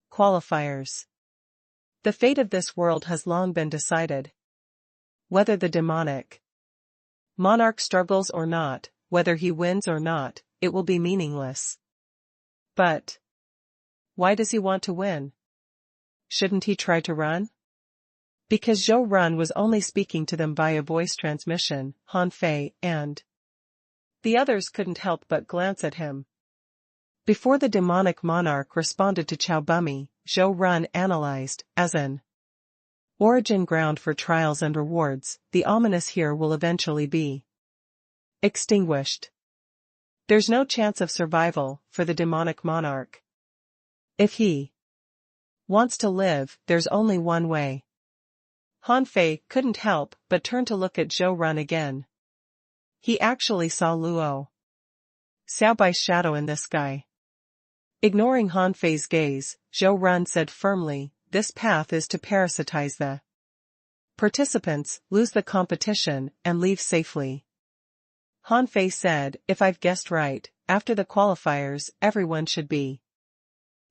qualifiers. The fate of this world has long been decided. Whether the demonic monarch struggles or not, whether he wins or not, it will be meaningless. But why does he want to win? Shouldn't he try to run? Because Zhou Run was only speaking to them via voice transmission, Han Fei and the others couldn't help but glance at him. Before the demonic monarch responded to Chao Bummy, Zhou Run analyzed, as an origin ground for trials and rewards, the ominous here will eventually be extinguished. There's no chance of survival for the demonic monarch. If he wants to live, there's only one way. Han Fei couldn't help but turn to look at Zhou Run again. He actually saw Luo Xiaobai's shadow in this guy. Ignoring Han Fei's gaze, Zhou Run said firmly, this path is to parasitize the participants, lose the competition, and leave safely. Han Fei said, if I've guessed right, after the qualifiers, everyone should be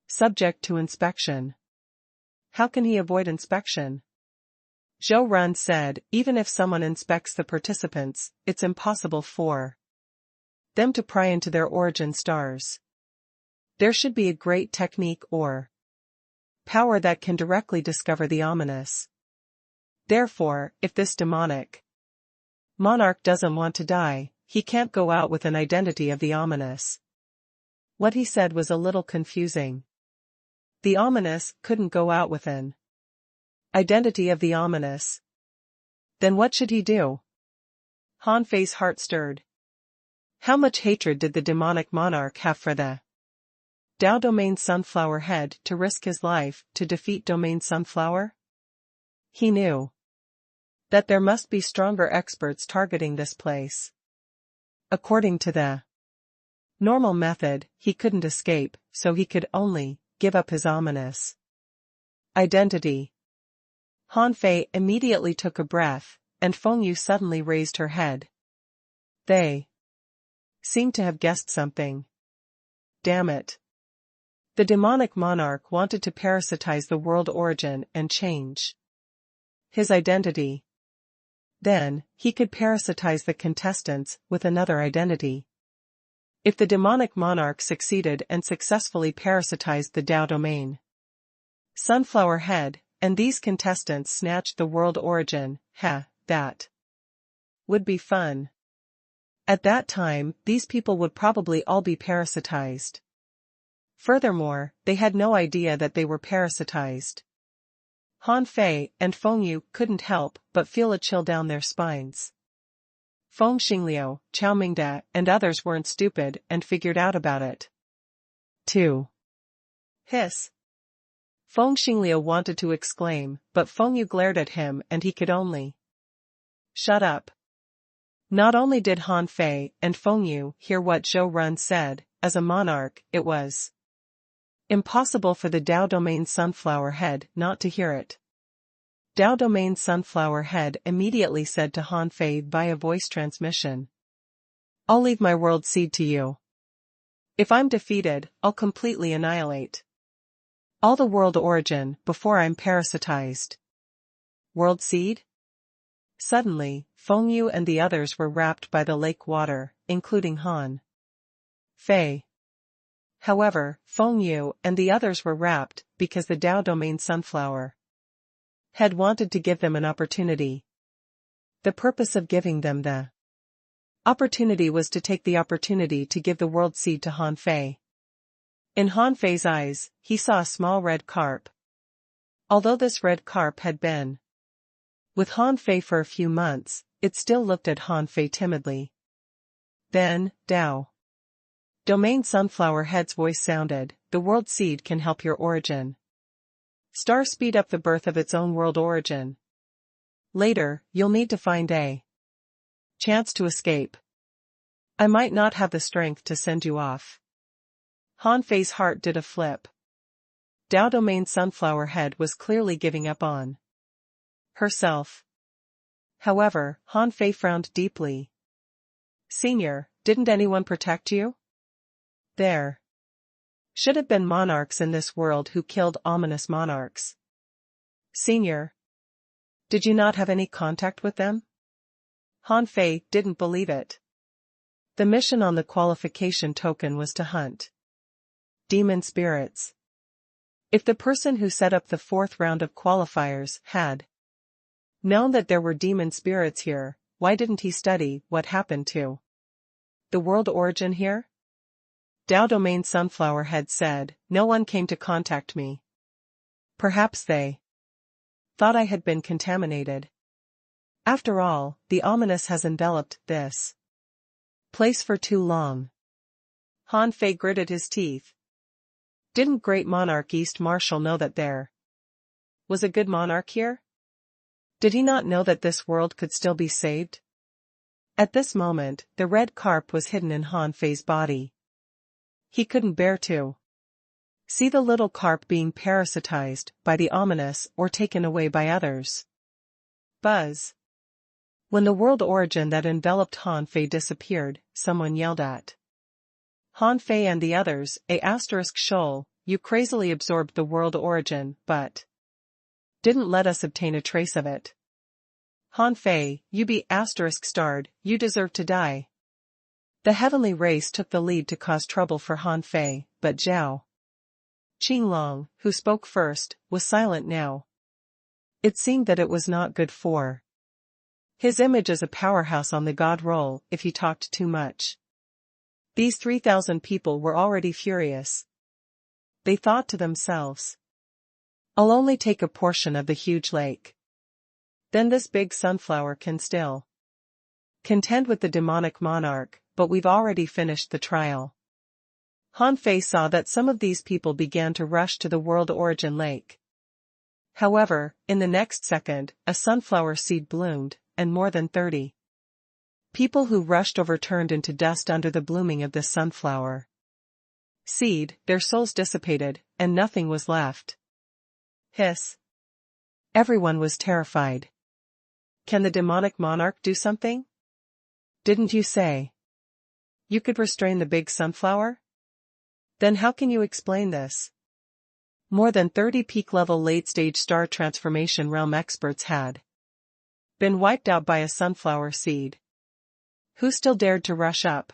subject to inspection. How can he avoid inspection? Zhou Run said, even if someone inspects the participants, it's impossible for them to pry into their origin stars. There should be a great technique or power that can directly discover the ominous. Therefore, if this demonic monarch doesn't want to die, he can't go out with an identity of the ominous. What he said was a little confusing. The ominous couldn't go out with an identity of the ominous. Then what should he do? Han Fei's heart stirred. How much hatred did the demonic monarch have for the Dao Domain Sunflower Head to risk his life to defeat Domain Sunflower? He knew that there must be stronger experts targeting this place. According to the normal method, he couldn't escape, so he could only give up his ominous identity. Han Fei immediately took a breath, and Feng Yu suddenly raised her head. They seemed to have guessed something. Damn it. The demonic monarch wanted to parasitize the world origin and change his identity. Then, he could parasitize the contestants with another identity. If the demonic monarch succeeded and successfully parasitized the Dao Domain Sunflower Head, and these contestants snatched the world origin, that would be fun. At that time, these people would probably all be parasitized. Furthermore, they had no idea that they were parasitized. Han Fei and Feng Yu couldn't help but feel a chill down their spines. Feng Xingliu, Chao Mingda, and others weren't stupid and figured out about it. 2. Hiss. Feng Xingliu wanted to exclaim, but Feng Yu glared at him and he could only shut up. Not only did Han Fei and Feng Yu hear what Zhou Run said, as a monarch, it was impossible for the Dao Domain Sunflower Head not to hear it. Dao Domain Sunflower Head immediately said to Han Fei via voice transmission, I'll leave my world seed to you. If I'm defeated, I'll completely annihilate all the world origin before I'm parasitized. World seed? Suddenly, Feng Yu and the others were wrapped by the lake water, including Han Fei. However, Feng Yu and the others were wrapped because the Dao Domain Sunflower Head wanted to give them an opportunity. The purpose of giving them the opportunity was to take the opportunity to give the world seed to Han Fei. In Han Fei's eyes, he saw a small red carp. Although this red carp had been with Han Fei for a few months, it still looked at Han Fei timidly. Then, Dao Domain Sunflower Head's voice sounded, the world seed can help your origin star speed up the birth of its own world origin. Later, you'll need to find a chance to escape. I might not have the strength to send you off. Han Fei's heart did a flip. Dao Domain Sunflower Head was clearly giving up on herself. However, Han Fei frowned deeply. Senior, didn't anyone protect you? There should have been monarchs in this world who killed ominous monarchs. Senior, did you not have any contact with them? Han Fei didn't believe it. The mission on the qualification token was to hunt demon spirits. If the person who set up the 4th round of qualifiers had known that there were demon spirits here, why didn't he study what happened to the world origin here? Dao Domain Sunflower Head said, no one came to contact me. Perhaps they thought I had been contaminated. After all, the ominous has enveloped this place for too long. Han Fei gritted his teeth. Didn't Great Monarch East Marshal know that there was a good monarch here? Did he not know that this world could still be saved? At this moment, the red carp was hidden in Han Fei's body. He couldn't bear to see the little carp being parasitized by the ominous or taken away by others. Buzz. When the world origin that enveloped Han Fei disappeared, someone yelled at Han Fei and the others, **Shoal, you crazily absorbed the world origin, but didn't let us obtain a trace of it. Han Fei, you be *starred, you deserve to die. The heavenly race took the lead to cause trouble for Han Fei, but Zhao Qinglong, who spoke first, was silent now. It seemed that it was not good for his image as a powerhouse on the god roll if he talked too much. These 3,000 people were already furious. They thought to themselves, I'll only take a portion of the huge lake. Then this big sunflower can still contend with the demonic monarch, but we've already finished the trial. Han Fei saw that some of these people began to rush to the world origin lake. However, in the next second, a sunflower seed bloomed, and more than 30 people who rushed over turned into dust under the blooming of this sunflower seed. Their souls dissipated, and nothing was left. Hiss. Everyone was terrified. Can the demonic monarch do something? Didn't you say you could restrain the big sunflower? Then how can you explain this? More than 30 peak-level late-stage star transformation realm experts had been wiped out by a sunflower seed. Who still dared to rush up?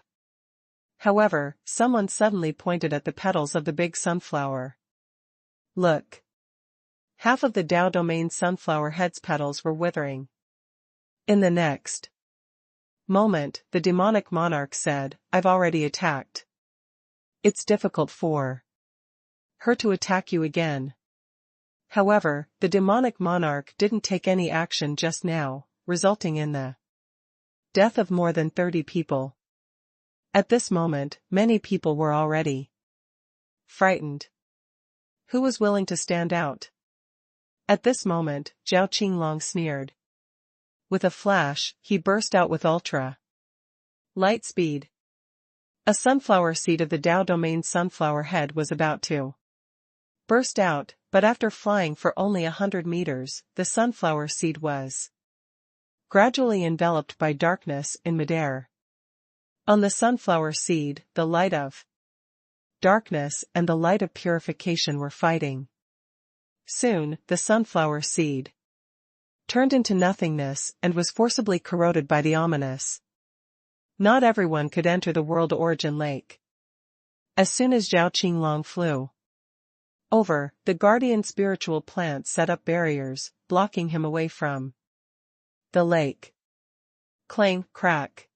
However, someone suddenly pointed at the petals of the big sunflower. Look. Half of the Dao Domain sunflower head's petals were withering. In the next moment, the demonic monarch said, I've already attacked. It's difficult for her to attack you again. However, the demonic monarch didn't take any action just now, resulting in the death of more than 30 people. At this moment, many people were already frightened. Who was willing to stand out? At this moment, Zhao Qinglong sneered. With a flash, he burst out with ultra light speed. A sunflower seed of the Dao Domain sunflower head was about to burst out, but after flying for only 100 meters, the sunflower seed was gradually enveloped by darkness in midair. On the sunflower seed, the light of darkness and the light of purification were fighting. Soon, the sunflower seed turned into nothingness and was forcibly corroded by the ominous. Not everyone could enter the world origin lake. As soon as Zhao Qinglong flew over, the guardian spiritual plant set up barriers, blocking him away from the lake. Clang, crack.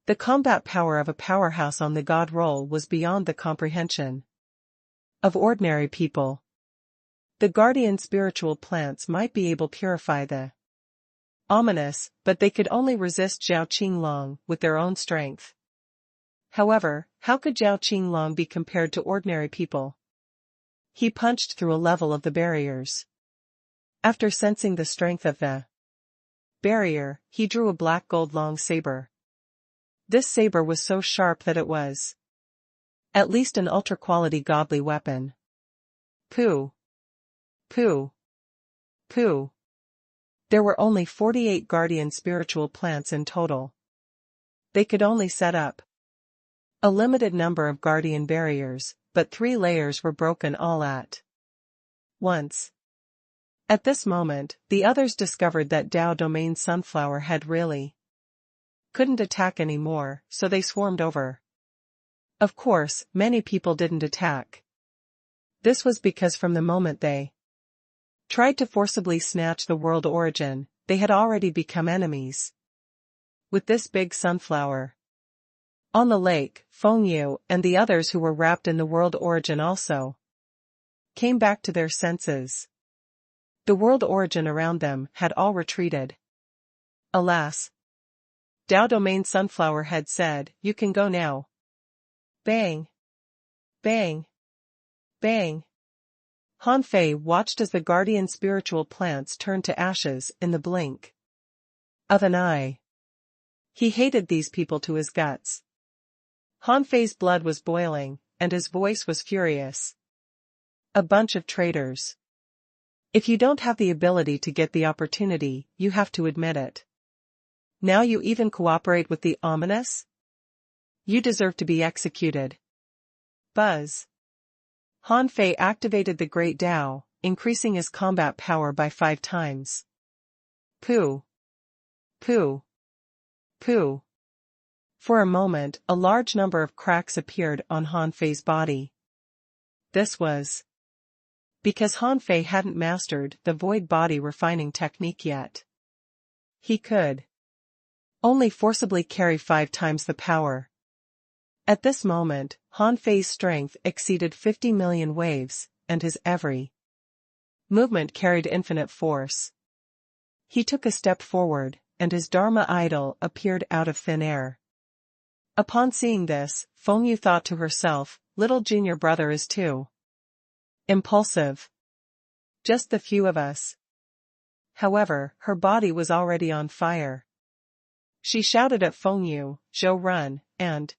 The combat power of a powerhouse on the god roll was beyond the comprehension of ordinary people. The guardian spiritual plants might be able to purify the ominous, but they could only resist Zhao Qinglong with their own strength. However, how could Zhao Qinglong be compared to ordinary people? He punched through a level of the barriers. After sensing the strength of the barrier, he drew a black gold long saber. This saber was so sharp that it was at least an ultra-quality godly weapon. Pooh. Pooh. Pooh. There were only 48 guardian spiritual plants in total. They could only set up a limited number of guardian barriers, but 3 layers were broken all at once. At this moment, the others discovered that Dao Domain sunflower head really couldn't attack anymore, so they swarmed over. Of course, many people didn't attack. This was because from the moment they tried to forcibly snatch the world origin, they had already become enemies with this big sunflower. On the lake, Feng Yu and the others who were wrapped in the world origin also came back to their senses. The world origin around them had all retreated. Alas! Dao Domain sunflower head said, you can go now. Bang! Bang! Bang! Han Fei watched as the guardian spiritual plants turned to ashes in the blink of an eye. He hated these people to his guts. Han Fei's blood was boiling, and his voice was furious. A bunch of traitors. If you don't have the ability to get the opportunity, you have to admit it. Now you even cooperate with the ominous? You deserve to be executed. Buzz. Han Fei activated the Great Dao, increasing his combat power by 5 times. Pooh. Pooh. Pooh. For a moment, a large number of cracks appeared on Han Fei's body. This was because Han Fei hadn't mastered the void body refining technique yet. He could only forcibly carry 5 times the power. At this moment, Han Fei's strength exceeded 50 million waves, and his every movement carried infinite force. He took a step forward, and his Dharma idol appeared out of thin air. Upon seeing this, Feng Yu thought to herself, little junior brother is too impulsive. Just the few of us. However, her body was already on fire. She shouted at Feng Yu, Zhou run, and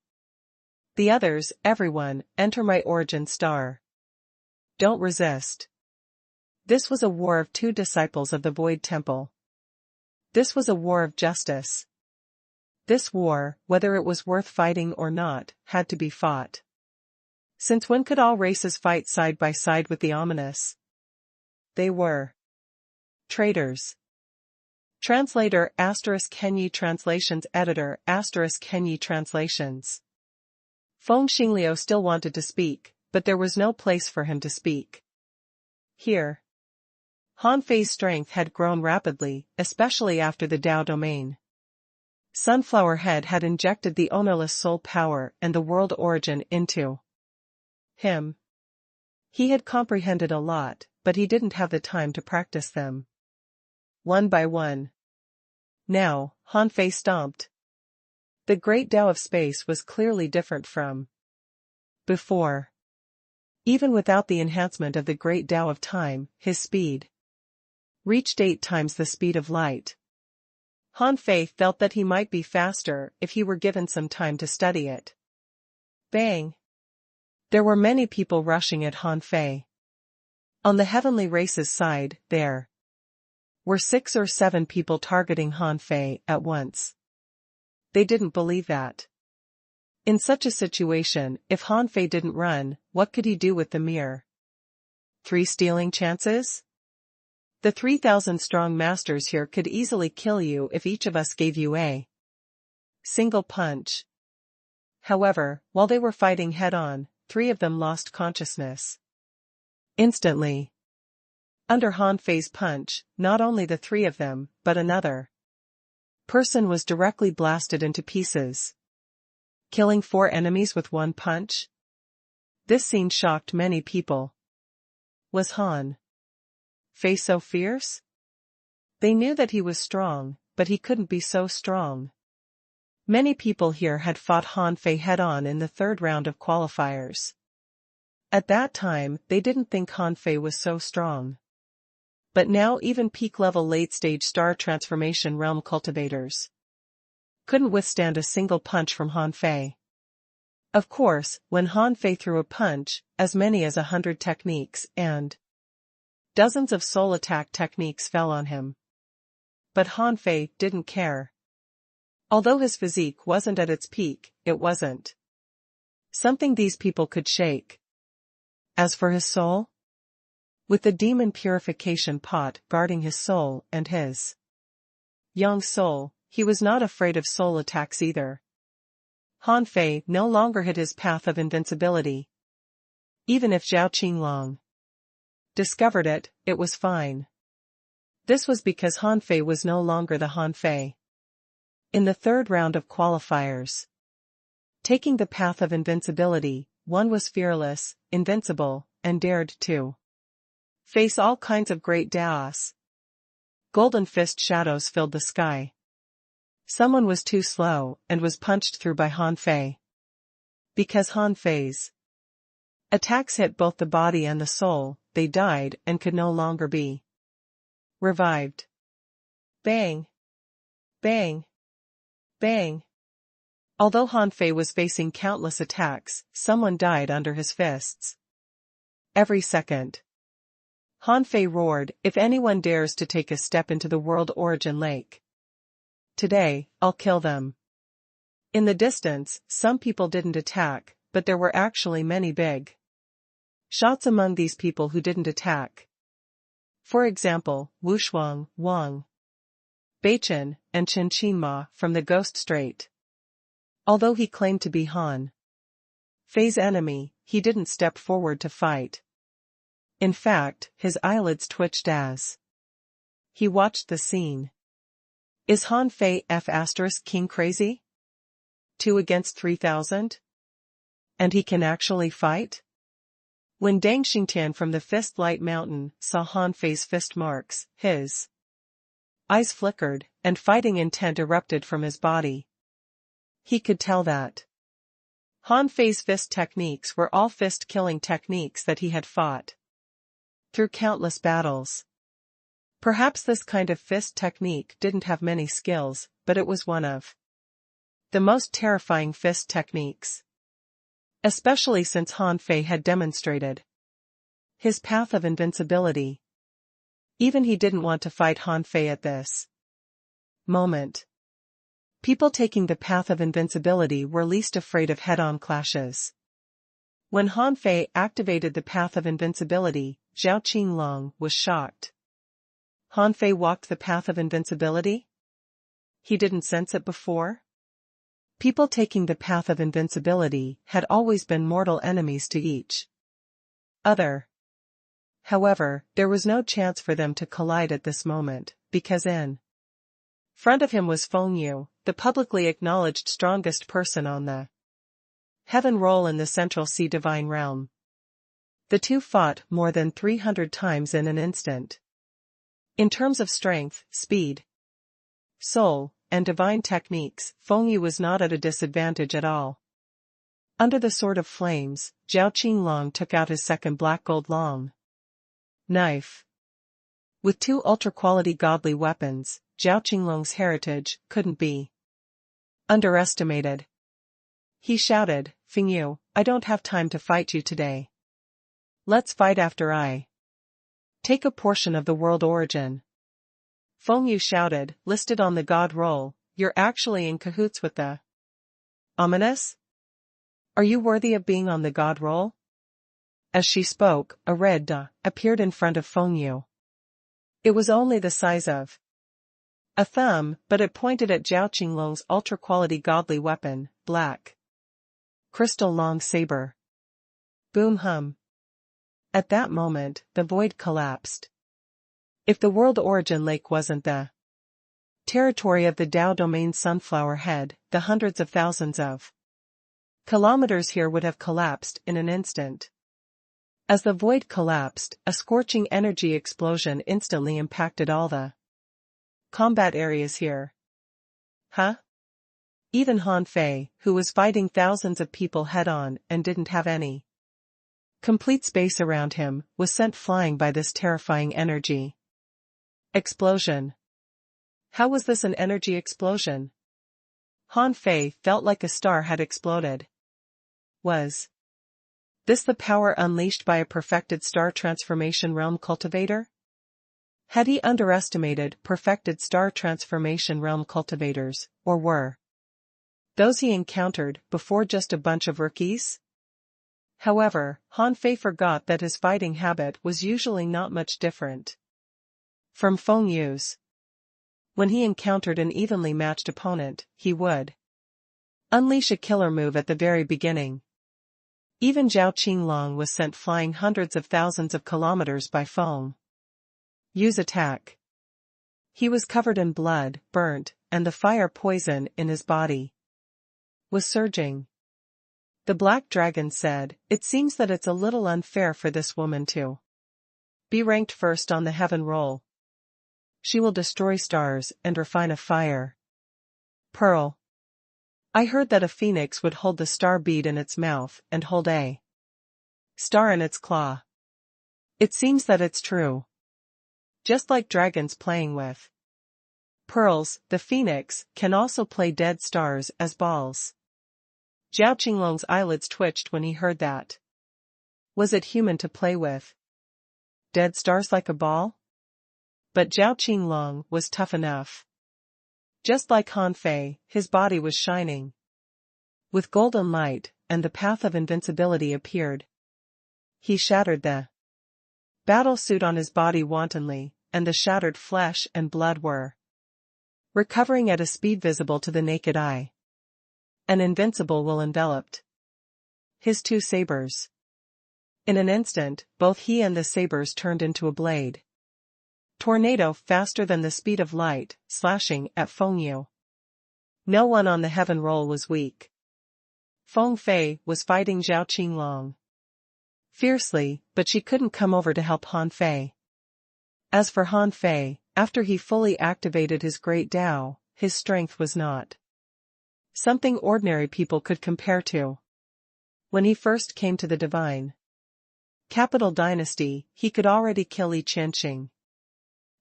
the others, everyone, enter my origin star. Don't resist. This was a war of 2 disciples of the Void Temple. This was a war of justice. This war, whether it was worth fighting or not, had to be fought. Since when could all races fight side by side with the ominous? They were traitors. Translator * Kenyi Translations Editor * Kenyi Translations. Feng Xingliu still wanted to speak, but there was no place for him to speak. Here. Han Fei's strength had grown rapidly, especially after the Dao domain. Sunflower Head had injected the ownerless soul power and the world origin into him. He had comprehended a lot, but he didn't have the time to practice them. One by one. Now, Han Fei stomped. The great Tao of space was clearly different from before. Even without the enhancement of the great Tao of time, his speed reached 8 times the speed of light. Han Fei felt that he might be faster if he were given some time to study it. Bang! There were many people rushing at Han Fei. On the heavenly race's side, there were 6 or 7 people targeting Han Fei at once. They didn't believe that. In such a situation, if Han Fei didn't run, what could he do with the mere 3 stealing chances? The 3,000-strong masters here could easily kill you if each of us gave you a single punch. However, while they were fighting head-on, 3 of them lost consciousness. Instantly. Under Han Fei's punch, not only the 3 of them, but another person was directly blasted into pieces. Killing 4 enemies with 1 punch? This scene shocked many people. Was Han Fei so fierce? They knew that he was strong, but he couldn't be so strong. Many people here had fought Han Fei head-on in the 3rd round of qualifiers. At that time, they didn't think Han Fei was so strong. But now even peak-level late-stage star transformation realm cultivators couldn't withstand a single punch from Han Fei. Of course, when Han Fei threw a punch, as many as 100 techniques and dozens of soul attack techniques fell on him. But Han Fei didn't care. Although his physique wasn't at its peak, it wasn't something these people could shake. As for his soul? With the demon purification pot guarding his soul and his young soul, he was not afraid of soul attacks either. Han Fei no longer hid his path of invincibility. Even if Zhao Qinglong discovered it, it was fine. This was because Han Fei was no longer the Han Fei. In the 3rd round of qualifiers, taking the path of invincibility, one was fearless, invincible, and dared to face all kinds of great Daos. Golden fist shadows filled the sky. Someone was too slow and was punched through by Han Fei. Because Han Fei's attacks hit both the body and the soul, they died and could no longer be revived. Bang! Bang! Bang! Although Han Fei was facing countless attacks, someone died under his fists. Every second. Han Fei roared, if anyone dares to take a step into the world origin lake today, I'll kill them. In the distance, some people didn't attack, but there were actually many big shots among these people who didn't attack. For example, Wushuang, Wang, Beichen, and Chen Qinma from the Ghost Strait. Although he claimed to be Han Fei's enemy, he didn't step forward to fight. In fact, his eyelids twitched as he watched the scene. Is Han Fei King crazy? 2 against 3,000? And he can actually fight? When Dang Xingtian from the Fist Light Mountain saw Han Fei's fist marks, his eyes flickered, and fighting intent erupted from his body. He could tell that Han Fei's fist techniques were all fist-killing techniques that he had fought through countless battles. Perhaps this kind of fist technique didn't have many skills, but it was one of the most terrifying fist techniques. Especially since Han Fei had demonstrated his path of invincibility. Even he didn't want to fight Han Fei at this moment. People taking the path of invincibility were least afraid of head-on clashes. When Han Fei activated the path of invincibility, Zhao Qinglong was shocked. Han Fei walked the path of invincibility? He didn't sense it before? People taking the path of invincibility had always been mortal enemies to each other. However, there was no chance for them to collide at this moment, because in front of him was Feng Yu, the publicly acknowledged strongest person on the heaven roll in the Central Sea Divine Realm. The two fought more than 300 times in an instant. In terms of strength, speed, soul, and divine techniques, Feng Yu was not at a disadvantage at all. Under the Sword of Flames, Zhao Qinglong took out his second black gold long knife. With 2 ultra-quality godly weapons, Zhao Qinglong's heritage couldn't be underestimated. He shouted, "Feng Yu, I don't have time to fight you today. Let's fight after I take a portion of the world origin." Feng Yu shouted, "Listed on the god roll, you're actually in cahoots with the ominous? Are you worthy of being on the god roll?" As she spoke, a red da appeared in front of Feng Yu. It was only the size of a thumb, but it pointed at Zhao Qinglong's ultra-quality godly weapon, black crystal long saber. Boom hum. At that moment, the void collapsed. If the world origin lake wasn't the territory of the Dao domain sunflower head, the hundreds of thousands of kilometers here would have collapsed in an instant. As the void collapsed, a scorching energy explosion instantly impacted all the combat areas here. Huh? Even Han Fei, who was fighting thousands of people head-on and didn't have any complete space around him, was sent flying by this terrifying energy explosion. How was this an energy explosion? Han Fei felt like a star had exploded. Was this the power unleashed by a perfected star transformation realm cultivator? Had he underestimated perfected star transformation realm cultivators, or were those he encountered before just a bunch of rookies? However, Han Fei forgot that his fighting habit was usually not much different from Feng Yu's. When he encountered an evenly matched opponent, he would unleash a killer move at the very beginning. Even Zhao Qinglong was sent flying hundreds of thousands of kilometers by Feng Yu's attack. He was covered in blood, burnt, and the fire poison in his body was surging. The Black Dragon said, "It seems that it's a little unfair for this woman to be ranked first on the heaven roll. She will destroy stars and refine a fire pearl. I heard that a phoenix would hold the star bead in its mouth and hold a star in its claw. It seems that it's true. Just like dragons playing with pearls, the phoenix can also play dead stars as balls." Zhao Qinglong's eyelids twitched when he heard that. Was it human to play with dead stars like a ball? But Zhao Qinglong was tough enough. Just like Han Fei, his body was shining with golden light, and the path of invincibility appeared. He shattered the battle suit on his body wantonly, and the shattered flesh and blood were recovering at a speed visible to the naked eye. An invincible will enveloped his two sabers. In an instant, both he and the sabers turned into a blade tornado faster than the speed of light, slashing at Feng Yu. No one on the heaven roll was weak. Feng Fei was fighting Zhao Qinglong fiercely, but she couldn't come over to help Han Fei. As for Han Fei, after he fully activated his great Tao, his strength was not something ordinary people could compare to. When he first came to the divine capital dynasty, he could already kill Li Qianqing.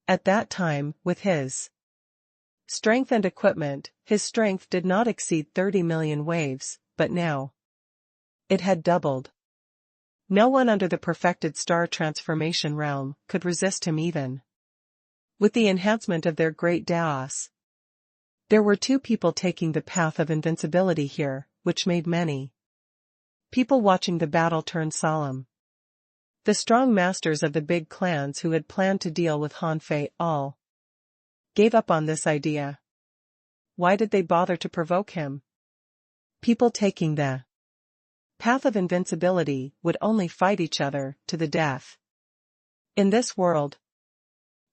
At that time, with his strength and equipment, his strength did not exceed 30 million waves, but now it had doubled. No one under the perfected star transformation realm could resist him even with the enhancement of their great Daos. There were two people taking the path of invincibility here, which made many people watching the battle turn solemn. The strong masters of the big clans who had planned to deal with Han Fei all gave up on this idea. Why did they bother to provoke him? People taking the path of invincibility would only fight each other to the death. In this world,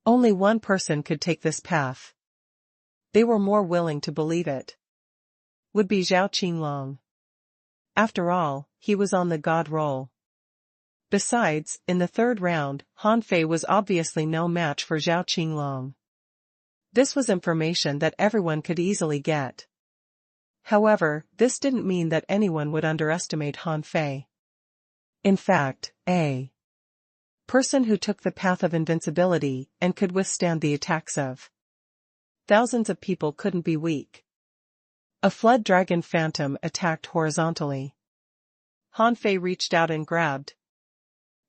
only one person could take this path. They were more willing to believe it would be Zhao Qinglong. After all, he was on the god roll. Besides, in the third round, Han Fei was obviously no match for Zhao Qinglong. This was information that everyone could easily get. However, this didn't mean that anyone would underestimate Han Fei. In fact, a person who took the path of invincibility and could withstand the attacks of thousands of people couldn't be weak. A flood dragon phantom attacked horizontally. Han Fei reached out and grabbed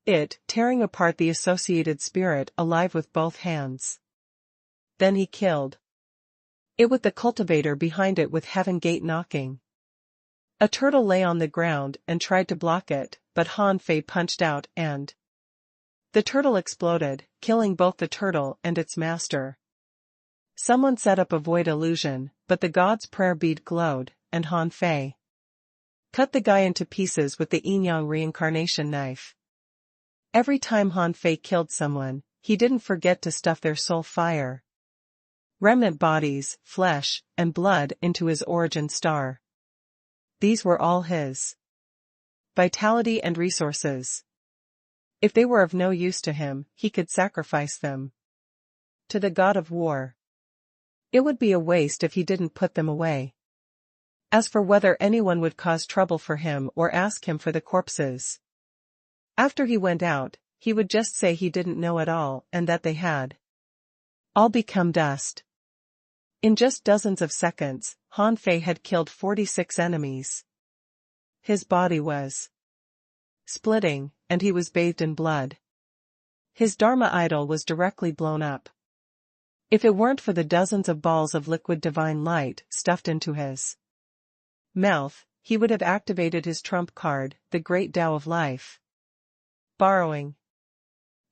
it, tearing apart the associated spirit alive with both hands. Then he killed it with the cultivator behind it with Heaven Gate knocking. A turtle lay on the ground and tried to block it, but Han Fei punched out and the turtle exploded, killing both the turtle and its master. Someone set up a void illusion, but the god's prayer bead glowed, and Han Fei cut the guy into pieces with the yin-yang reincarnation knife. Every time Han Fei killed someone, he didn't forget to stuff their soul fire, remnant bodies, flesh, and blood into his origin star. These were all his vitality and resources. If they were of no use to him, he could sacrifice them to the god of war. It would be a waste if he didn't put them away. As for whether anyone would cause trouble for him or ask him for the corpses after he went out, he would just say he didn't know at all and that they had all become dust. In just dozens of seconds, Han Fei had killed 46 enemies. His body was splitting, and he was bathed in blood. His Dharma idol was directly blown up. If it weren't for the dozens of balls of liquid divine light stuffed into his mouth, he would have activated his trump card, the Great Tao of Life. Borrowing.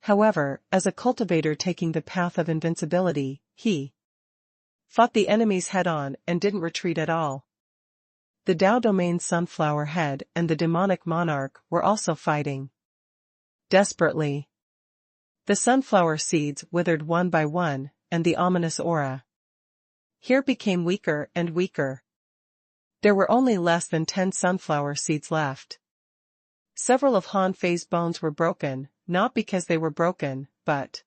However, as a cultivator taking the path of invincibility, he fought the enemies head-on and didn't retreat at all. The Tao Domain Sunflower Head and the demonic monarch were also fighting desperately. The sunflower seeds withered one by one, and the ominous aura here became weaker and weaker. There were only less than 10 sunflower seeds left. Several of Han Fei's bones were broken, not because they were broken, but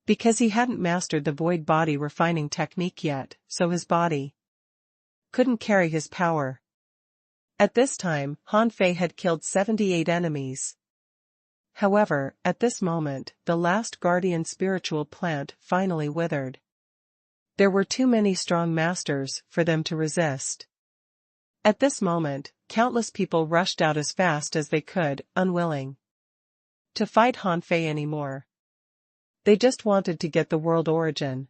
because he hadn't mastered the void body refining technique yet, so his body couldn't carry his power. At this time, Han Fei had killed 78 enemies. However, at this moment, the last guardian spiritual plant finally withered. There were too many strong masters for them to resist. At this moment, countless people rushed out as fast as they could, unwilling to fight Han Fei anymore. They just wanted to get the world origin.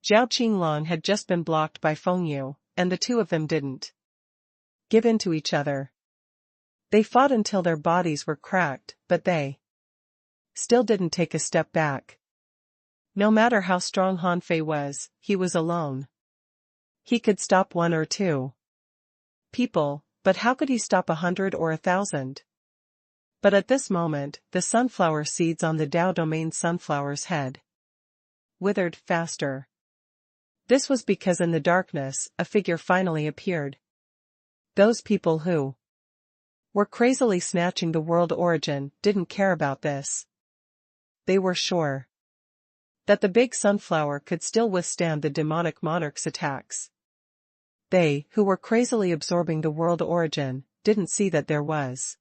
Zhao Qinglong had just been blocked by Feng Yu, and the two of them didn't give in to each other. They fought until their bodies were cracked, but they still didn't take a step back. No matter how strong Han Fei was, he was alone. He could stop 1 or 2 people, but how could he stop 100 or 1,000? But at this moment, the sunflower seeds on the Dao Domain sunflower's head withered faster. This was because in the darkness, a figure finally appeared. Those people who were crazily snatching the world origin didn't care about this. They were sure that the big sunflower could still withstand the demonic monarch's attacks. They, who were crazily absorbing the world origin, didn't see that there was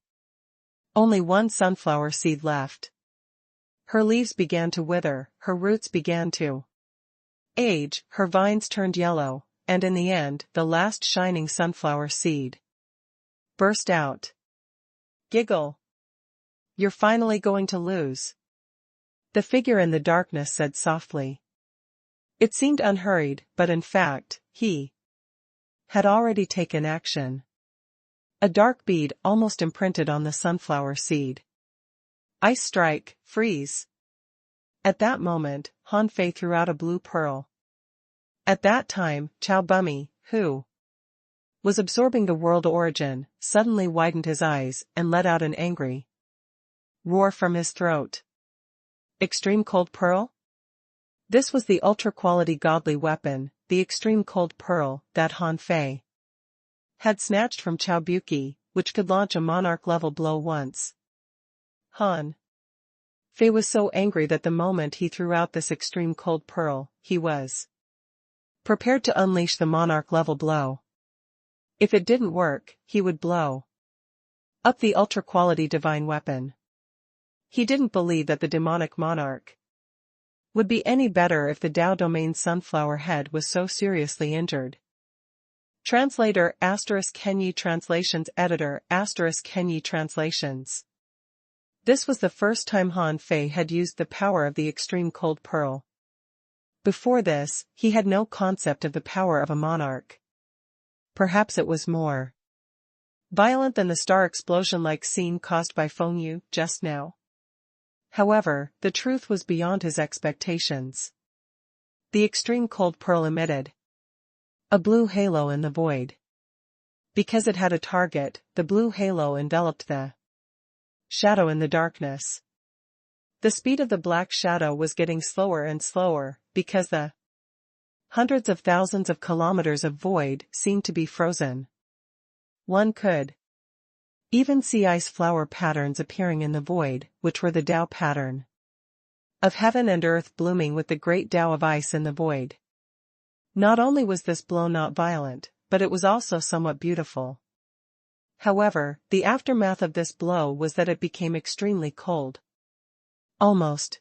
only one sunflower seed left. Her leaves began to wither, her roots began to age, her vines turned yellow, and in the end, the last shining sunflower seed burst out. Giggle. You're finally going to lose. The figure in the darkness said softly. It seemed unhurried, but in fact, he had already taken action. A dark bead almost imprinted on the sunflower seed. Ice strike, freeze. At that moment, Han Fei threw out a blue pearl. At that time, Chow Bummy, who was absorbing the world origin, suddenly widened his eyes and let out an angry roar from his throat. Extreme Cold Pearl? This was the ultra-quality godly weapon, the Extreme Cold Pearl, that Han Fei had snatched from Chow Buki, which could launch a monarch-level blow once. Han Fei was so angry that the moment he threw out this Extreme Cold Pearl, he was prepared to unleash the monarch-level blow. If it didn't work, he would blow up the ultra-quality divine weapon. He didn't believe that the demonic monarch would be any better if the Dao Domain sunflower head was so seriously injured. Translator *Kenyi Translations Editor *Kenyi Translations. This was the first time Han Fei had used the power of the Extreme Cold Pearl. Before this, he had no concept of the power of a monarch. Perhaps it was more violent than the star explosion-like scene caused by Feng Yu just now. However, the truth was beyond his expectations. The Extreme Cold Pearl emitted a blue halo in the void. Because it had a target, the blue halo enveloped the shadow in the darkness. The speed of the black shadow was getting slower and slower, because the hundreds of thousands of kilometers of void seemed to be frozen. One could even see ice flower patterns appearing in the void, which were the Tao pattern of heaven and earth blooming with the great Tao of ice in the void. Not only was this blow not violent, but it was also somewhat beautiful. However, the aftermath of this blow was that it became extremely cold. Almost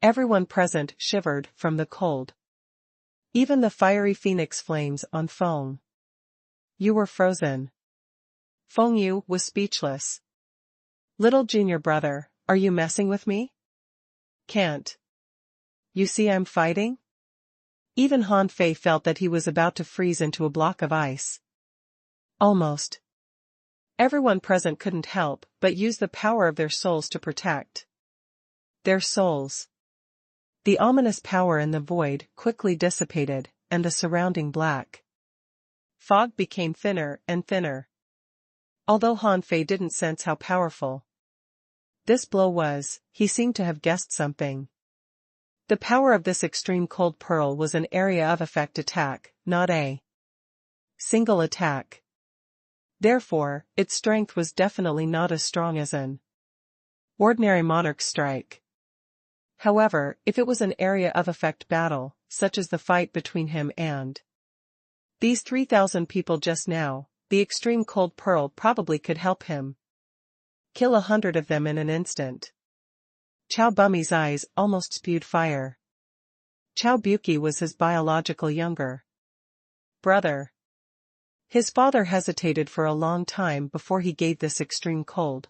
everyone present shivered from the cold. Even the fiery phoenix flames on Feng Yu were frozen. Feng Yu was speechless. Little junior brother, are you messing with me? Can't you see I'm fighting? Even Han Fei felt that he was about to freeze into a block of ice. Almost everyone present couldn't help but use the power of their souls to protect their souls. The ominous power in the void quickly dissipated, and the surrounding black fog became thinner and thinner. Although Han Fei didn't sense how powerful this blow was, he seemed to have guessed something. The power of this Extreme Cold Pearl was an area of effect attack, not a single attack. Therefore, its strength was definitely not as strong as an ordinary monarch strike. However, if it was an area of effect battle, such as the fight between him and these 3,000 people just now, the Extreme Cold Pearl probably could help him kill 100 of them in an instant. Chow Bummy's eyes almost spewed fire. Chow Buki was his biological younger brother. His father hesitated for a long time before he gave this Extreme Cold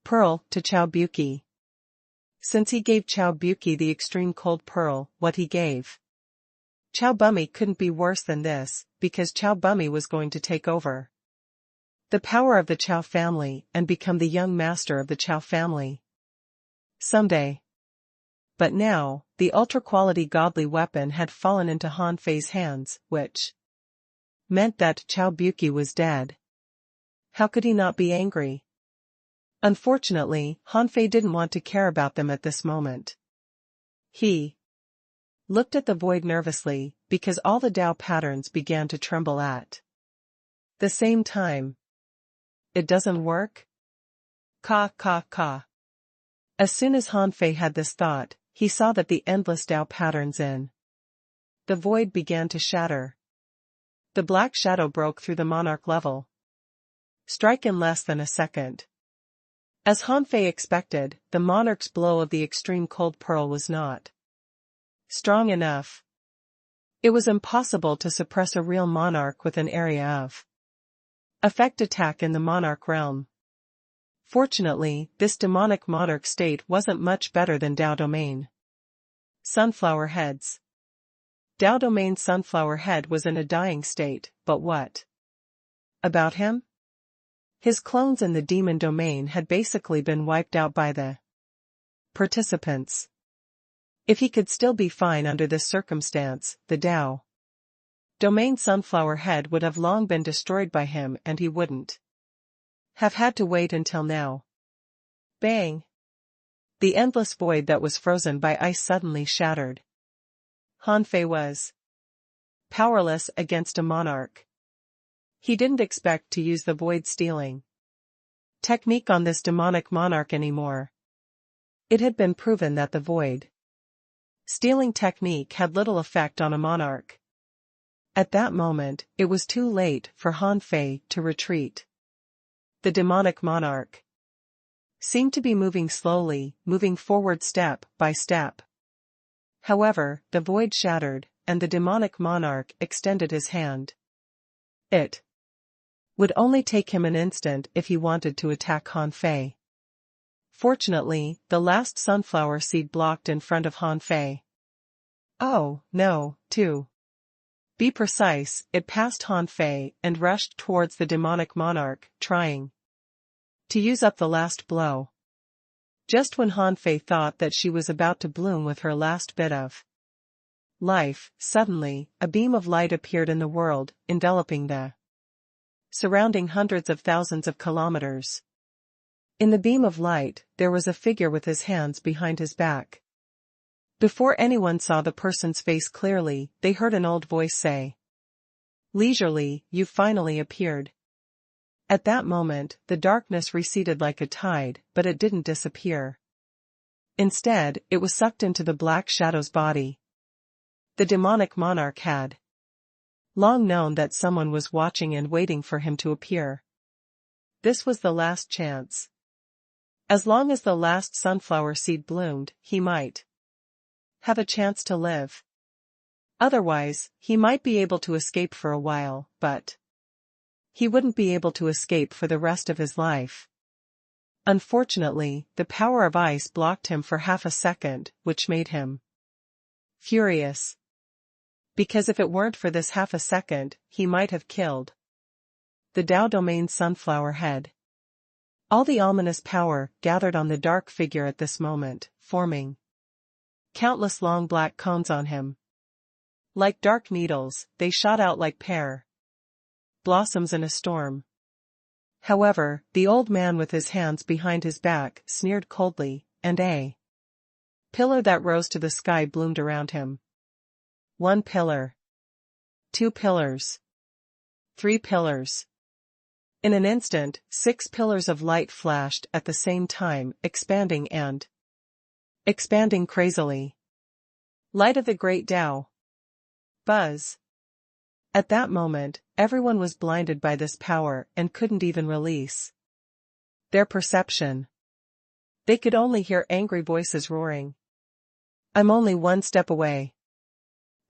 Pearl to Chow Buki. Since he gave Chow Buki the Extreme Cold Pearl, what he gave Chow Bummy couldn't be worse than this, because Chow Bummy was going to take over the power of the Chow family and become the young master of the Chow family. Someday. But now, the ultra-quality godly weapon had fallen into Han Fei's hands, which meant that Chao Buqi was dead. How could he not be angry? Unfortunately, Han Fei didn't want to care about them at this moment. He looked at the void nervously, because all the Tao patterns began to tremble at the same time. It doesn't work? Ka ka ka. As soon as Han Fei had this thought, he saw that the endless Tao patterns in the void began to shatter. The black shadow broke through the monarch level. Strike in less than a second. As Han Fei expected, the monarch's blow of the extreme cold pearl was not strong enough. It was impossible to suppress a real monarch with an area of effect attack in the monarch realm. Fortunately, this demonic monarch state wasn't much better than Tao Domain. Sunflower heads. Tao Domain Sunflower Head was in a dying state, but what about him? His clones in the demon domain had basically been wiped out by the participants. If he could still be fine under this circumstance, the Tao Domain Sunflower Head would have long been destroyed by him and he wouldn't have had to wait until now. Bang! The endless void that was frozen by ice suddenly shattered. Han Fei was powerless against a monarch. He didn't expect to use the void stealing technique on this demonic monarch anymore. It had been proven that the void stealing technique had little effect on a monarch. At that moment, it was too late for Han Fei to retreat. The demonic monarch seemed to be moving slowly, moving forward step by step. However, the void shattered, and the demonic monarch extended his hand. It would only take him an instant if he wanted to attack Han Fei. Fortunately, the last sunflower seed blocked in front of Han Fei. Oh, no, to be precise, it passed Han Fei and rushed towards the demonic monarch, trying to use up the last blow. Just when Han Fei thought that she was about to bloom with her last bit of life, suddenly, a beam of light appeared in the world, enveloping the surrounding hundreds of thousands of kilometers. In the beam of light, there was a figure with his hands behind his back. Before anyone saw the person's face clearly, they heard an old voice say, "Leisurely, you've finally appeared." At that moment, the darkness receded like a tide, but it didn't disappear. Instead, it was sucked into the black shadow's body. The demonic monarch had long known that someone was watching and waiting for him to appear. This was the last chance. As long as the last sunflower seed bloomed, he might have a chance to live. Otherwise, he might be able to escape for a while, but he wouldn't be able to escape for the rest of his life. Unfortunately, the power of ice blocked him for half a second, which made him furious. Because if it weren't for this half a second, he might have killed the Tao Domain Sunflower Head. All the ominous power gathered on the dark figure at this moment, forming countless long black cones on him. Like dark needles, they shot out like pear blossoms in a storm. However, the old man with his hands behind his back sneered coldly, and a pillar that rose to the sky bloomed around him. 1 pillar. 2 pillars. 3 pillars. In an instant, 6 pillars of light flashed at the same time, expanding and expanding crazily. Light of the Great Tao. Buzz. At that moment, everyone was blinded by this power and couldn't even release their perception. They could only hear angry voices roaring. "I'm only 1 step away.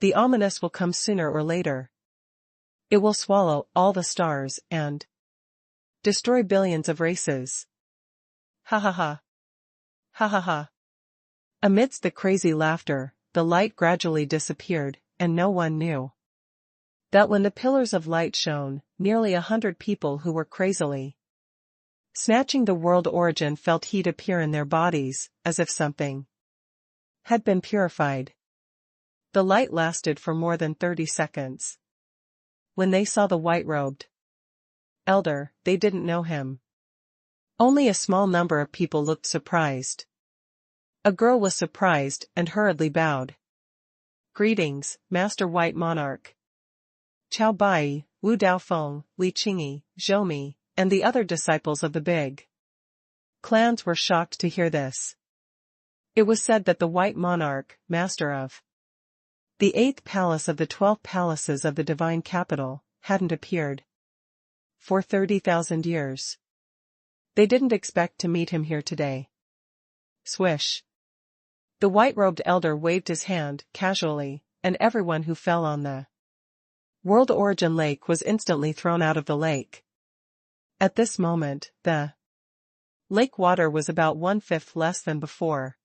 The ominous will come sooner or later. It will swallow all the stars and destroy billions of races. Ha ha ha. Ha ha ha." Amidst the crazy laughter, the light gradually disappeared, and no one knew that when the pillars of light shone, nearly 100 people who were crazily Snatching the world origin felt heat appear in their bodies, as if something had been purified. The light lasted for more than 30 seconds. When they saw the white-robed elder, they didn't know him. Only a small number of people looked surprised. A girl was surprised and hurriedly bowed. "Greetings, Master White Monarch." Chao Bai, Wu Daofeng, Li Qingyi, Zhou Mi, and the other disciples of the big clans were shocked to hear this. It was said that the White Monarch, master of the 8th palace of the 12 palaces of the divine capital, hadn't appeared for 30,000 years. They didn't expect to meet him here today. Swish. The white-robed elder waved his hand, casually, and everyone who fell on the World Origin Lake was instantly thrown out of the lake. At this moment, the lake water was about 1/5 less than before.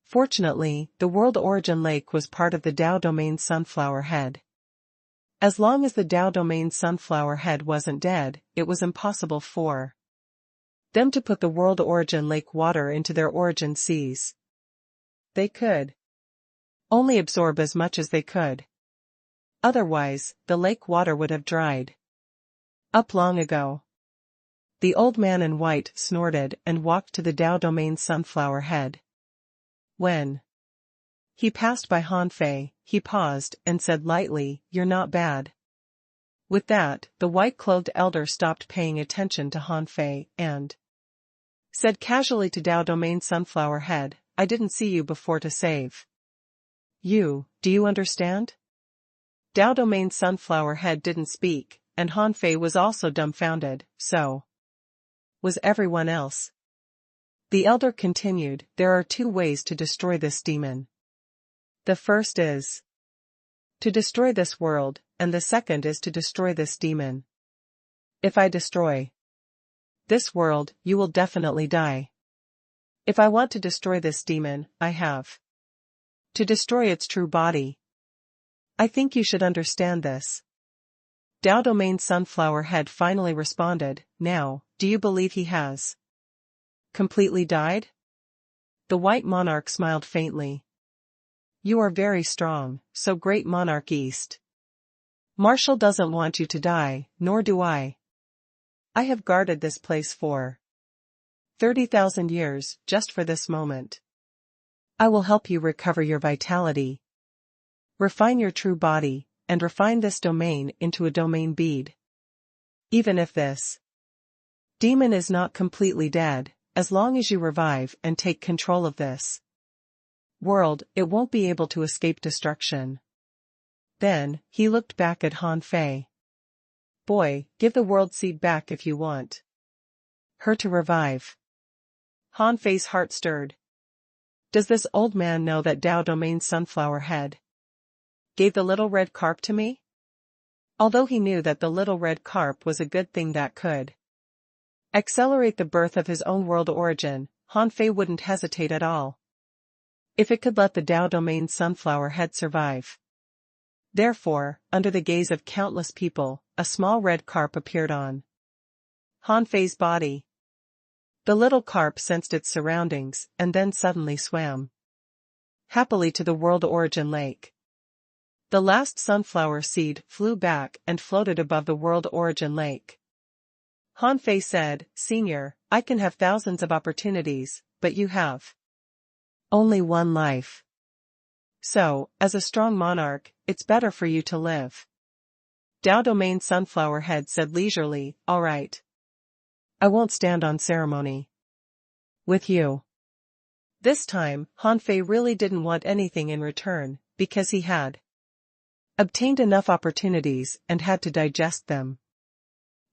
Fortunately, the World Origin Lake was part of the Dao Domain Sunflower Head. As long as the Dao Domain Sunflower Head wasn't dead, it was impossible for them to put the World Origin Lake water into their origin seas. They could only absorb as much as they could. Otherwise, the lake water would have dried up long ago. The old man in white snorted and walked to the Dao Domain Sunflower Head. When he passed by Han Fei, he paused and said lightly, "You're not bad." With that, the white-clothed elder stopped paying attention to Han Fei and said casually to Dao Domain Sunflower Head, "I didn't see you before to save you, do you understand?" Dao Domain Sunflower Head didn't speak, and Han Fei was also dumbfounded, so was everyone else. The elder continued, "There are 2 ways to destroy this demon. The first is to destroy this world, and the second is to destroy this demon. If I destroy this world, you will definitely die. If I want to destroy this demon, I have to destroy its true body. I think you should understand this." Dao Domain Sunflower Head finally responded, "Now, do you believe he has completely died?" The White Monarch smiled faintly. "You are very strong, so Great Monarch East. Marshall doesn't want you to die, nor do I. I have guarded this place for 30,000 years, just for this moment. I will help you recover your vitality, refine your true body, and refine this domain into a domain bead. Even if this demon is not completely dead, as long as you revive and take control of this world, it won't be able to escape destruction." Then, he looked back at Han Fei. "Boy, give the world seed back if you want her to revive." Han Fei's heart stirred. Does this old man know that Dao Domain Sunflower Head gave the little red carp to me? Although he knew that the little red carp was a good thing that could accelerate the birth of his own world origin, Han Fei wouldn't hesitate at all. If it could let the Dao Domain Sunflower Head survive. Therefore, under the gaze of countless people, a small red carp appeared on Han Fei's body. The little carp sensed its surroundings and then suddenly swam happily to the World Origin Lake. The last sunflower seed flew back and floated above the World Origin Lake. Han Fei said, "Senior, I can have thousands of opportunities, but you have only one life. So, as a strong monarch, it's better for you to live." Dao Domain Sunflower Head said leisurely, "All right. I won't stand on ceremony with you." This time, Han Fei really didn't want anything in return, because he had obtained enough opportunities and had to digest them.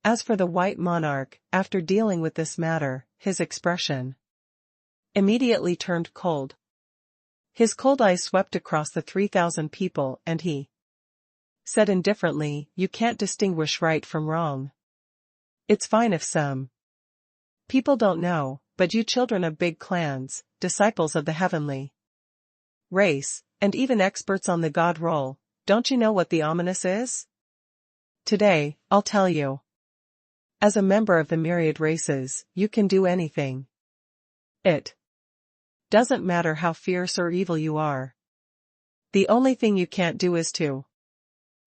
As for the White Monarch, after dealing with this matter, his expression immediately turned cold. His cold eyes swept across the 3,000 people and he said indifferently, "You can't distinguish right from wrong. It's fine if some people don't know, but you children of big clans, disciples of the heavenly race, and even experts on the God roll, don't you know what the ominous is? Today, I'll tell you." As a member of the myriad races, you can do anything. It doesn't matter how fierce or evil you are. The only thing you can't do is to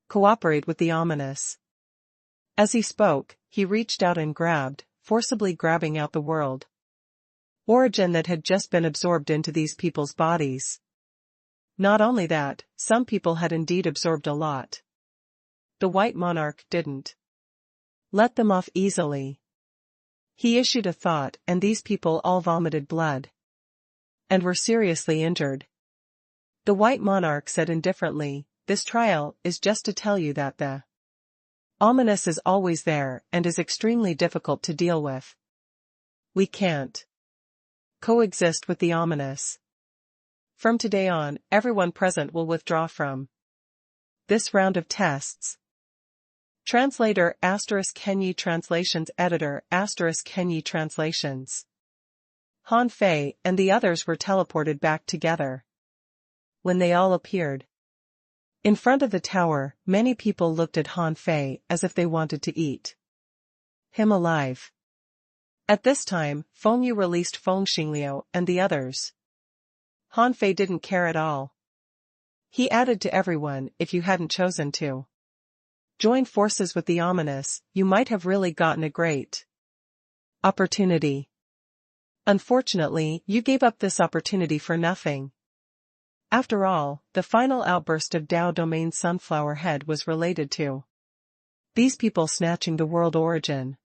cooperate with the ominous. As he spoke, he reached out and forcibly grabbing out the world origin that had just been absorbed into these people's bodies. Not only that, some people had indeed absorbed a lot. The white monarch didn't let them off easily. He issued a thought, and these people all vomited blood and were seriously injured. The white monarch said indifferently, "This trial is just to tell you that the ominous is always there and is extremely difficult to deal with. We can't coexist with the ominous. From today on, everyone present will withdraw from this round of tests." Translator * Kenyi Translations Editor * Kenyi Translations. Han Fei and the others were teleported back together. When they all appeared in front of the tower, many people looked at Han Fei as if they wanted to eat him alive. At this time, Feng Yu released Feng Xingliu and the others. Han Fei didn't care at all. He added to everyone, "If you hadn't chosen to join forces with the ominous, you might have really gotten a great opportunity. Unfortunately, you gave up this opportunity for nothing." After all, the final outburst of Dao Domain Sunflower Head was related to these people snatching the world origin.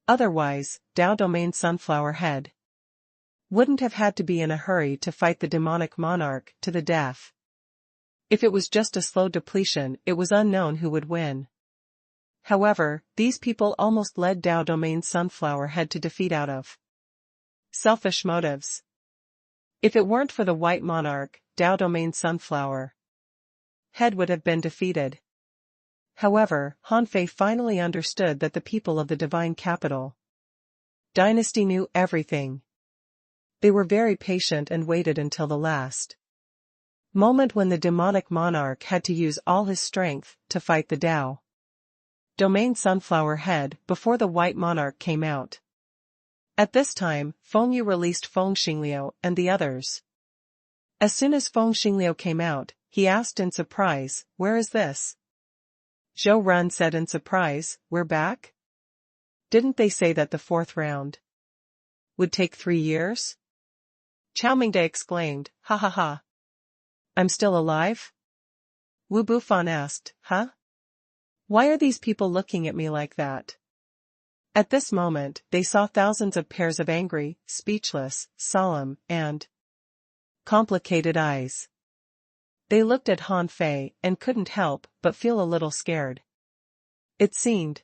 Otherwise, Dao Domain Sunflower Head wouldn't have had to be in a hurry to fight the demonic monarch to the death. If it was just a slow depletion, it was unknown who would win. However, these people almost led Dao Domain Sunflower Head to defeat out of selfish motives. If it weren't for the white monarch, Dao Domain Sunflower Head would have been defeated. However, Han Fei finally understood that the people of the divine capital dynasty knew everything. They were very patient and waited until the last moment when the demonic monarch had to use all his strength to fight the Dao Domain Sunflower Head before the white monarch came out. At this time, Feng Yu released Feng Xingliu and the others. As soon as Feng Xingliu came out, he asked in surprise, "Where is this?" Zhou Run said in surprise, "We're back? Didn't they say that the fourth round would take 3 years?" Chao Mingde exclaimed, "Ha ha ha. I'm still alive?" Wu Bufan asked, "Huh? Why are these people looking at me like that?" At this moment, they saw thousands of pairs of angry, speechless, solemn, and complicated eyes. They looked at Han Fei and couldn't help but feel a little scared. It seemed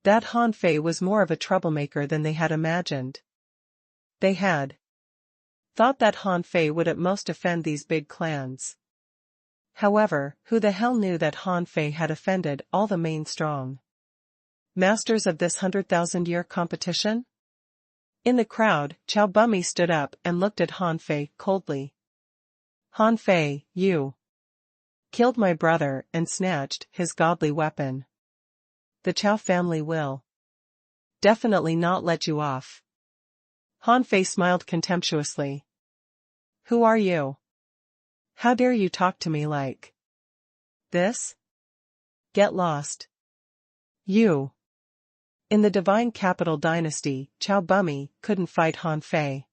that Han Fei was more of a troublemaker than they had imagined. They had thought that Han Fei would at most offend these big clans. However, who the hell knew that Han Fei had offended all the main strong masters of this 100,000-year competition? In the crowd, Chao Bummy stood up and looked at Han Fei coldly. "Han Fei, you killed my brother and snatched his godly weapon. The Chao family will definitely not let you off." Han Fei smiled contemptuously. "Who are you? How dare you talk to me like this? Get lost. You." In the Divine Capital Dynasty, Chao Bummy couldn't fight Han Fei.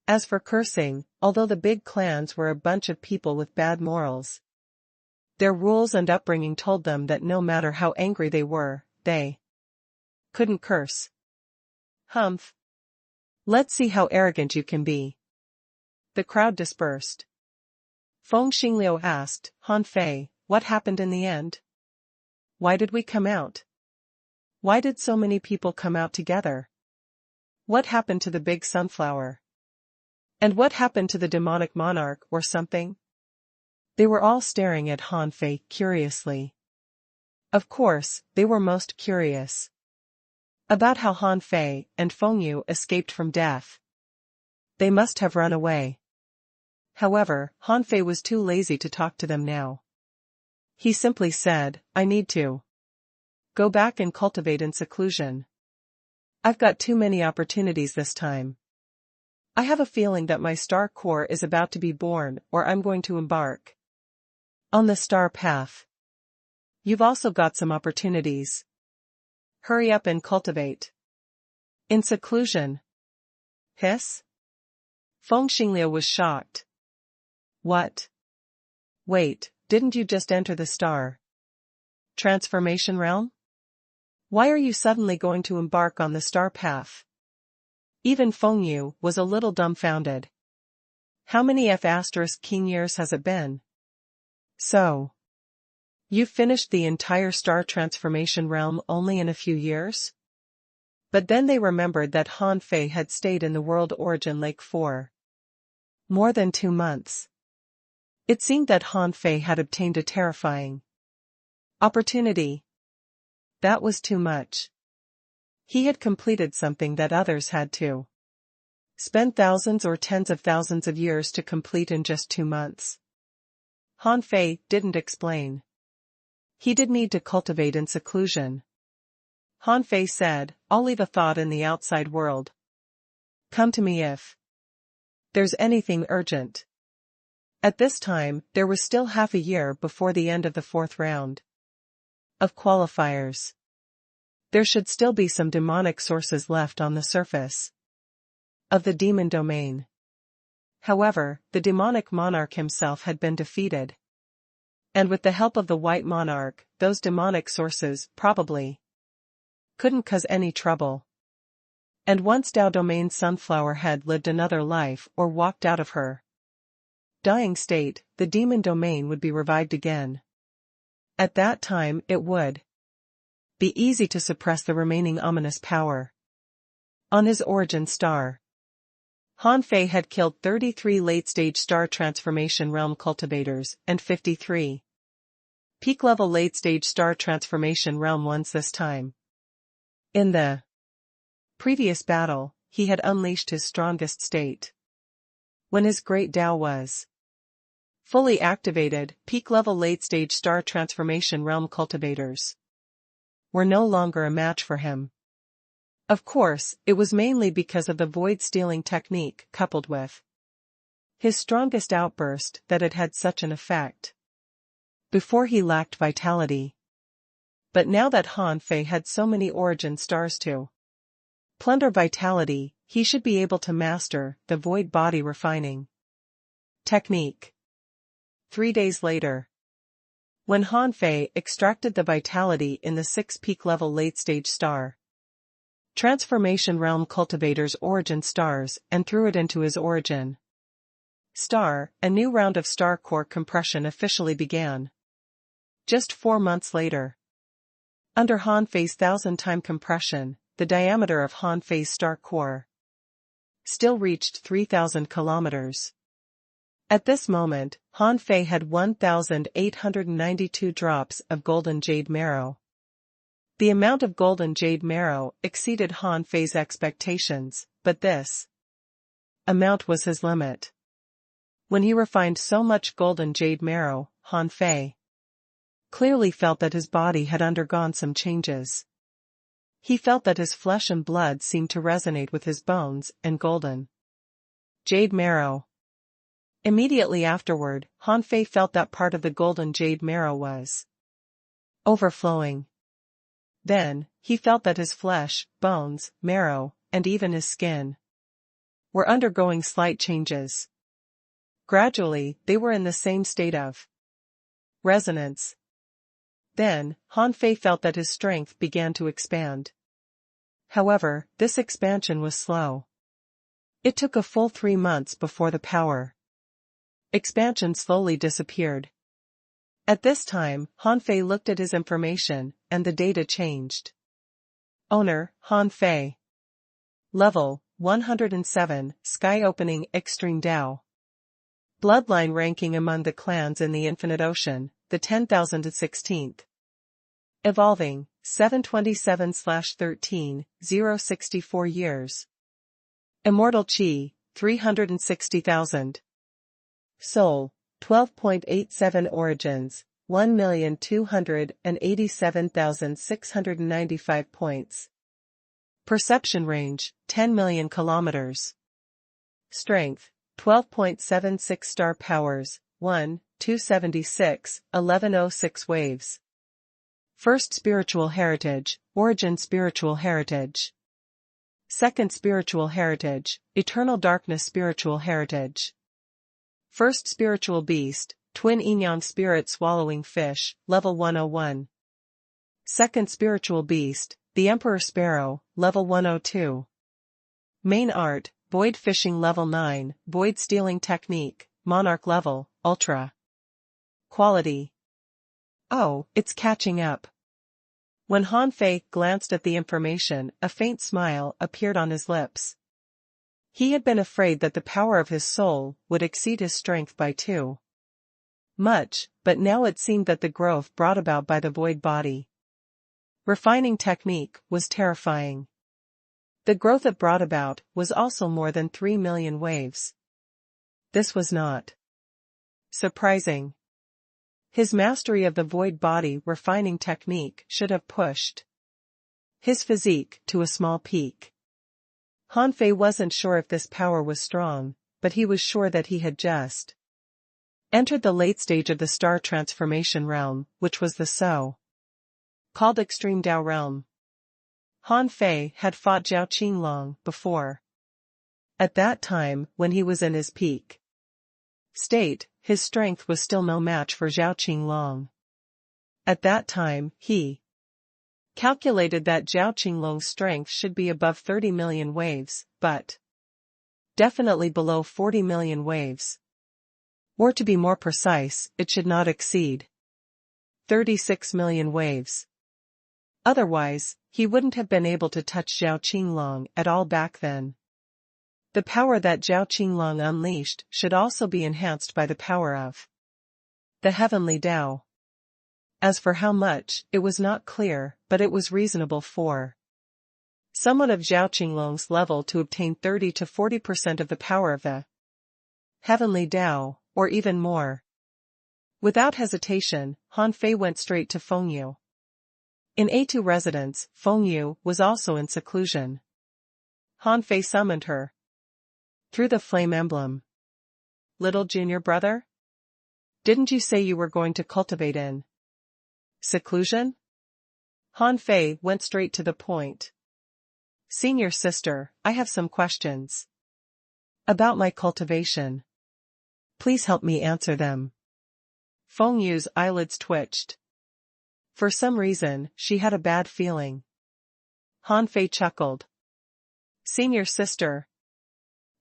As for cursing, although the big clans were a bunch of people with bad morals, their rules and upbringing told them that no matter how angry they were, they couldn't curse. "Humph. Let's see how arrogant you can be." The crowd dispersed. Feng Xingliu asked, "Han Fei, what happened in the end? Why did we come out? Why did so many people come out together? What happened to the big sunflower? And what happened to the demonic monarch or something?" They were all staring at Han Fei curiously. Of course, they were most curious about how Han Fei and Feng Yu escaped from death. They must have run away. However, Han Fei was too lazy to talk to them now. He simply said, "I need to Go back and cultivate in seclusion. I've got too many opportunities this time. I have a feeling that my star core is about to be born, or I'm going to embark on the star path. You've also got some opportunities. Hurry up and cultivate. In seclusion. Hiss? Feng Xingliu was shocked. What? Wait, didn't you just enter the star transformation realm? Why are you suddenly going to embark on the star path? Even Feng Yu was a little dumbfounded. How many King years has it been? So, you've finished the entire star transformation realm only in a few years? But then they remembered that Han Fei had stayed in the World Origin Lake for more than 2 months. It seemed that Han Fei had obtained a terrifying opportunity. That was too much. He had completed something that others had to spend thousands or tens of thousands of years to complete in just 2 months. Han Fei didn't explain. He did need to cultivate in seclusion. Han Fei said, I'll leave a thought in the outside world. Come to me if there's anything urgent. At this time, there was still half a year before the end of the 4th round of qualifiers. There should still be some demonic sources left on the surface of the demon domain. However, the demonic monarch himself had been defeated. And with the help of the white monarch, those demonic sources probably couldn't cause any trouble. And once Dao Domain's sunflower had lived another life or walked out of her dying state, the demon domain would be revived again. At that time it would be easy to suppress the remaining ominous power. On his origin star, Han Fei had killed 33 late-stage star transformation realm cultivators and 53 peak-level late-stage star transformation realm ones this time. In the previous battle, he had unleashed his strongest state. When his great Dao was fully activated, peak-level late-stage star transformation realm cultivators were no longer a match for him. Of course, it was mainly because of the void-stealing technique coupled with his strongest outburst that it had such an effect. Before he lacked vitality. But now that Han Fei had so many origin stars to plunder vitality, he should be able to master the void body refining technique. 3 days later, when Han Fei extracted the vitality in the 6 peak level late-stage star transformation realm cultivator's origin stars and threw it into his origin star, a new round of star core compression officially began. Just 4 months later, under Han Fei's 1,000-time compression, the diameter of Han Fei's star core still reached 3,000 kilometers. At this moment, Han Fei had 1,892 drops of golden jade marrow. The amount of golden jade marrow exceeded Han Fei's expectations, but this amount was his limit. When he refined so much golden jade marrow, Han Fei clearly felt that his body had undergone some changes. He felt that his flesh and blood seemed to resonate with his bones and golden jade marrow. Immediately afterward, Han Fei felt that part of the golden jade marrow was overflowing. Then, he felt that his flesh, bones, marrow, and even his skin were undergoing slight changes. Gradually, they were in the same state of resonance. Then, Han Fei felt that his strength began to expand. However, this expansion was slow. It took a full 3 months before the power expansion slowly disappeared. At this time, Han Fei looked at his information, and the data changed. Owner, Han Fei. Level, 107, Sky Opening Extreme Dao. Bloodline ranking among the clans in the Infinite Ocean, the 10,016th. Evolving, 727/13, 064 years. Immortal Chi, 360,000. Soul, 12.87 Origins, 1,287,695 points. Perception range, 10 million kilometers. Strength, 12.76 star powers, 1, 276, 1106 waves. First spiritual heritage, origin spiritual heritage. Second spiritual heritage, eternal darkness spiritual heritage. First spiritual beast, twin yin-yang spirit swallowing fish, level 101. Second spiritual beast, the emperor sparrow, level 102. Main art, void fishing level 9, void stealing technique, monarch level, ultra. Quality. Oh, it's catching up. When Han Fei glanced at the information, a faint smile appeared on his lips. He had been afraid that the power of his soul would exceed his strength by too much, but now it seemed that the growth brought about by the void body refining technique was terrifying. The growth it brought about was also more than 3 million waves. This was not surprising. His mastery of the void body refining technique should have pushed his physique to a small peak. Han Fei wasn't sure if this power was strong, but he was sure that he had just entered the late stage of the star transformation realm, which was the so-called extreme Dao realm. Han Fei had fought Zhao Qinglong before. At that time, when he was in his peak state, his strength was still no match for Zhao Qinglong. At that time, he calculated that Zhao Qinglong's strength should be above 30 million waves, but definitely below 40 million waves. Or to be more precise, it should not exceed 36 million waves. Otherwise, he wouldn't have been able to touch Zhao Qinglong at all back then. The power that Zhao Qinglong unleashed should also be enhanced by the power of the heavenly Dao. As for how much, it was not clear, but it was reasonable for someone of Zhao Qinglong's level to obtain 30 to 40% of the power of the heavenly Dao, or even more. Without hesitation, Han Fei went straight to Fengyu. In A2 residence, Fengyu was also in seclusion. Han Fei summoned her through the flame emblem. Little junior brother? Didn't you say you were going to cultivate in seclusion? Han Fei went straight to the point. Senior sister, I have some questions about my cultivation. Please help me answer them. Fengyu's eyelids twitched. For some reason, she had a bad feeling. Han Fei chuckled. Senior sister,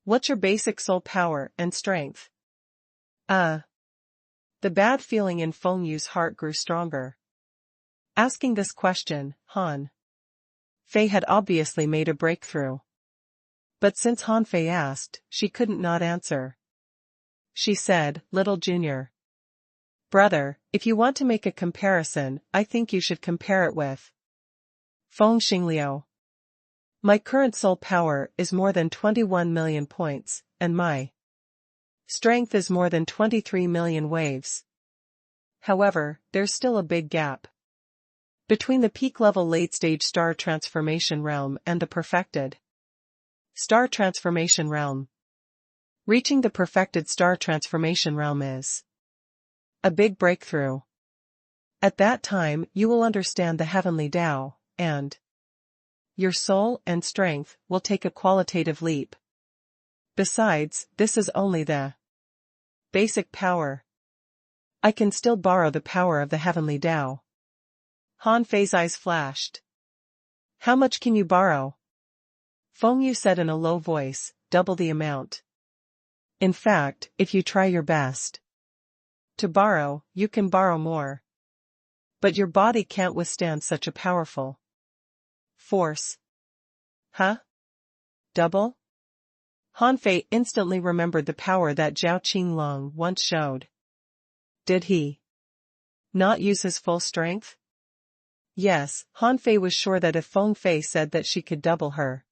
what's your basic soul power and strength? The bad feeling in Fengyu's heart grew stronger. Asking this question, Han Fei had obviously made a breakthrough. But since Han Fei asked, she couldn't not answer. She said, Little junior brother, if you want to make a comparison, I think you should compare it with Feng Xingliu. My current soul power is more than 21 million points, and my strength is more than 23 million waves. However, there's still a big gap between the peak-level late-stage star transformation realm and the perfected star transformation realm. Reaching the perfected star transformation realm is a big breakthrough. At that time, you will understand the heavenly Dao, and your soul and strength will take a qualitative leap. Besides, this is only the basic power. I can still borrow the power of the heavenly Dao. Han Fei's eyes flashed. How much can you borrow? Fengyu said in a low voice, double the amount. In fact, if you try your best to borrow, you can borrow more. But your body can't withstand such a powerful force. Huh? Double? Han Fei instantly remembered the power that Zhao Qinglong once showed. Did he not use his full strength? Yes, Han Fei was sure that if Feng Fei said that she could double her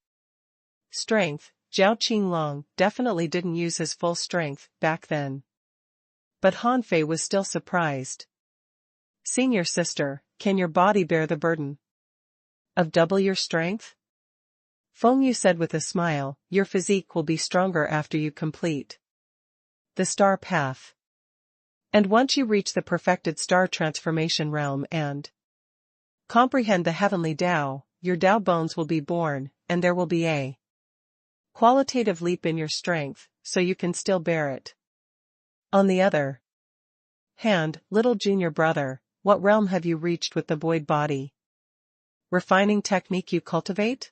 strength, Zhao Qinglong definitely didn't use his full strength back then. But Han Fei was still surprised. Senior sister, can your body bear the burden of double your strength? Feng Yu said with a smile, your physique will be stronger after you complete the star path. And once you reach the perfected star transformation realm and comprehend the heavenly Tao, your Tao bones will be born, and there will be a qualitative leap in your strength, so you can still bear it. On the other hand, little junior brother, what realm have you reached with the void body refining technique you cultivate?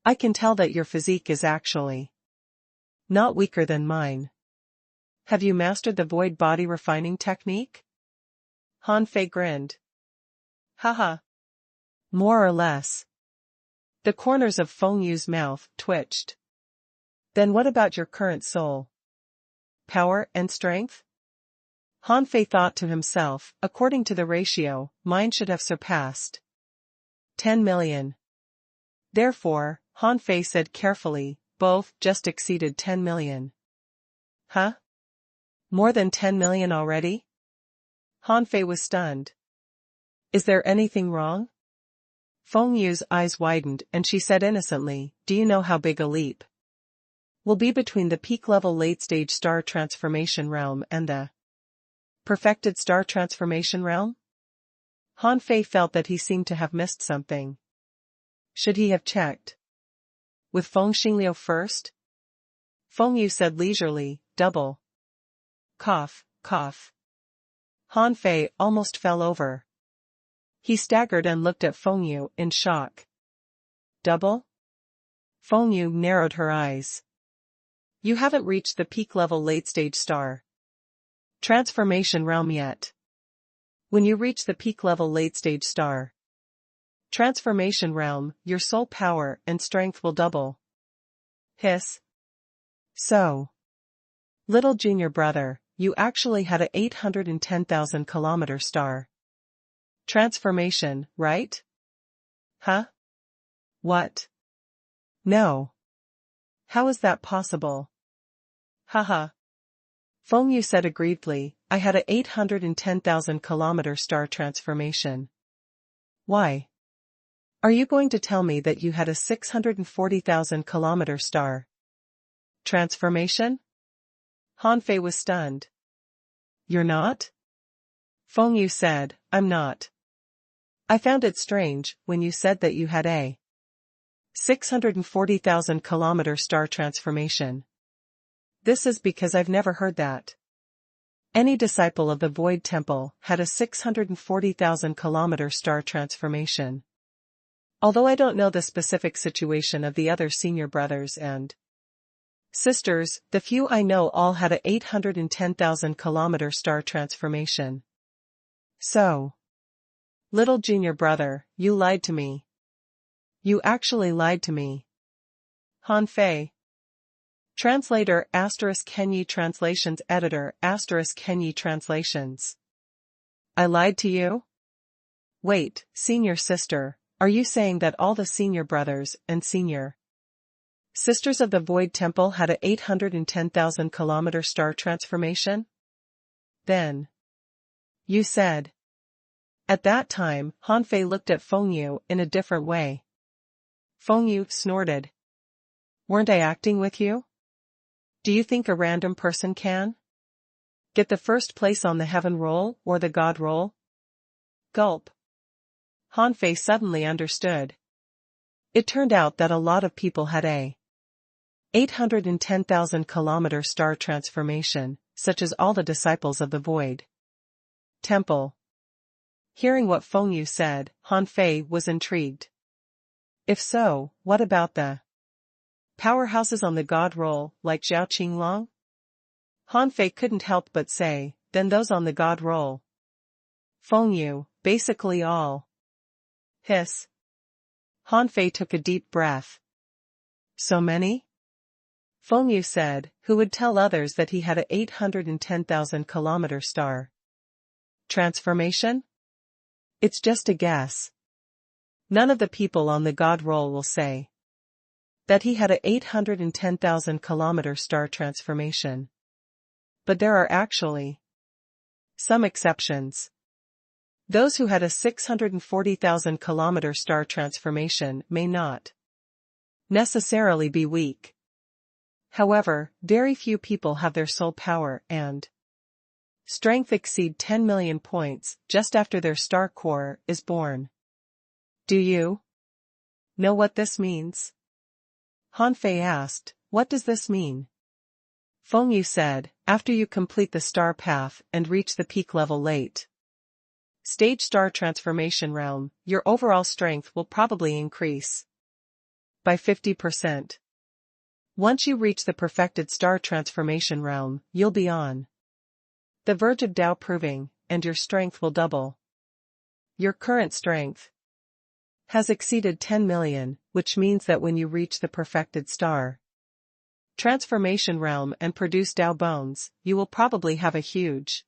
I can tell that your physique is actually not weaker than mine. Have you mastered the void body refining technique? Han Fei grinned. Haha. More or less. The corners of Feng Yu's mouth twitched. Then what about your current soul? Power and strength? Han Fei thought to himself, according to the ratio, mine should have surpassed 10 million. Therefore, Han Fei said carefully, both just exceeded 10 million. Huh? More than 10 million already? Han Fei was stunned. Is there anything wrong? Feng Yu's eyes widened and she said innocently, do you know how big a leap will be between the peak-level late-stage star transformation realm and the perfected star transformation realm? Han Fei felt that he seemed to have missed something. Should he have checked with Feng Xingliu first? Feng Yu said leisurely, double. Cough, cough. Han Fei almost fell over. He staggered and looked at Feng Yu in shock. Double? Feng Yu narrowed her eyes. You haven't reached the peak-level late-stage star transformation realm yet. When you reach the peak-level late-stage star transformation realm, your soul power and strength will double. Hiss. So, little junior brother, you actually had a 810,000 kilometer star transformation, right? Huh? What? No. How is that possible? Haha. Feng Yu said aggrievedly, I had a 810,000 kilometer star transformation. Why? Are you going to tell me that you had a 640,000 kilometer star transformation? Han Fei was stunned. You're not? Feng Yu said, I'm not. I found it strange when you said that you had a 640,000 kilometer star transformation. This is because I've never heard that any disciple of the Void Temple had a 640,000 kilometer star transformation. Although I don't know the specific situation of the other senior brothers and sisters, the few I know all had a 810,000 kilometer star transformation. So, little junior brother, you lied to me. You actually lied to me. Han Fei. Translator * Kenyi Translations Editor * Kenyi Translations. I lied to you? Wait, senior sister, are you saying that all the senior brothers and senior sisters of the Void Temple had a 810,000 kilometer star transformation? Then you said. At that time, Han Fei looked at Feng Yu in a different way. Feng Yu snorted. Weren't I acting with you? Do you think a random person can get the first place on the heaven roll or the God roll? Gulp. Han Fei suddenly understood. It turned out that a lot of people had a 810,000 kilometer star transformation, such as all the disciples of the Void Temple. Hearing what Feng Yu said, Han Fei was intrigued. If so, what about the powerhouses on the God roll, like Zhao Qinglong? Han Fei couldn't help but say, then those on the God roll. Feng Yu, basically all. Hiss. Han Fei took a deep breath. So many? Feng Yu said, who would tell others that he had a 810,000 kilometer star transformation? It's just a guess. None of the people on the God roll will say that he had a 810,000 kilometer star transformation. But there are actually some exceptions. Those who had a 640,000 kilometer star transformation may not necessarily be weak. However, very few people have their soul power and strength exceed 10 million points just after their star core is born. Do you know what this means? Han Fei asked, what does this mean? Feng Yu said, after you complete the star path and reach the peak level late stage star transformation realm, your overall strength will probably increase by 50%. Once you reach the perfected star transformation realm, you'll be on the verge of Tao proving, and your strength will double. Your current strength has exceeded 10 million, which means that when you reach the perfected star transformation realm and produce Tao bones, you will probably have a huge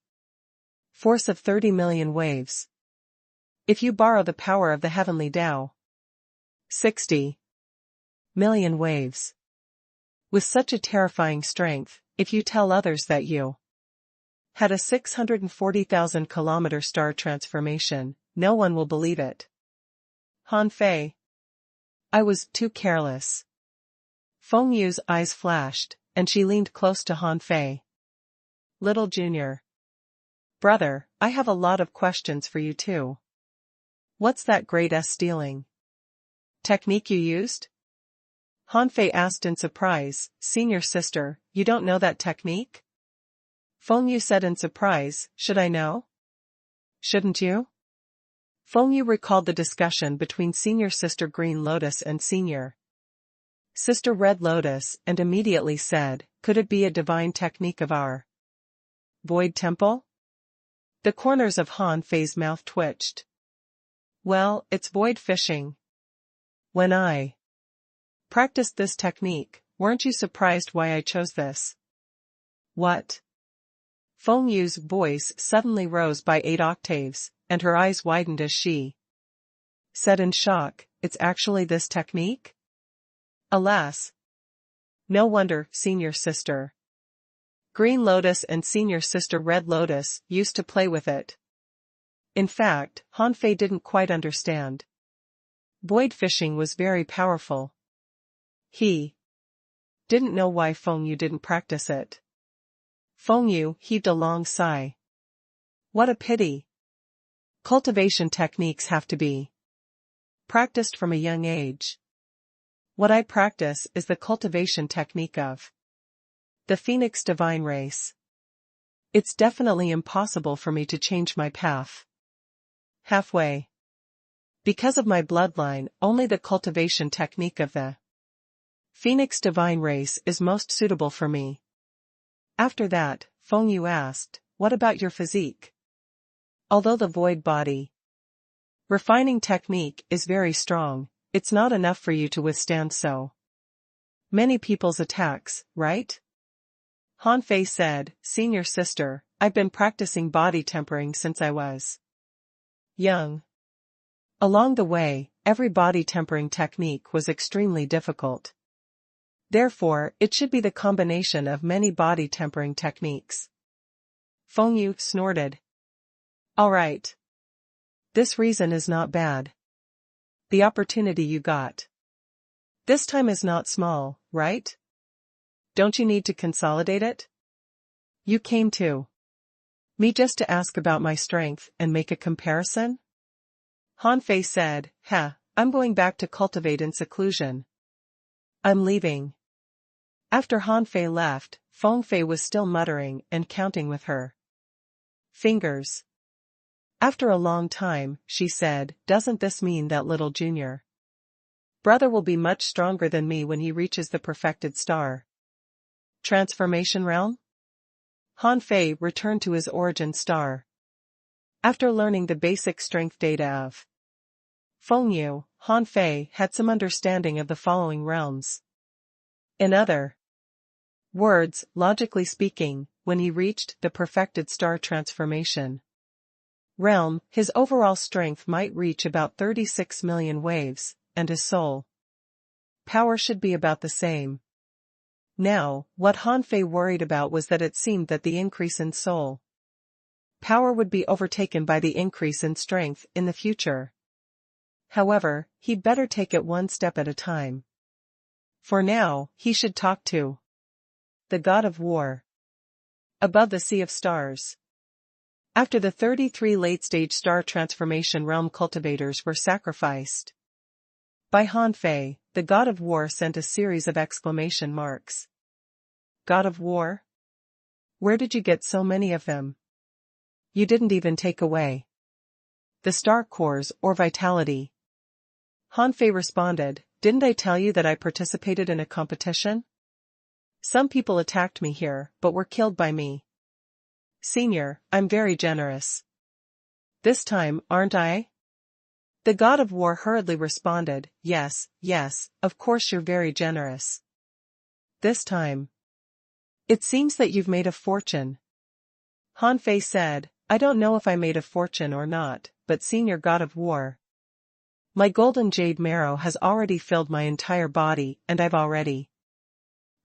force of 30 million waves. If you borrow the power of the heavenly Tao, 60 million waves. With such a terrifying strength, if you tell others that you had a 640,000 kilometer star transformation, no one will believe it. Han Fei. I was too careless. Feng Yu's eyes flashed, and she leaned close to Han Fei. Little Junior. Brother, I have a lot of questions for you too. What's that great stealing technique you used? Han Fei asked in surprise. Senior sister, you don't know that technique? Feng Yu said in surprise, should I know? Shouldn't you? Feng Yu recalled the discussion between Senior Sister Green Lotus and Senior Sister Red Lotus and immediately said, could it be a divine technique of our void temple? The corners of Han Fei's mouth twitched. Well, it's void fishing. When I practiced this technique, weren't you surprised why I chose this? What? Feng Yu's voice suddenly rose by 8 octaves, and her eyes widened as she said in shock, it's actually this technique? Alas. No wonder, Senior Sister Green Lotus and Senior Sister Red Lotus used to play with it. In fact, Han Fei didn't quite understand. Void fishing was very powerful. He didn't know why Feng Yu didn't practice it. Feng Yu heaved a long sigh. What a pity. Cultivation techniques have to be practiced from a young age. What I practice is the cultivation technique of the Phoenix divine race. It's definitely impossible for me to change my path halfway. Because of my bloodline, only the cultivation technique of the Phoenix divine race is most suitable for me. After that, Feng Yu asked, what about your physique? Although the void body refining technique is very strong, it's not enough for you to withstand so many people's attacks, right? Han Fei said, Senior Sister, I've been practicing body tempering since I was young. Along the way, every body tempering technique was extremely difficult. Therefore, it should be the combination of many body tempering techniques. Feng Yu snorted. All right. This reason is not bad. The opportunity you got this time is not small, right? Don't you need to consolidate it? You came to me just to ask about my strength and make a comparison? Han Fei said, I'm going back to cultivate in seclusion. I'm leaving. After Han Fei left, Feng Fei was still muttering and counting with her fingers. After a long time, she said, doesn't this mean that little Junior brother will be much stronger than me when he reaches the perfected star transformation realm? Han Fei returned to his origin star. After learning the basic strength data of Feng Yu, Han Fei had some understanding of the following realms. In other words, logically speaking, when he reached the perfected star transformation realm, his overall strength might reach about 36 million waves, and his soul power should be about the same. Now, what Han Fei worried about was that it seemed that the increase in soul power would be overtaken by the increase in strength in the future. However, he'd better take it one step at a time. For now, he should talk to the god of war. Above the sea of stars. After the 33 late-stage star transformation realm cultivators were sacrificed by Han Fei, the god of war sent a series of exclamation marks. God of war? Where did you get so many of them? You didn't even take away the star cores or vitality. Han Fei responded, didn't I tell you that I participated in a competition? Some people attacked me here, but were killed by me. Senior, I'm very generous. This time, aren't I? The god of war hurriedly responded, yes, of course you're very generous. This time. It seems that you've made a fortune. Han Fei said, I don't know if I made a fortune or not, but senior god of war. My golden jade marrow has already filled my entire body and I've already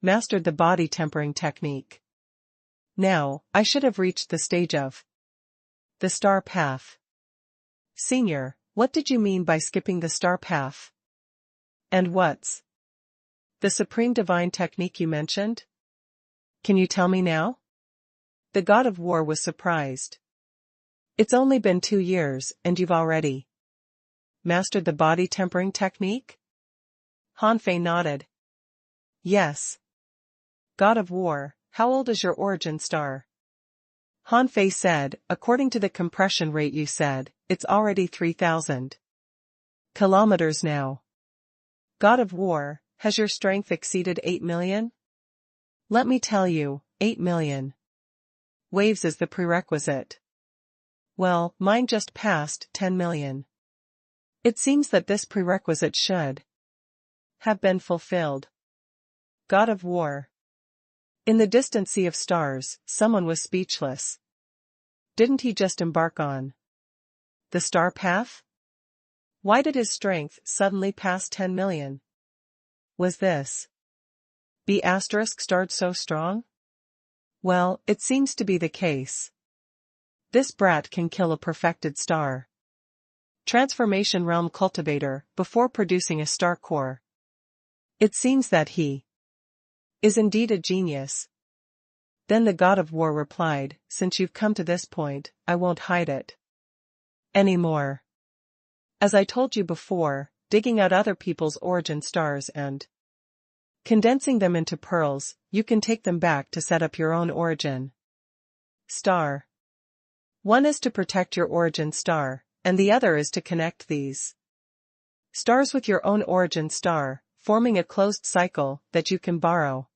mastered the body tempering technique. Now, I should have reached the stage of the star path. Senior, what did you mean by skipping the star path? And what's the supreme divine technique you mentioned? Can you tell me now? The god of war was surprised. It's only been 2 years and you've already mastered the body tempering technique? Han Fei nodded. Yes. God of war, how old is your origin star? Han Fei said, according to the compression rate you said, it's already 3,000 kilometers now. God of war, has your strength exceeded 8 million? Let me tell you, 8 million waves is the prerequisite. Well, mine just passed 10 million. It seems that this prerequisite should have been fulfilled. God of war. In the distant sea of stars, someone was speechless. Didn't he just embark on the star path? Why did his strength suddenly pass 10 million? Was this B** starred so strong? Well, it seems to be the case. This brat can kill a perfected star transformation realm cultivator before producing a star core. It seems that he is indeed a genius. Then the god of war replied, since you've come to this point, I won't hide it anymore. As I told you before, digging out other people's origin stars and condensing them into pearls, you can take them back to set up your own origin star. One is to protect your origin star, and the other is to connect these stars with your own origin star, forming a closed cycle that you can borrow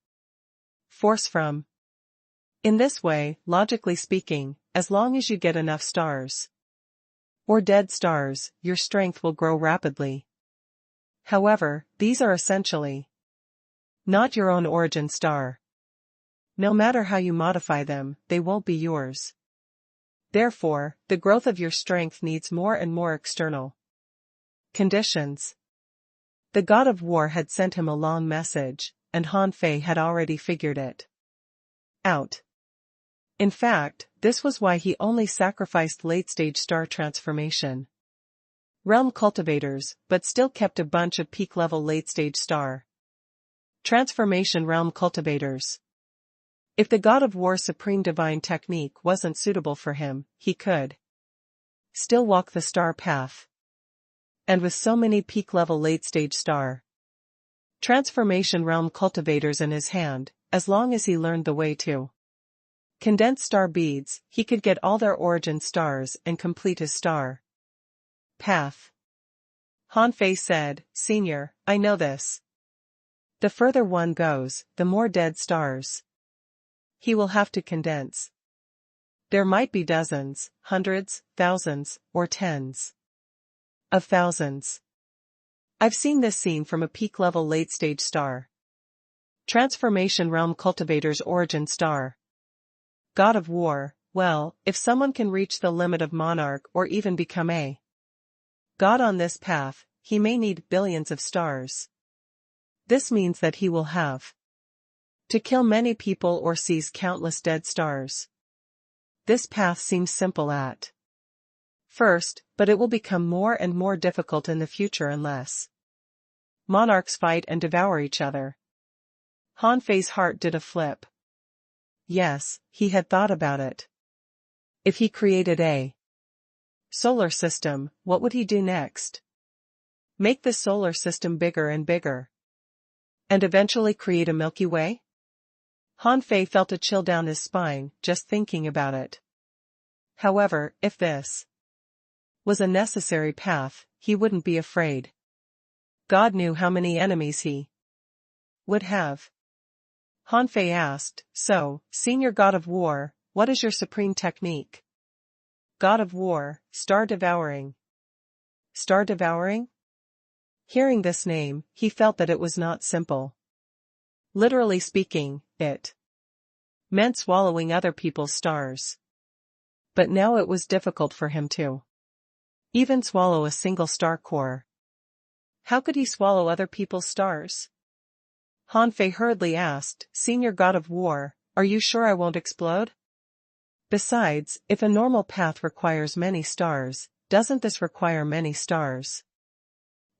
force from. In this way, logically speaking, as long as you get enough stars or dead stars, your strength will grow rapidly. However, these are essentially not your own origin star. No matter how you modify them, they won't be yours. Therefore, the growth of your strength needs more and more external conditions. The god of war had sent him a long message, and Han Fei had already figured it out. In fact, this was why he only sacrificed late-stage star transformation realm cultivators, but still kept a bunch of peak-level late-stage star transformation realm cultivators. If the god of war's supreme divine technique wasn't suitable for him, he could still walk the star path. And with so many peak-level late-stage star transformation realm cultivators in his hand, as long as he learned the way to condense star beads, he could get all their origin stars and complete his star path. Han Fei said, Senior, I know this. The further one goes, the more dead stars he will have to condense. There might be dozens, hundreds, thousands, or tens of thousands. I've seen this scene from a peak-level late-stage star transformation realm cultivator's origin star. God of war, well, if someone can reach the limit of monarch or even become a god on this path, he may need billions of stars. This means that he will have to kill many people or seize countless dead stars. This path seems simple at first, but it will become more and more difficult in the future unless monarchs fight and devour each other. Han Fei's heart did a flip. Yes, he had thought about it. If he created a solar system, what would he do next? Make the solar system bigger and bigger. And eventually create a Milky Way? Han Fei felt a chill down his spine, just thinking about it. However, if this was a necessary path, he wouldn't be afraid. God knew how many enemies he would have. Han Fei asked, "So, Senior God of War, what is your supreme technique?" God of War, Star Devouring. Star Devouring? Hearing this name, he felt that it was not simple. Literally speaking, it meant swallowing other people's stars. But now it was difficult for him to even swallow a single star core. How could he swallow other people's stars? Han Fei hurriedly asked, "Senior God of War, are you sure I won't explode? Besides, if a normal path requires many stars, doesn't this require many stars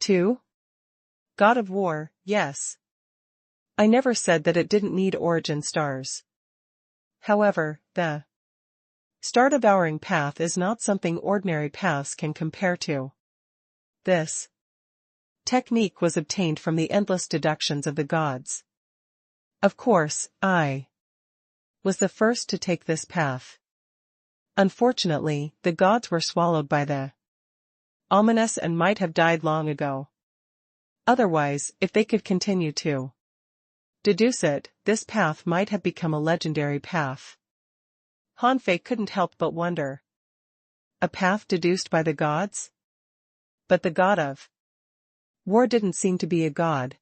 too?" God of War, yes. I never said that it didn't need origin stars. However, the star-devouring path is not something ordinary paths can compare to. This technique was obtained from the endless deductions of the gods. Of course, I was the first to take this path. Unfortunately, the gods were swallowed by the ominous and might have died long ago. Otherwise, if they could continue to deduce it, this path might have become a legendary path. Han Fei couldn't help but wonder. A path deduced by the gods? But the god of war didn't seem to be a god.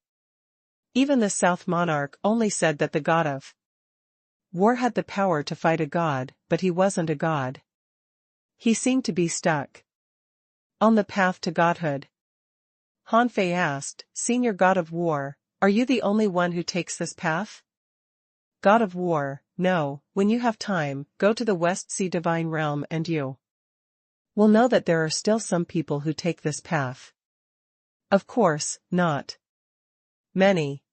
Even the South Monarch only said that the god of war had the power to fight a god, but he wasn't a god. He seemed to be stuck on the path to godhood. Han Fei asked, "Senior God of War, are you the only one who takes this path?" God of War, no, when you have time, go to the West Sea Divine Realm and you will know that there are still some people who take this path. Of course, not many.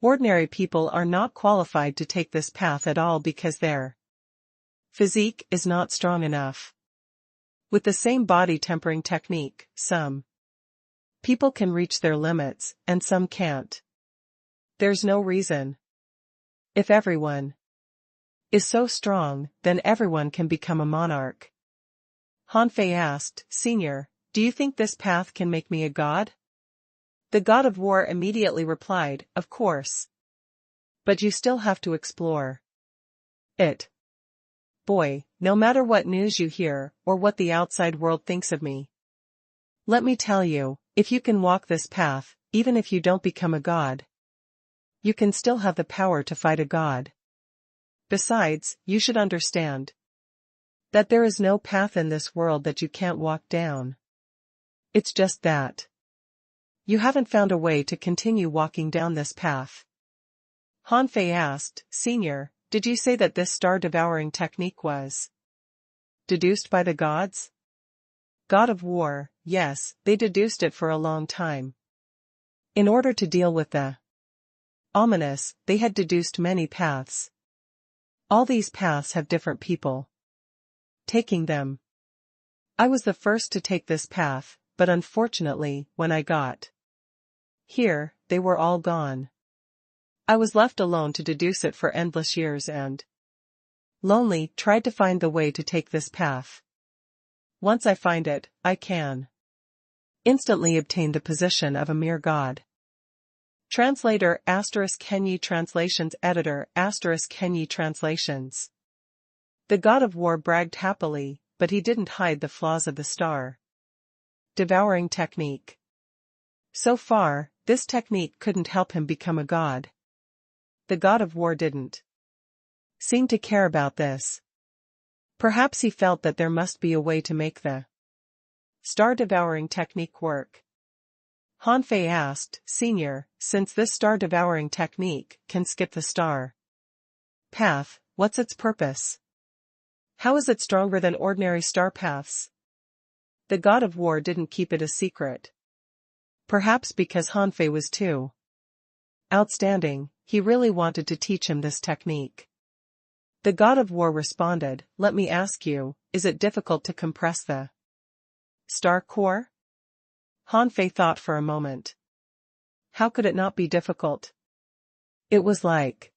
Ordinary people are not qualified to take this path at all because their physique is not strong enough. With the same body tempering technique, some people can reach their limits, and some can't. There's no reason. If everyone is so strong, then everyone can become a monarch. Han Fei asked, "Senior, do you think this path can make me a god?" The God of War immediately replied, "Of course. But you still have to explore it. Boy, no matter what news you hear, or what the outside world thinks of me, let me tell you, if you can walk this path, even if you don't become a god, you can still have the power to fight a god. Besides, you should understand that there is no path in this world that you can't walk down. It's just that you haven't found a way to continue walking down this path." Han Fei asked, "Senior, did you say that this star-devouring technique was deduced by the gods?" God of War, yes, they deduced it for a long time. In order to deal with the ominous, they had deduced many paths. All these paths have different people taking them. I was the first to take this path, but unfortunately, when I got here, they were all gone. I was left alone to deduce it for endless years and lonely tried to find the way to take this path. Once I find it, I can instantly obtain the position of a mere god. Translator * Kenyi Translations Editor * Kenyi Translations. The God of War bragged happily, but he didn't hide the flaws of the star devouring technique. So far, this technique couldn't help him become a god. The God of War didn't seem to care about this. Perhaps he felt that there must be a way to make the star-devouring technique work. Han Fei asked, "Senior, since this star-devouring technique can skip the star path, what's its purpose?" How is it stronger than ordinary star paths? The god of war didn't keep it a secret. Perhaps because Hanfei was too outstanding, he really wanted to teach him this technique. The god of war responded, "Let me ask you, is it difficult to compress the star core?" Hanfei thought for a moment. How could it not be difficult? It was like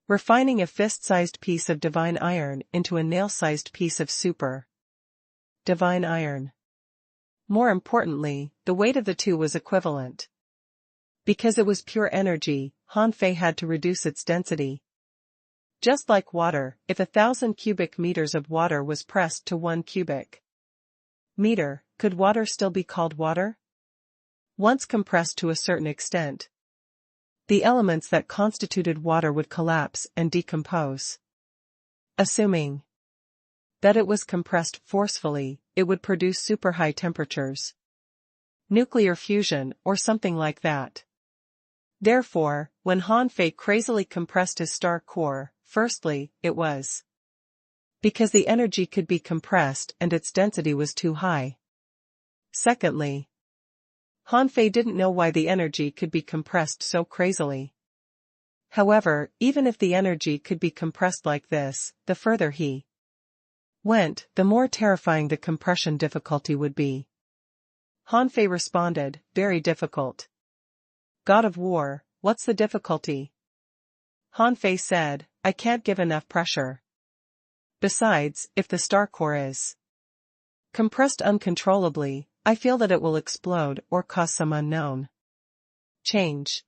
refining a fist-sized piece of divine iron into a nail-sized piece of super divine iron. More importantly, the weight of the two was equivalent. Because it was pure energy, Hanfei had to reduce its density. Just like water, if 1,000 cubic meters of water was pressed to 1 cubic meter, could water still be called water? Once compressed to a certain extent, the elements that constituted water would collapse and decompose. Assuming that it was compressed forcefully, it would produce super high temperatures. Nuclear fusion or something like that. Therefore, when Hanfei crazily compressed his star core, firstly, it was because the energy could be compressed and its density was too high. Secondly, Hanfei didn't know why the energy could be compressed so crazily. However, even if the energy could be compressed like this, the further he went, the more terrifying the compression difficulty would be. Hanfei responded, "Very difficult." God of war, what's the difficulty? Hanfei said, "I can't give enough pressure. Besides, if the star core is compressed uncontrollably, I feel that it will explode or cause some unknown change.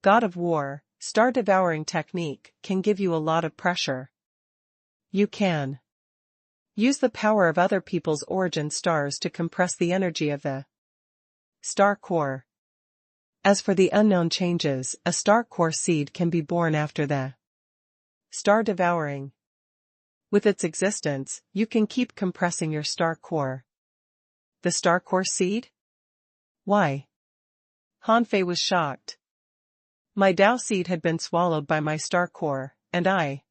God of war, star-devouring technique can give you a lot of pressure. You can use the power of other people's origin stars to compress the energy of the star core. As for the unknown changes, a star core seed can be born after the star devouring. With its existence, you can keep compressing your star core." The star core seed? Why? Hanfei was shocked. My Tao seed had been swallowed by my star core, and I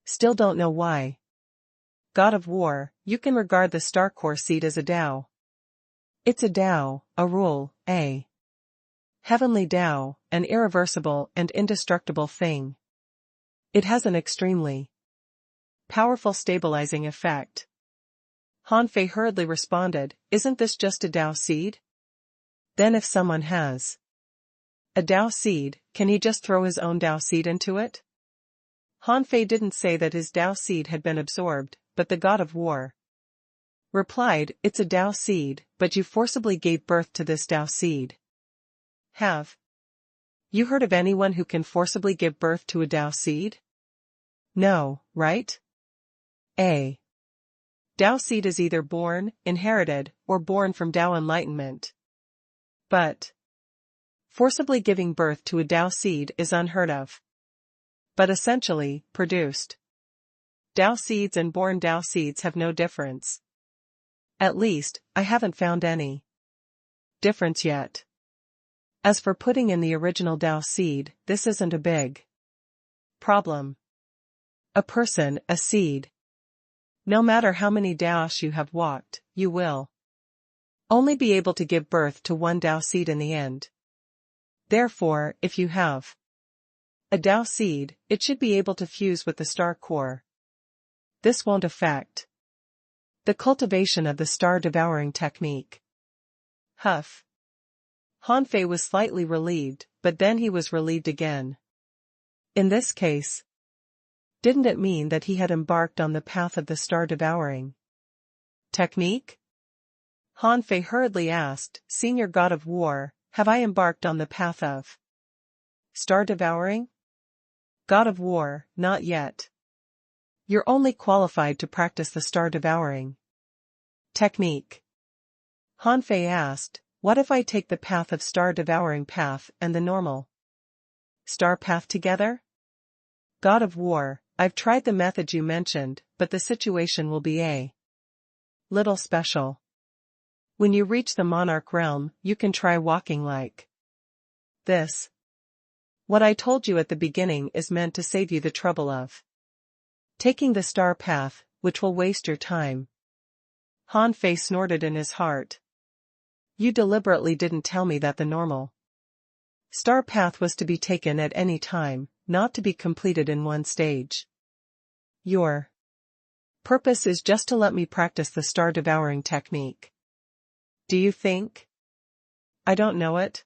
still don't know why. God of war, you can regard the star core seed as a Tao. It's a Tao, a rule, a heavenly Tao, an irreversible and indestructible thing. It has an extremely powerful stabilizing effect. Hanfei hurriedly responded, "Isn't this just a Tao seed? Then if someone has a Tao seed, can he just throw his own Tao seed into it?" Hanfei didn't say that his Tao seed had been absorbed, but the god of war replied, "It's a Tao seed, but you forcibly gave birth to this Tao seed. Have you heard of anyone who can forcibly give birth to a Tao seed? No, right? A Tao seed is either born, inherited, or born from Tao enlightenment. But forcibly giving birth to a Tao seed is unheard of. But essentially, produced Tao seeds and born Tao seeds have no difference. At least, I haven't found any difference yet. As for putting in the original Tao seed, this isn't a big problem. A person, a seed. No matter how many Taos you have walked, you will only be able to give birth to one Tao seed in the end. Therefore, if you have a Tao seed, it should be able to fuse with the star core. This won't affect the cultivation of the star-devouring technique." Huff. Hanfei was slightly relieved, but then he was relieved again. In this case, didn't it mean that he had embarked on the path of the star-devouring technique? Hanfei hurriedly asked, "Senior god of war, have I embarked on the path of star-devouring?" God of war, not yet. You're only qualified to practice the star-devouring technique. Hanfei asked, "What if I take the path of star-devouring path and the normal star path together?" God of war, I've tried the method you mentioned, but the situation will be a little special. When you reach the monarch realm, you can try walking like this. What I told you at the beginning is meant to save you the trouble of Taking the star path, which will waste your time. Han Fei snorted in his heart. You deliberately didn't tell me that the normal star path was to be taken at any time, not to be completed in one stage. Your purpose is just to let me practice the star devouring technique. Do you think? I don't know it.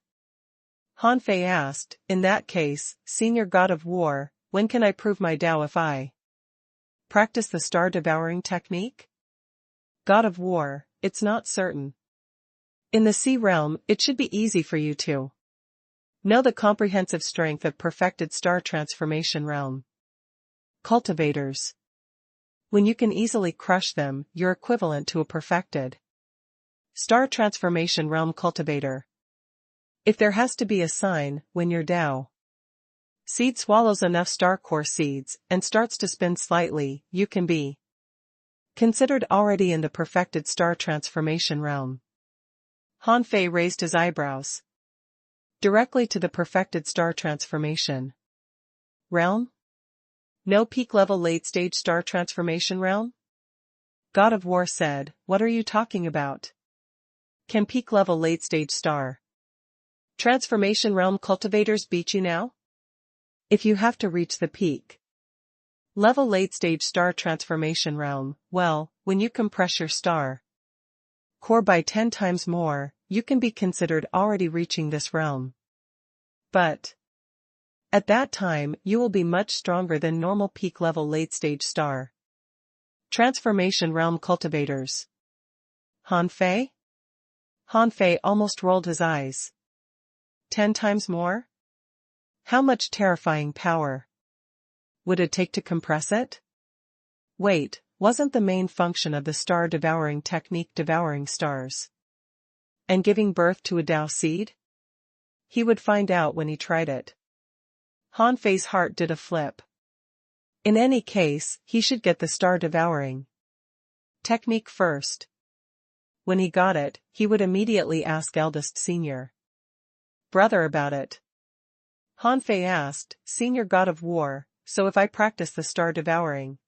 Han Fei asked, in that case, Senior God of War, when can I prove my Tao if I practice the star devouring technique? God of War, it's not certain. In the sea realm, it should be easy for you to know the comprehensive strength of perfected star transformation realm cultivators. When you can easily crush them, you're equivalent to a perfected star transformation realm cultivator. If there has to be a sign, when your Tao seed swallows enough star core seeds and starts to spin slightly, you can be considered already in the perfected star transformation realm. Han Fei raised his eyebrows. Directly to the perfected star transformation realm? No peak-level late-stage star transformation realm? God of War said, what are you talking about? Can peak-level late-stage star transformation realm cultivators beat you now? If you have to reach the peak level late-stage star transformation realm, well, when you compress your star core by 10 times more, you can be considered already reaching this realm. But at that time, you will be much stronger than normal peak-level late-stage star transformation realm cultivators. Han Fei? Han Fei almost rolled his eyes. 10 times more? How much terrifying power would it take to compress it? Wait, wasn't the main function of the star devouring technique devouring stars and giving birth to a Tao seed? He would find out when he tried it. Han Fei's heart did a flip. In any case, he should get the star devouring technique first. When he got it, he would immediately ask eldest senior brother about it. Han Fei asked, Senior God of War, so if I practice the star devouring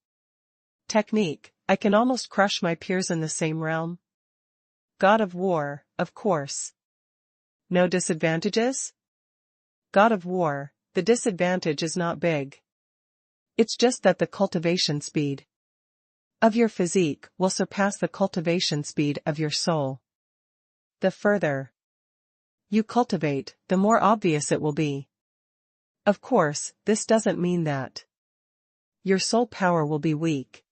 technique, I can almost crush my peers in the same realm? God of War, of course. No disadvantages? God of War, the disadvantage is not big. It's just that the cultivation speed of your physique will surpass the cultivation speed of your soul. The further you cultivate, the more obvious it will be. Of course, this doesn't mean that your soul power will be weak.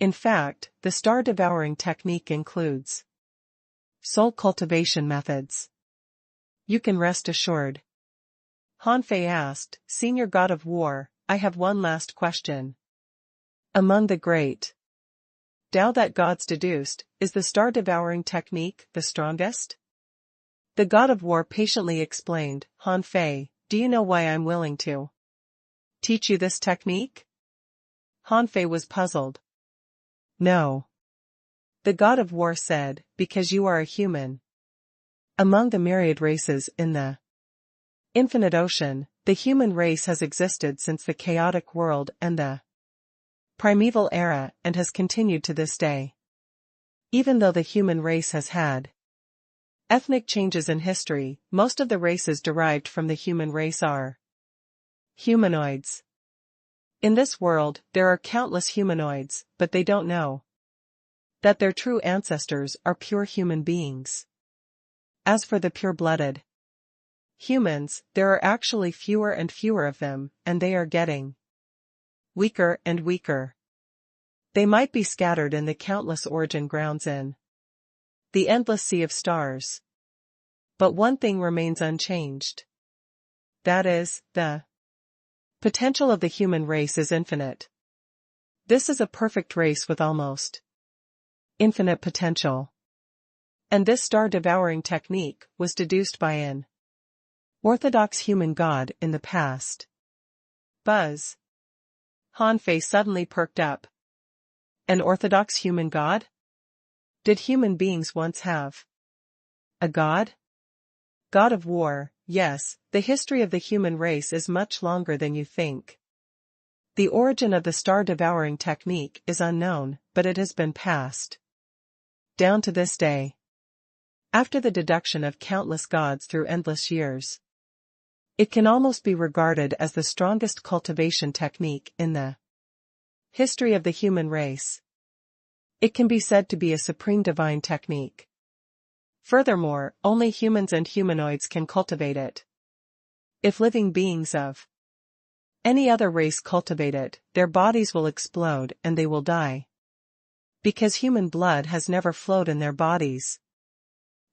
In fact, the star devouring technique includes soul cultivation methods. You can rest assured. Han Fei asked, Senior God of War, I have one last question. Among the great Tao that gods deduced, is the star devouring technique the strongest? The God of War patiently explained, Han Fei, do you know why I'm willing to teach you this technique? Han Fei was puzzled. No. The God of War said, because you are a human. Among the myriad races in the infinite ocean, the human race has existed since the chaotic world and the primeval era and has continued to this day. Even though the human race has had ethnic changes in history, most of the races derived from the human race are humanoids. In this world, there are countless humanoids, but they don't know that their true ancestors are pure human beings. As for the pure-blooded humans, there are actually fewer and fewer of them, and they are getting weaker and weaker. They might be scattered in the countless origin grounds in the endless sea of stars. But one thing remains unchanged. That is, the potential of the human race is infinite. This is a perfect race with almost infinite potential. And this star-devouring technique was deduced by an orthodox human god in the past. Buzz. Han Fei suddenly perked up. An orthodox human god? Did human beings once have a god? God of War, yes, the history of the human race is much longer than you think. The origin of the star-devouring technique is unknown, but it has been passed down to this day. After the deduction of countless gods through endless years, it can almost be regarded as the strongest cultivation technique in the history of the human race. It can be said to be a supreme divine technique. Furthermore, only humans and humanoids can cultivate it. If living beings of any other race cultivate it, their bodies will explode and they will die. Because human blood has never flowed in their bodies.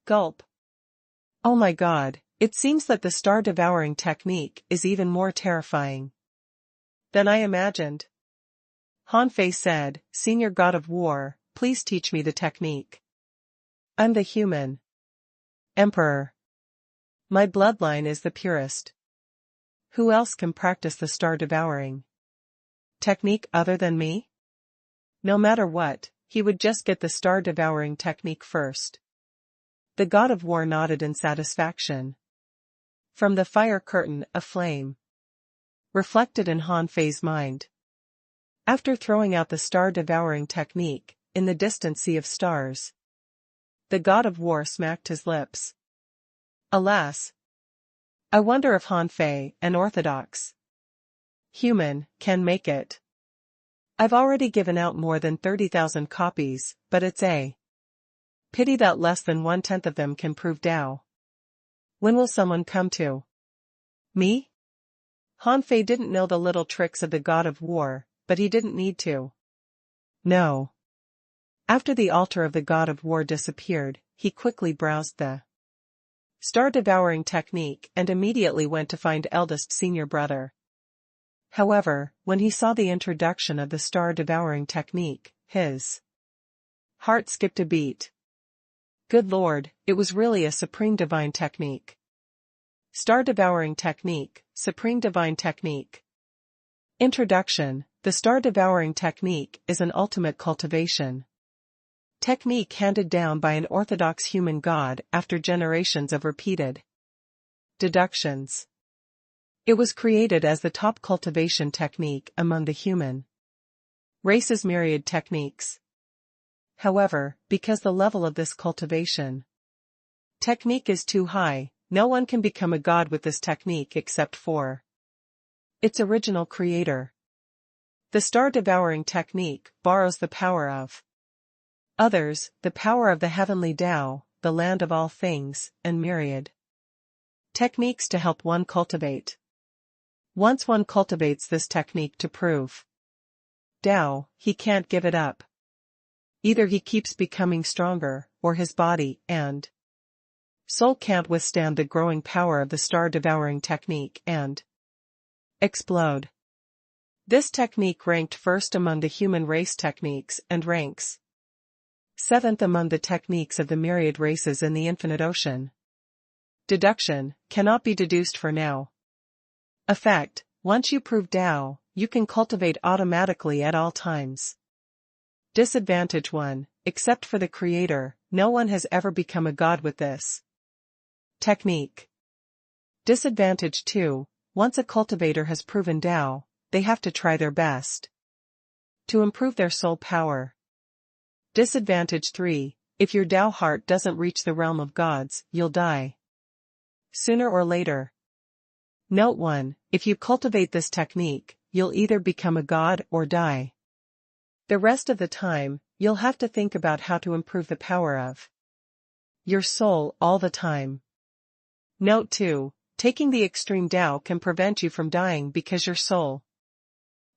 Gulp. Oh my God, it seems that the star-devouring technique is even more terrifying than I imagined. Han Fei said, Senior God of War, please teach me the technique. I'm the human emperor. My bloodline is the purest. Who else can practice the star-devouring technique other than me? No matter what, he would just get the star-devouring technique first. The God of War nodded in satisfaction. From the fire curtain, a flame reflected in Han Fei's mind. After throwing out the star-devouring technique, in the distant sea of stars, the God of War smacked his lips. Alas! I wonder if Han Fei, an orthodox human, can make it. I've already given out more than 30,000 copies, but it's a pity that less than 1/10 of them can prove Tao. When will someone come to me? Han Fei didn't know the little tricks of the God of War, but he didn't need to. No. After the altar of the God of War disappeared, he quickly browsed the star-devouring technique and immediately went to find eldest senior brother. However, when he saw the introduction of the star-devouring technique, his heart skipped a beat. Good Lord, it was really a supreme divine technique. Star-devouring technique, supreme divine technique. Introduction. The star-devouring technique is an ultimate cultivation technique handed down by an orthodox human god after generations of repeated deductions. It was created as the top cultivation technique among the human race's myriad techniques. However, because the level of this cultivation technique is too high, no one can become a god with this technique except for its original creator. The star-devouring technique borrows the power of others, the power of the heavenly Tao, the land of all things, and myriad techniques to help one cultivate. Once one cultivates this technique to prove Tao, he can't give it up. Either he keeps becoming stronger, or his body and soul can't withstand the growing power of the star-devouring technique and explode. This technique ranked first among the human race techniques and ranks seventh among the techniques of the myriad races in the infinite ocean. Deduction cannot be deduced for now. Effect: once you prove Tao, you can cultivate automatically at all times. Disadvantage 1, except for the creator, no one has ever become a god with this technique. Disadvantage 2, once a cultivator has proven Tao, they have to try their best to improve their soul power. Disadvantage 3, if your Tao heart doesn't reach the realm of gods, you'll die sooner or later. Note 1, if you cultivate this technique, you'll either become a god or die. The rest of the time, you'll have to think about how to improve the power of your soul all the time. Note 2, taking the extreme Tao can prevent you from dying because your soul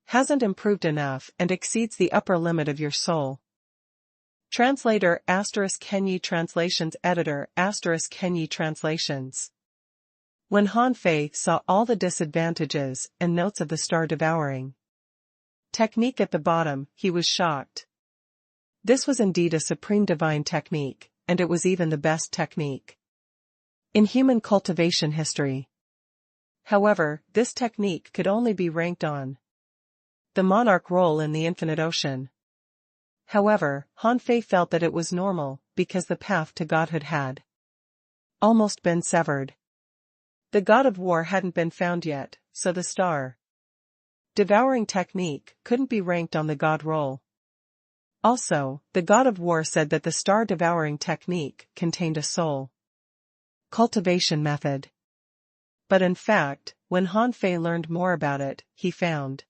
hasn't improved enough and exceeds the upper limit of your soul. Translator * Kenyi Translations Editor * Kenyi Translations. When Han Fei saw all the disadvantages and notes of the star-devouring technique at the bottom, he was shocked. This was indeed a supreme divine technique, and it was even the best technique in human cultivation history. However, this technique could only be ranked on the monarch role in the infinite ocean. However, Han Fei felt that it was normal, because the path to godhood had almost been severed. The God of War hadn't been found yet, so the star devouring technique couldn't be ranked on the god roll. Also, the god of war said that the star devouring technique contained a soul cultivation method. But in fact, when Han Fei learned more about it, he found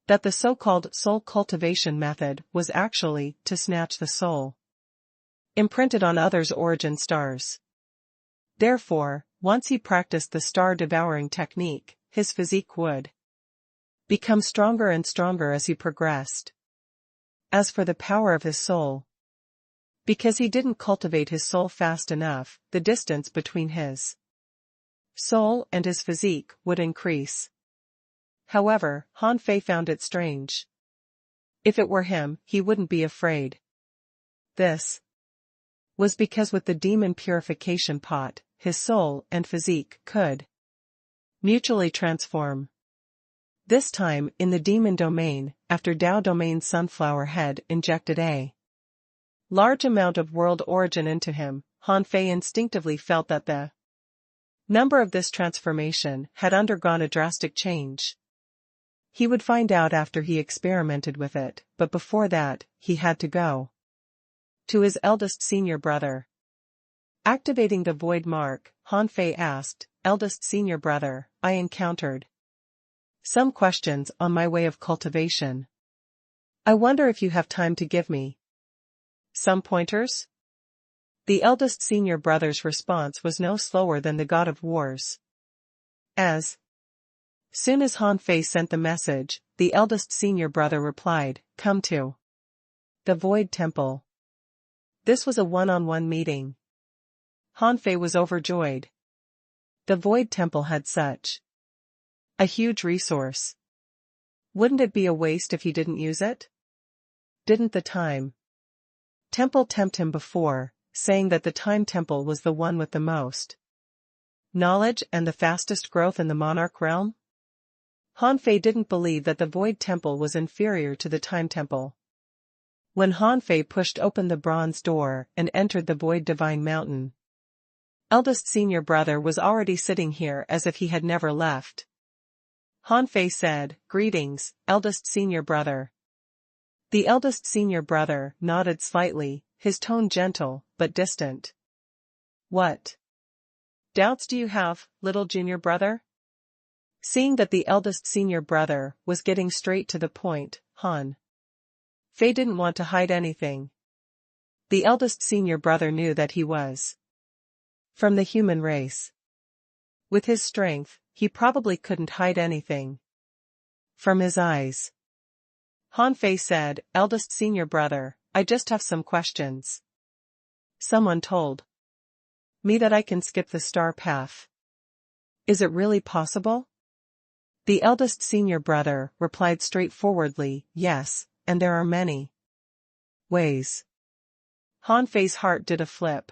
that the so-called soul cultivation method was actually to snatch the soul imprinted on others' origin stars. Therefore, once he practiced the star-devouring technique, his physique would become stronger and stronger as he progressed. As for the power of his soul, because he didn't cultivate his soul fast enough, the distance between his soul and his physique would increase. However, Han Fei found it strange. If it were him, he wouldn't be afraid. This was because with the demon purification pot, his soul and physique could mutually transform. This time, in the demon domain, after Dao domain's sunflower head injected a large amount of world origin into him, Han Fei instinctively felt that the number of this transformation had undergone a drastic change. He would find out after he experimented with it, but before that, he had to go to his eldest senior brother. Activating the void mark, Han Fei asked, "Eldest senior brother, I encountered some questions on my way of cultivation. I wonder if you have time to give me some pointers?" The eldest senior brother's response was no slower than the god of war's. As soon as Han Fei sent the message, the eldest senior brother replied, "Come to the Void Temple." This was a one-on-one meeting. Han Fei was overjoyed. The Void Temple had such a huge resource. Wouldn't it be a waste if he didn't use it? Didn't the Time Temple tempt him before, saying that the Time Temple was the one with the most knowledge and the fastest growth in the monarch realm? Han Fei didn't believe that the Void Temple was inferior to the Time Temple. When Han Fei pushed open the bronze door and entered the Void Divine Mountain, eldest senior brother was already sitting here as if he had never left. Han Fei said, "Greetings, eldest senior brother." The eldest senior brother nodded slightly, his tone gentle, but distant. "What doubts do you have, little junior brother?" Seeing that the eldest senior brother was getting straight to the point, Han Fei didn't want to hide anything. The eldest senior brother knew that he was from the human race. With his strength, he probably couldn't hide anything from his eyes. Han Fei said, "Eldest senior brother, I just have some questions. Someone told me that I can skip the star path. Is it really possible?" The eldest senior brother replied straightforwardly, "Yes, and there are many ways." Han Fei's heart did a flip.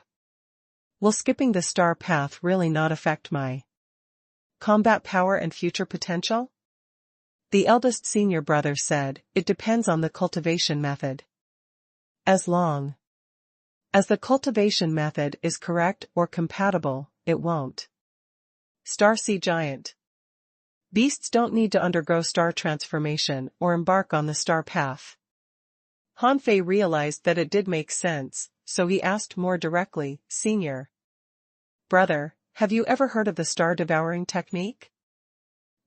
Will skipping the star path really not affect my combat power and future potential? The eldest senior brother said, "It depends on the cultivation method. As long as the cultivation method is correct or compatible, it won't." Star Sea Giant. Beasts don't need to undergo star transformation or embark on the star path. Han Fei realized that it did make sense, so he asked more directly, "Senior brother, have you ever heard of the star-devouring technique?"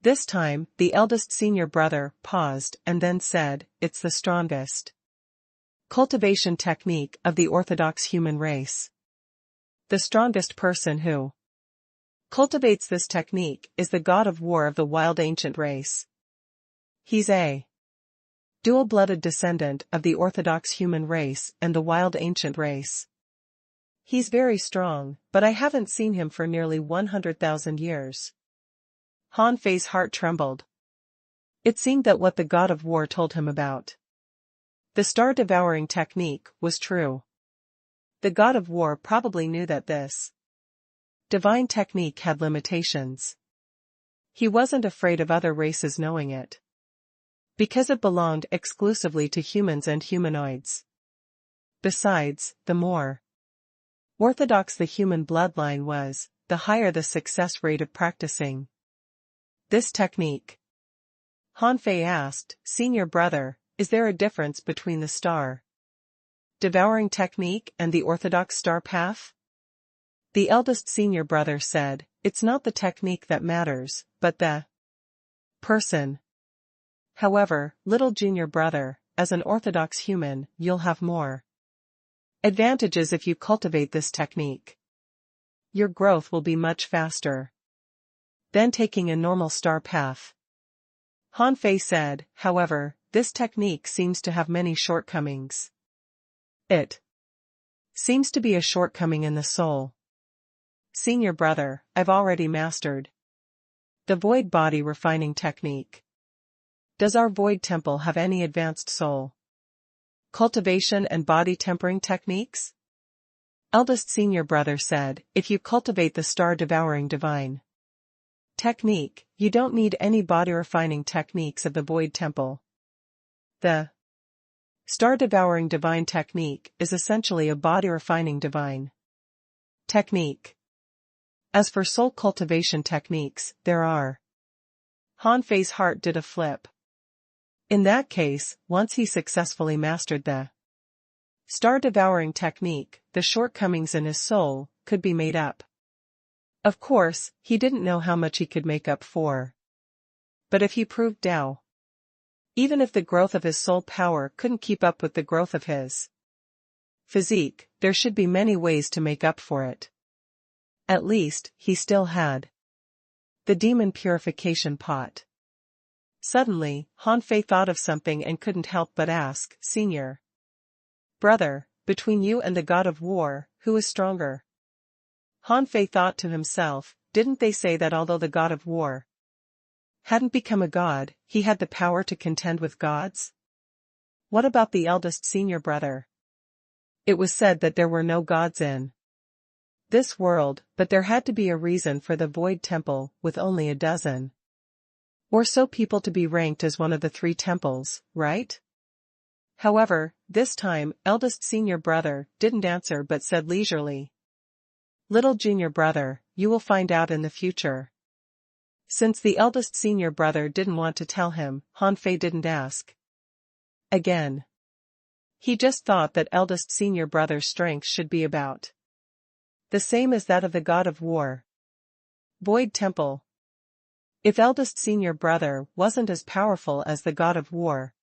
This time, the eldest senior brother paused and then said, "It's the strongest cultivation technique of the orthodox human race. The strongest person who cultivates this technique is the god of war of the wild ancient race. He's a dual-blooded descendant of the orthodox human race and the wild ancient race. He's very strong, but I haven't seen him for nearly 100,000 years." Han Fei's heart trembled. It seemed that what the god of war told him about the star-devouring technique was true. The god of war probably knew that this divine technique had limitations. He wasn't afraid of other races knowing it, because it belonged exclusively to humans and humanoids. Besides, the more orthodox the human bloodline was, the higher the success rate of practicing this technique. Han Fei asked, "Senior brother, is there a difference between the star devouring technique and the orthodox star path?" The eldest senior brother said, "It's not the technique that matters, but the person. However, little junior brother, as an orthodox human, you'll have more advantages if you cultivate this technique. Your growth will be much faster than taking a normal star path." Han Fei said, "However, this technique seems to have many shortcomings. It seems to be a shortcoming in the soul. Senior brother, I've already mastered the void body refining technique. Does our void temple have any advanced soul cultivation and body tempering techniques?" Eldest senior brother said, "If you cultivate the star-devouring divine technique, you don't need any body-refining techniques of the void temple. The star-devouring divine technique is essentially a body-refining divine technique. As for soul cultivation techniques, there are." Han Fei's heart did a flip. In that case, once he successfully mastered the star-devouring technique, the shortcomings in his soul could be made up. Of course, he didn't know how much he could make up for. But if he proved Tao, even if the growth of his soul power couldn't keep up with the growth of his physique, there should be many ways to make up for it. At least, he still had the demon purification pot. Suddenly, Han Fei thought of something and couldn't help but ask, "Senior brother, between you and the god of war, who is stronger?" Han Fei thought to himself, didn't they say that although the god of war hadn't become a god, he had the power to contend with gods? What about the eldest senior brother? It was said that there were no gods in this world, but there had to be a reason for the void temple with only a dozen or so people to be ranked as one of the three temples, right? However, this time, eldest senior brother didn't answer but said leisurely, "Little junior brother, you will find out in the future." Since the eldest senior brother didn't want to tell him, Han Fei didn't ask again. He just thought that eldest senior brother's strength should be about the same as that of the god of war. Void temple. If eldest senior brother wasn't as powerful as the god of war,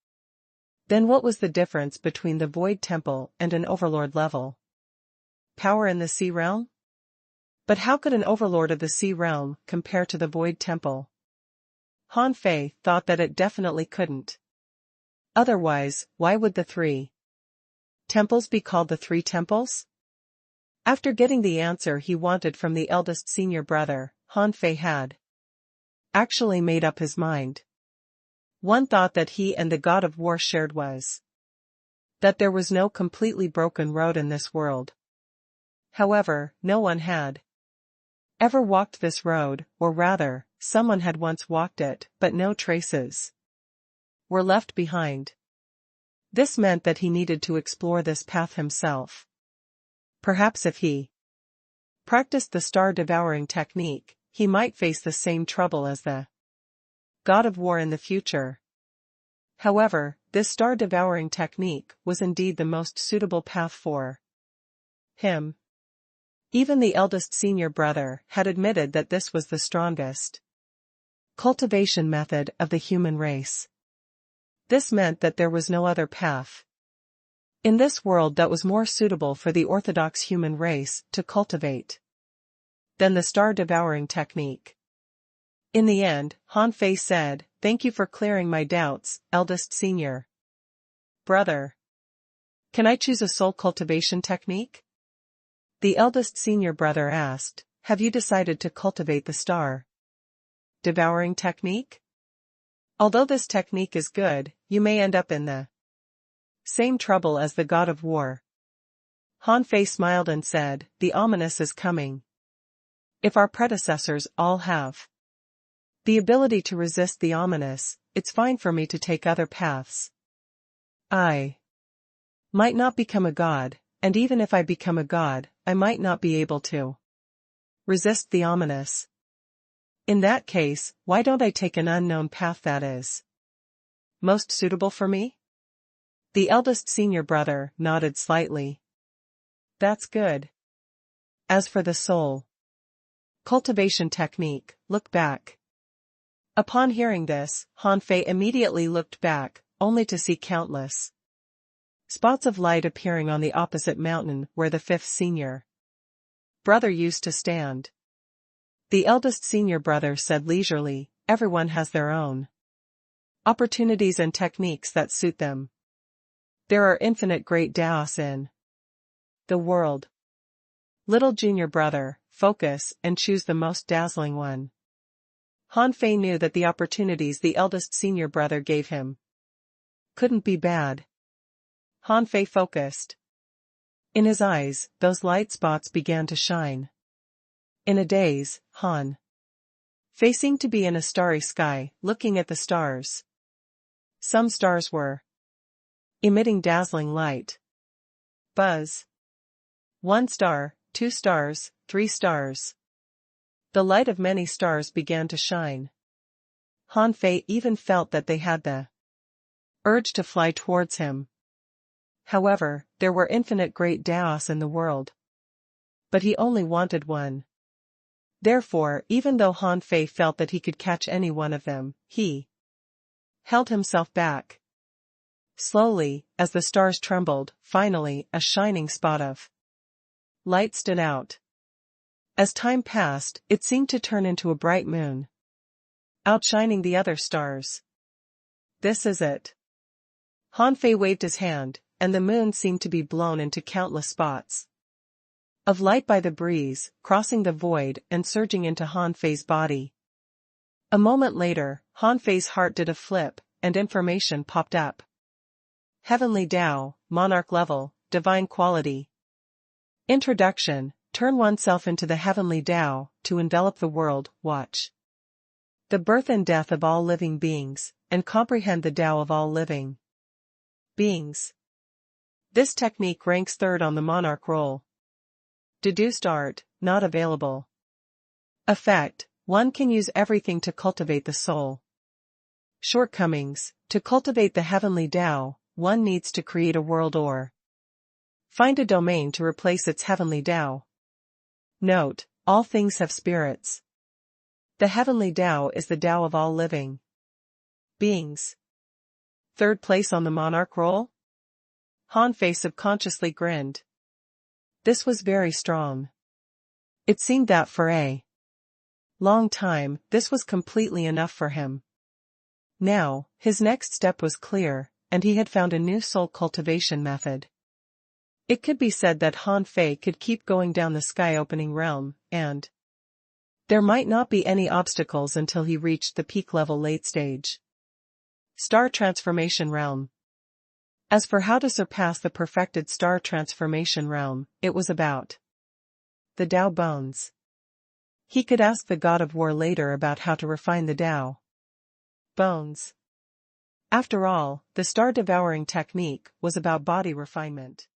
then what was the difference between the void temple and an overlord level? Power in the sea realm? But how could an overlord of the sea realm compare to the void temple? Han Fei thought that it definitely couldn't. Otherwise, why would the three temples be called the three temples? After getting the answer he wanted from the eldest senior brother, Han Fei had actually made up his mind. One thought that he and the god of war shared was that there was no completely broken road in this world. However, no one had ever walked this road, or rather, someone had once walked it, but no traces were left behind. This meant that he needed to explore this path himself. Perhaps if he practiced the star-devouring technique, he might face the same trouble as the god of war in the future. However, this star-devouring technique was indeed the most suitable path for him. Even the eldest senior brother had admitted that this was the strongest cultivation method of the human race. This meant that there was no other path in this world that was more suitable for the orthodox human race to cultivate than the star-devouring technique. In the end, Han Fei said, "Thank you for clearing my doubts, eldest senior brother. Can I choose a soul cultivation technique?" The eldest senior brother asked, "Have you decided to cultivate the star-devouring technique? Although this technique is good, you may end up in the same trouble as the god of war." Han Fei smiled and said, "The ominous is coming. If our predecessors all have the ability to resist the ominous, it's fine for me to take other paths. I might not become a god, and even if I become a god, I might not be able to resist the ominous. In that case, why don't I take an unknown path that is most suitable for me? The eldest senior brother nodded slightly. That's good. As for the soul cultivation technique, look back. Upon hearing this, Han Fei immediately looked back, only to see countless spots of light appearing on the opposite mountain where the fifth senior brother used to stand. The eldest senior brother said leisurely, everyone has their own opportunities and techniques that suit them. There are infinite great Daos in the world. Little junior brother, focus and choose the most dazzling one. Han Fei knew that the opportunities the eldest senior brother gave him couldn't be bad. Han Fei focused. In his eyes, those light spots began to shine. In a daze, Han Fei seemed to be in a starry sky, looking at the stars. Some stars were emitting dazzling light. Buzz. 1 star, 2 stars, 3 stars. The light of many stars began to shine. Han Fei even felt that they had the urge to fly towards him. However, there were infinite great Daos in the world. But he only wanted one. Therefore, even though Han Fei felt that he could catch any one of them, he held himself back. Slowly, as the stars trembled, finally, a shining spot of light stood out. As time passed, it seemed to turn into a bright moon, outshining the other stars. This is it. Han Fei waved his hand, and the moon seemed to be blown into countless spots of light by the breeze, crossing the void and surging into Han Fei's body. A moment later, Han Fei's heart did a flip, and information popped up. Heavenly Tao, monarch level, divine quality. Introduction. Turn oneself into the heavenly Tao, to envelop the world, watch the birth and death of all living beings, and comprehend the Tao of all living beings. This technique ranks third on the monarch roll. Deduced art, not available. Effect. One can use everything to cultivate the soul. Shortcomings. To cultivate the heavenly Tao, one needs to create a world or find a domain to replace its heavenly Tao. Note, all things have spirits. The heavenly Tao is the Tao of all living beings. Third place on the monarch roll? Han Fei subconsciously grinned. This was very strong. It seemed that for a long time, this was completely enough for him. Now, his next step was clear, and he had found a new soul cultivation method. It could be said that Han Fei could keep going down the sky-opening realm, and there might not be any obstacles until he reached the peak-level late stage star transformation realm. As for how to surpass the perfected star transformation realm, it was about the Tao bones. He could ask the god of war later about how to refine the Tao bones. After all, the star devouring technique was about body refinement.